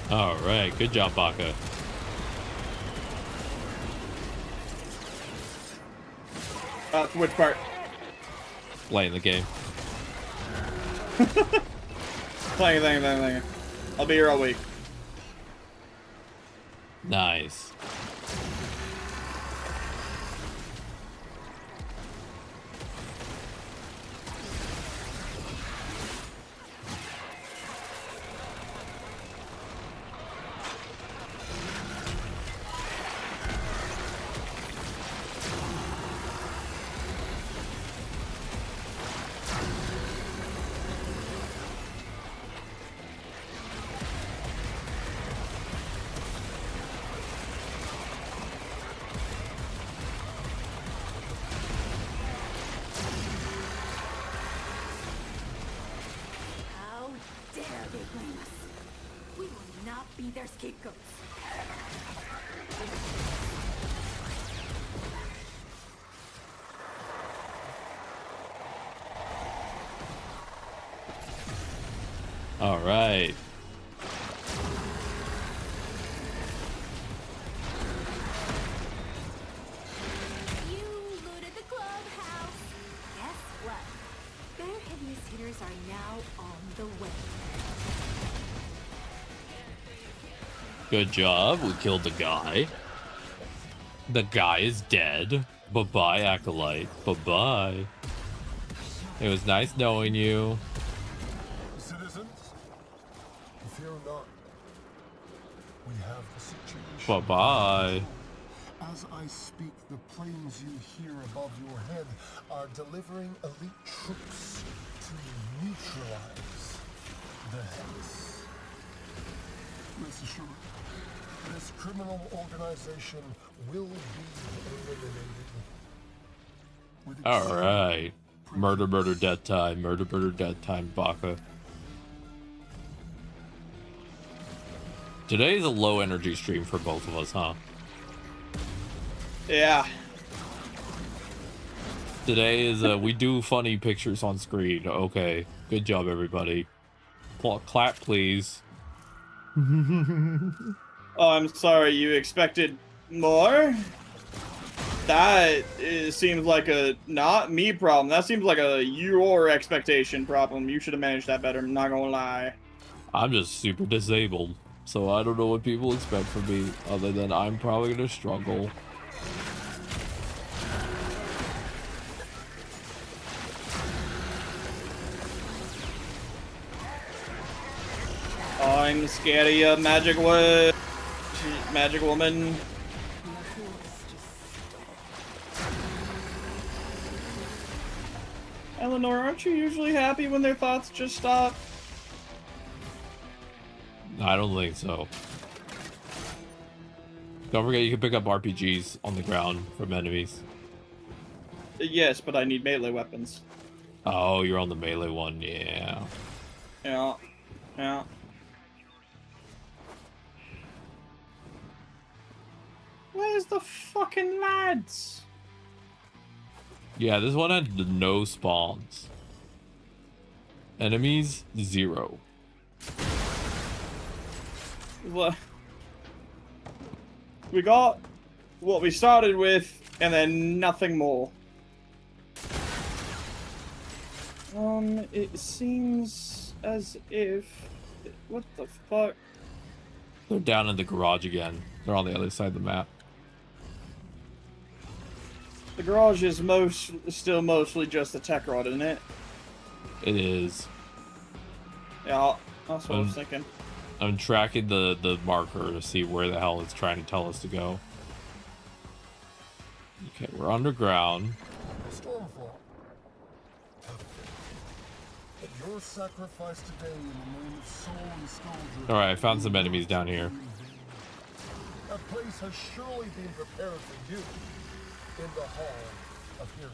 All right, good job, Baka. Which part? Playing the game. Playing. I'll be here all week. Nice. Be their scapegoats. All right. You looted the clubhouse. Guess what? Their heaviest hitters are now on the way. Good job. We killed the guy. The guy is dead. Bye-bye, Acolyte. Bye-bye. It was nice knowing you. Citizens, fear not. We have the situation. Bye-bye. As I speak, the planes you hear above your head are delivering elite troops to neutralize the Hex. Rest assured, this criminal organization will be eliminated. All right. Murder, death time. Murder, death time, Baka. Today's a low energy stream for both of us, huh? Yeah. Today is we do funny pictures on screen. Okay. Good job, everybody. Clap, please. Oh, I'm sorry. You expected more? That seems like a not me problem. That seems like a your expectation problem. You should have managed that better. I'm not gonna lie. I'm just super disabled, so I don't know what people expect from me other than I'm probably gonna struggle. I'm scared of you, magic woman. Eleanor, aren't you usually happy when their thoughts just stop? I don't think so. Don't forget you can pick up RPGs on the ground from enemies. Yes, but I need melee weapons. Oh, you're on the melee one, yeah. Yeah. Yeah. Where's the fucking lads? Yeah, this one had no spawns. Enemies, 0. We got what we started with, and then nothing more. It seems as if... What the fuck? They're down in the garage again. They're on the other side of the map. The garage is still mostly just a tech rod, isn't it? It is. Yeah, that's what I was thinking. I'm tracking the marker to see where the hell it's trying to tell us to go. Okay, we're underground. Stormfall. Your sacrifice today in the name of soul and soldier. All right, I found some enemies down here. That place has surely been prepared for you in the Hall of Heroes.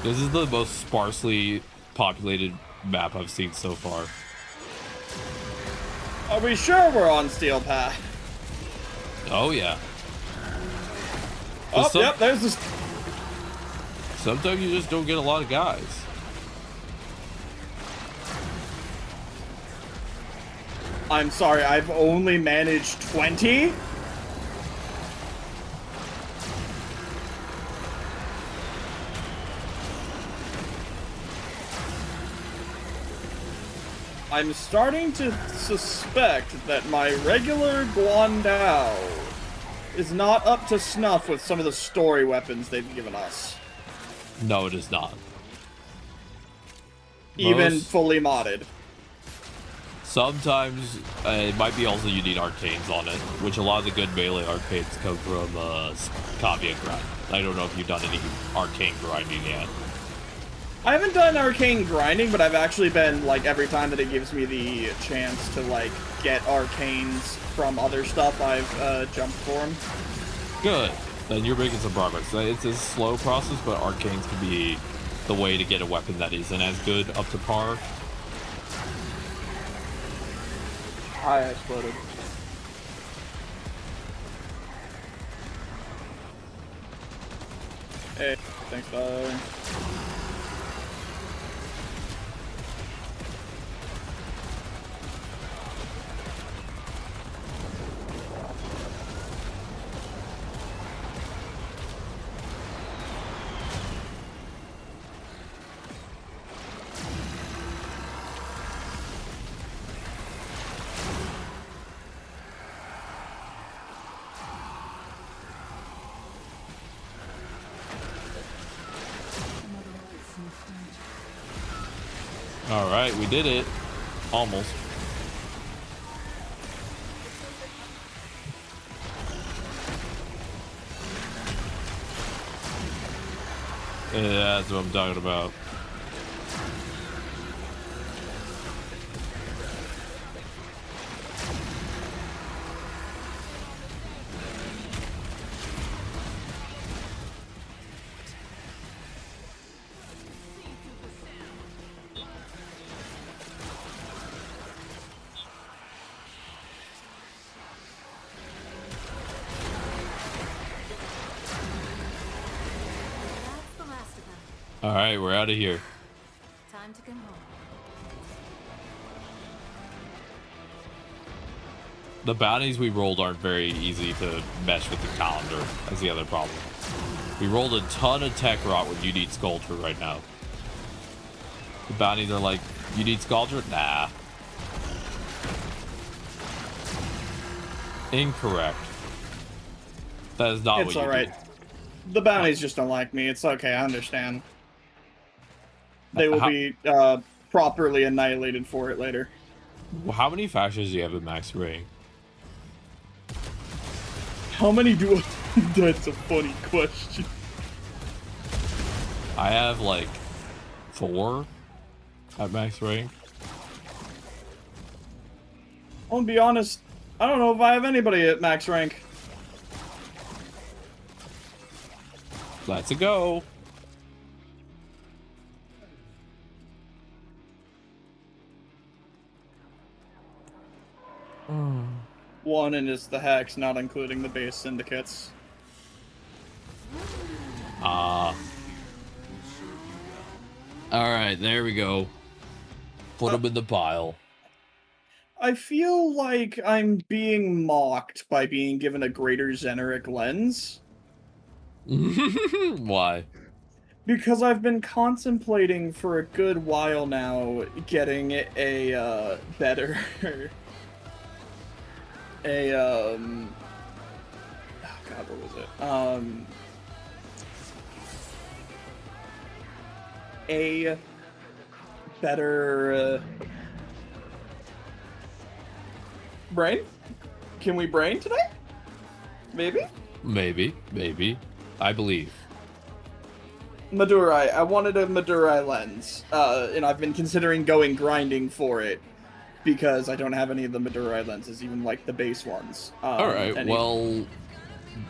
This is the most sparsely populated map I've seen so far. Are we sure we're on Steel Path? Oh yeah. Oh, yep, there's this. Sometimes you just don't get a lot of guys. I'm sorry, I've only managed 20? I'm starting to suspect that my regular Guandao is not up to snuff with some of the story weapons they've given us. No, it is not. Even fully modded. Sometimes it might be also you need arcanes on it, which a lot of the good melee arcanes come from Kavia grind. I don't know if you've done any arcane grinding yet. I haven't done arcane grinding, but I've actually been, like, every time that it gives me the chance to, like, get arcanes from other stuff, I've jumped for them. Good. Then you're making some progress. It's a slow process, but arcanes can be the way to get a weapon that isn't as good up to par. I exploded. Hey, thanks, bye. All right, we did it. Almost. Yeah, that's what I'm talking about. All right, we're out of here. Time to come home. The bounties we rolled aren't very easy to mesh with the calendar. That's the other problem. We rolled a ton of tech rot when you need sculpture right now. The bounties are like, you need sculpture? Nah. Incorrect. That is not what It's you alright. do. The bounties just don't like me. It's okay, I understand. They will be properly annihilated for it later. How many factions do you have in max rank? How many do I... That's a funny question. I have like 4 at max rank. I'll be honest, I don't know if I have anybody at max rank. Let's go. 1 and it's the Hex, not including the base syndicates. Alright, there we go. Put them in the pile. I feel like I'm being mocked by being given a greater Xeneric lens. Why? Because I've been contemplating for a good while now getting a better oh god, what was it? A better brain? Can we brain today? Maybe? Maybe. I believe. Madurai. I wanted a Madurai lens, and I've been considering going grinding for it because I don't have any of the Madurai lenses, even like the base ones. Alright, well,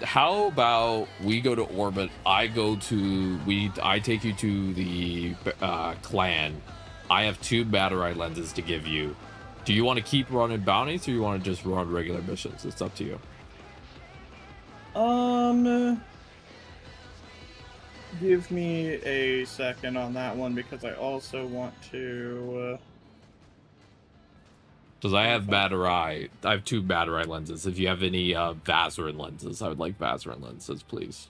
how about we go to orbit, I take you to the clan. I have 2 Madurai lenses to give you. Do you want to keep running bounties, or you want to just run regular missions? It's up to you. Give me a second on that one, because I also want to... Because I have Madurai. I have 2 Madurai lenses. If you have any Vazarin lenses, I would like Vazarin lenses, please.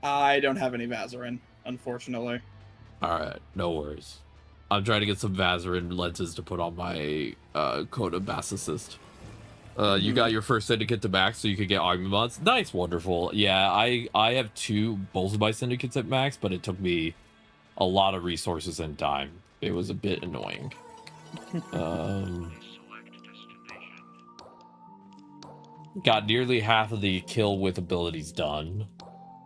I don't have any Vazarin, unfortunately. Alright, no worries. I'm trying to get some Vazarin lenses to put on my Coda Bass Assist. You got your first syndicate to max, so you could get army mods. Nice, wonderful. Yeah, I have both of my syndicates at max, but it took me a lot of resources and time. It was a bit annoying. Got nearly half of the kill with abilities done.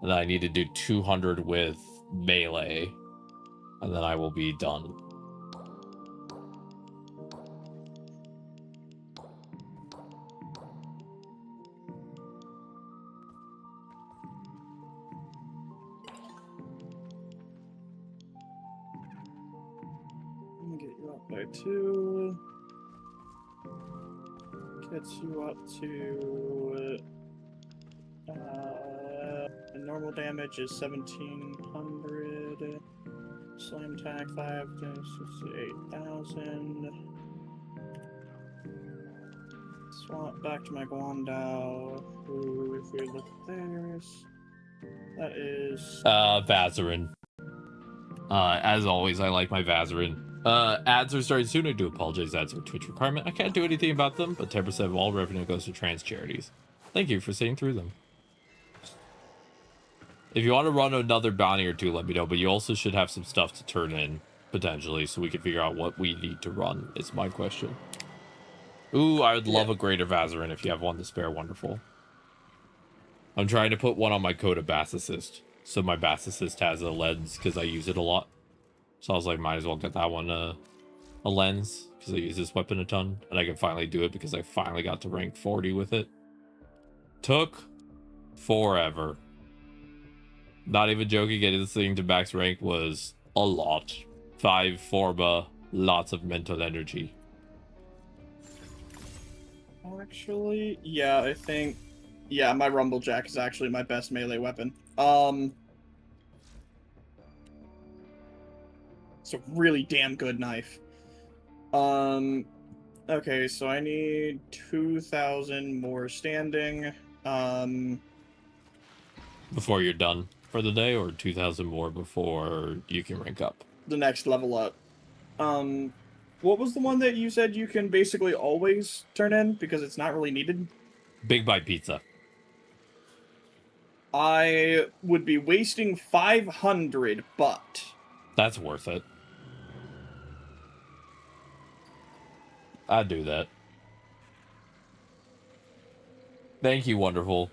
And then I need to do 200 with melee. And then I will be done. Get you up by 2. Gets you up to normal damage is 1700. Slam attack 5 to 68,000. Swap back to my Guandao. Ooh, if we look at theirs, that is Vazarin. As always, I like my Vazarin. Ads are starting soon. I do apologize, ads are a Twitch requirement. I can't do anything about them, but 10% of all revenue goes to trans charities. Thank you for seeing through them. If you want to run another bounty or 2, let me know, but you also should have some stuff to turn in, potentially, so we can figure out what we need to run, is my question. Ooh, I would love a greater Vazarin if you have one to spare. Wonderful. I'm trying to put one on my Coda Bass Assist, so my Bass Assist has a lens, because I use it a lot. So I was like, might as well get that one a lens, because I use this weapon a ton, and I can finally do it because I finally got to rank 40 with it. Took forever. Not even joking, getting this thing to max rank was a lot. 5 Forma, lots of mental energy. actually, yeah, I think, yeah, my Rumblejack is actually my best melee weapon. It's a really damn good knife. Okay, so I need 2,000 more standing. Before you're done for the day, or 2,000 more before you can rank up? The next level up. What was the one that you said you can basically always turn in because it's not really needed? Big Bite Pizza. I would be wasting 500, but... That's worth it. I'd do that. Thank you, wonderful.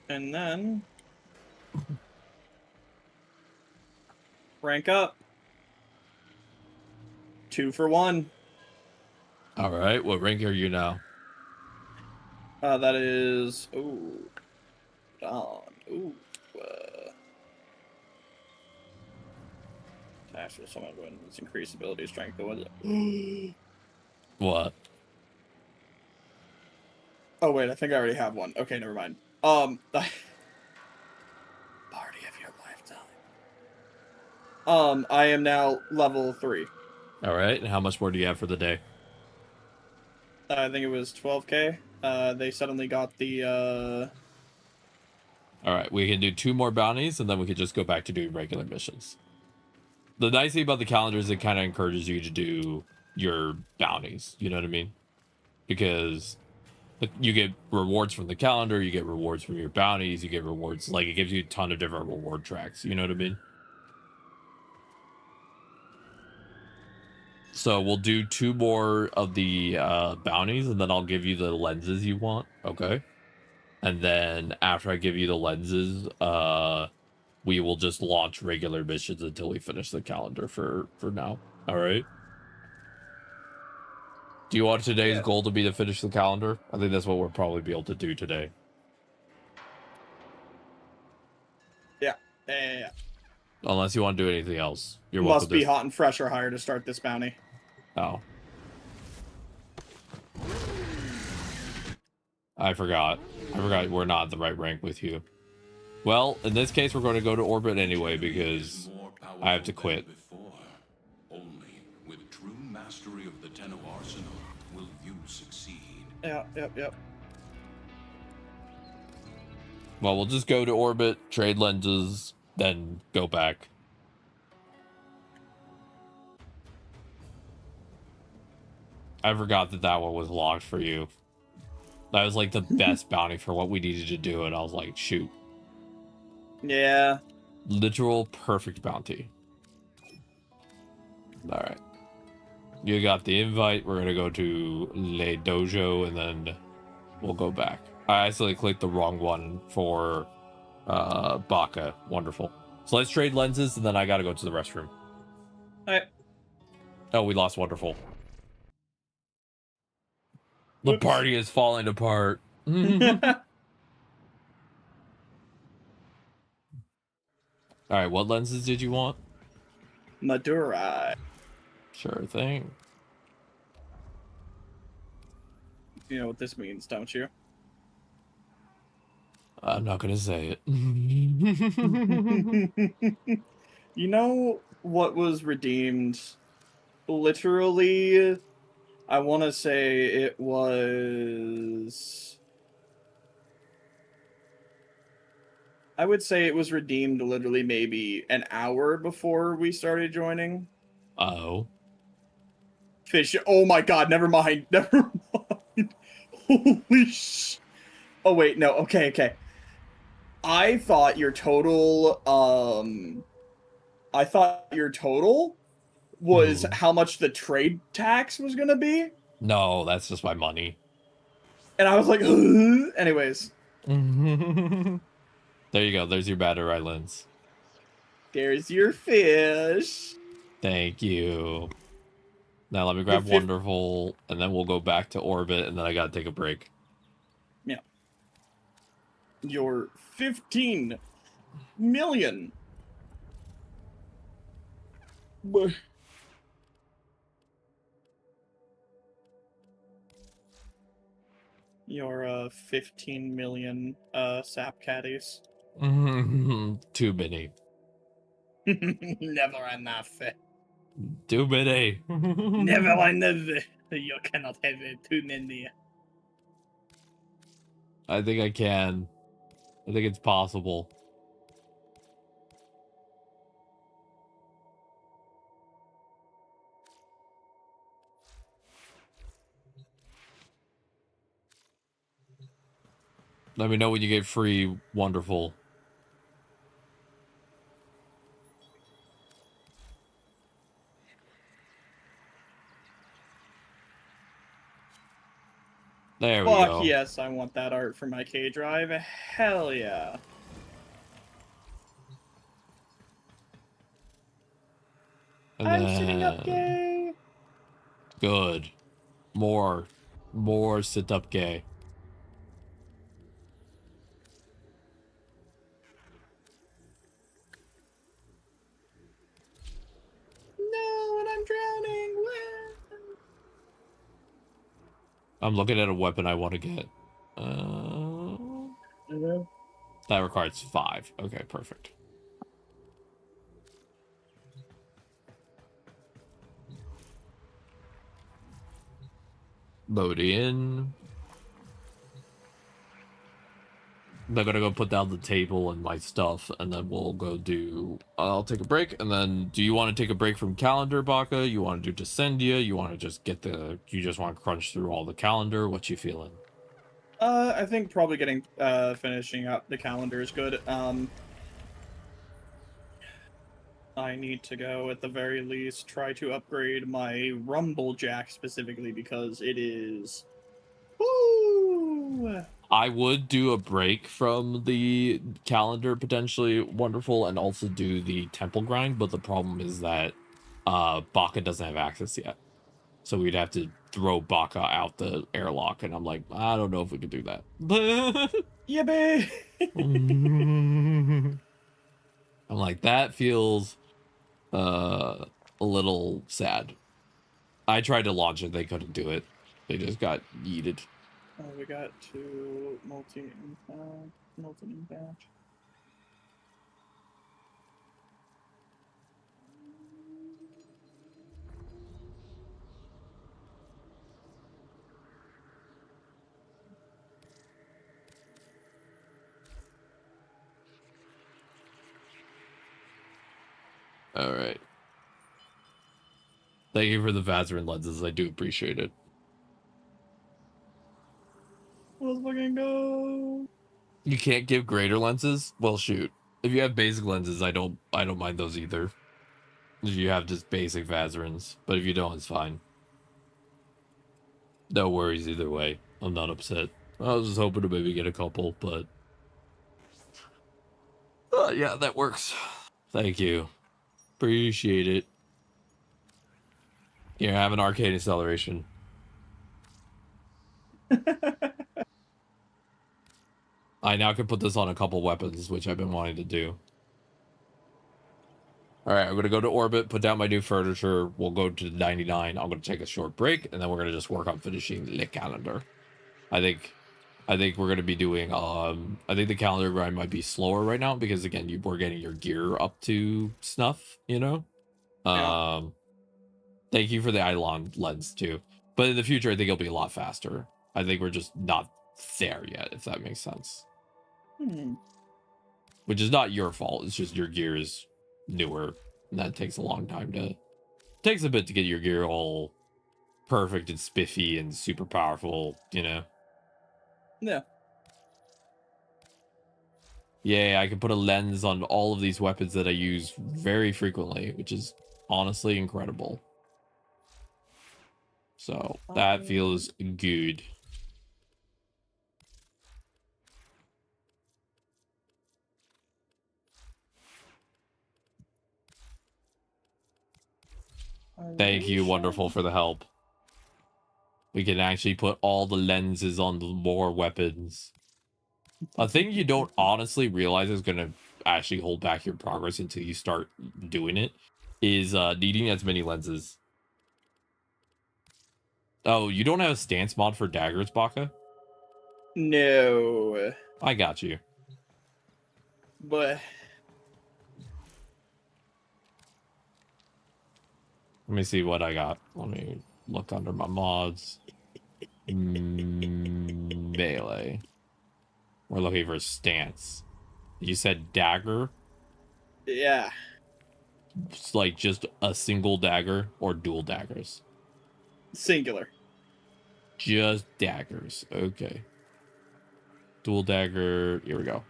And then... rank up. 2 for 1. Alright, what rank are you now? That is... Ooh. Dawn. Ooh. Attached with someone when it's increased ability strength. What was it? What? Oh wait, I think I already have one. Okay, never mind. Party of your lifetime. I am now level 3. All right. And how much more do you have for the day? I think it was 12k. They suddenly got the All right, we can do 2 more bounties, and then we can just go back to doing regular missions. The nice thing about the calendar is it kind of encourages you to do your bounties. You know what I mean? Because you get rewards from the calendar, you get rewards from your bounties, you get rewards. Like, it gives you a ton of different reward tracks. You know what I mean? So we'll do 2 more of the bounties, and then I'll give you the lenses you want. Okay? And then after I give you the lenses, we will just launch regular missions until we finish the calendar for now. All right. Do you want today's goal to be to finish the calendar? I think that's what we'll probably be able to do today. Yeah. Unless you want to do anything else. You're welcome. Must be hot and fresh or higher to start this bounty. Oh. I forgot we're not at the right rank with you. Well, in this case, we're going to go to orbit anyway because I have to quit. Only with true mastery of the Tenno arsenal will you succeed. Yep. Well, we'll just go to orbit, trade lenses, then go back. I forgot that one was locked for you. That was like the best bounty for what we needed to do, and I was like, shoot. Yeah. Literal perfect bounty. All right. You got the invite. We're going to go to Le Dojo, and then we'll go back. I accidentally clicked the wrong one for Baka. Wonderful. So let's trade lenses, and then I got to go to the restroom. All right. Oh, we lost Wonderful. The party is falling apart. All right, what lenses did you want? Madura. Sure thing. You know what this means, don't you? I'm not gonna say it. You know what was redeemed? Literally, I want to say it was... I would say it was redeemed literally maybe an hour before we started joining. Oh. Fish. Oh my god, never mind. Never mind. Holy sh... Oh wait, no. Okay. I thought your total was how much the trade tax was gonna be. No, that's just my money. And I was like, ugh. Anyways. There you go. There's your battery lens. There's your fish. Thank you. Now let me grab Wonderful, and then we'll go back to orbit, and then I gotta take a break. Yeah. Your 15 million. Your 15 million sap caddies. Too many. Never enough. Too many. Never enough. You cannot have too many. I think I can. I think it's possible. Let me know when you get free Wonderful. There we go. Fuck yes, I want that art for my K drive. Hell yeah. And I'm sitting up gay. Good. More sit up gay. No, and I'm drowning. I'm looking at a weapon I want to get. That requires 5. Okay, perfect. Load in. I'm gonna go put down the table and my stuff, and then we'll go do. I'll take a break, and then do you want to take a break from calendar, Baka? You want to do Descendia? You want to just get the? You just want to crunch through all the calendar? What you feeling? I think probably getting finishing up the calendar is good. I need to go at the very least try to upgrade my rumble jack specifically because it is. Woo! I would do a break from the calendar, potentially wonderful, and also do the temple grind, but the problem is that Baka doesn't have access yet. So we'd have to throw Baka out the airlock, and I'm like, I don't know if we could do that. Yeah, babe. I'm like, that feels a little sad. I tried to launch it, they couldn't do it. They just got yeeted. We got 2 multi-impact. All right. Thank you for the Vazarin lenses. I do appreciate it. Let's fucking go. You can't give greater lenses? Well, shoot. If you have basic lenses, I don't mind those either. If you have just basic Vazarins, but if you don't, it's fine. No worries either way. I'm not upset. I was just hoping to maybe get a couple, but yeah, that works. Thank you. Appreciate it. Here, have an arcade acceleration. I now can put this on a couple weapons, which I've been wanting to do. Alright, I'm going to go to orbit, put down my new furniture. We'll go to 99. I'm going to take a short break, and then we're going to just work on finishing the calendar. I think we're going to be doing, I think the calendar grind might be slower right now, because again, we're getting your gear up to snuff, you know? Yeah. Thank you for the Eidolon lens, too. But in the future, I think it'll be a lot faster. I think we're just not there yet, if that makes sense. Which is not your fault. It's just your gear is newer, and that takes a long time to. Takes a bit to get your gear all perfect and spiffy and super powerful, you know. Yeah. Yeah, I can put a lens on all of these weapons that I use very frequently, which is honestly incredible. So that feels good. Thank you, wonderful, for the help. We can actually put all the lenses on the more weapons. A thing you don't honestly realize is going to actually hold back your progress until you start doing it is needing as many lenses. Oh, you don't have a stance mod for daggers, Baka? No. I got you. But let me see what I got. Let me look under my mods. Melee. We're looking for stance. You said dagger? Yeah. It's like just a single dagger or dual daggers? Singular. Just daggers. Okay. Dual dagger. Here we go.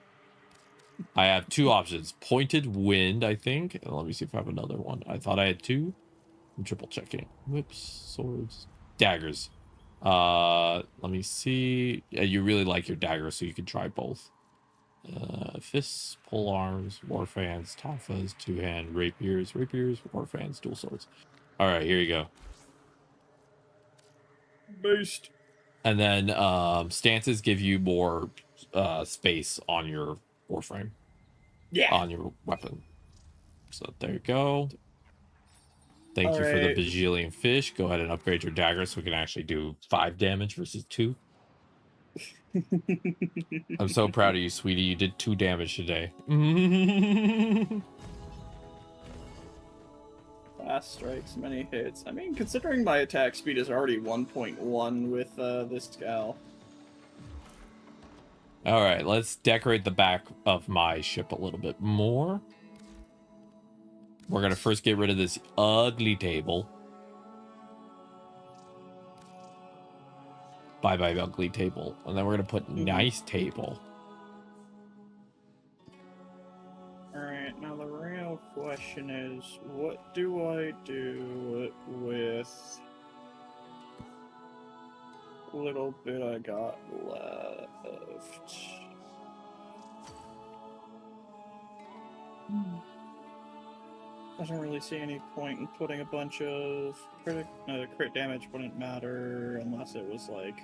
I have 2 options. Pointed wind, I think. And let me see if I have another one. I thought I had 2. I'm triple checking. Whips, swords, daggers. Let me see. Yeah, you really like your daggers, so you can try both. Fists, pole arms, war fans, tafas, 2-hand, rapiers, war fans, dual swords. All right, here you go. Boost. And then stances give you more space on your Warframe. Yeah. On your weapon. So there you go. Thank All you for the right. bajillion fish. Go ahead and upgrade your dagger so we can actually do 5 damage versus 2. I'm so proud of you, sweetie. You did 2 damage today. Fast strikes, many hits. I mean, considering my attack speed is already 1.1 with this gal. All right, let's decorate the back of my ship a little bit more. We're going to first get rid of this ugly table. Bye-bye, ugly table. And then we're going to put nice table. Alright, now the real question is, what do I do with the little bit I got left? Doesn't really see any point in putting a bunch of crit damage wouldn't matter unless it was like...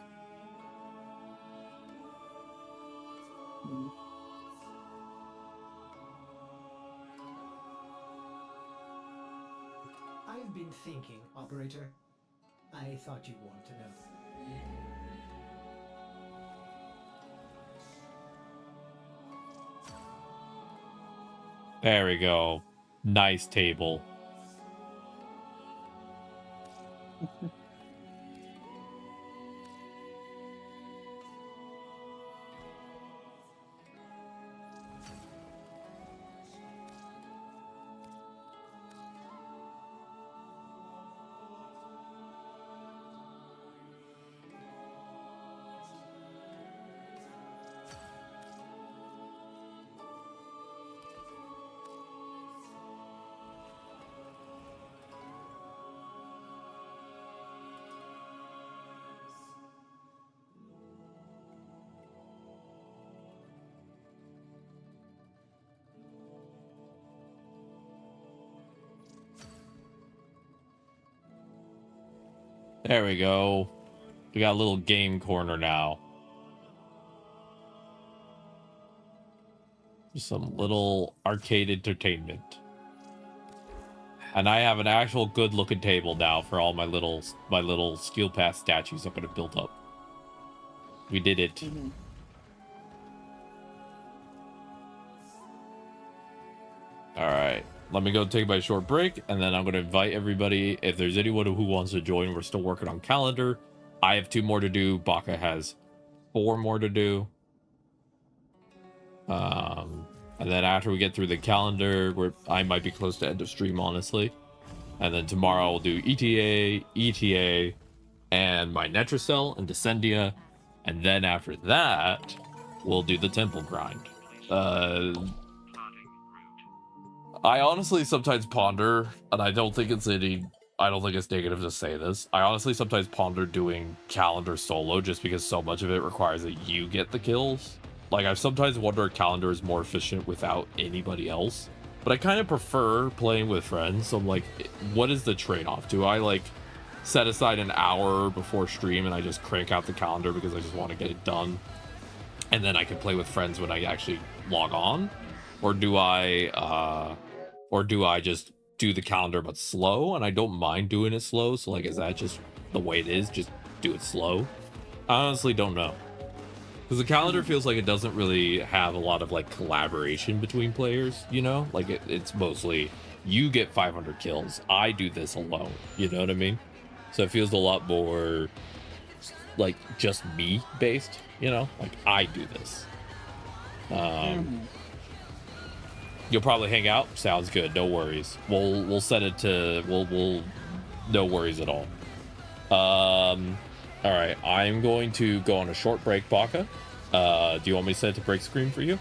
I've been thinking, Operator. I thought you'd want to know. There we go. Nice table. There we go. We got a little game corner now. Just some little arcade entertainment. And I have an actual good looking table now for all my little skill pass statues I'm gonna build up. We did it. Alright. Let me go take my short break, and then I'm going to invite everybody. If there's anyone who wants to join, we're still working on calendar. I have 2 more to do. Baka has 4 more to do. And then after we get through the calendar, I might be close to end of stream, honestly. And then tomorrow we'll do ETA, and my Netracell and Descendia. And then after that, we'll do the temple grind. I honestly sometimes ponder, and I don't think it's negative to say this. I honestly sometimes ponder doing calendar solo just because so much of it requires that you get the kills. Like, I sometimes wonder if calendar is more efficient without anybody else. But I kind of prefer playing with friends. So I'm like, what is the trade-off? Do I, like, set aside an hour before stream and I just crank out the calendar because I just want to get it done? And then I can play with friends when I actually log on? Or do I just do the calendar but slow? And I don't mind doing it slow. So, like, is that just the way it is? Just do it slow? I honestly don't know. Because the calendar feels like it doesn't really have a lot of, like, collaboration between players, you know? Like, it's mostly, you get 500 kills. I do this alone. You know what I mean? So it feels a lot more, like, just me based, you know? Like, I do this. You'll probably hang out. Sounds good. No worries. We'll set it to we'll no worries at all. All right. I'm going to go on a short break, Baka. Do you want me to set it to break screen for you?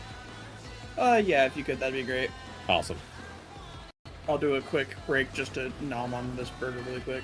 Yeah, if you could, that'd be great. Awesome. I'll do a quick break just to nom on this burger really quick.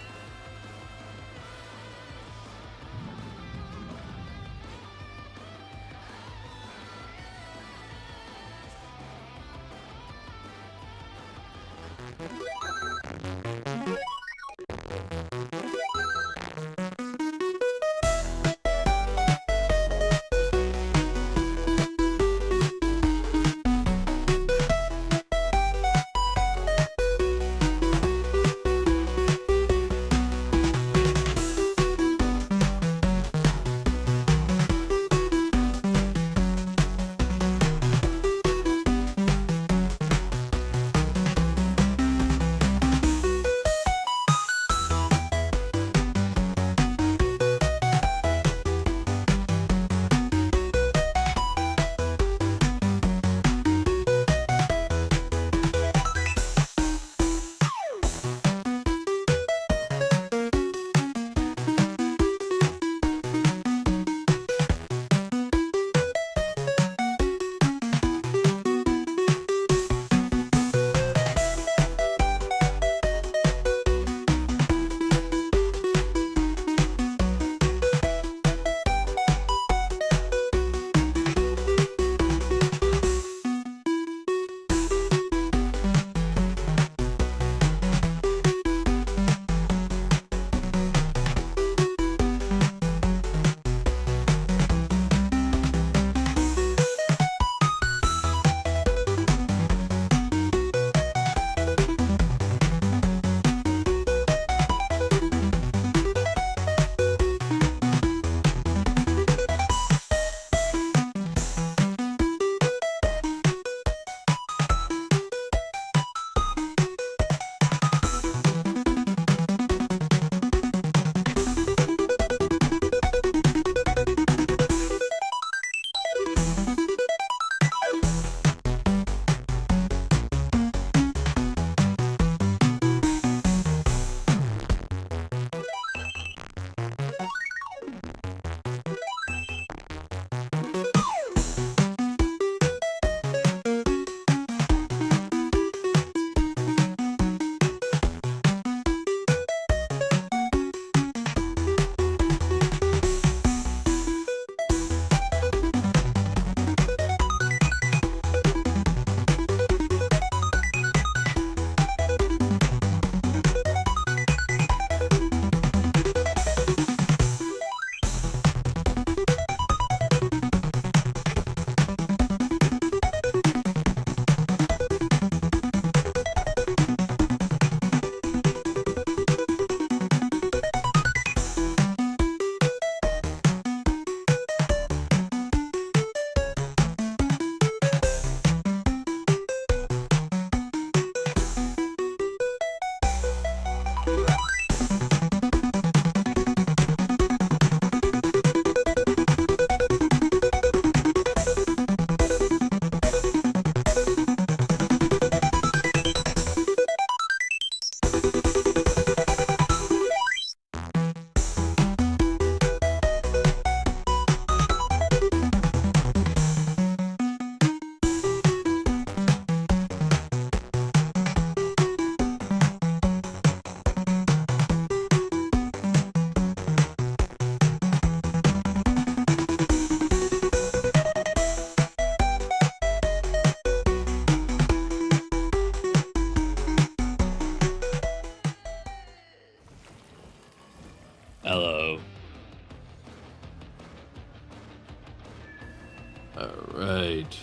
Alright.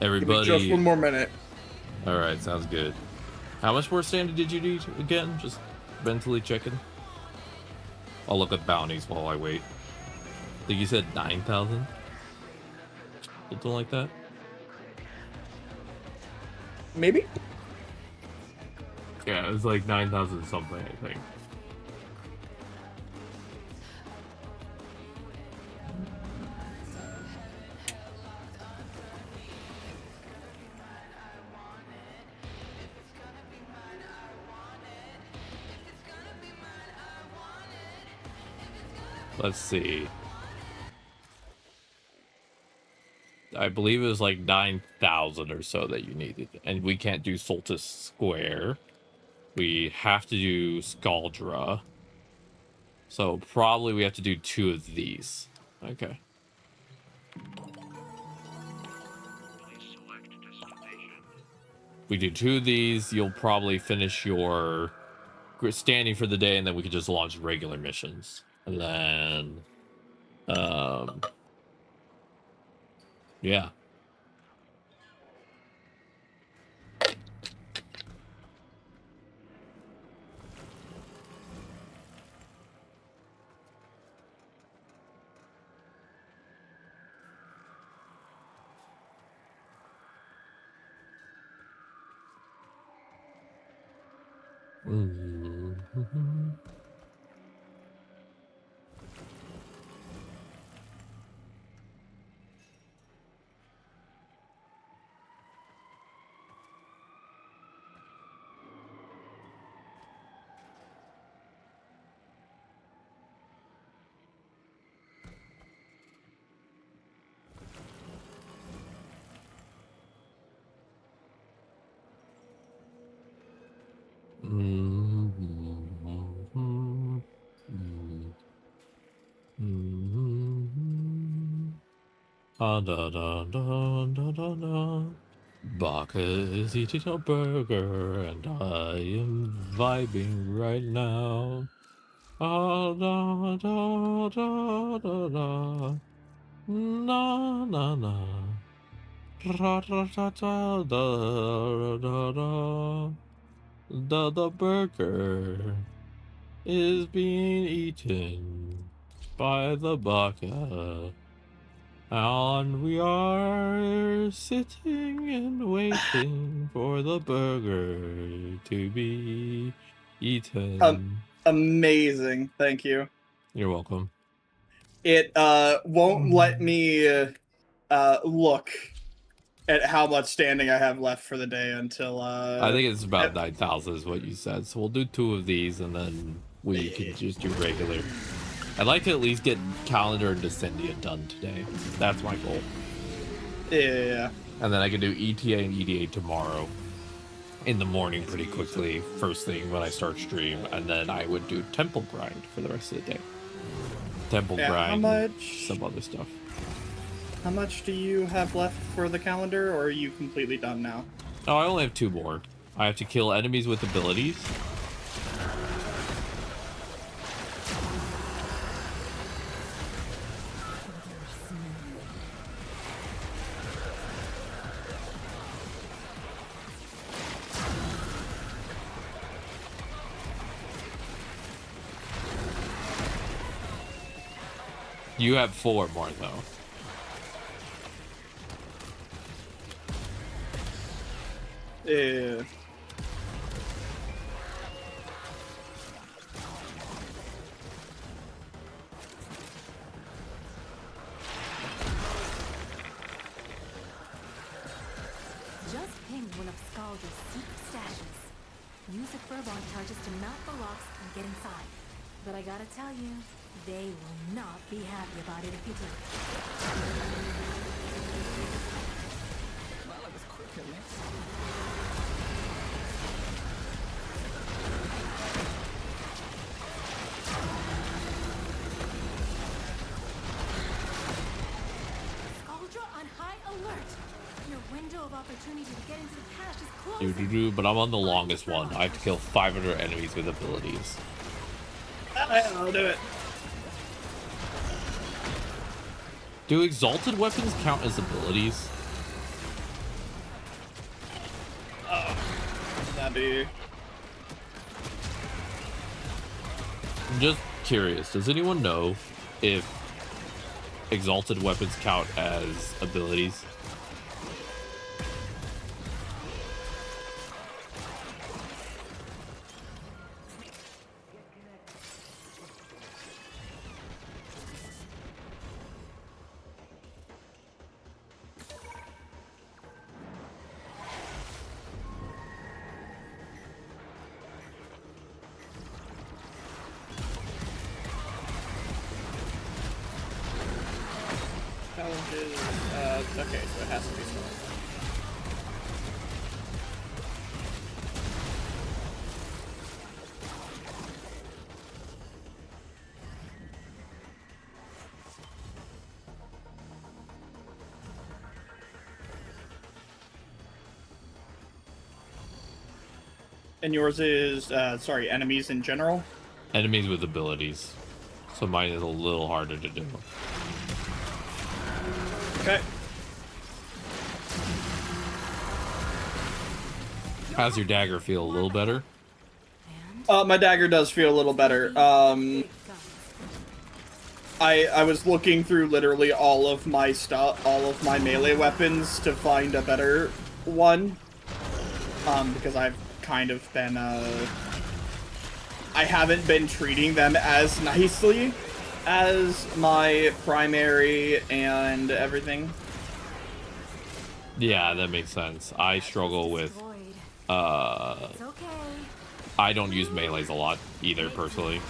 Everybody. Give me just one more minute. Alright, sounds good. How much more standing did you need again? Just mentally checking. I'll look at bounties while I wait. I think you said 9,000? Something like that? Maybe? Yeah, it was like 9,000 something, I think. Let's see. I believe it was like 9,000 or so that you needed. And we can't do Solstice Square. We have to do Scaldra. So probably we have to do 2 of these. Okay. We do 2 of these, you'll probably finish your standing for the day, and then we can just launch regular missions. And then, yeah. Mm-hmm. Da da da da da da. Baka is eating a burger, and I am vibing right now. Da da da da da da. Na na na. Ra ra ra da da da da. The burger is being eaten by the baka. And we are sitting and waiting for the burger to be eaten. Amazing. Thank you. You're welcome. It won't let me look at how much standing I have left for the day until I think it's about 9,000 is what you said. So we'll do 2 of these and then we can just do regular. I'd like to at least get Calendar and Descendia done today. That's my goal. Yeah. And then I can do ETA and EDA tomorrow in the morning pretty quickly, first thing when I start stream. And then I would do Temple Grind for the rest of the day. Temple Grind, how much, some other stuff. How much do you have left for the calendar, or are you completely done now? Oh, I only have 2 more. I have to kill enemies with abilities. You have 4 more, though. Yeah. Just ping one of Scaldra's secret stashes. Use the furball charges to mount the locks and get inside. But I gotta tell you, they will not be happy about it if you do. Well, it was quick, at least. Scaldra on high alert. Your window of opportunity to get into the cache is closing. But I'm on the longest one. I have to kill 500 enemies with abilities. I'll do it. Do exalted weapons count as abilities? That'd be... I'm just curious. Does anyone know if exalted weapons count as abilities? Challenges, okay, so it has to be small. And yours is, sorry, enemies in general? Enemies with abilities. So mine is a little harder to do. Okay. How's your dagger feel? A little better? My dagger does feel a little better. I was looking through literally all of my stuff, all of my melee weapons to find a better one. Because I've kind of been, I haven't been treating them as nicely as my primary and everything. Yeah, that makes sense. I struggle with, I don't use melees a lot either, personally.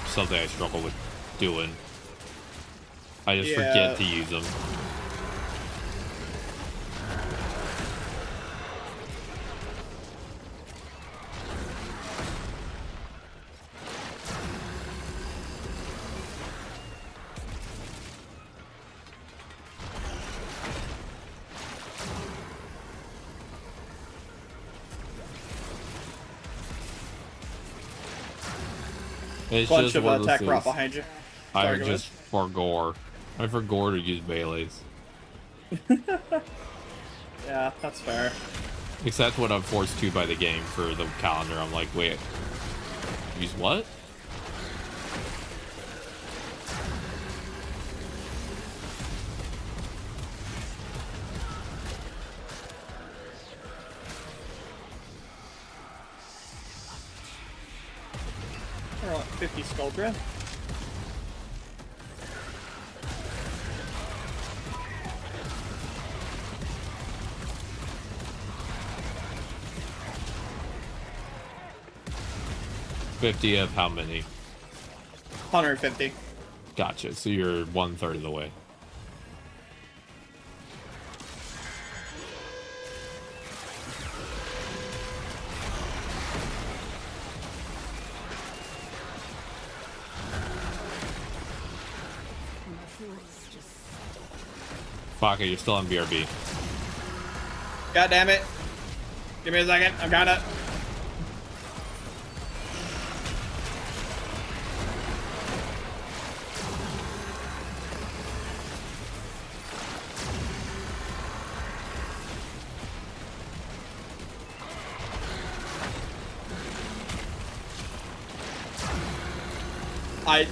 It's something I struggle with doing. I just forget to use them. It's Bunch just of one of those tech prop things. behind you. I Sorry, go just for gore. I for gore to use melees. Yeah, that's fair. Except when I'm forced to by the game for the calendar. I'm like, wait, use what? We're on 50 skull drift. $50 of how many? 150. Gotcha. So you're 1/3 of the way. Fuck it, you're still on BRB. God damn it. Give me a second. I'm kinda...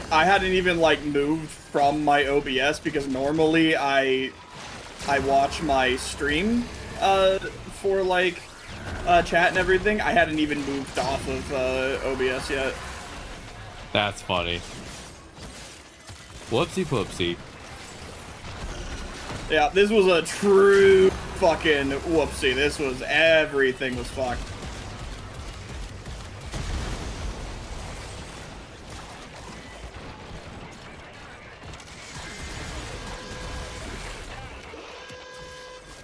I hadn't even like moved from my OBS because normally I watch my stream for like chat and everything. I hadn't even moved off of OBS yet. That's funny. Whoopsie poopsie. Yeah, this was a true fucking whoopsie. This was, everything was fucked.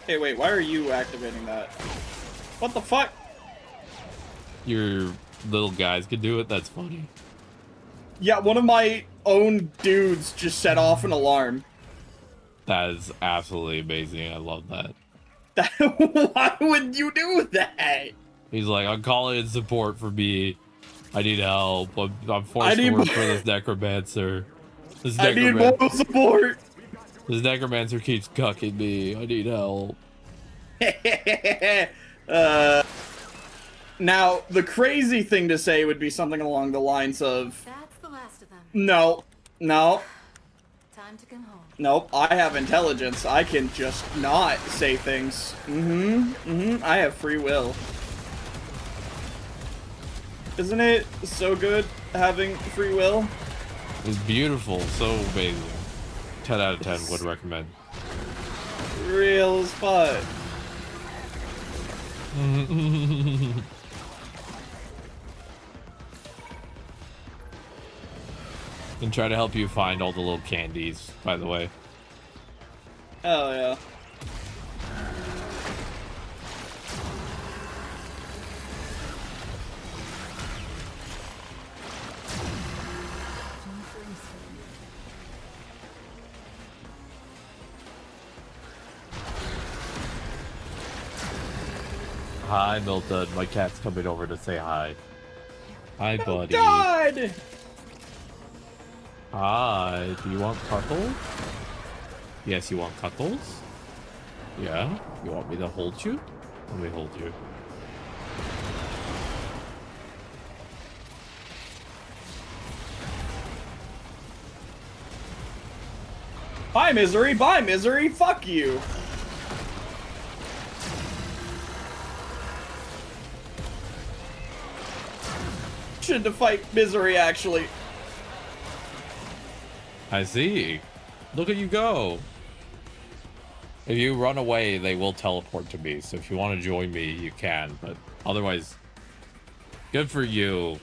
Hey, wait, why are you activating that? What the fuck? Your little guys could do it? That's funny. Yeah, one of my own dudes just set off an alarm. That is absolutely amazing. I love that. Why would you do that? He's like, I'm calling in support for me. I need help. I'm forced to work for this necromancer. I need moral support. This necromancer keeps cucking me. I need help. Now, the crazy thing to say would be something along the lines of... That's the last of them. No. Time to come home. Nope, I have intelligence. I can just not say things. I have free will. Isn't it so good having free will? It's beautiful, so amazing. 10 out of 10 would recommend. Real as fuck. And try to help you find all the little candies, by the way. Oh, yeah. Hi, Milton. My cat's coming over to say hi. Hi, buddy. God! Hi. Do you want cuddles? Yes, you want cuddles? Yeah? You want me to hold you? Let me hold you. Bye, Misery! Bye, Misery! Fuck you! Should to fight Misery, actually. I see. Look at you go. If you run away, they will teleport to me. So if you want to join me, you can. But otherwise, good for you.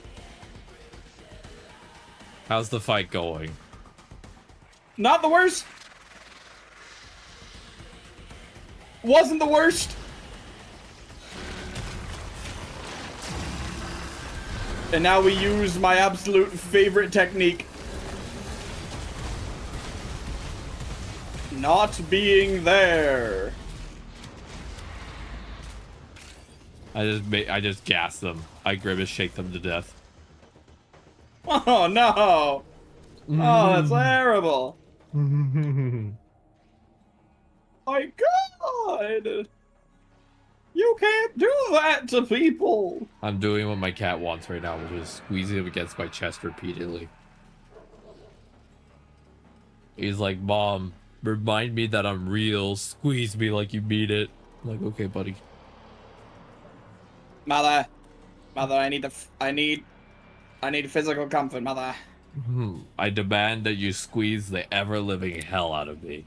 How's the fight going? Not the worst. Wasn't the worst. And now we use my absolute favorite technique. Not being there. I just gas them. I grimace shake them to death. Oh no. Oh, that's terrible. My God. You can't do that to people. I'm doing what my cat wants right now, which is squeezing him against my chest repeatedly. He's like, Mom, remind me that I'm real. Squeeze me like you mean it. I'm like, okay, buddy. Mother, I need physical comfort, Mother. I demand that you squeeze the ever-living hell out of me.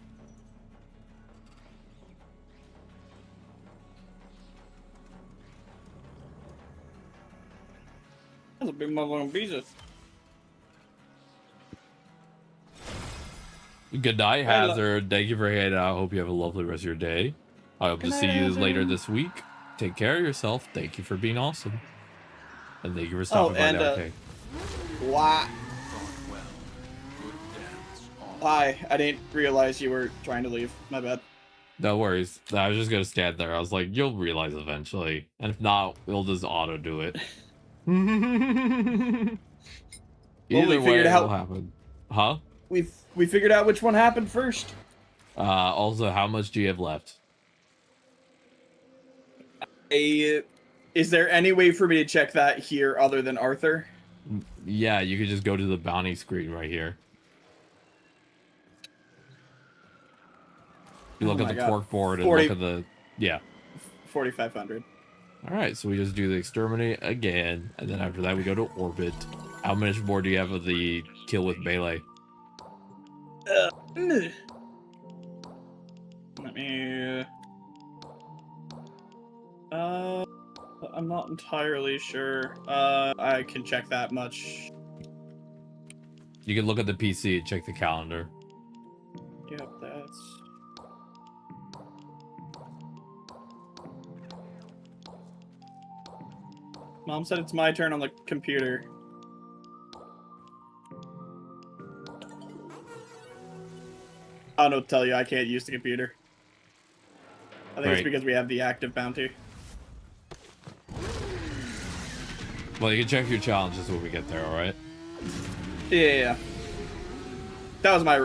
That's a big motherfucking pizza. Good night, Hazard. Thank you for hanging out. I hope you have a lovely rest of your day. I hope to see you later this week. Take care of yourself. Thank you for being awesome. And thank you for stopping by the arcade. What? Hi, I didn't realize you were trying to leave. My bad. No worries. I was just gonna stand there. I was like, you'll realize eventually. And if not, we'll just auto do it. Either way, it'll happen. Huh? We figured out which one happened first. Also, how much do you have left? Is there any way for me to check that here other than Arthur? Yeah, you could just go to the bounty screen right here. You look at the cork board and look at the... Yeah. 4,500. Alright, so we just do the exterminate again, and then after that we go to orbit. How much more do you have of the kill with melee? Let me... I'm not entirely sure. I can check that much. You can look at the PC and check the calendar. Yep, that's... Mom said it's my turn on the computer. I don't know what to tell you, I can't use the computer. I think it's because we have the active bounty. Well, you can check your challenges when we get there, alright? Yeah. That was my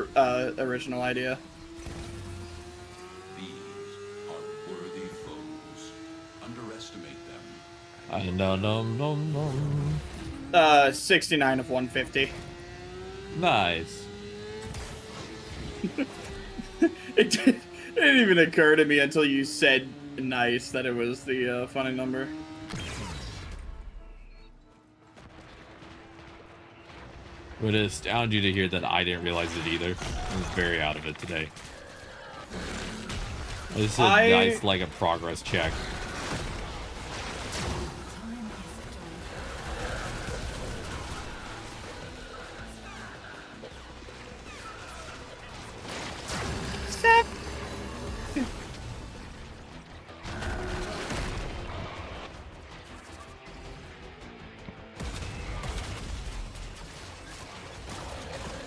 original idea. underestimate them. No. 69 of 150. Nice. It didn't even occur to me until you said nice that it was the funny number. Would it astound you to hear that I didn't realize it either? I was very out of it today. This is nice, like a progress check.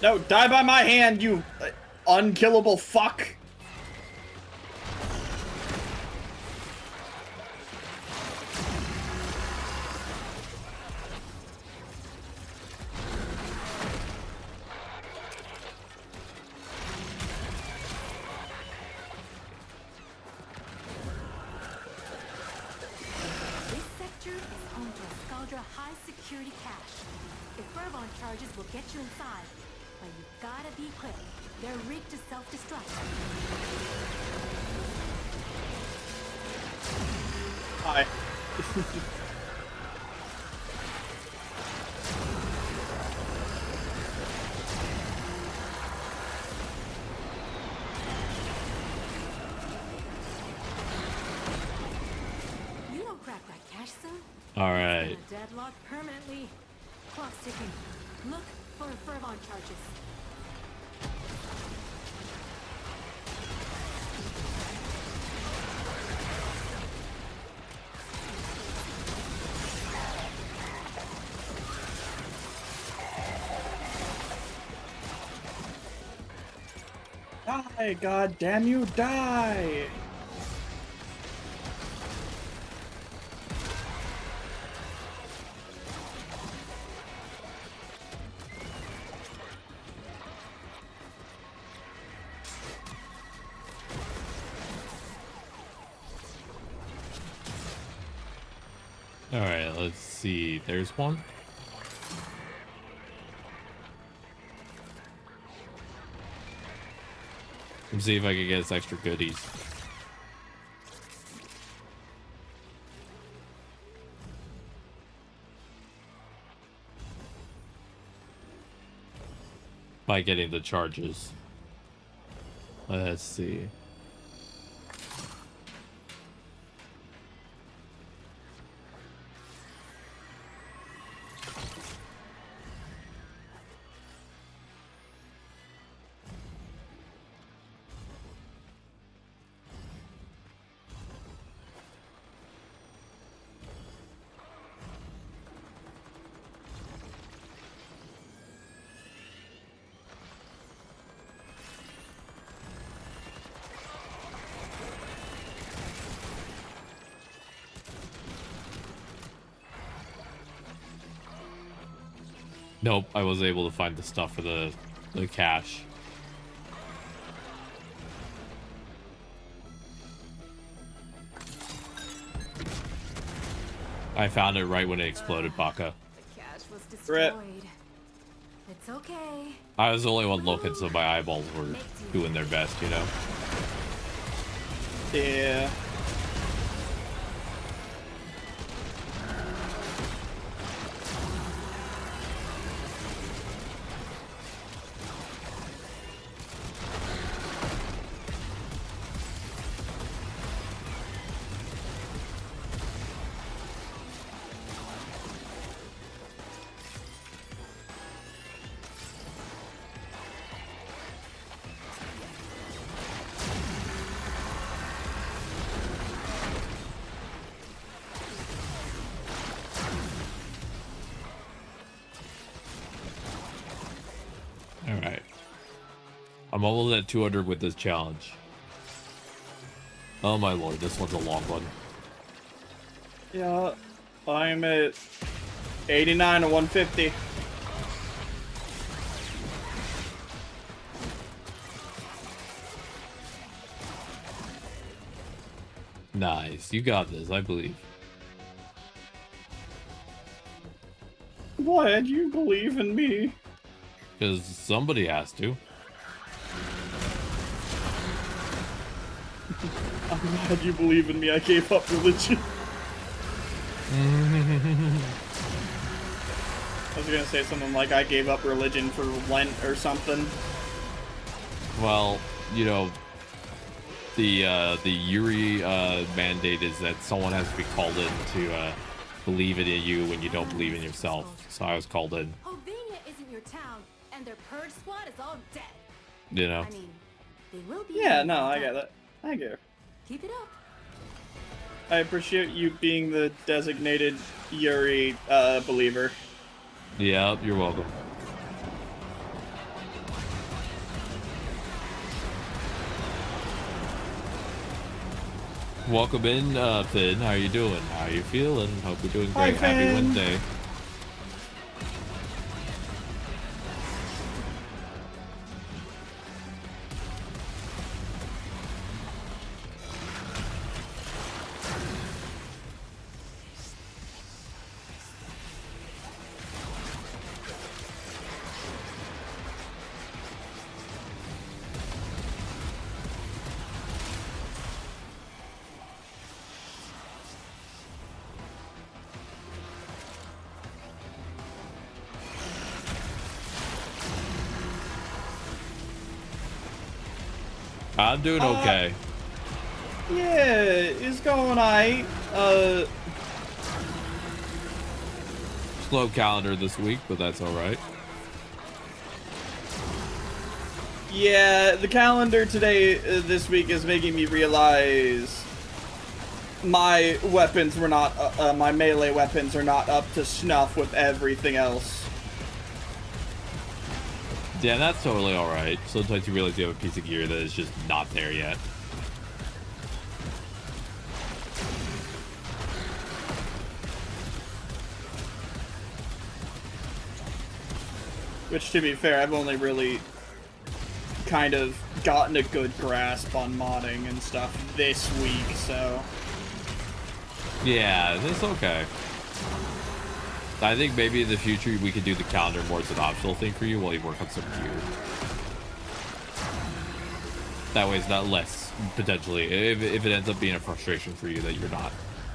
No, die by my hand, you unkillable fuck! This sector is home to a Scaldra high-security cache. The Fervon charges will get you inside, but you gotta be quick. They're rigged to self-destruct. Hi. You don't crack that cache soon. All right. Deadlock permanently. Clock's ticking. Look for Fervon charges. Die, god damn you, die! All right, let's see. There's one. Let's see if I can get us extra goodies. By getting the charges. Let's see. Nope, I was able to find the stuff for the cache. I found it right when it exploded, Baka. The cache was destroyed. It's okay. I was the only one looking, so my eyeballs were doing their best, you know? Yeah. Alright. I'm almost at 200 with this challenge. Oh my lord, this one's a long one. Yeah, I'm at 89 to 150. Nice, you got this, I believe. Why do you believe in me? Because somebody has to. I'm glad you believe in me. I gave up religion. I was gonna say something like I gave up religion for Lent or something. Well, you know, the Yuri mandate is that someone has to be called in to believe in you when you don't believe in yourself. So I was called in. Hovenia isn't your town, and their purge squad is all dead. You know. I mean, they will be. Yeah, no, I get it. I get it. Keep it up. I appreciate you being the designated Yuri believer. Yeah, you're welcome. Welcome in, Finn. How you doing? How you feeling? Hope you're doing great. Hi, Happy Finn. Wednesday. I'm doing okay. Yeah, it's going alright. Slow calendar this week, but that's all right. Yeah, the calendar today, this week, is making me realize my weapons were not, my melee weapons are not up to snuff with everything else. Yeah, that's totally all right. Sometimes you realize you have a piece of gear that is just not there yet. Which, to be fair, I've only really kind of gotten a good grasp on modding and stuff this week, so... Yeah, it's okay. I think maybe in the future we could do the calendar more as an optional thing for you while you work on some gear. That way it's not less, potentially. If it ends up being a frustration for you that you're not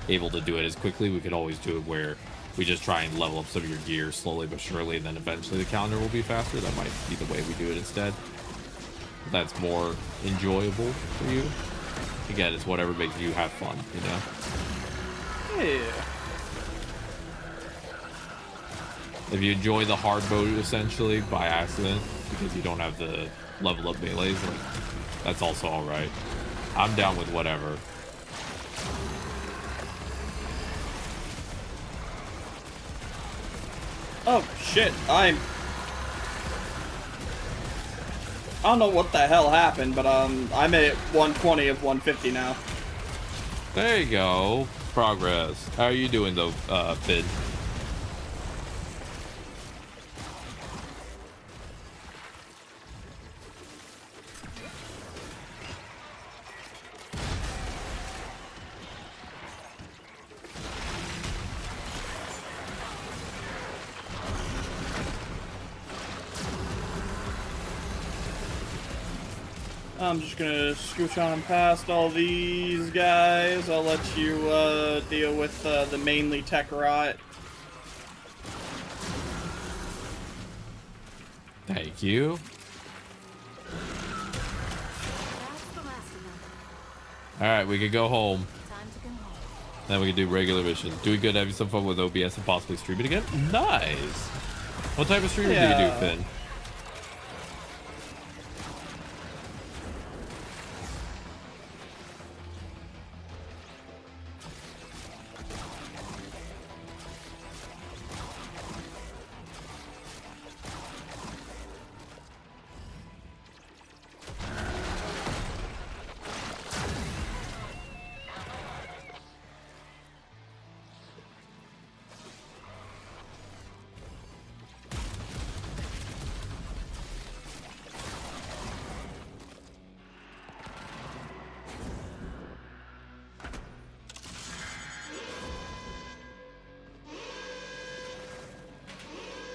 able to do it as quickly, we could always do it where we just try and level up some of your gear slowly but surely, and then eventually the calendar will be faster. That might be the way we do it instead. That's more enjoyable for you. Again, it's whatever makes you have fun, you know? Yeah. If you enjoy the hard mode essentially by accident because you don't have the level up melees, like, that's also all right. I'm down with whatever. Oh shit, I don't know what the hell happened, but I'm at 120 of 150 now. There you go. Progress. How are you doing though, Finn? I'm just gonna scooch on past all these guys. I'll let you deal with the mainly tech rot. Thank you. Alright, we could go home. Then we can do regular missions. Doing good, having some fun with OBS and possibly stream it again? Nice! What type of streaming do you do, Finn?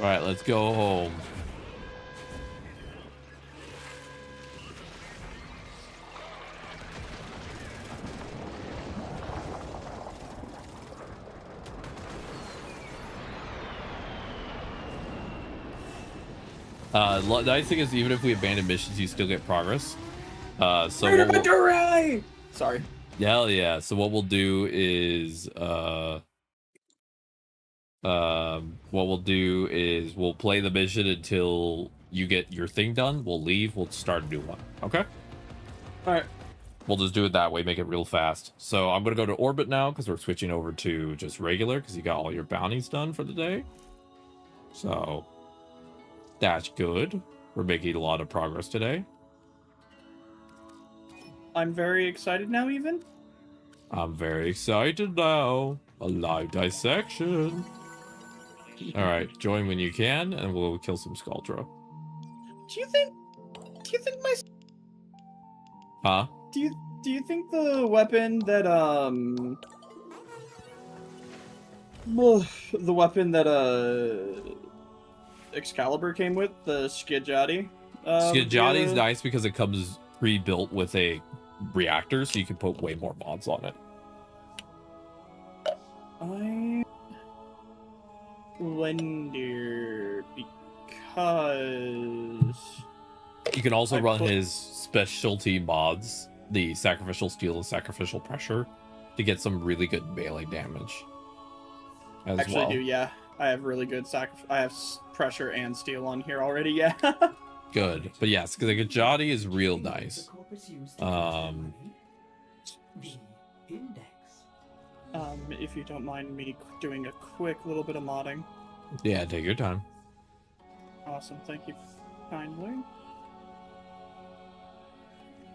All right, let's go home. The nice thing is, even if we abandon missions, you still get progress. So Sorry. Hell yeah. So what we'll do is we'll play the mission until you get your thing done. We'll leave. We'll start a new one. Okay. All right. We'll just do it that way. Make it real fast. So I'm gonna go to orbit now because we're switching over to just regular because you got all your bounties done for the day. So that's good. We're making a lot of progress today. I'm very excited now, even. I'm very excited now. A live dissection. All right, join when you can, and we'll kill some Skuldra. Do you think my... Huh? Do you think the weapon that Excalibur came with, the Skidjati? Skidjati's nice because it comes pre-built with a reactor, so you can put way more mods on it. I wonder because you can also run his specialty mods, the sacrificial steel and sacrificial pressure, to get some really good melee damage. I do, yeah. I have really good I have pressure and steel on here already, yeah. Good, but yes, because the Skidjati is real nice. If you don't mind me doing a quick little bit of modding. Yeah, take your time. Awesome, thank you kindly.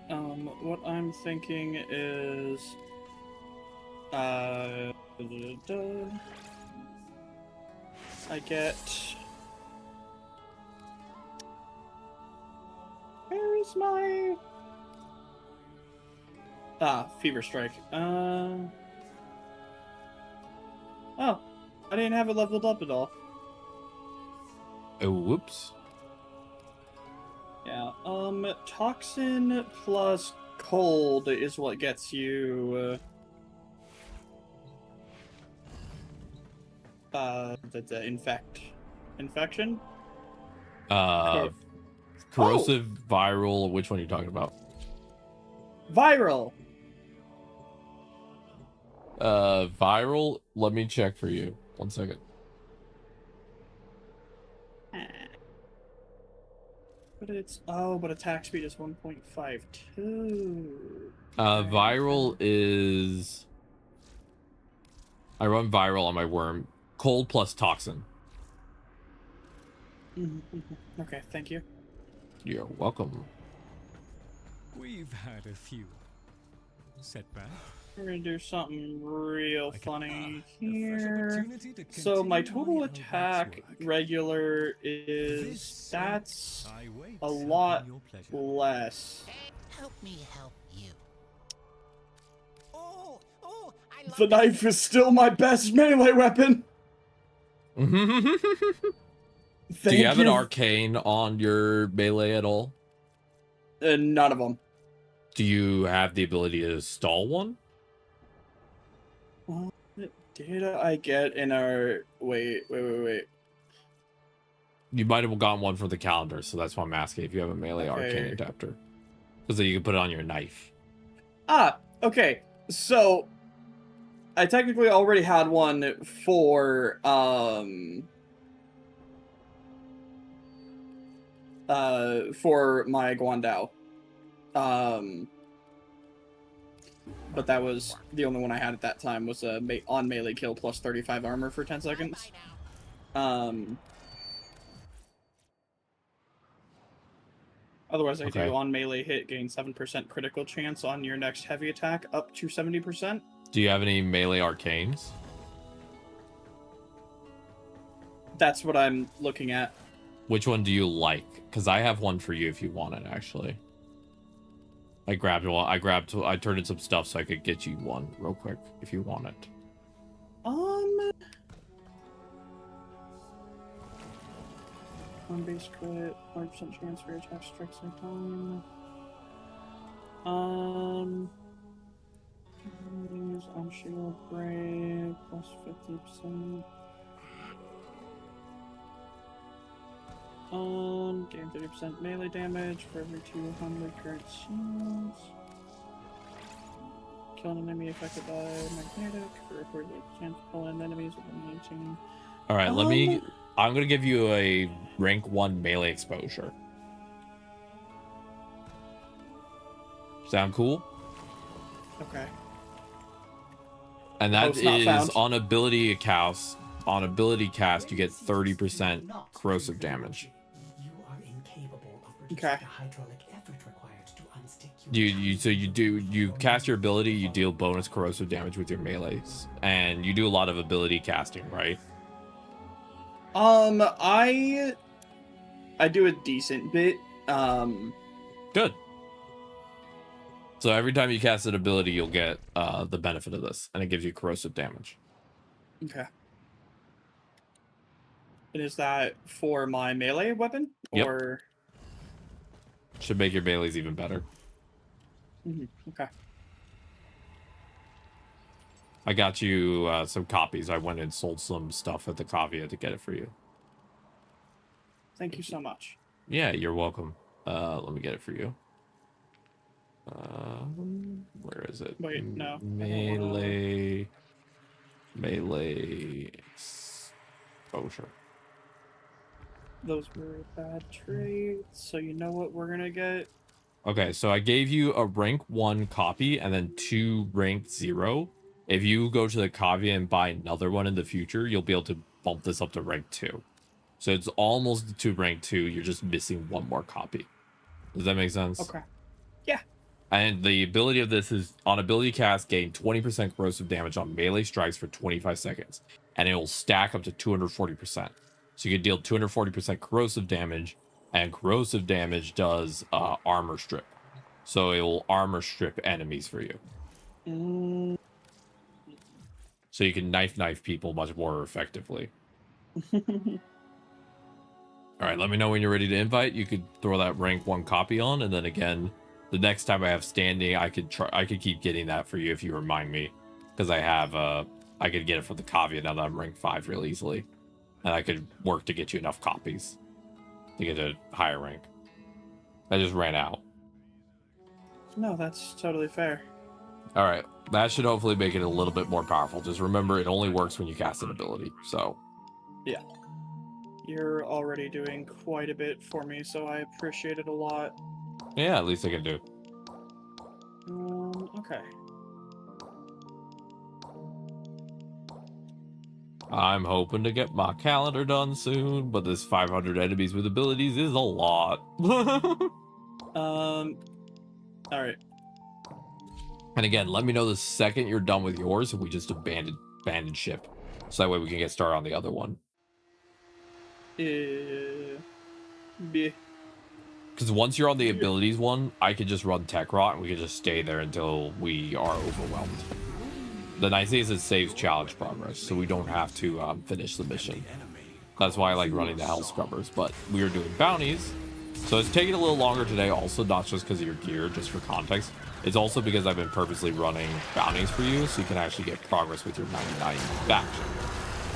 What I'm thinking is, I get... Where is my... Fever Strike. Oh, I didn't have it leveled up at all. Oh, whoops. Yeah, Toxin plus Cold is what gets you, the infection? Corrosive, viral, which one are you talking about? Viral! Viral, let me check for you. 1 second. But it's... Oh, but attack speed is 1.52. Viral is... I run viral on my worm. Cold plus toxin. Okay, thank you. You're welcome. We've had a few setbacks. We're gonna do something real funny here. So my total attack regular is... That's a lot less. Help me help you. The knife is still my best melee weapon! Do you have an arcane on your melee at all? None of them. Do you have the ability to stall one? What did I get in our... Wait. You might have gotten one for the calendar, so that's why I'm asking if you have a melee arcane adapter. Because then you can put it on your knife. Okay. So, I technically already had one for, for my Guandao. But that was the only one I had at that time, was a on melee kill plus 35 armor for 10 seconds. Otherwise, I do on melee hit, gain 7% critical chance on your next heavy attack, up to 70%. Do you have any melee arcanes? That's what I'm looking at. Which one do you like? Because I have one for you if you want it, actually. I grabbed one. I turned in some stuff so I could get you one real quick if you want it. on base crit, 100% chance for attack strikes at time. Use on shield break plus 50%. Gain 30% melee damage for every 200 current shields. Kill an enemy affected by magnetic for reported chance to pull in enemies with a 19. All right, I'm gonna give you a rank 1 melee exposure. Sound cool? Okay. And that is on ability cast. On ability cast, you get 30% corrosive damage. You are incapable of Okay. the hydraulic effort required to unstick You cast your ability, you deal bonus corrosive damage with your melees, and you do a lot of ability casting, right? I do a decent bit. Good. So every time you cast an ability, you'll get the benefit of this, and it gives you corrosive damage. Okay. And is that for my melee weapon? Yep. Or Should make your melees even better. Okay. I got you some copies. I went and sold some stuff at the Cavia to get it for you. Thank you so much. Yeah, you're welcome. Let me get it for you. Where is it? Wait, no. Melee exposure. Those were bad traits, so you know what we're gonna get? Okay, so I gave you a rank 1 copy and then 2 rank 0. If you go to the Cavia and buy another one in the future, you'll be able to bump this up to rank 2. So it's almost to rank 2. You're just missing one more copy. Does that make sense? Okay. Yeah. And the ability of this is on ability cast, gain 20% corrosive damage on melee strikes for 25 seconds. And it will stack up to 240%. So you can deal 240% corrosive damage. And corrosive damage does armor strip. So it will armor strip enemies for you. So you can knife people much more effectively. All right, let me know when you're ready to invite. You could throw that rank 1 copy on, and then again, the next time I have standing, I could keep getting that for you if you remind me, because I have I could get it for the Cavia now that I'm rank 5 real easily, and I could work to get you enough copies to get a higher rank. I just ran out. No, that's totally fair. All right, that should hopefully make it a little bit more powerful. Just remember, it only works when you cast an ability. So yeah, you're already doing quite a bit for me, so I appreciate it a lot. yeah, at least I can do. Okay. I'm hoping to get my calendar done soon, but this 500 enemies with abilities is a lot. All right. And again, let me know the second you're done with yours, and we just abandon ship, so that way we can get started on the other one. Yeah. Because once you're on the abilities one, I could just run Tech Rot, and we could just stay there until we are overwhelmed. The nice thing is it saves challenge progress, so we don't have to finish the mission. That's why I like running the Hell Scrubbers, but we are doing bounties, so it's taking a little longer today, also not just because of your gear, just for context. It's also because I've been purposely running bounties for you, so you can actually get progress with your 99 batch.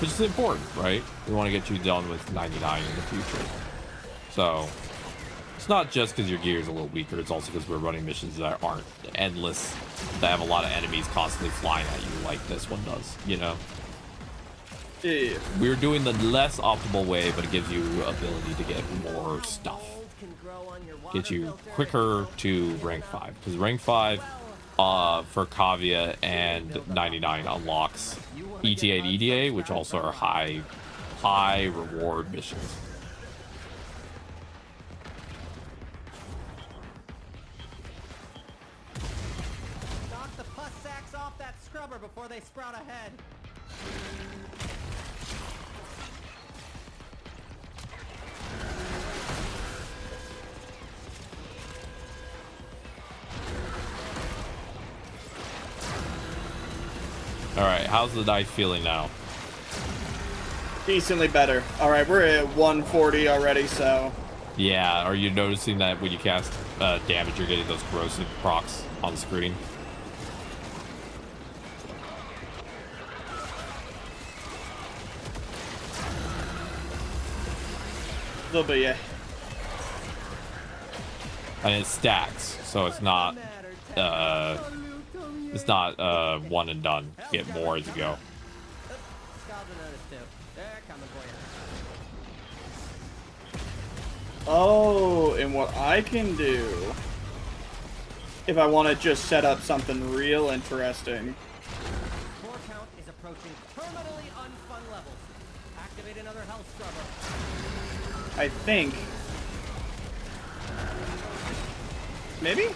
Which is important, right? We want to get you done with 99 in the future. So, it's not just because your gear is a little weaker, it's also because we're running missions that aren't endless, that have a lot of enemies constantly flying at you like this one does, you know? Yeah. We're doing the less optimal way, but it gives you ability to get more stuff. Get you quicker to rank 5. Because rank 5 for Cavia and 99 unlocks ETA and EDA, which also are high reward missions. Knock the pus sacks off that scrubber before they sprout ahead. Alright, how's the knife feeling now? Decently better. All right, we're at 140 already, so. Yeah, are you noticing that when you cast damage, you're getting those corrosive procs on the screen? A little bit, yeah. And it stacks, so it's not one and done. You get more as you go. Oh, and what I can do if I want to just set up something real interesting. Core count is approaching terminally unfun levels. Activate another health scrubber. I think. Maybe?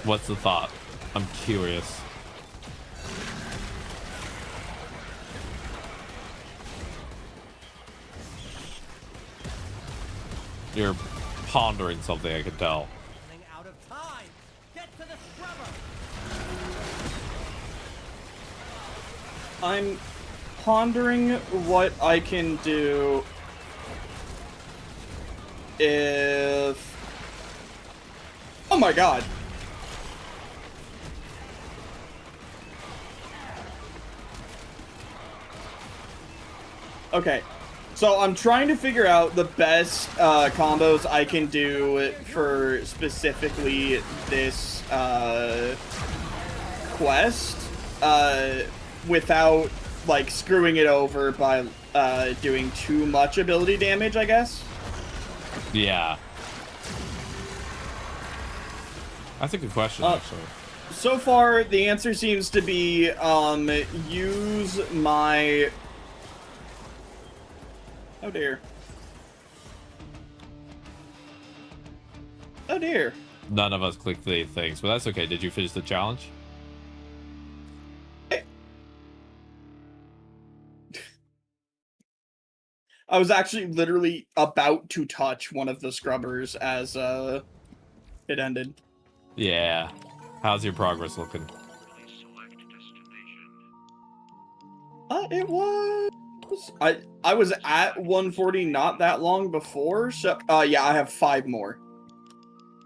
What's the thought? I'm curious. You're pondering something, I can tell. Out of time. Get to the scrubber. I'm pondering what I can do if... Oh my god. Okay, so I'm trying to figure out the best combos I can do for specifically this quest without like screwing it over by doing too much ability damage, I guess. Yeah. That's a good question, actually. So far, the answer seems to be use my... Oh dear. Oh dear. None of us clicked the things, but that's okay. Did you finish the challenge? I was actually literally about to touch one of the scrubbers as it ended. Yeah. How's your progress looking? It was... I was at 140 not that long before, so yeah, I have 5 more.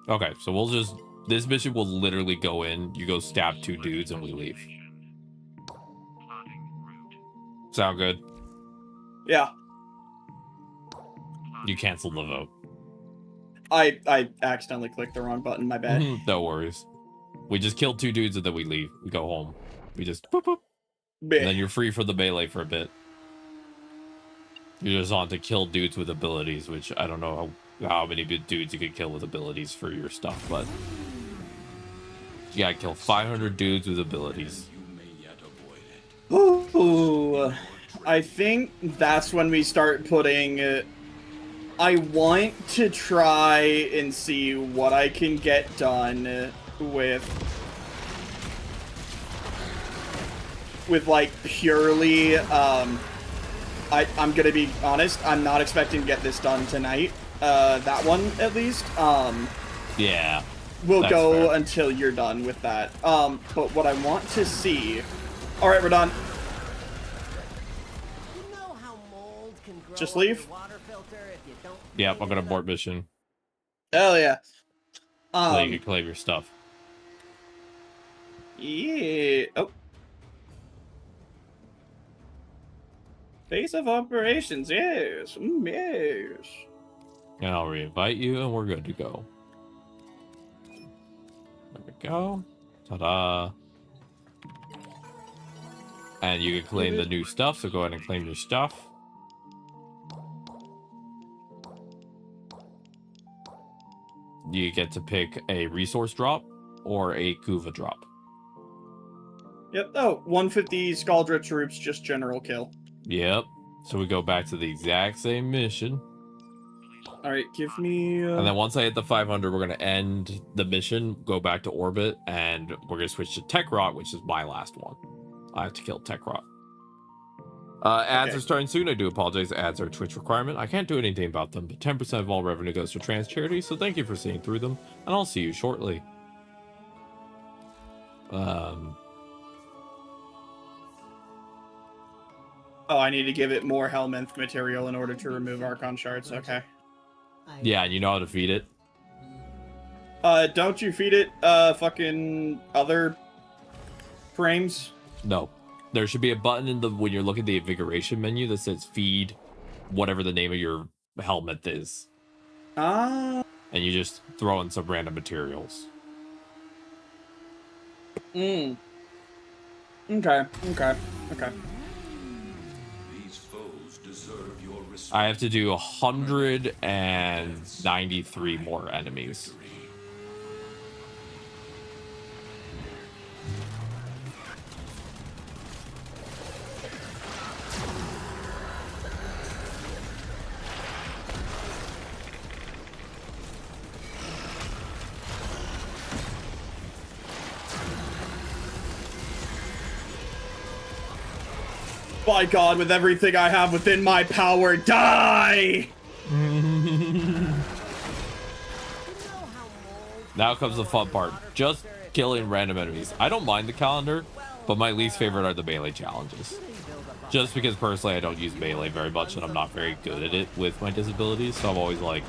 Okay, so we'll just... This mission will literally go in, you go stab 2 dudes, and we leave. Sound good? Yeah. You canceled the vote. I accidentally clicked the wrong button, my bad. No worries. We just killed 2 dudes and then we leave. We go home. We just... Boop, boop. And then you're free for the melee for a bit. You're just on to kill dudes with abilities, which I don't know how many dudes you could kill with abilities for your stuff, but you gotta kill 500 dudes with abilities. Ooh, I think that's when we start putting... I want to try and see what I can get done with like purely I'm gonna be honest, I'm not expecting to get this done tonight. That one at least. Yeah. We'll go fair until you're done with that. But what I want to see... Alright, we're done. You know how mold can grow just leave? water filter if you don't... Yep, I'm gonna abort mission. Hell yeah. So you can claim your stuff. Yeah. Oh. Base of operations, yes. Yes. And I'll re-invite you, and we're good to go. There we go. Ta-da. And you can claim the new stuff, so go ahead and claim your stuff. You get to pick a resource drop or a Kuva drop. Yep. Oh, 150 Scaldra troops, just general kill. Yep. So we go back to the exact same mission. All right, give me. And then once I hit the 500, we're gonna end the mission, go back to orbit, and we're gonna switch to Tech Rot, which is my last one. I have to kill Tech Rot. Ads are starting soon. I do apologize. Ads are a Twitch requirement. I can't do anything about them, but 10% of all revenue goes to trans charities, so thank you for seeing through them, and I'll see you shortly. Oh, I need to give it more Helminth material in order to remove Archon shards. Okay. Yeah, and you know how to feed it? Don't you feed it, fucking other frames? No. There should be a button in the when you're looking at the invigoration menu that says feed whatever the name of your helmet is. Ah. And you just throw in some random materials. Okay. These foes deserve your respect. I have to do 193 more enemies. By God, with everything I have within my power, die! Now comes the fun part. Just killing random enemies. I don't mind the calendar, but my least favorite are the melee challenges. Just because personally I don't use melee very much and I'm not very good at it with my disabilities, so I'm always like,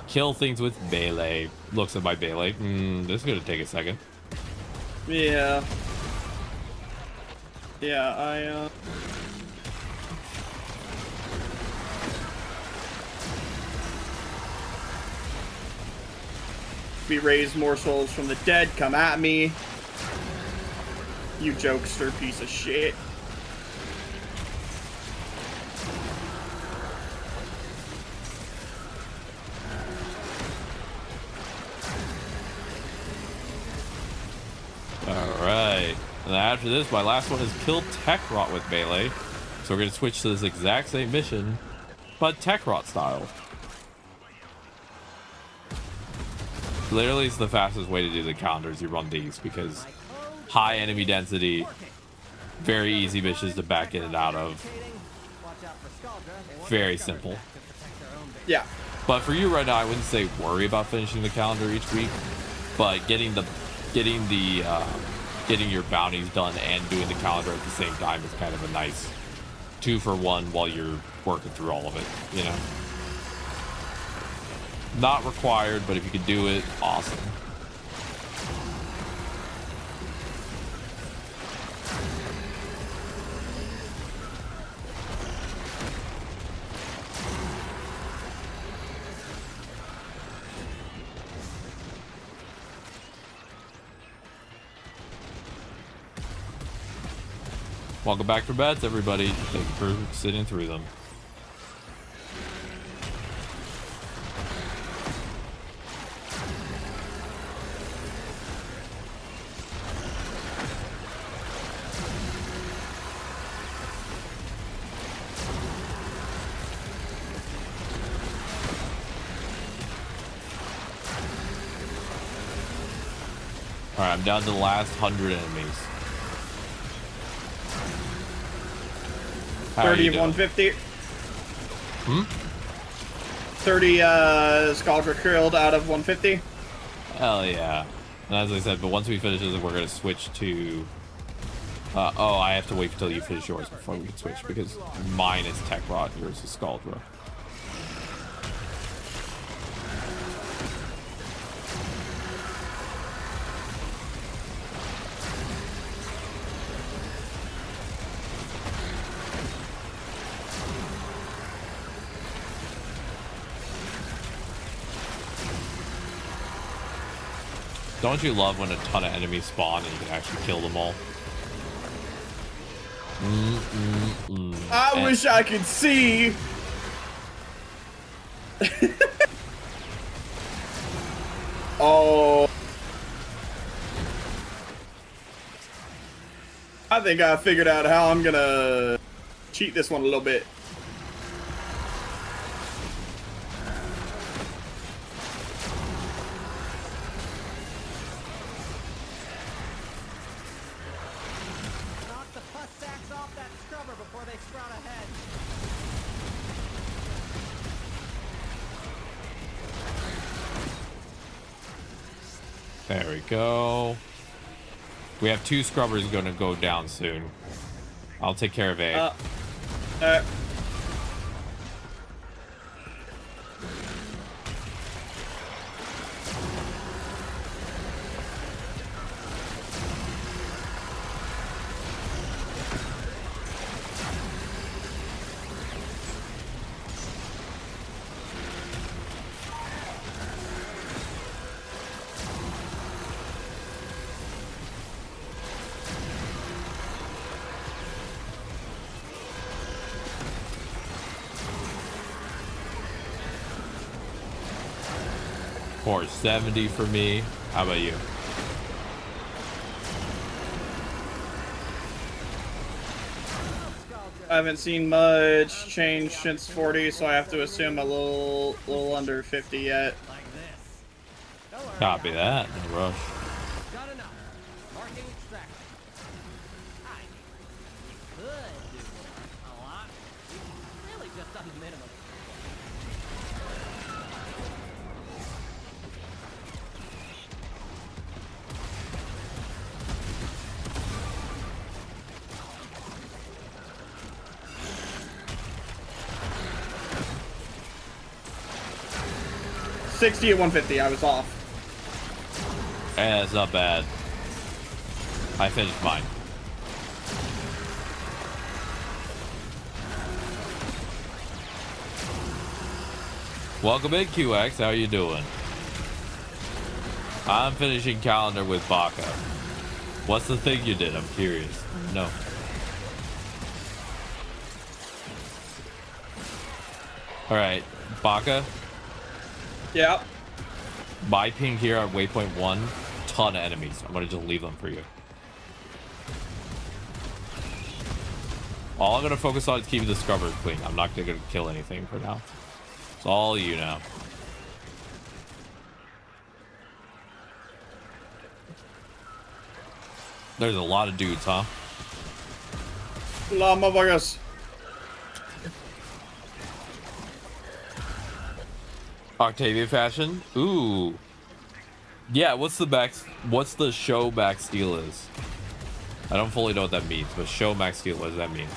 kill things with melee. Looks at my melee. This is gonna take a second. Yeah. Yeah, We raise more souls from the dead. Come at me. You jokester piece of shit. Alright. And after this, my last one is kill Tech Rot with melee. So we're going to switch to this exact same mission, but Tech Rot style. Literally, it's the fastest way to do the calendars. You run these because high enemy density, very easy missions to back in and out of. Very simple. Yeah. But for you right now, I wouldn't say worry about finishing the calendar each week, but getting your bounties done and doing the calendar at the same time is kind of a nice 2-for-1 while you're working through all of it, you know? Not required, but if you could do it, awesome. Welcome back for bets, everybody. Thank you for sitting through them. Alright, I'm down to the last 100 enemies. 30 of 150. 30 Scaldra killed out of 150. Hell yeah. And as I said, but once we finish this, we're going to switch to... oh, I have to wait until you finish yours before we can switch, because mine is Tech Rot, yours is Scaldra. Don't you love when a ton of enemies spawn and you can actually kill them all? I wish I could see. Oh. I think I figured out how I'm gonna cheat this one a little bit. There we go. We have 2 scrubbers going to go down soon. I'll take care of A. Or 70 for me. How about you? I haven't seen much change since 40, so I have to assume a little under 50 yet. Copy that. No rush. $60 at 150. I was off. Eh, it's not bad. I finished mine. Welcome in, QX. How you doing? I'm finishing calendar with Baka. What's the thing you did? I'm curious. No. All right, Baka. Yeah. My ping here at waypoint 1, ton of enemies. I'm gonna just leave them for you. All I'm gonna focus on is keeping the scrubbers clean. I'm not gonna kill anything for now. It's all you now. There's a lot of dudes, huh? A lot of motherfuckers. Octavia fashion? Ooh. Yeah, what's the show max steal is? I don't fully know what that means, but show max steal, what does that mean?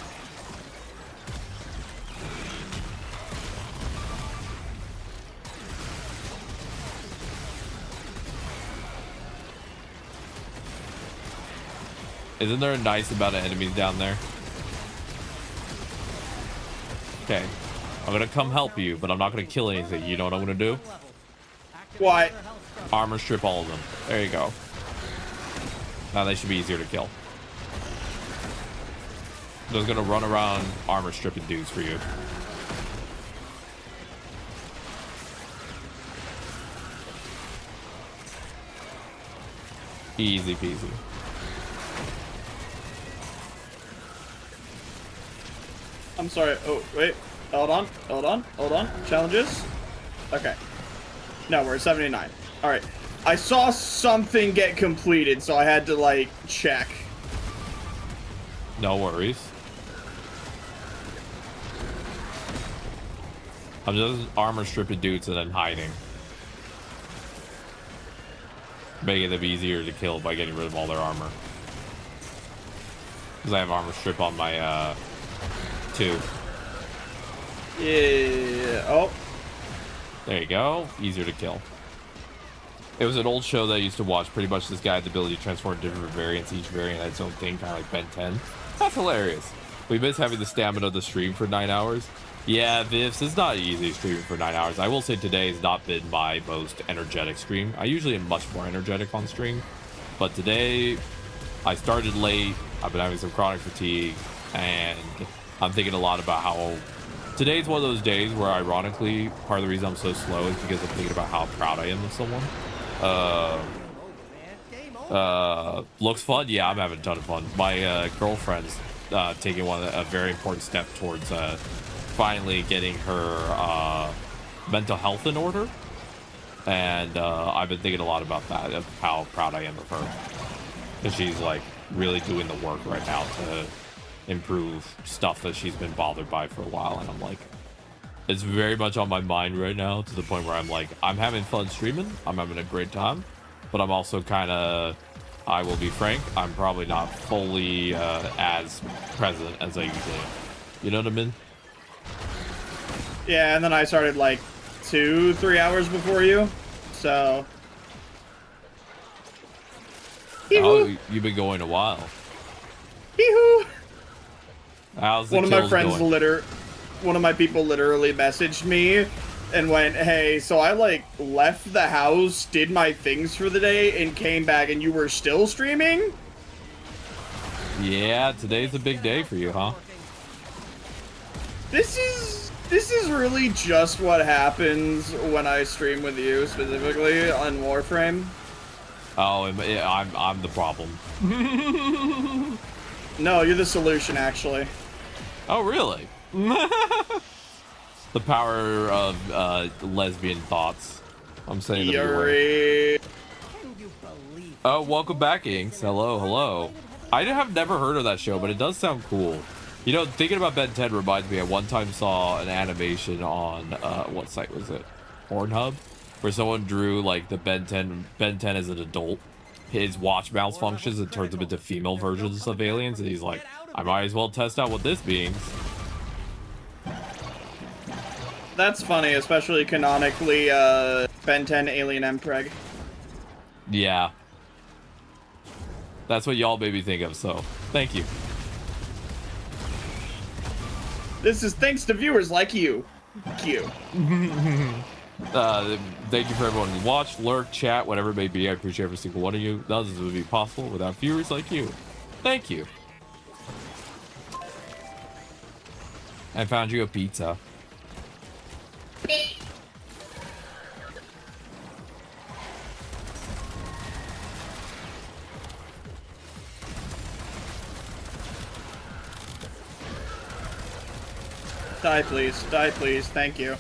Isn't there a nice amount of enemies down there? Okay. I'm gonna come help you, but I'm not gonna kill anything. You know what I'm gonna do? What? Armor strip all of them. There you go. Now they should be easier to kill. I'm just gonna run around armor stripping dudes for you. Easy peasy. I'm sorry. Oh, wait. Hold on. Hold on. Hold on. Challenges? Okay. No, we're at 79. Alright. I saw something get completed, so I had to, like, check. No worries. I'm just armor stripping dudes and then hiding. Making them easier to kill by getting rid of all their armor. Because I have armor strip on my, 2. Yeah. Oh. There you go. Easier to kill. It was an old show that I used to watch. Pretty much this guy had the ability to transform different variants. Each variant had its own thing, kind of like Ben 10. That's hilarious. We miss having the stamina of the stream for 9 hours. Yeah, Vivs, it's not easy streaming for 9 hours. I will say today has not been my most energetic stream. I usually am much more energetic on stream. But today, I started late. I've been having some chronic fatigue. And I'm thinking a lot about how today's one of those days where, ironically, part of the reason I'm so slow is because I'm thinking about how proud I am of someone. Looks fun. Yeah, I'm having a ton of fun. My girlfriend's taking a very important step towards finally getting her mental health in order, and I've been thinking a lot about that, of how proud I am of her, because she's like really doing the work right now to improve stuff that she's been bothered by for a while, and I'm like, it's very much on my mind right now, to the point where I'm like, I'm having fun streaming, I'm having a great time, but I'm also kind of, I will be frank, I'm probably not fully as present as I usually am. You know what I mean? Yeah, and then I started like 2-3 hours before you, so. Oh, you've been going a while. Hee-hoo! How's the One of my kills friends going? one of my people literally messaged me and went, hey, so I like left the house, did my things for the day, and came back and you were still streaming? Yeah, today's a big day for you, huh? This is really just what happens when I stream with you, specifically on Warframe. Oh, I'm the problem. No, you're the solution, actually. Oh, really? The power of lesbian thoughts. I'm saying Yuri. Oh, welcome back, Inks. Hello, hello. I have never heard of that show, but it does sound cool. You know, thinking about Ben 10 reminds me, I one time saw an animation on, what site was it? Pornhub? Where someone drew, like, the Ben 10 as an adult. His watch malfunctions and turns him into female versions of aliens, and he's like, I might as well test out what this means. That's funny, especially canonically, Ben 10 Alien Mpreg. Yeah. That's what y'all made me think of, so thank you. This is thanks to viewers like you. Thank you for everyone who watched, lurked, chat, whatever it may be. I appreciate every single one of you. None of this would be possible without viewers like you. Thank you. I found you a pizza. Die, please. Die, please. Thank you.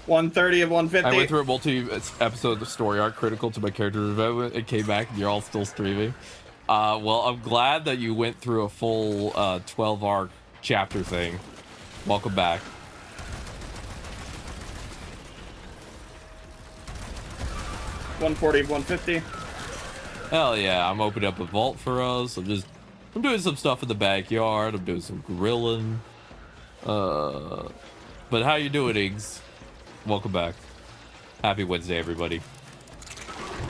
130 of 150. I went through a multi-episode story arc critical to my character development. It came back and you're all still streaming. Well, I'm glad that you went through a full 12 arc chapter thing. Welcome back. $140 of 150. Hell yeah, I'm opening up a vault for us. I'm doing some stuff in the backyard. I'm doing some grilling. But how you doing, Iggs? Welcome back. Happy Wednesday, everybody.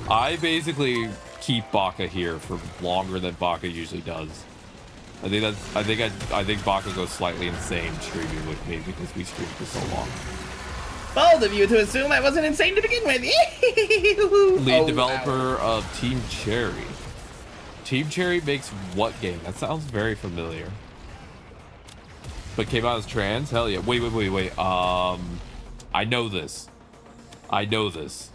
I basically keep Baka here for longer than Baka usually does. I think Baka goes slightly insane streaming with me because we stream for so long. Bold of you to assume I wasn't insane to begin with. Lead developer of Team Cherry. Team Cherry makes what game? That sounds very familiar. But came out as trans? Hell yeah. Wait. I know this. It's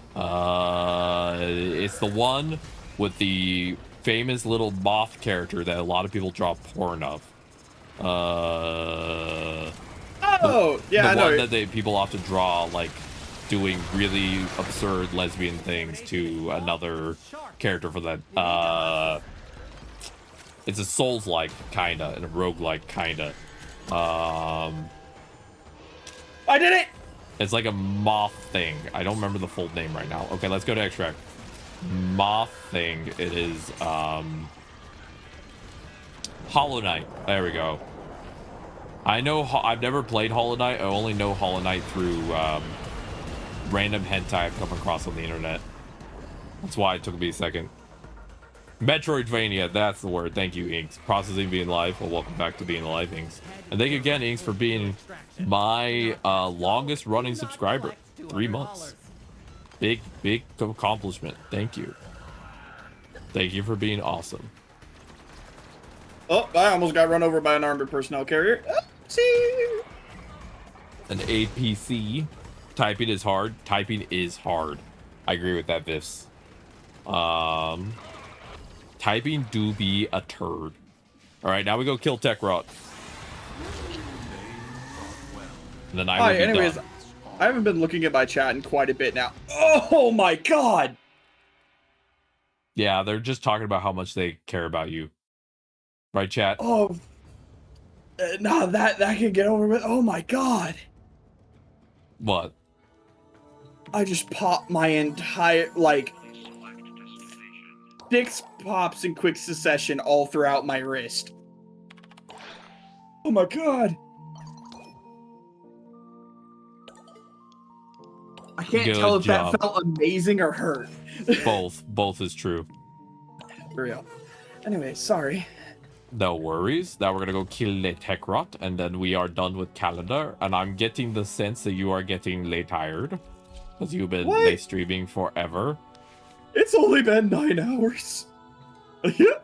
the one with the famous little moth character that a lot of people draw porn of. Yeah, I know. The one that people often draw, like, doing really absurd lesbian things to another character for that. It's a Souls-like, kinda, and a roguelike, kinda. I did it! It's like a moth thing. I don't remember the full name right now. Okay, let's go to extract. Moth thing. It is, Hollow Knight. There we go. I know, I've never played Hollow Knight. I only know Hollow Knight through, random hentai I've come across on the internet. That's why it took me a second. Metroidvania, that's the word. Thank you, Inks. Processing being live. Well, welcome back to being alive, Inks. And thank you again, Inks, for being my longest running subscriber. 3 months. Big accomplishment. Thank you. Thank you for being awesome. Oh, I almost got run over by an armored personnel carrier. See? An APC. Typing is hard. Typing is hard. I agree with that, Vifs. Typing do be a turd. Alright, now we go kill Tech Rot. And then I will be anyways, done. I haven't been looking at my chat in quite a bit now. Oh my god! Yeah, they're just talking about how much they care about you. Right, chat? Oh, nah, that can get over with. Oh my god. What? I just popped my entire, like, 6 pops in quick succession all throughout my wrist. Oh my god. I can't tell if that felt amazing or hurt. Both is true. For real. Anyway, sorry. No worries. Now we're gonna go kill the tech rot, and then we are done with calendar. And I'm getting the sense that you are getting late tired, because you've been late streaming forever. It's only been 9 hours. Yeah.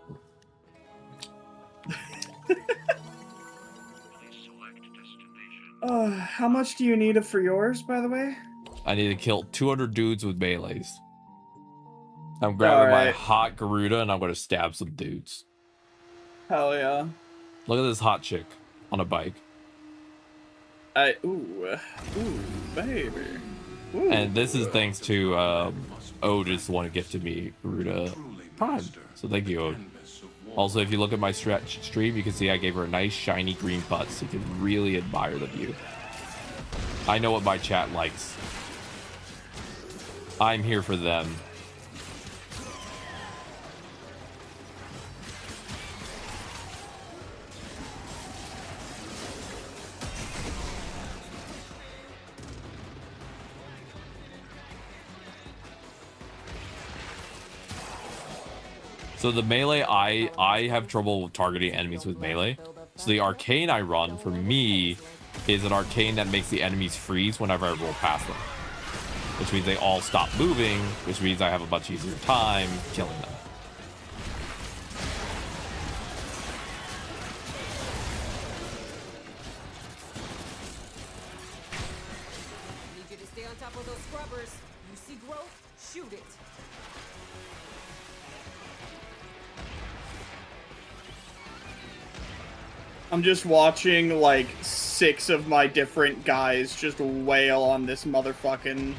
How much do you need for yours, by the way? I need to kill 200 dudes with melees. I'm grabbing my hot Garuda and I'm gonna stab some dudes. Hell yeah. Look at this hot chick on a bike. Ooh, baby. Ooh. And this is thanks to Ode is the one who gifted me Garuda Prime. So thank you, Ode. Also, if you look at my stream, you can see I gave her a nice shiny green butt, so you can really admire the view. I know what my chat likes. I'm here for them. So the melee, I have trouble targeting enemies with melee. So the arcane I run, for me, is an arcane that makes the enemies freeze whenever I roll past them. Which means they all stop moving, which means I have a much easier time killing them. Need you to stay on top of those scrubbers. You see growth? Shoot it. I'm just watching like 6 of my different guys just wail on this motherfucking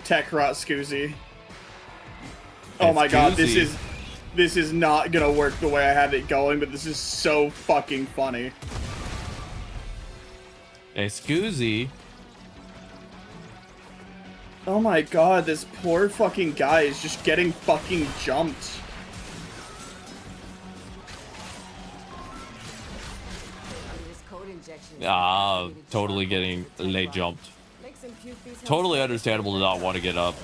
Tekrot Scoozy. Oh my god, this is not gonna work the way I have it going, but this is so fucking funny. Hey, Scoozy. Oh my god, this poor fucking guy is just getting fucking jumped. Totally getting late jumped. Totally understandable to not want to get up,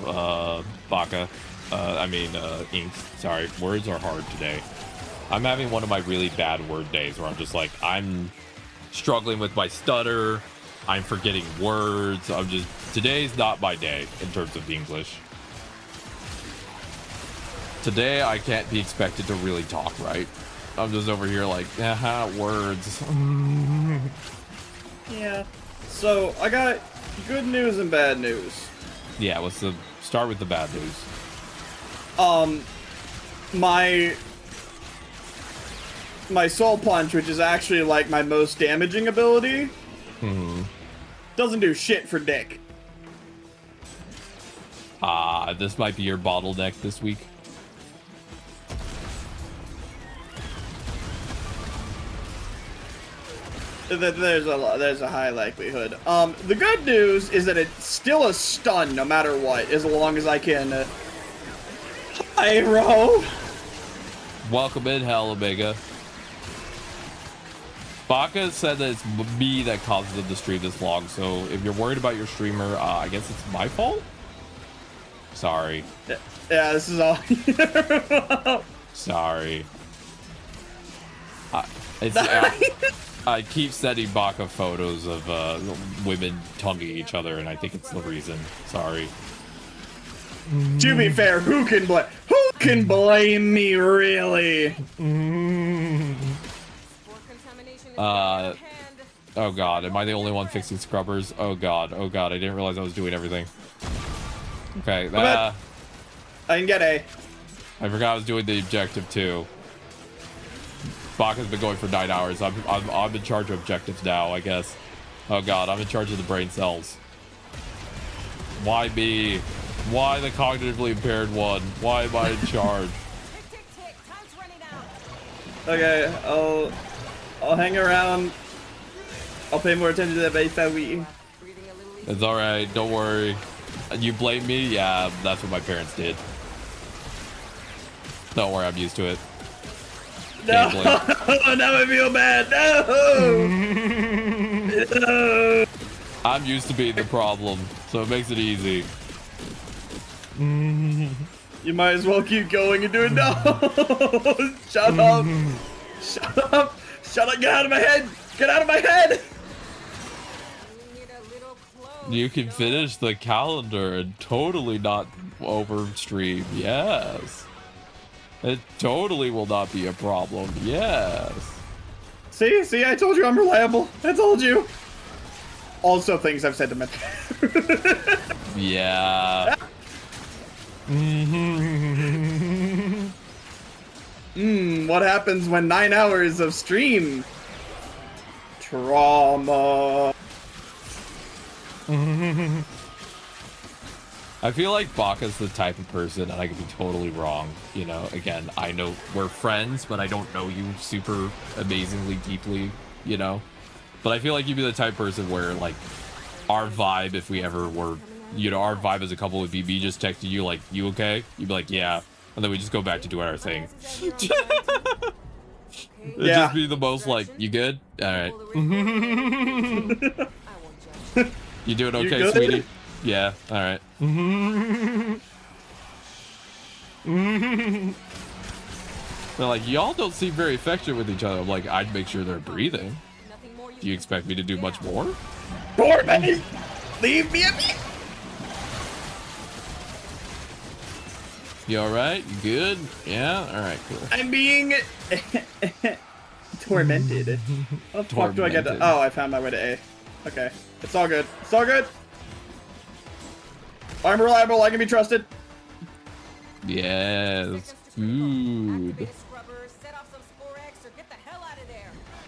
Baka. Ink. Sorry, words are hard today. I'm having one of my really bad word days where I'm just like, I'm struggling with my stutter. I'm forgetting words. Today's not my day in terms of English. Today, I can't be expected to really talk right. I'm just over here like, words. Yeah. So, I got good news and bad news. Yeah, let's start with the bad news. My Soul Punch, which is actually like my most damaging ability, doesn't do shit for Dick. This might be your bottleneck this week. There's a high likelihood. The good news is that it's still a stun no matter what, as long as I can. Hi, Ro. Welcome in, Hell Omega. Baka said that it's me that causes them to stream this long, so if you're worried about your streamer, I guess it's my fault? Sorry. Yeah, this is all your fault. Sorry. I keep sending Baka photos of women tonguing each other, and I think it's the reason. Sorry. To be fair, who can blame me, really? Oh god, am I the only one fixing scrubbers? Oh god, I didn't realize I was doing everything. Okay, I can get A. I forgot I was doing the objective too. Baka's been going for 9 hours. I'm in charge of objectives now, I guess. Oh god, I'm in charge of the brain cells. Why me? Why the cognitively impaired one? Why am I in charge? Okay, I'll hang around. I'll pay more attention to that base that we. It's all right. Don't worry. You blame me? Yeah, that's what my parents did. Don't worry, I'm used to it. No, now I feel bad. No. No. I'm used to being the problem, so it makes it easy. You might as well keep going and do it. No! Shut up! Shut up! Shut up! Get out of my head! Get out of my head! You can finish the calendar and totally not overstream. Yes. It totally will not be a problem. Yes. See, I told you I'm reliable. I told you. Also, things I've said to my. Yeah. What happens when 9 hours of stream? Trauma. I feel like Baka's the type of person, and I could be totally wrong, you know, again, I know we're friends, but I don't know you super amazingly deeply, you know, but I feel like you'd be the type of person where, like, our vibe, if we ever were, you know, our vibe as a couple would be me just texting you, like, you okay? You'd be like, yeah, and then we just go back to doing our thing. It'd just be the most, like, you good? Alright. You doing okay, sweetie? Yeah, alright. They're like, y'all don't seem very affectionate with each other. I'm like, I'd make sure they're breathing. Do you expect me to do much more? Torment! Leave me at me! You alright? You good? Yeah? Alright, cool. I'm being tormented. How the fuck do I get to? Oh, I found my way to A. Okay. It's all good. It's all good. I'm reliable. I can be trusted. Yes. Food.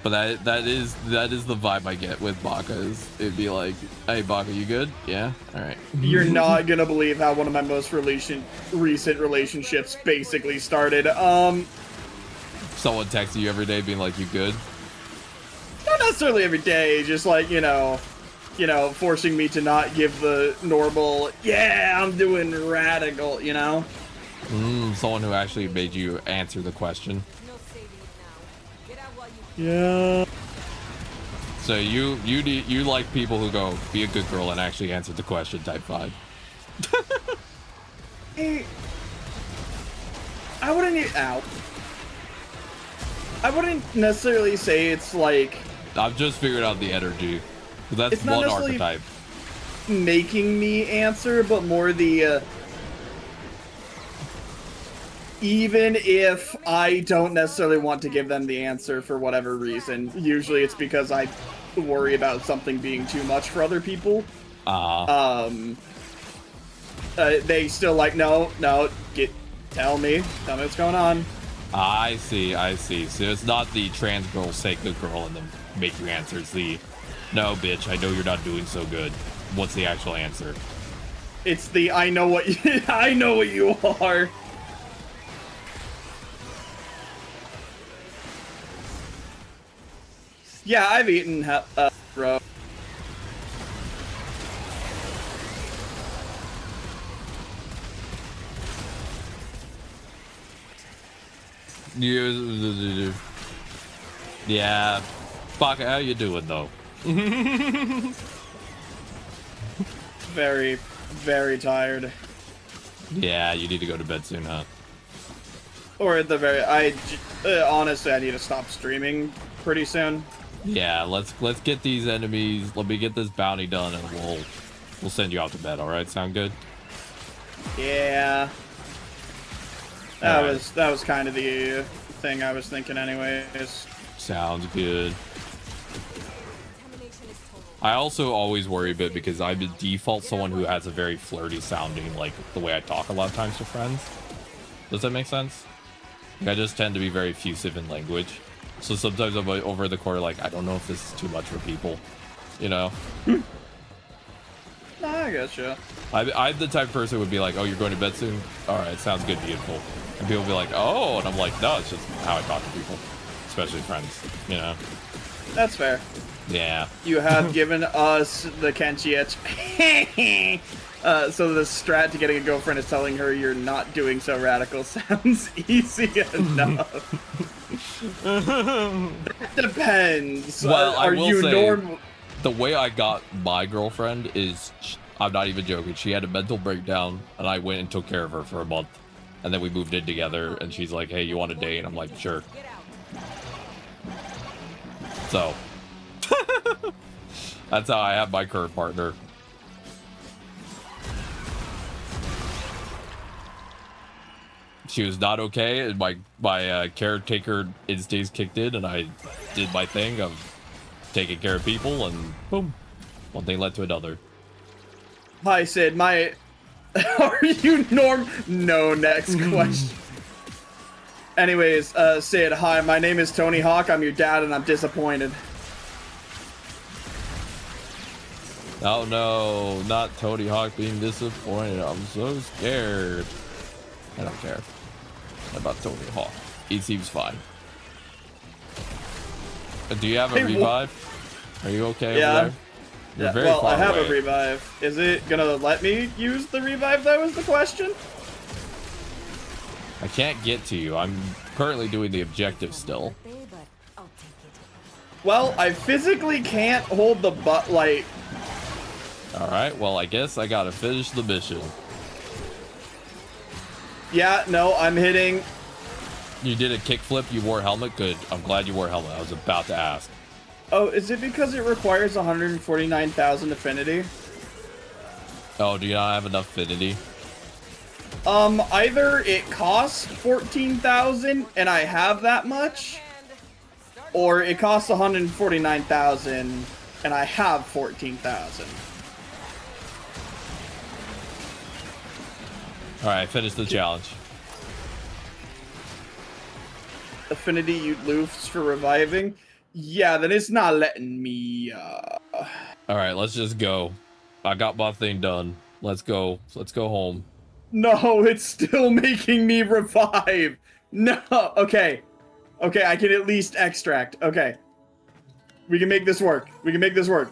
But that is the vibe I get with Baka. Is it'd be like, hey Baka, you good? Yeah. All right. You're not gonna believe how one of my most recent relationships basically started. Someone texting you every day being like, you good? Not necessarily every day. Just like you know, forcing me to not give the normal. Yeah, I'm doing radical. You know. Someone who actually made you answer the question. Yeah. So you like people who go, be a good girl and actually answer the question type vibe. Hey, I wouldn't necessarily say it's like. I've just figured out the energy. That's one archetype. Making me answer, but more the. Even if I don't necessarily want to give them the answer for whatever reason, usually it's because I worry about something being too much for other people. They still like, no, tell me what's going on. I see. So it's not the trans girl say good girl and then make you answer. It's the, no, bitch, I know you're not doing so good. What's the actual answer? It's the, I know what you are. Yeah, I've eaten bro. Yeah. Baka, how you doing though? Very, very tired. Yeah, you need to go to bed soon, huh? Or at the very, honestly, I need to stop streaming pretty soon. Yeah, let's get these enemies. Let me get this bounty done, and we'll send you out to bed. All right, sound good? Yeah. That was kind of the thing I was thinking, anyways. Sounds good. I also always worry a bit because I'm a default someone who has a very flirty sounding, like the way I talk a lot of times to friends. Does that make sense? Like, I just tend to be very effusive in language. So sometimes I'm over the corner like, I don't know if this is too much for people, you know? Nah, I gotcha. I'm the type of person who would be like, oh, you're going to bed soon? All right, sounds good, beautiful. And people will be like, oh, and I'm like, no, it's just how I talk to people. especially friends, you know? That's fair. Yeah. You have given us the Kenshi itch. So the strat to getting a girlfriend is telling her you're not doing so radical sounds easy enough. Depends. Well, I are will you say, normal? the way I got my girlfriend is, I'm not even joking, she had a mental breakdown, and I went and took care of her for a month. And then we moved in together, and she's like, hey, you want a date? And I'm like, sure. So, that's how I have my current partner. She was not okay, and my caretaker instincts kicked in, and I did my thing of taking care of people, and boom, one thing led to another. Hi, Sid. Are you norm? No, next question. Anyways, Sid, hi, my name is Tony Hawk. I'm your dad, and I'm disappointed. Oh no, not Tony Hawk being disappointed. I'm so scared. I don't care about Tony Hawk. He seems fine. Do you have a revive? Are you okay over there? You're very well, far I have away. a revive. Is it gonna let me use the revive? That was the question. I can't get to you. I'm currently doing the objective still. Well, I physically can't hold the like. All right. Well, I guess I gotta finish the mission. Yeah. No, I'm hitting. You did a kickflip. You wore a helmet. Good. I'm glad you wore a helmet. I was about to ask. Oh, is it because it requires 149,000 affinity? Oh, do you not have enough affinity? Either it costs 14,000 and I have that much, or it costs 149,000 and I have 14,000. All right, finish the challenge. Affinity you lose for reviving? Yeah, then it's not letting me, All right, let's just go. I got my thing done. Let's go. Let's go home. No, it's still making me revive. No, okay. Okay, I can at least extract. Okay. We can make this work. We can make this work.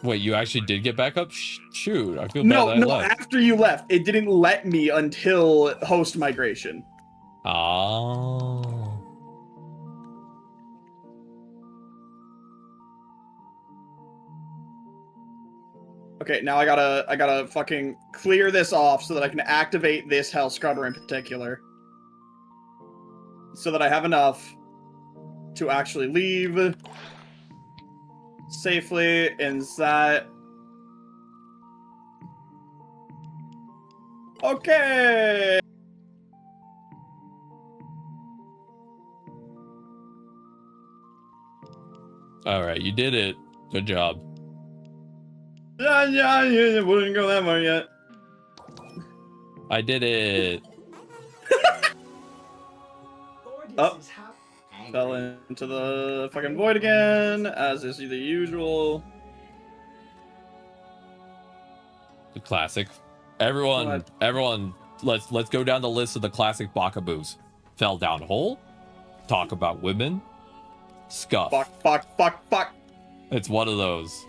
Wait, you actually did get back up? Shoot, I feel bad that I No, left. after you left. It didn't let me until host migration. Oh. Okay, now I gotta fucking clear this off so that I can activate this Hell Scrubber in particular. So that I have enough to actually leave safely in that. Okay! Alright, you did it. Good job. Yeah, wouldn't go that far yet. I did it. Oh. Fell into the fucking void again, as is the usual. The classic. Everyone, let's go down the list of the classic Bakaboos. Fell down hole. Talk about women. Scuff. Fuck. It's one of those.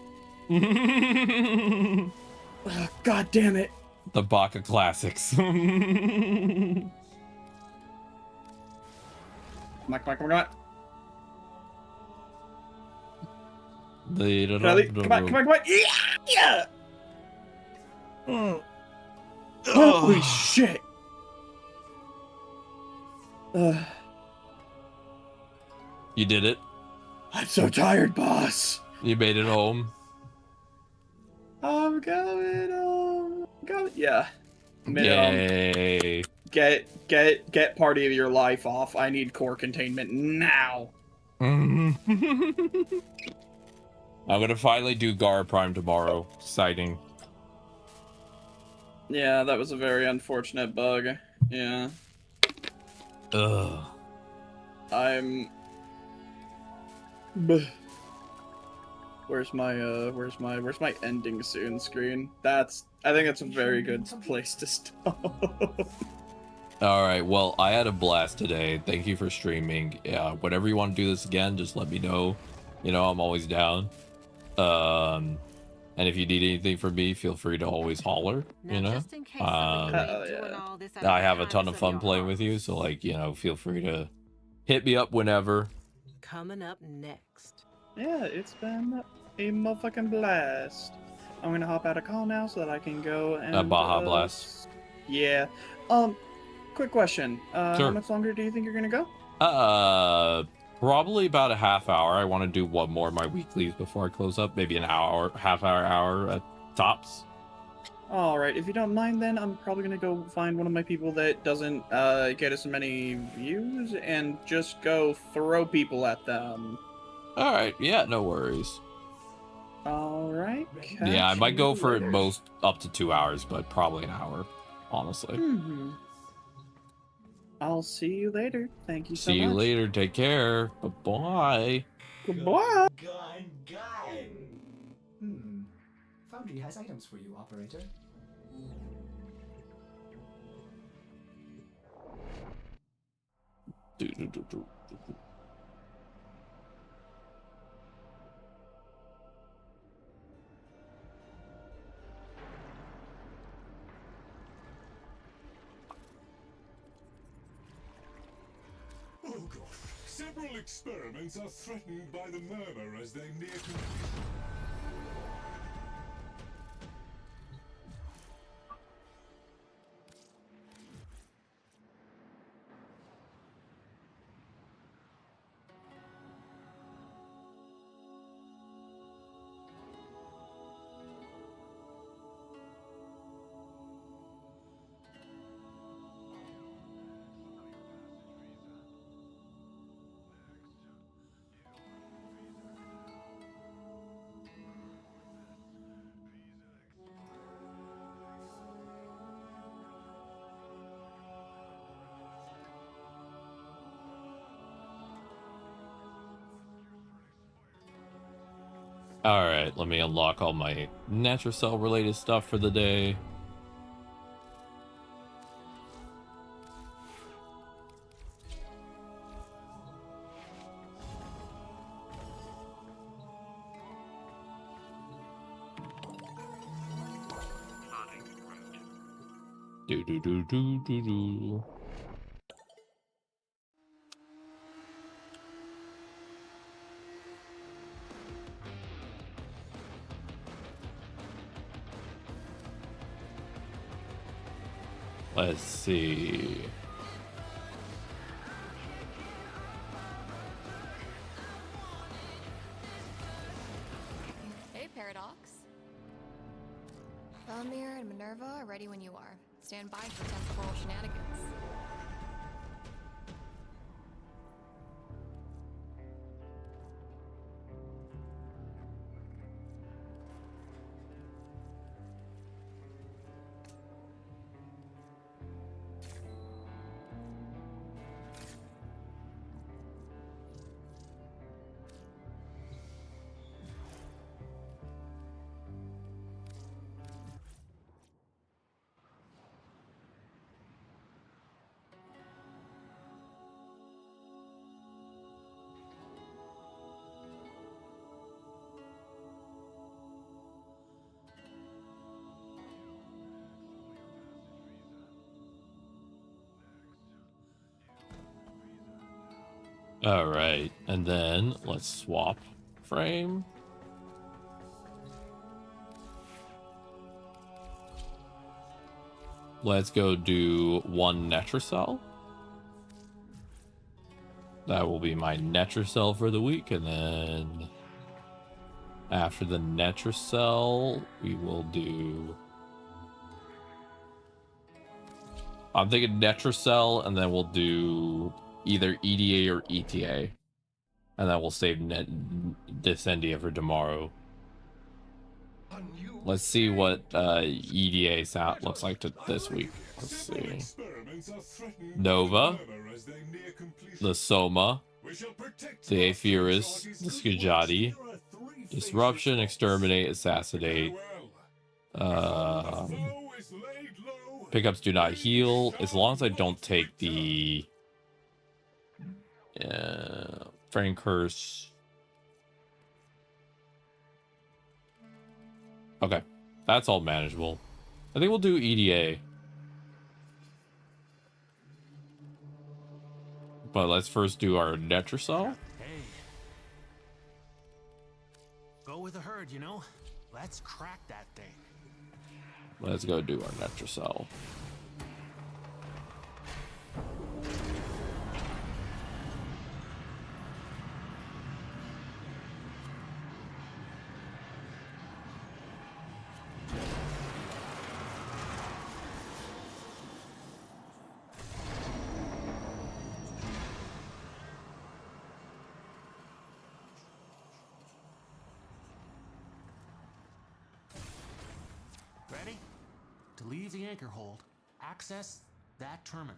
God damn it. The Baka classics. Come on. Come Come on. Yeah! Holy shit. You did it. I'm so tired, boss. You made it home. I'm going home. Yeah. Yay. Get party of your life off. I need core containment now. I'm gonna finally do Gara Prime tomorrow. Exciting. Yeah, that was a very unfortunate bug. Yeah. Ugh. Where's my ending soon screen? I think that's a very good place to stop. All right. Well, I had a blast today. Thank you for streaming. Yeah. Whenever you want to do this again, just let me know. You know, I'm always down. And if you need anything from me, feel free to always holler. You know, I have a ton of fun playing with you, so like, you know, feel free to hit me up whenever. Coming up next. Yeah, it's been a motherfucking blast. I'm gonna hop out of call now so that I can go and Baja Blast. Yeah. Quick question. Sure. How much longer do you think you're gonna go? Probably about a half hour. I want to do one more of my weeklies before I close up. Maybe an hour, hour at tops. All right. If you don't mind, then I'm probably gonna go find one of my people that doesn't get as many views and just go throw people at them. All right. Yeah. No worries. All right. Yeah, I might go for at most up to 2 hours, but probably an hour, honestly. I'll see you later. Thank you so much. See you later. Take care. Bye-bye. Goodbye. Foundry has items for you, operator. Oh gosh, several experiments are threatened by the murmur as they near completion. All right, let me unlock all my natural cell related stuff for the day. Do. Let's see. Hey, Paradox. Valmir and Minerva are ready when you are. Stand by for temporal shenanigans. All right, and then let's swap frame. Let's go do one Netracell. That will be my Netracell for the week, and then after the Netracell, we will do... I'm thinking Netracell, and then we'll do either EDA or ETA, and then we'll save Descendia for tomorrow. Let's see what EDA sound looks like this week. Let's see. Nova, the Soma, the Aepheris, the Skajati, Disruption, Exterminate, Assassinate, Pickups do not heal as long as I don't take the Frame Curse. Okay, that's all manageable. I think we'll do EDA. But let's first do our Netracell. Hey. Go with the herd, you know? Let's crack that thing. Let's go do our Netracell. Ready? To leave the anchor hold, access that terminal.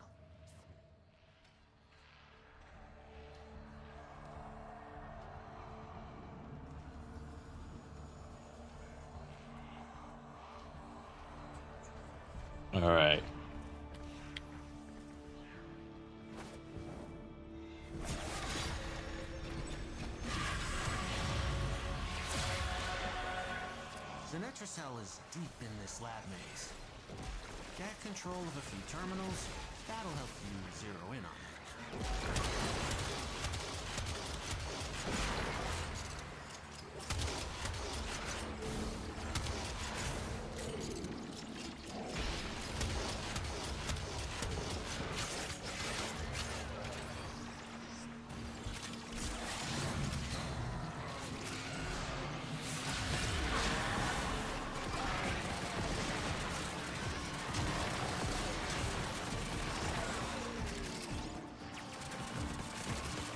All right. The Netracell is deep in this lab maze. Get control of a few terminals. That'll help you zero in on it.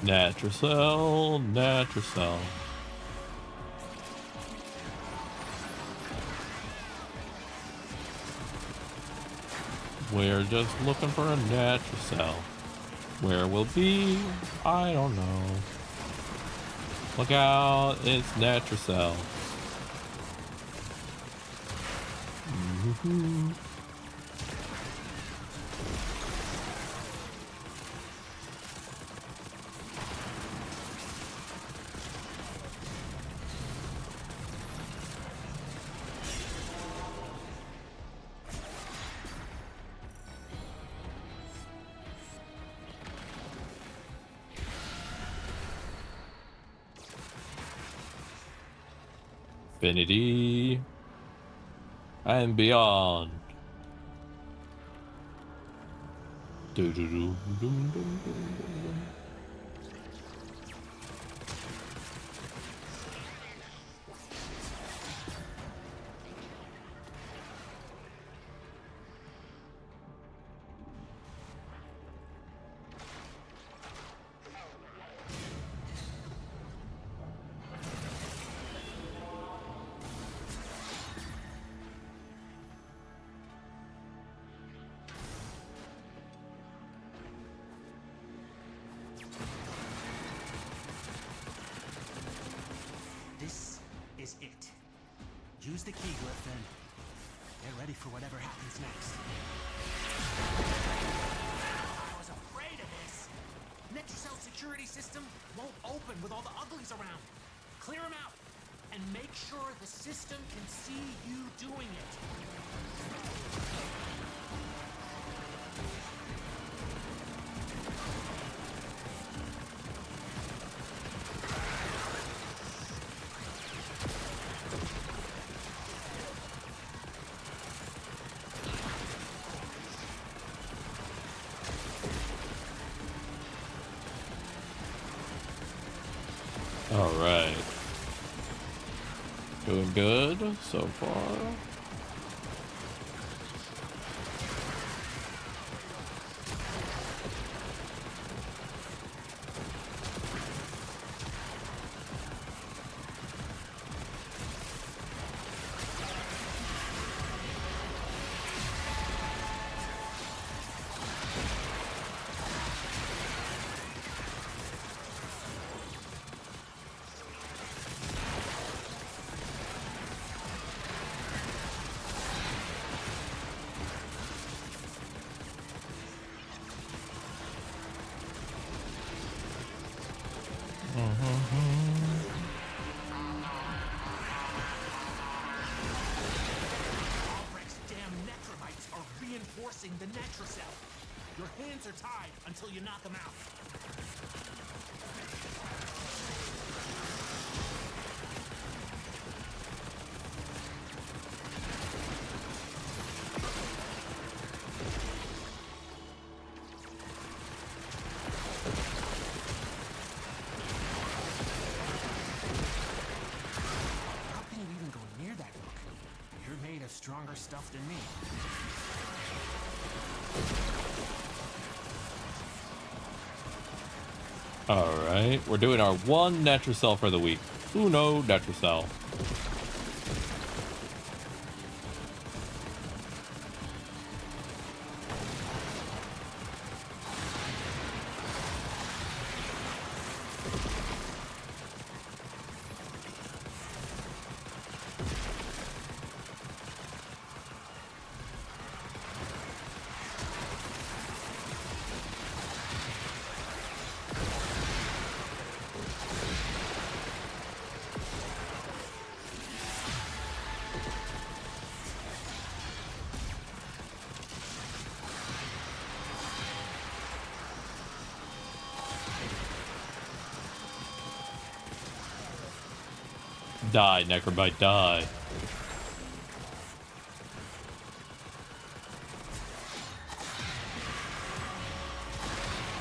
Netracell, Netracell. We're just looking for a Netracell. Where we'll be, I don't know. Look out, it's Netracell. Infinity and beyond. This is it. Use the key glyph and get ready for whatever happens next. I was afraid of this. Netracell's security system won't open with all the uglies around. Clear them out and make sure the system can see you doing it. All right. Doing good so far. using the Netracell. Your hands are tied until you knock them out. How can you even go near that book? You're made of stronger stuff than me. All right, we're doing our one Netracell for the week. Uno Netracell. Die, Necrobite, die.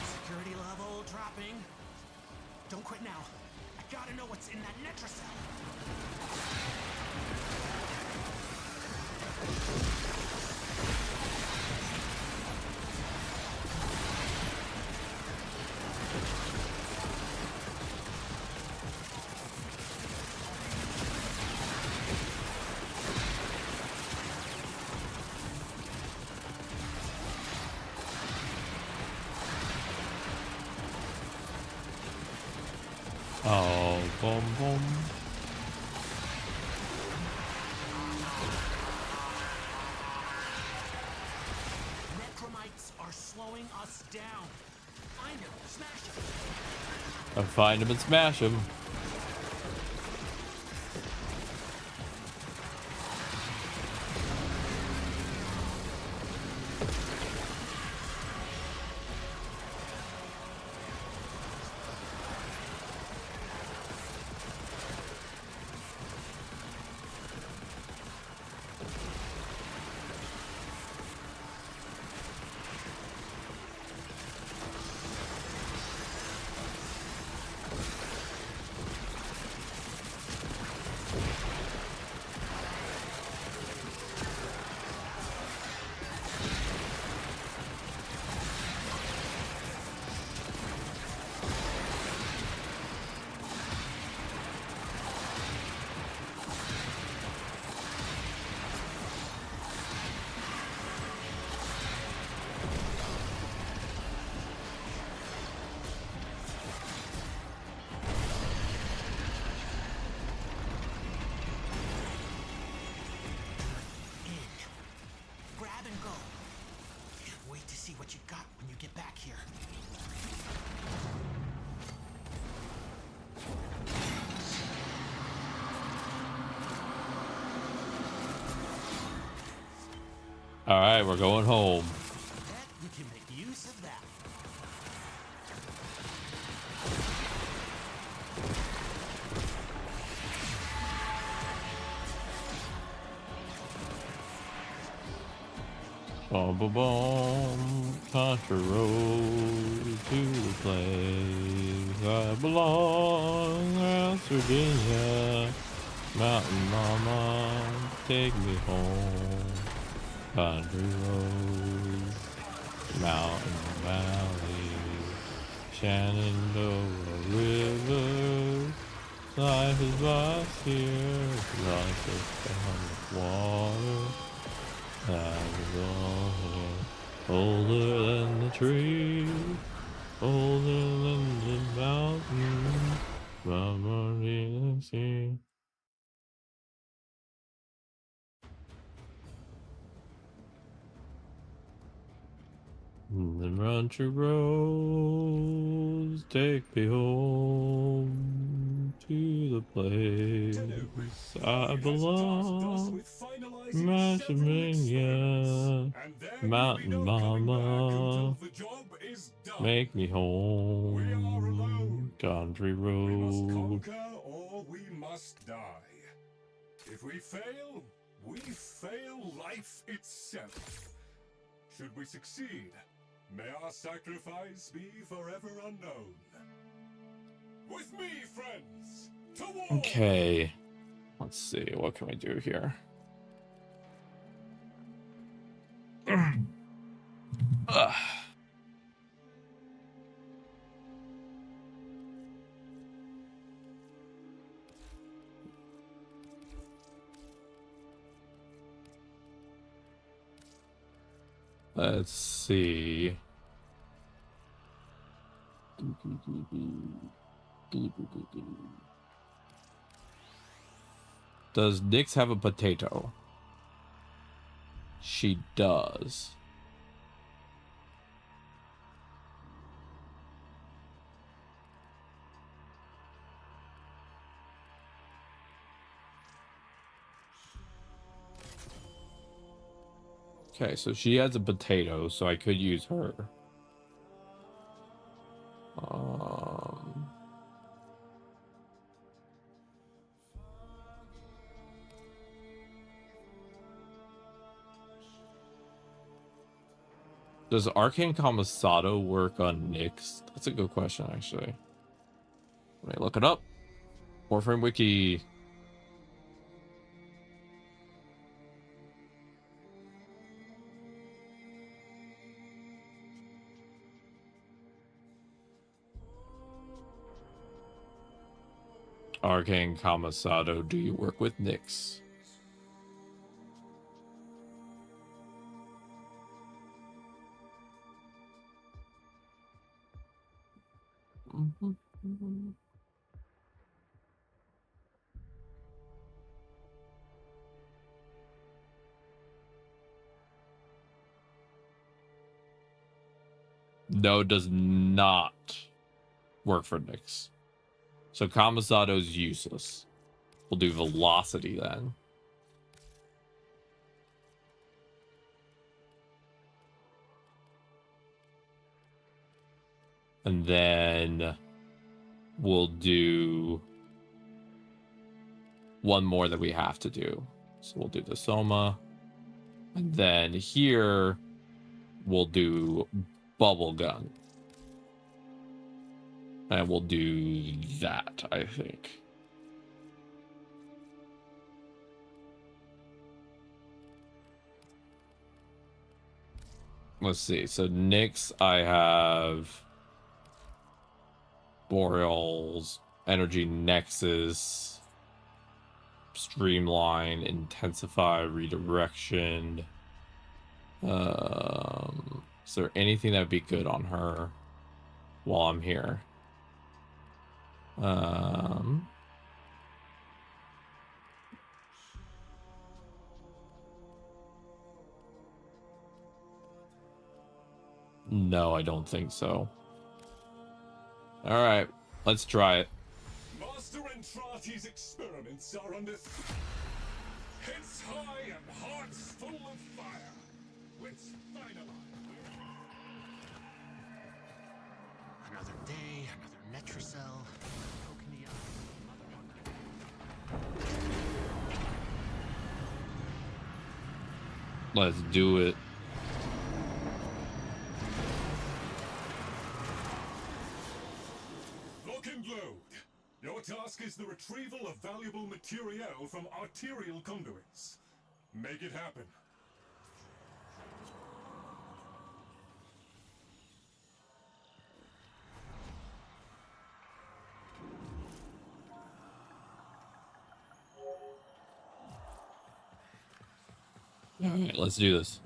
Security level dropping. Don't quit now. I gotta know what's in that Netracell. Oh, boom, boom. Necromites are slowing us down. Find him, smash him. I'll find him and smash him. Grab and go. Can't wait to see what you got when you get back here. All right, we're going home. Bet you can make use of that. Boom, boom, boom. Country road to the place I belong. West Virginia. Mountain mama, take me home. Country road, mountain valley, Shenandoah River. Life is vast here, life is down the water. Life is all here, older than the tree, older than the mountain, from the sea. The country roads take me home to the place I belong. Mashamania, Mountain Mama, make me home, country road. Or we must die. If we fail life itself. Should we succeed, may our sacrifice be forever unknown. With me, friends, to war! Okay. Let's see, what can we do here? Let's see. Does Nyx have a potato? She does. Okay, so she has a potato, so I could use her. Does Arcane Commissado work on Nyx? That's a good question, actually. Let me look it up. Warframe Wiki. Arcane Commissado, do you work with Nyx? No, does not work for Nyx. So Commissado's useless. We'll do Velocity then. And then we'll do one more that we have to do. So we'll do the Soma. And then here we'll do Bubble Gun. And we'll do that, I think. Let's see. So Nyx, I have Boreals, Energy Nexus, Streamline, Intensify, Redirection. Is there anything that'd be good on her while I'm here? No, I don't think so. All right, let's try it. Master Entrati's experiments are under heads high and hearts full of fire. Let's finalize. Another day, another Netricell. Poking the eye. Let's do it. Lock and load. Your task is the retrieval of valuable materiel from arterial conduits. Make it happen. All right, let's do this.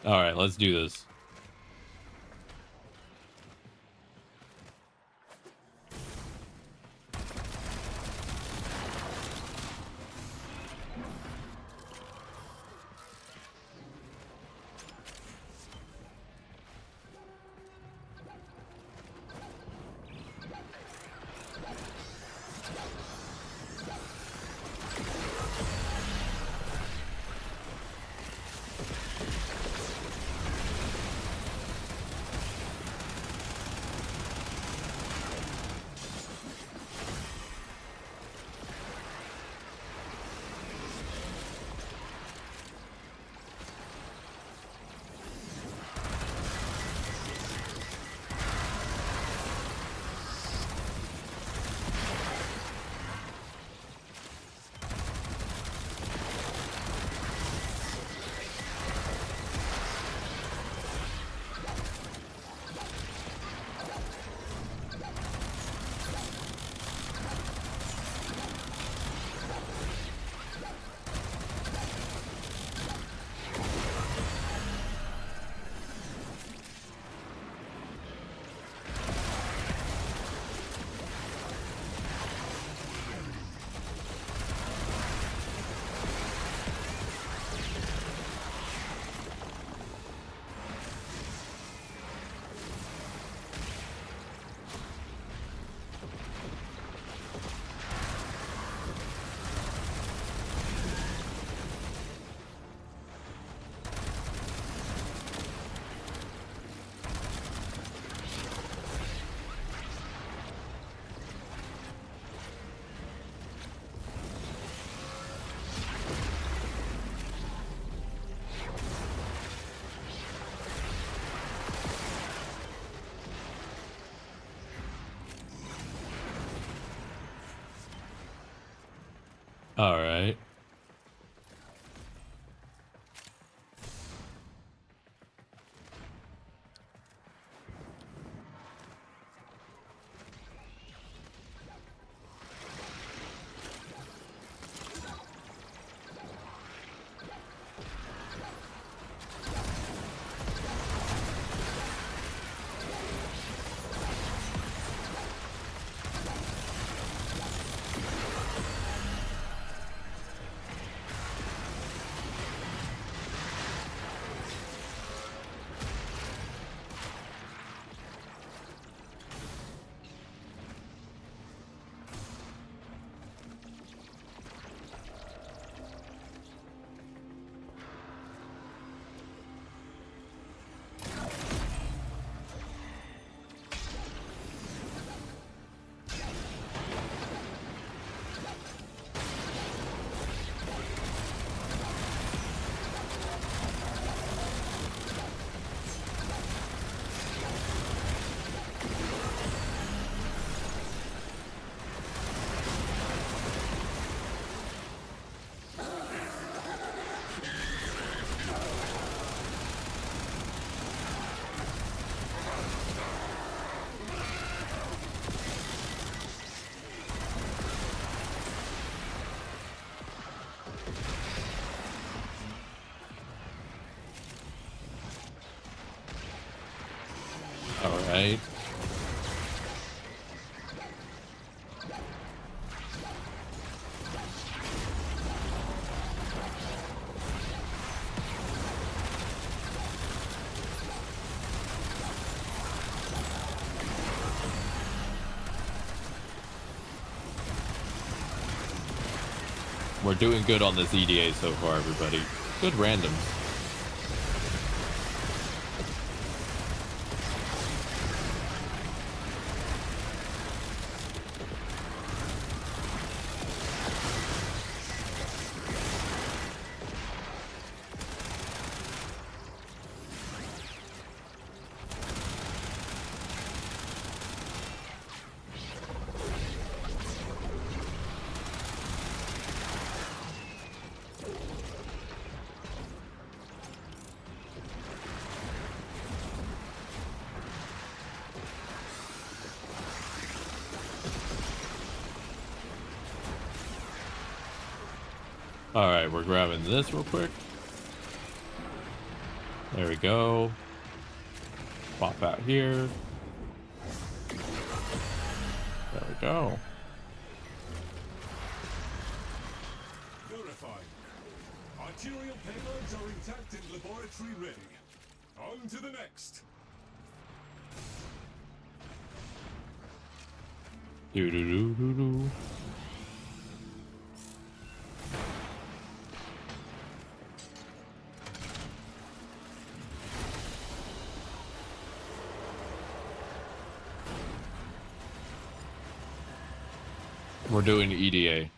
All right, let's do this. All right. All right. We're doing good on this EDA so far, everybody. Good randoms. All right, we're grabbing this real quick. There we go. Pop out here. There we go. Verified. Arterial payloads are intact and laboratory ready. On to the next. Do do do do do. We're doing EDA.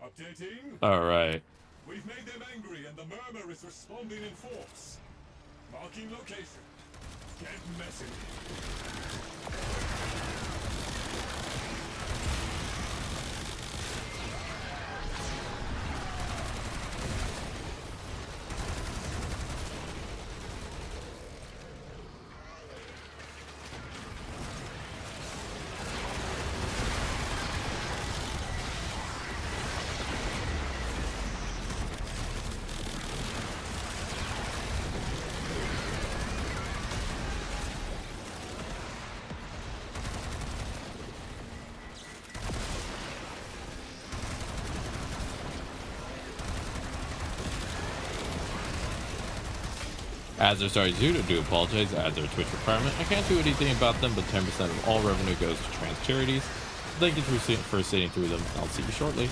Updating. All right. We've made them angry and the murmur is responding in force. Marking location. Get messy. Ads are starting to do apologize. Ads are a Twitch requirement. I can't do anything about them, but 10% of all revenue goes to trans charities. Thank you for sitting through them. I'll see you shortly.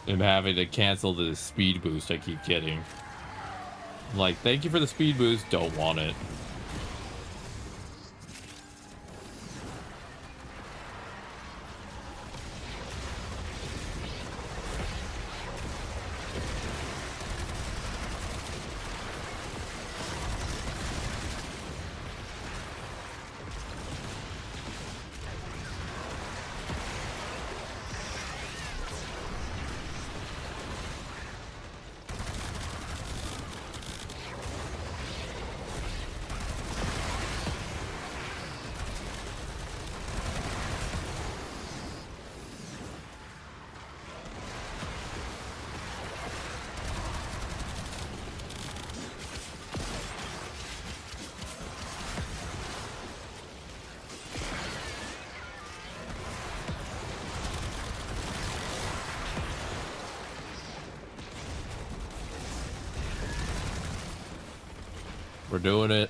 I'm having to cancel the speed boost I keep getting. Like, thank you for the speed boost, don't want it. We're doing it.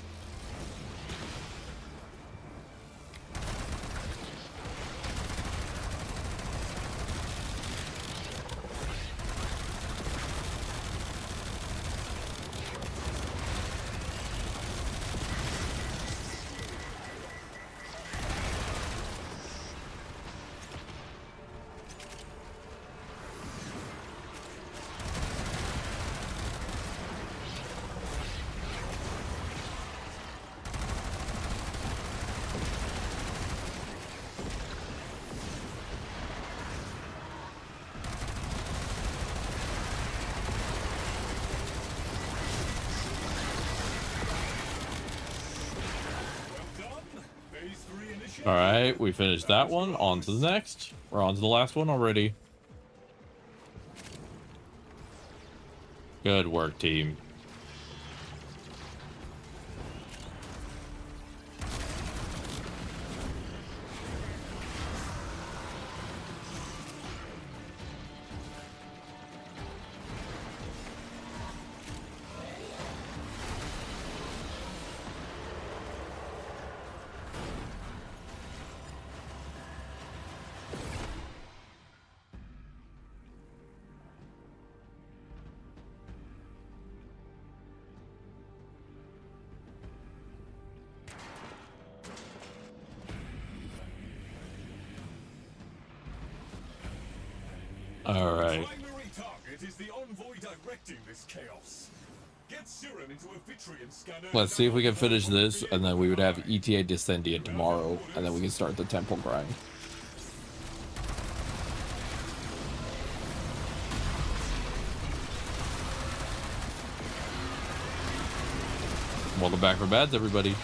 All right, we finished that one. On to the next. We're on to the last one already. Good work, team. All right. Primary target is the envoy directing this chaos. Get serum into a Vitrion scanner. Let's see if we can finish this, and then we would have ETA Descendia tomorrow, and then we can start the temple grind. Welcome back from beds, everybody.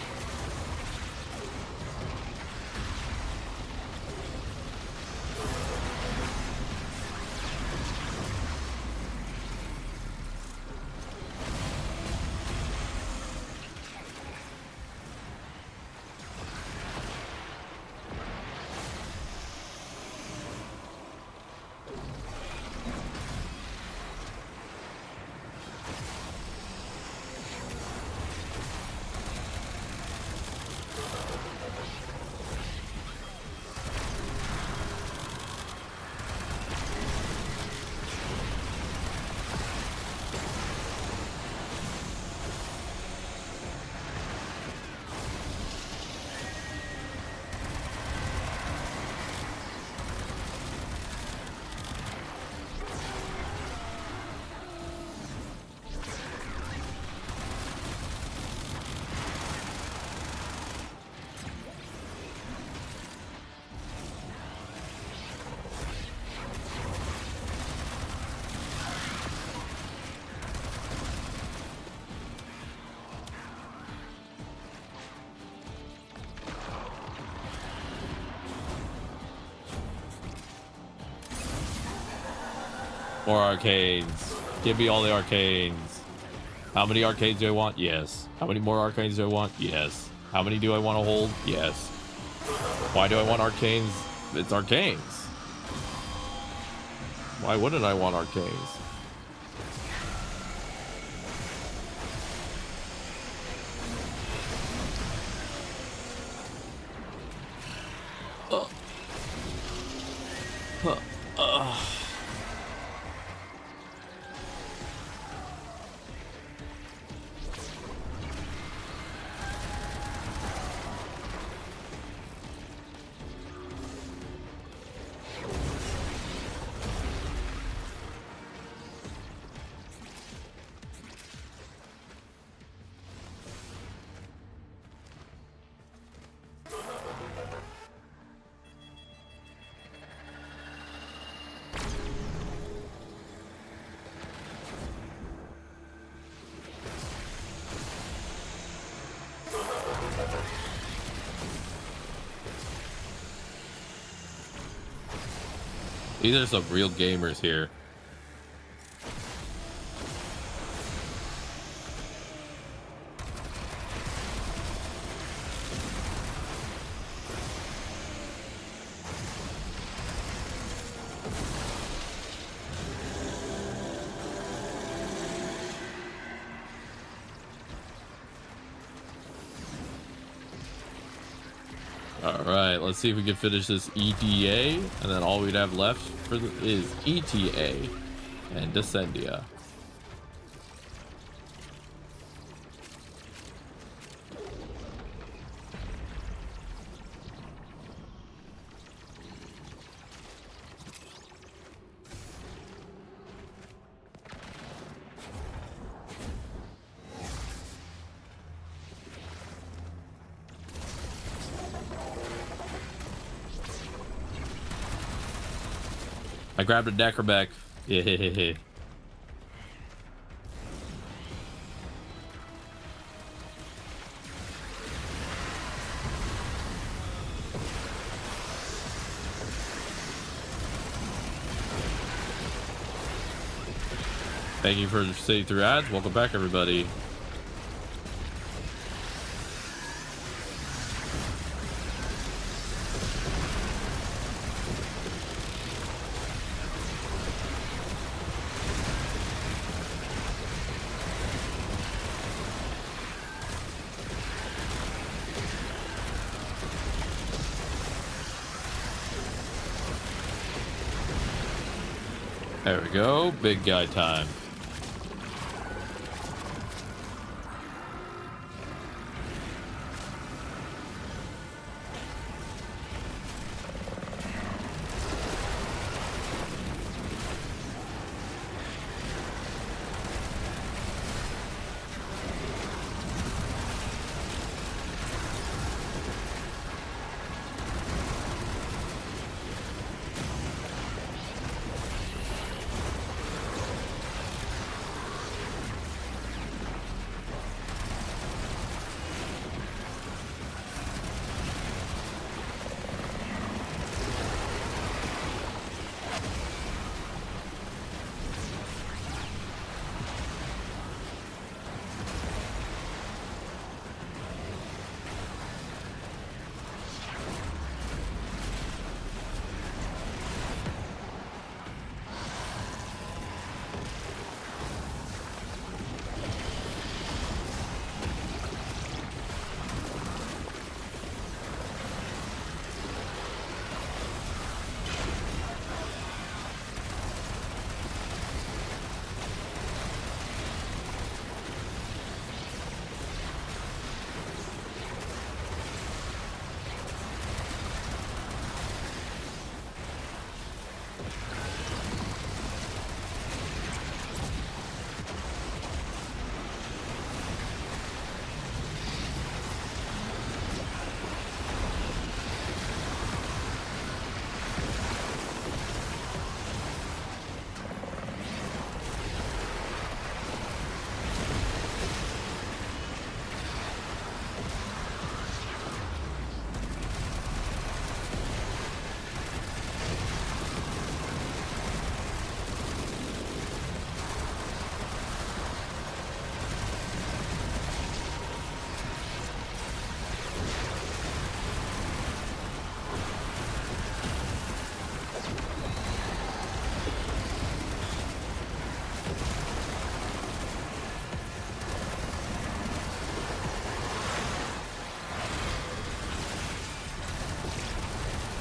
More arcanes. Give me all the arcanes. How many arcanes do I want? Yes. How many more arcanes do I want? Yes. How many do I want to hold? Yes. Why do I want arcanes? It's arcanes. Why wouldn't I want arcanes? These are some real gamers here. Alright, let's see if we can finish this EDA, and then all we'd have left is ETA and Descendia. I grabbed a Necrobec. Yeah. Thank you for sitting through ads. Welcome back, everybody. There we go. Big guy time.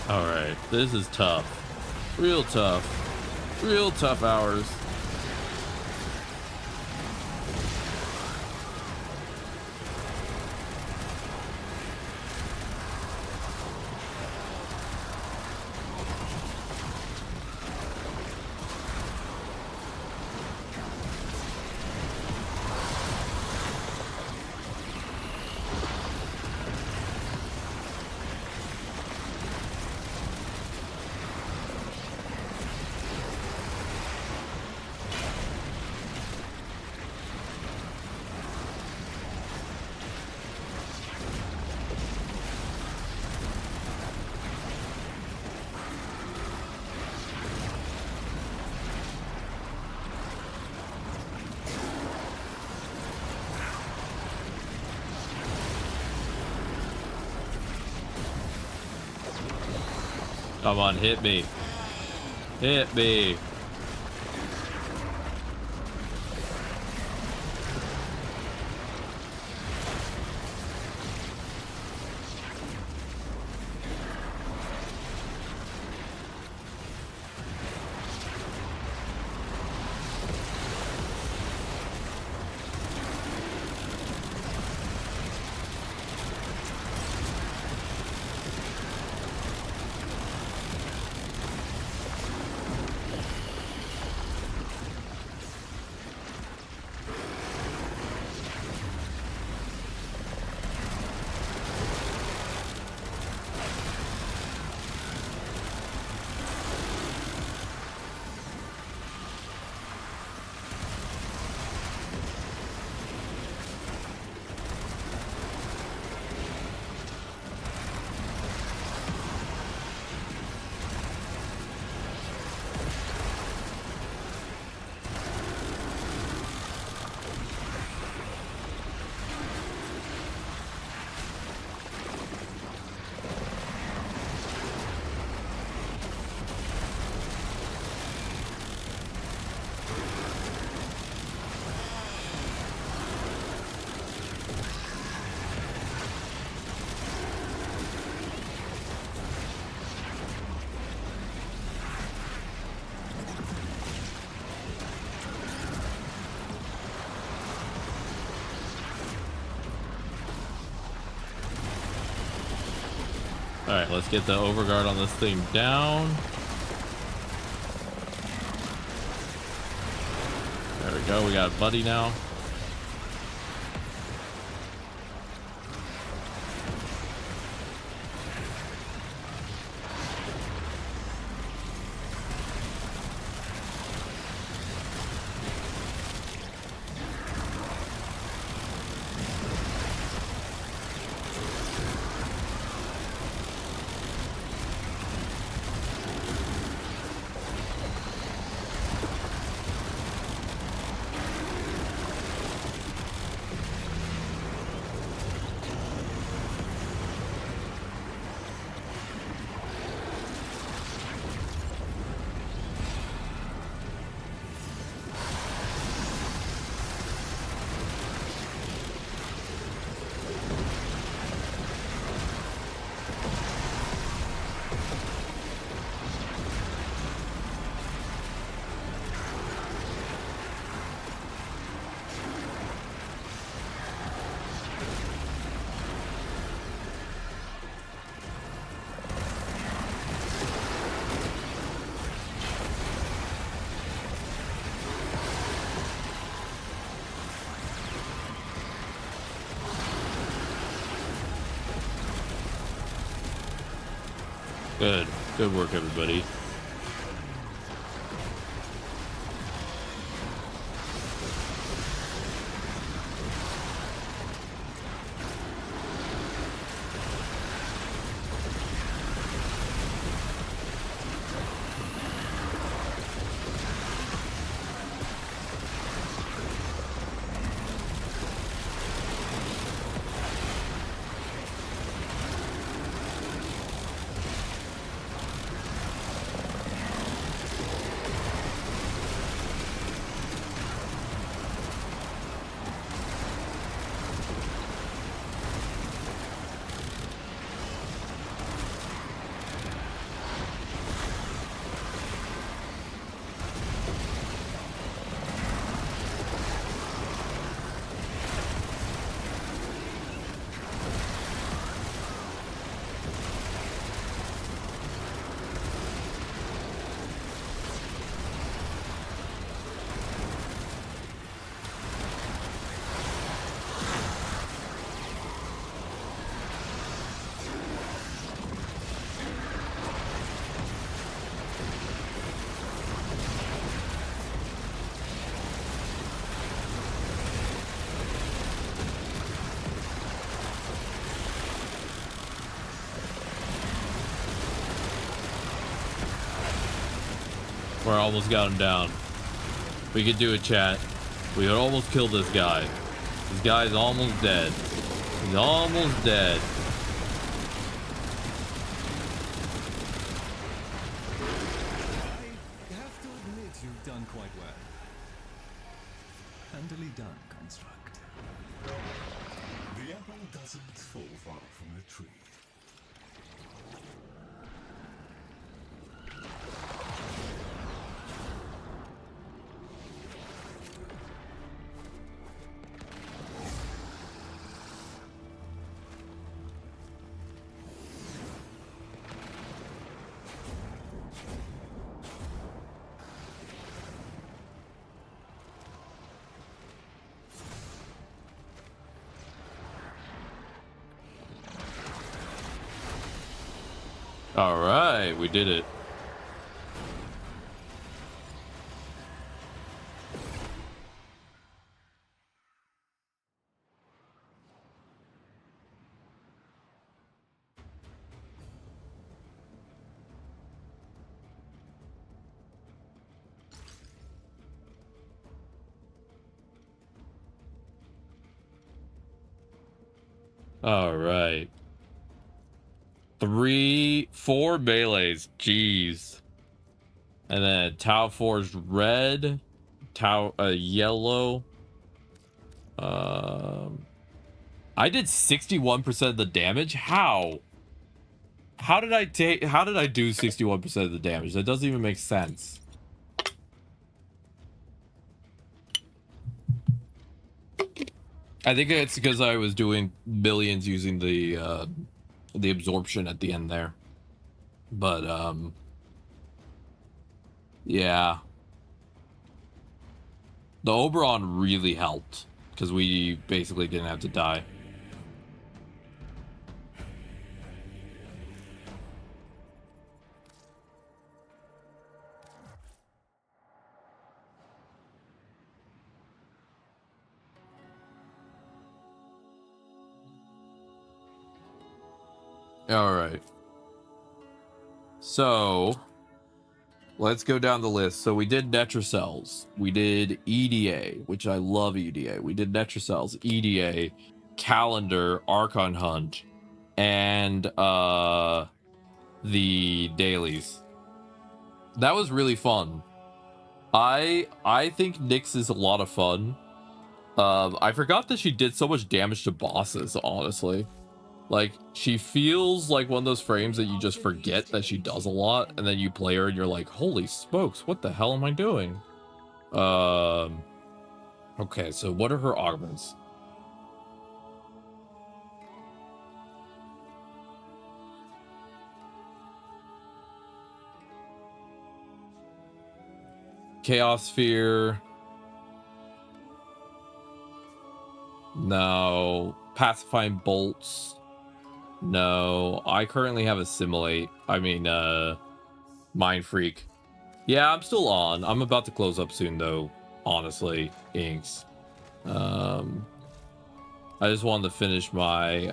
All right, this is tough. Real tough. Real tough hours. Come on, hit me. Hit me. All right, let's get the overguard on this thing down. There we go. We got a buddy now. Good. Good work, everybody. We're almost got him down. We could do it, chat. We could almost kill this guy. This guy's almost dead. He's almost dead. I have to admit you've done quite well. Handily done, Construct. The apple doesn't fall far from the tree. All right, we did it. All right. 4 melees. Jeez. And then Tau Forged red. Tau yellow. I did 61% of the damage. How? How did I do 61% of the damage? That doesn't even make sense. I think it's because I was doing millions using the absorption at the end there. But yeah. The Oberon really helped because we basically didn't have to die. All right. So let's go down the list. So we did Netrocells. We did EDA, which I love EDA. We did Netrocells, EDA, Calendar, Archon Hunt, and the dailies. That was really fun. I think Nyx is a lot of fun. I forgot that she did so much damage to bosses, honestly. Like, she feels like one of those frames that you just forget that she does a lot, and then you play her and you're like, holy smokes, what the hell am I doing? Okay, so what are her augments? Chaos Sphere. No. Pacifying Bolts. No. I currently have Assimilate. Mind Freak. Yeah, I'm still on. I'm about to close up soon, though. Honestly, Inks. I just wanted to finish my...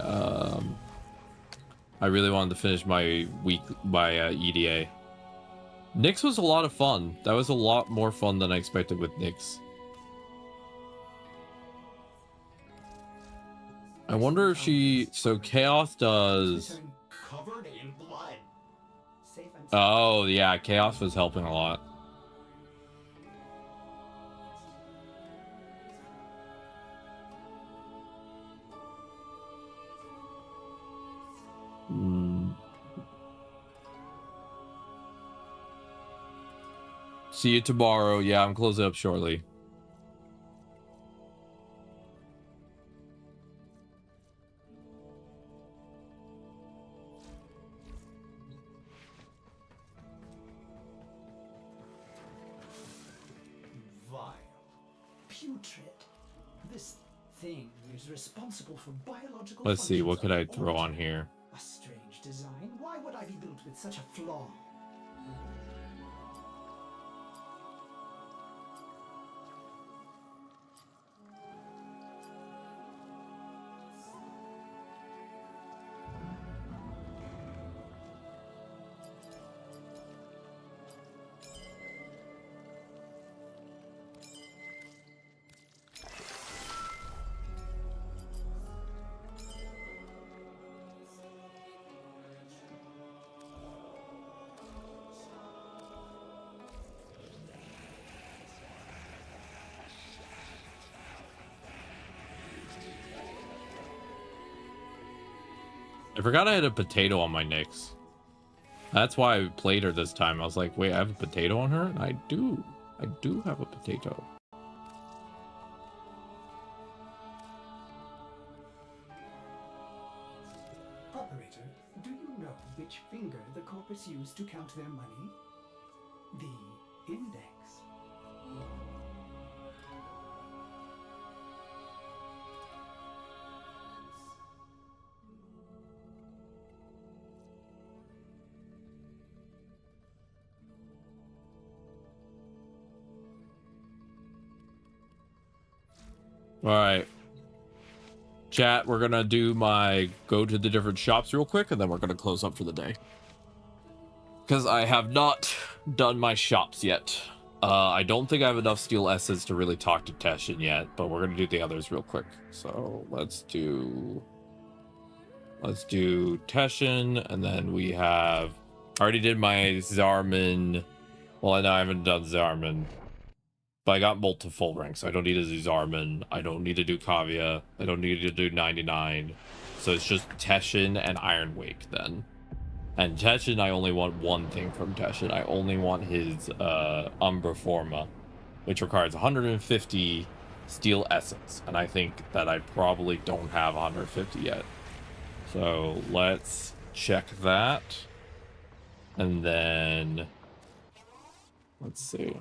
I really wanted to finish my EDA. Nyx was a lot of fun. That was a lot more fun than I expected with Nyx. I wonder if she... So Chaos does... Covered in blood. Safe and Oh, yeah. Chaos was helping a lot. See you tomorrow. Yeah, I'm closing up shortly. vile. Putrid. This thing is responsible for biological Let's see, what could I functions of throw all on here? A strange design. Why would I be built with such a flaw? I forgot I had a potato on my Nyx. That's why I played her this time. I was like, wait, I have a potato on her? And I do have a potato. Operator, do you know which finger the corpus used to count their money? The index. All right. Chat, we're gonna do my go to the different shops real quick, and then we're gonna close up for the day. Because I have not done my shops yet. I don't think I have enough steel essence to really talk to Teshin yet, but we're gonna do the others real quick. So let's do Teshin, and then we have. I already did my Zarman. Well, I know I haven't done Zarman. But I got multiple ranks. I don't need a Zarman. I don't need to do Kavya. I don't need to do 99. So it's just Teshin and Iron Wake then. And Teshin, I only want one thing from Teshin. I only want his Umbra Forma, which requires 150 steel essence. And I think that I probably don't have 150 yet. So let's check that. And then let's see.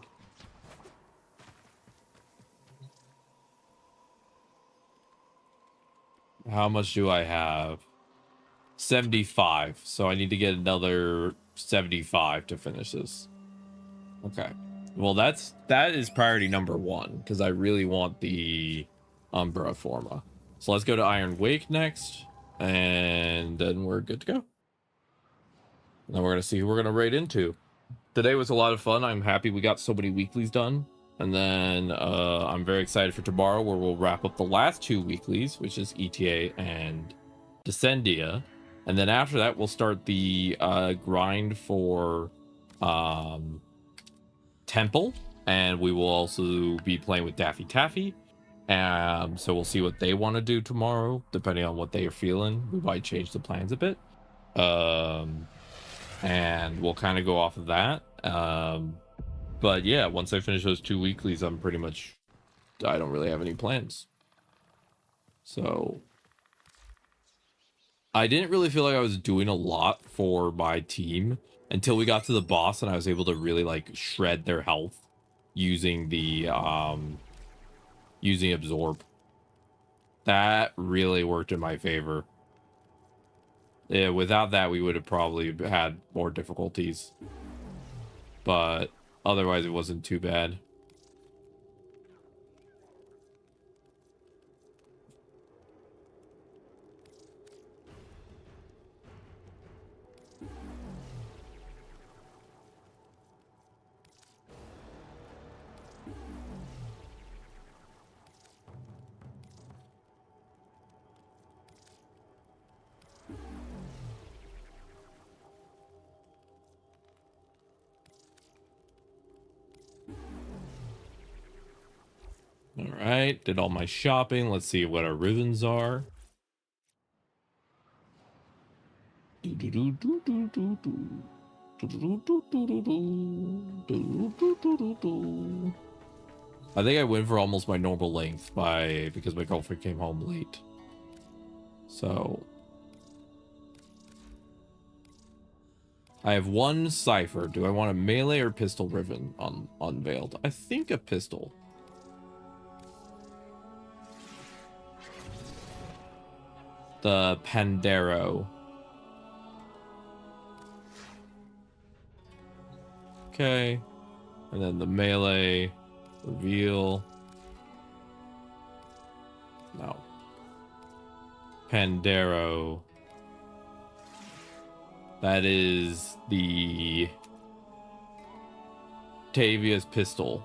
How much do I have? 75. So I need to get another 75 to finish this. Okay. Well, that is priority number 1 because I really want the Umbra Forma. So let's go to Iron Wake next, and then we're good to go. And then we're gonna see who we're gonna raid into. Today was a lot of fun. I'm happy we got so many weeklies done. And then I'm very excited for tomorrow, where we'll wrap up the last 2 weeklies, which is ETA and Descendia. And then after that, we'll start the grind for Temple. And we will also be playing with Daffy Taffy. So we'll see what they want to do tomorrow, depending on what they are feeling. We might change the plans a bit. And we'll kind of go off of that. But yeah, once I finish those 2 weeklies, I'm pretty much, I don't really have any plans. So I didn't really feel like I was doing a lot for my team until we got to the boss, and I was able to really like shred their health using the using absorb. That really worked in my favor. Yeah, without that, we would have probably had more difficulties. But otherwise, it wasn't too bad. All right, did all my shopping. Let's see what our ribbons are. I think I went for almost my normal length because my girlfriend came home late. So I have 1 cipher. Do I want a melee or pistol ribbon on unveiled? I think a pistol. The Pandero. Okay. And then the melee. Reveal. No. Pandero. That is the Tavia's pistol.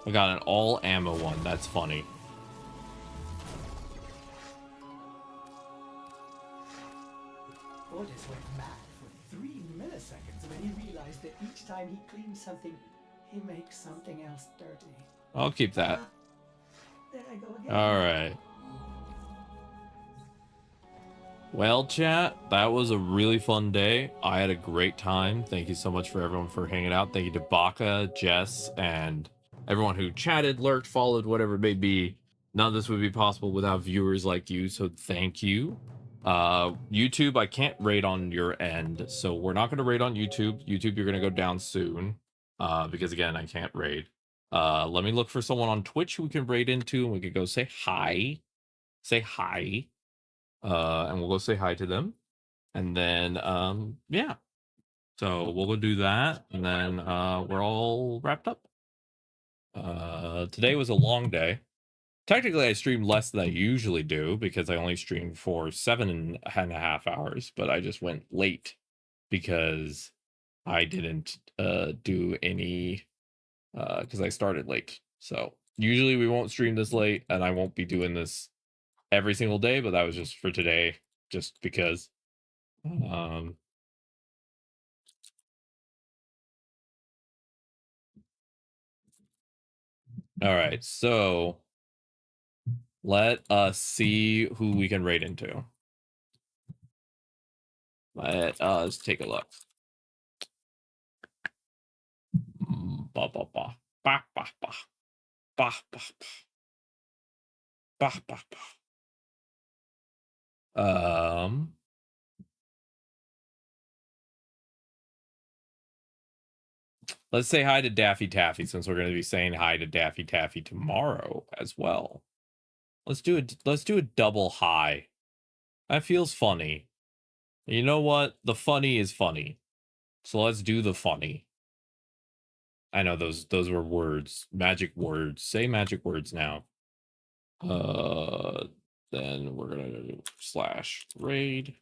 I got an all ammo one. That's funny. Orders went mad for 3 milliseconds when he realized that each time he cleaned something, He makes something else dirty. I'll keep that. There I go again. All right. Well, chat, that was a really fun day. I had a great time. Thank you so much for everyone for hanging out. Thank you to Baka, Jess, and everyone who chatted, lurked, followed, whatever it may be. None of this would be possible without viewers like you, so thank you. YouTube, I can't raid on your end, so we're not going to raid on YouTube. YouTube, you're going to go down soon, because, again, I can't raid. Let me look for someone on Twitch who we can raid into, and we can go say hi. Say hi. And we'll go say hi to them. And then, yeah. So we'll go do that, and then we're all wrapped up. Today was a long day. Technically, I streamed less than I usually do because I only streamed for 7.5 hours, but I just went late because I didn't do any, because I started late. So usually we won't stream this late, and I won't be doing this every single day, but that was just for today, just because. All right, so let us see who we can raid into. Let us take a look. Ba ba ba ba ba ba ba ba ba ba ba. Let's say hi to Daffy Taffy, since we're going to be saying hi to Daffy Taffy tomorrow as well. Let's do a double hi. That feels funny. You know what? The funny is funny. So let's do the funny. I know those were words. Magic words. Say magic words now. Then we're gonna do /raid.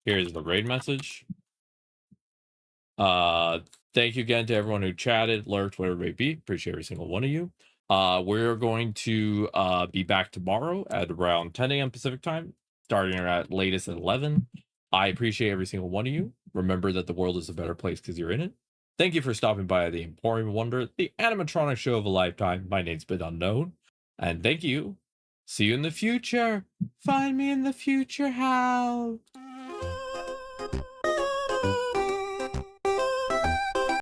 Here's the raid message. Thank you again to everyone who chatted, lurked, whatever it may be. Appreciate every single one of you. We're going to be back tomorrow at around 10 a.m. Pacific time, starting at latest at 11. I appreciate every single one of you. Remember that the world is a better place because you're in it. Thank you for stopping by the Emporium of Wonder, the animatronic show of a lifetime. My name's been Unknown. And thank you. See you in the future. Find me in the future, how?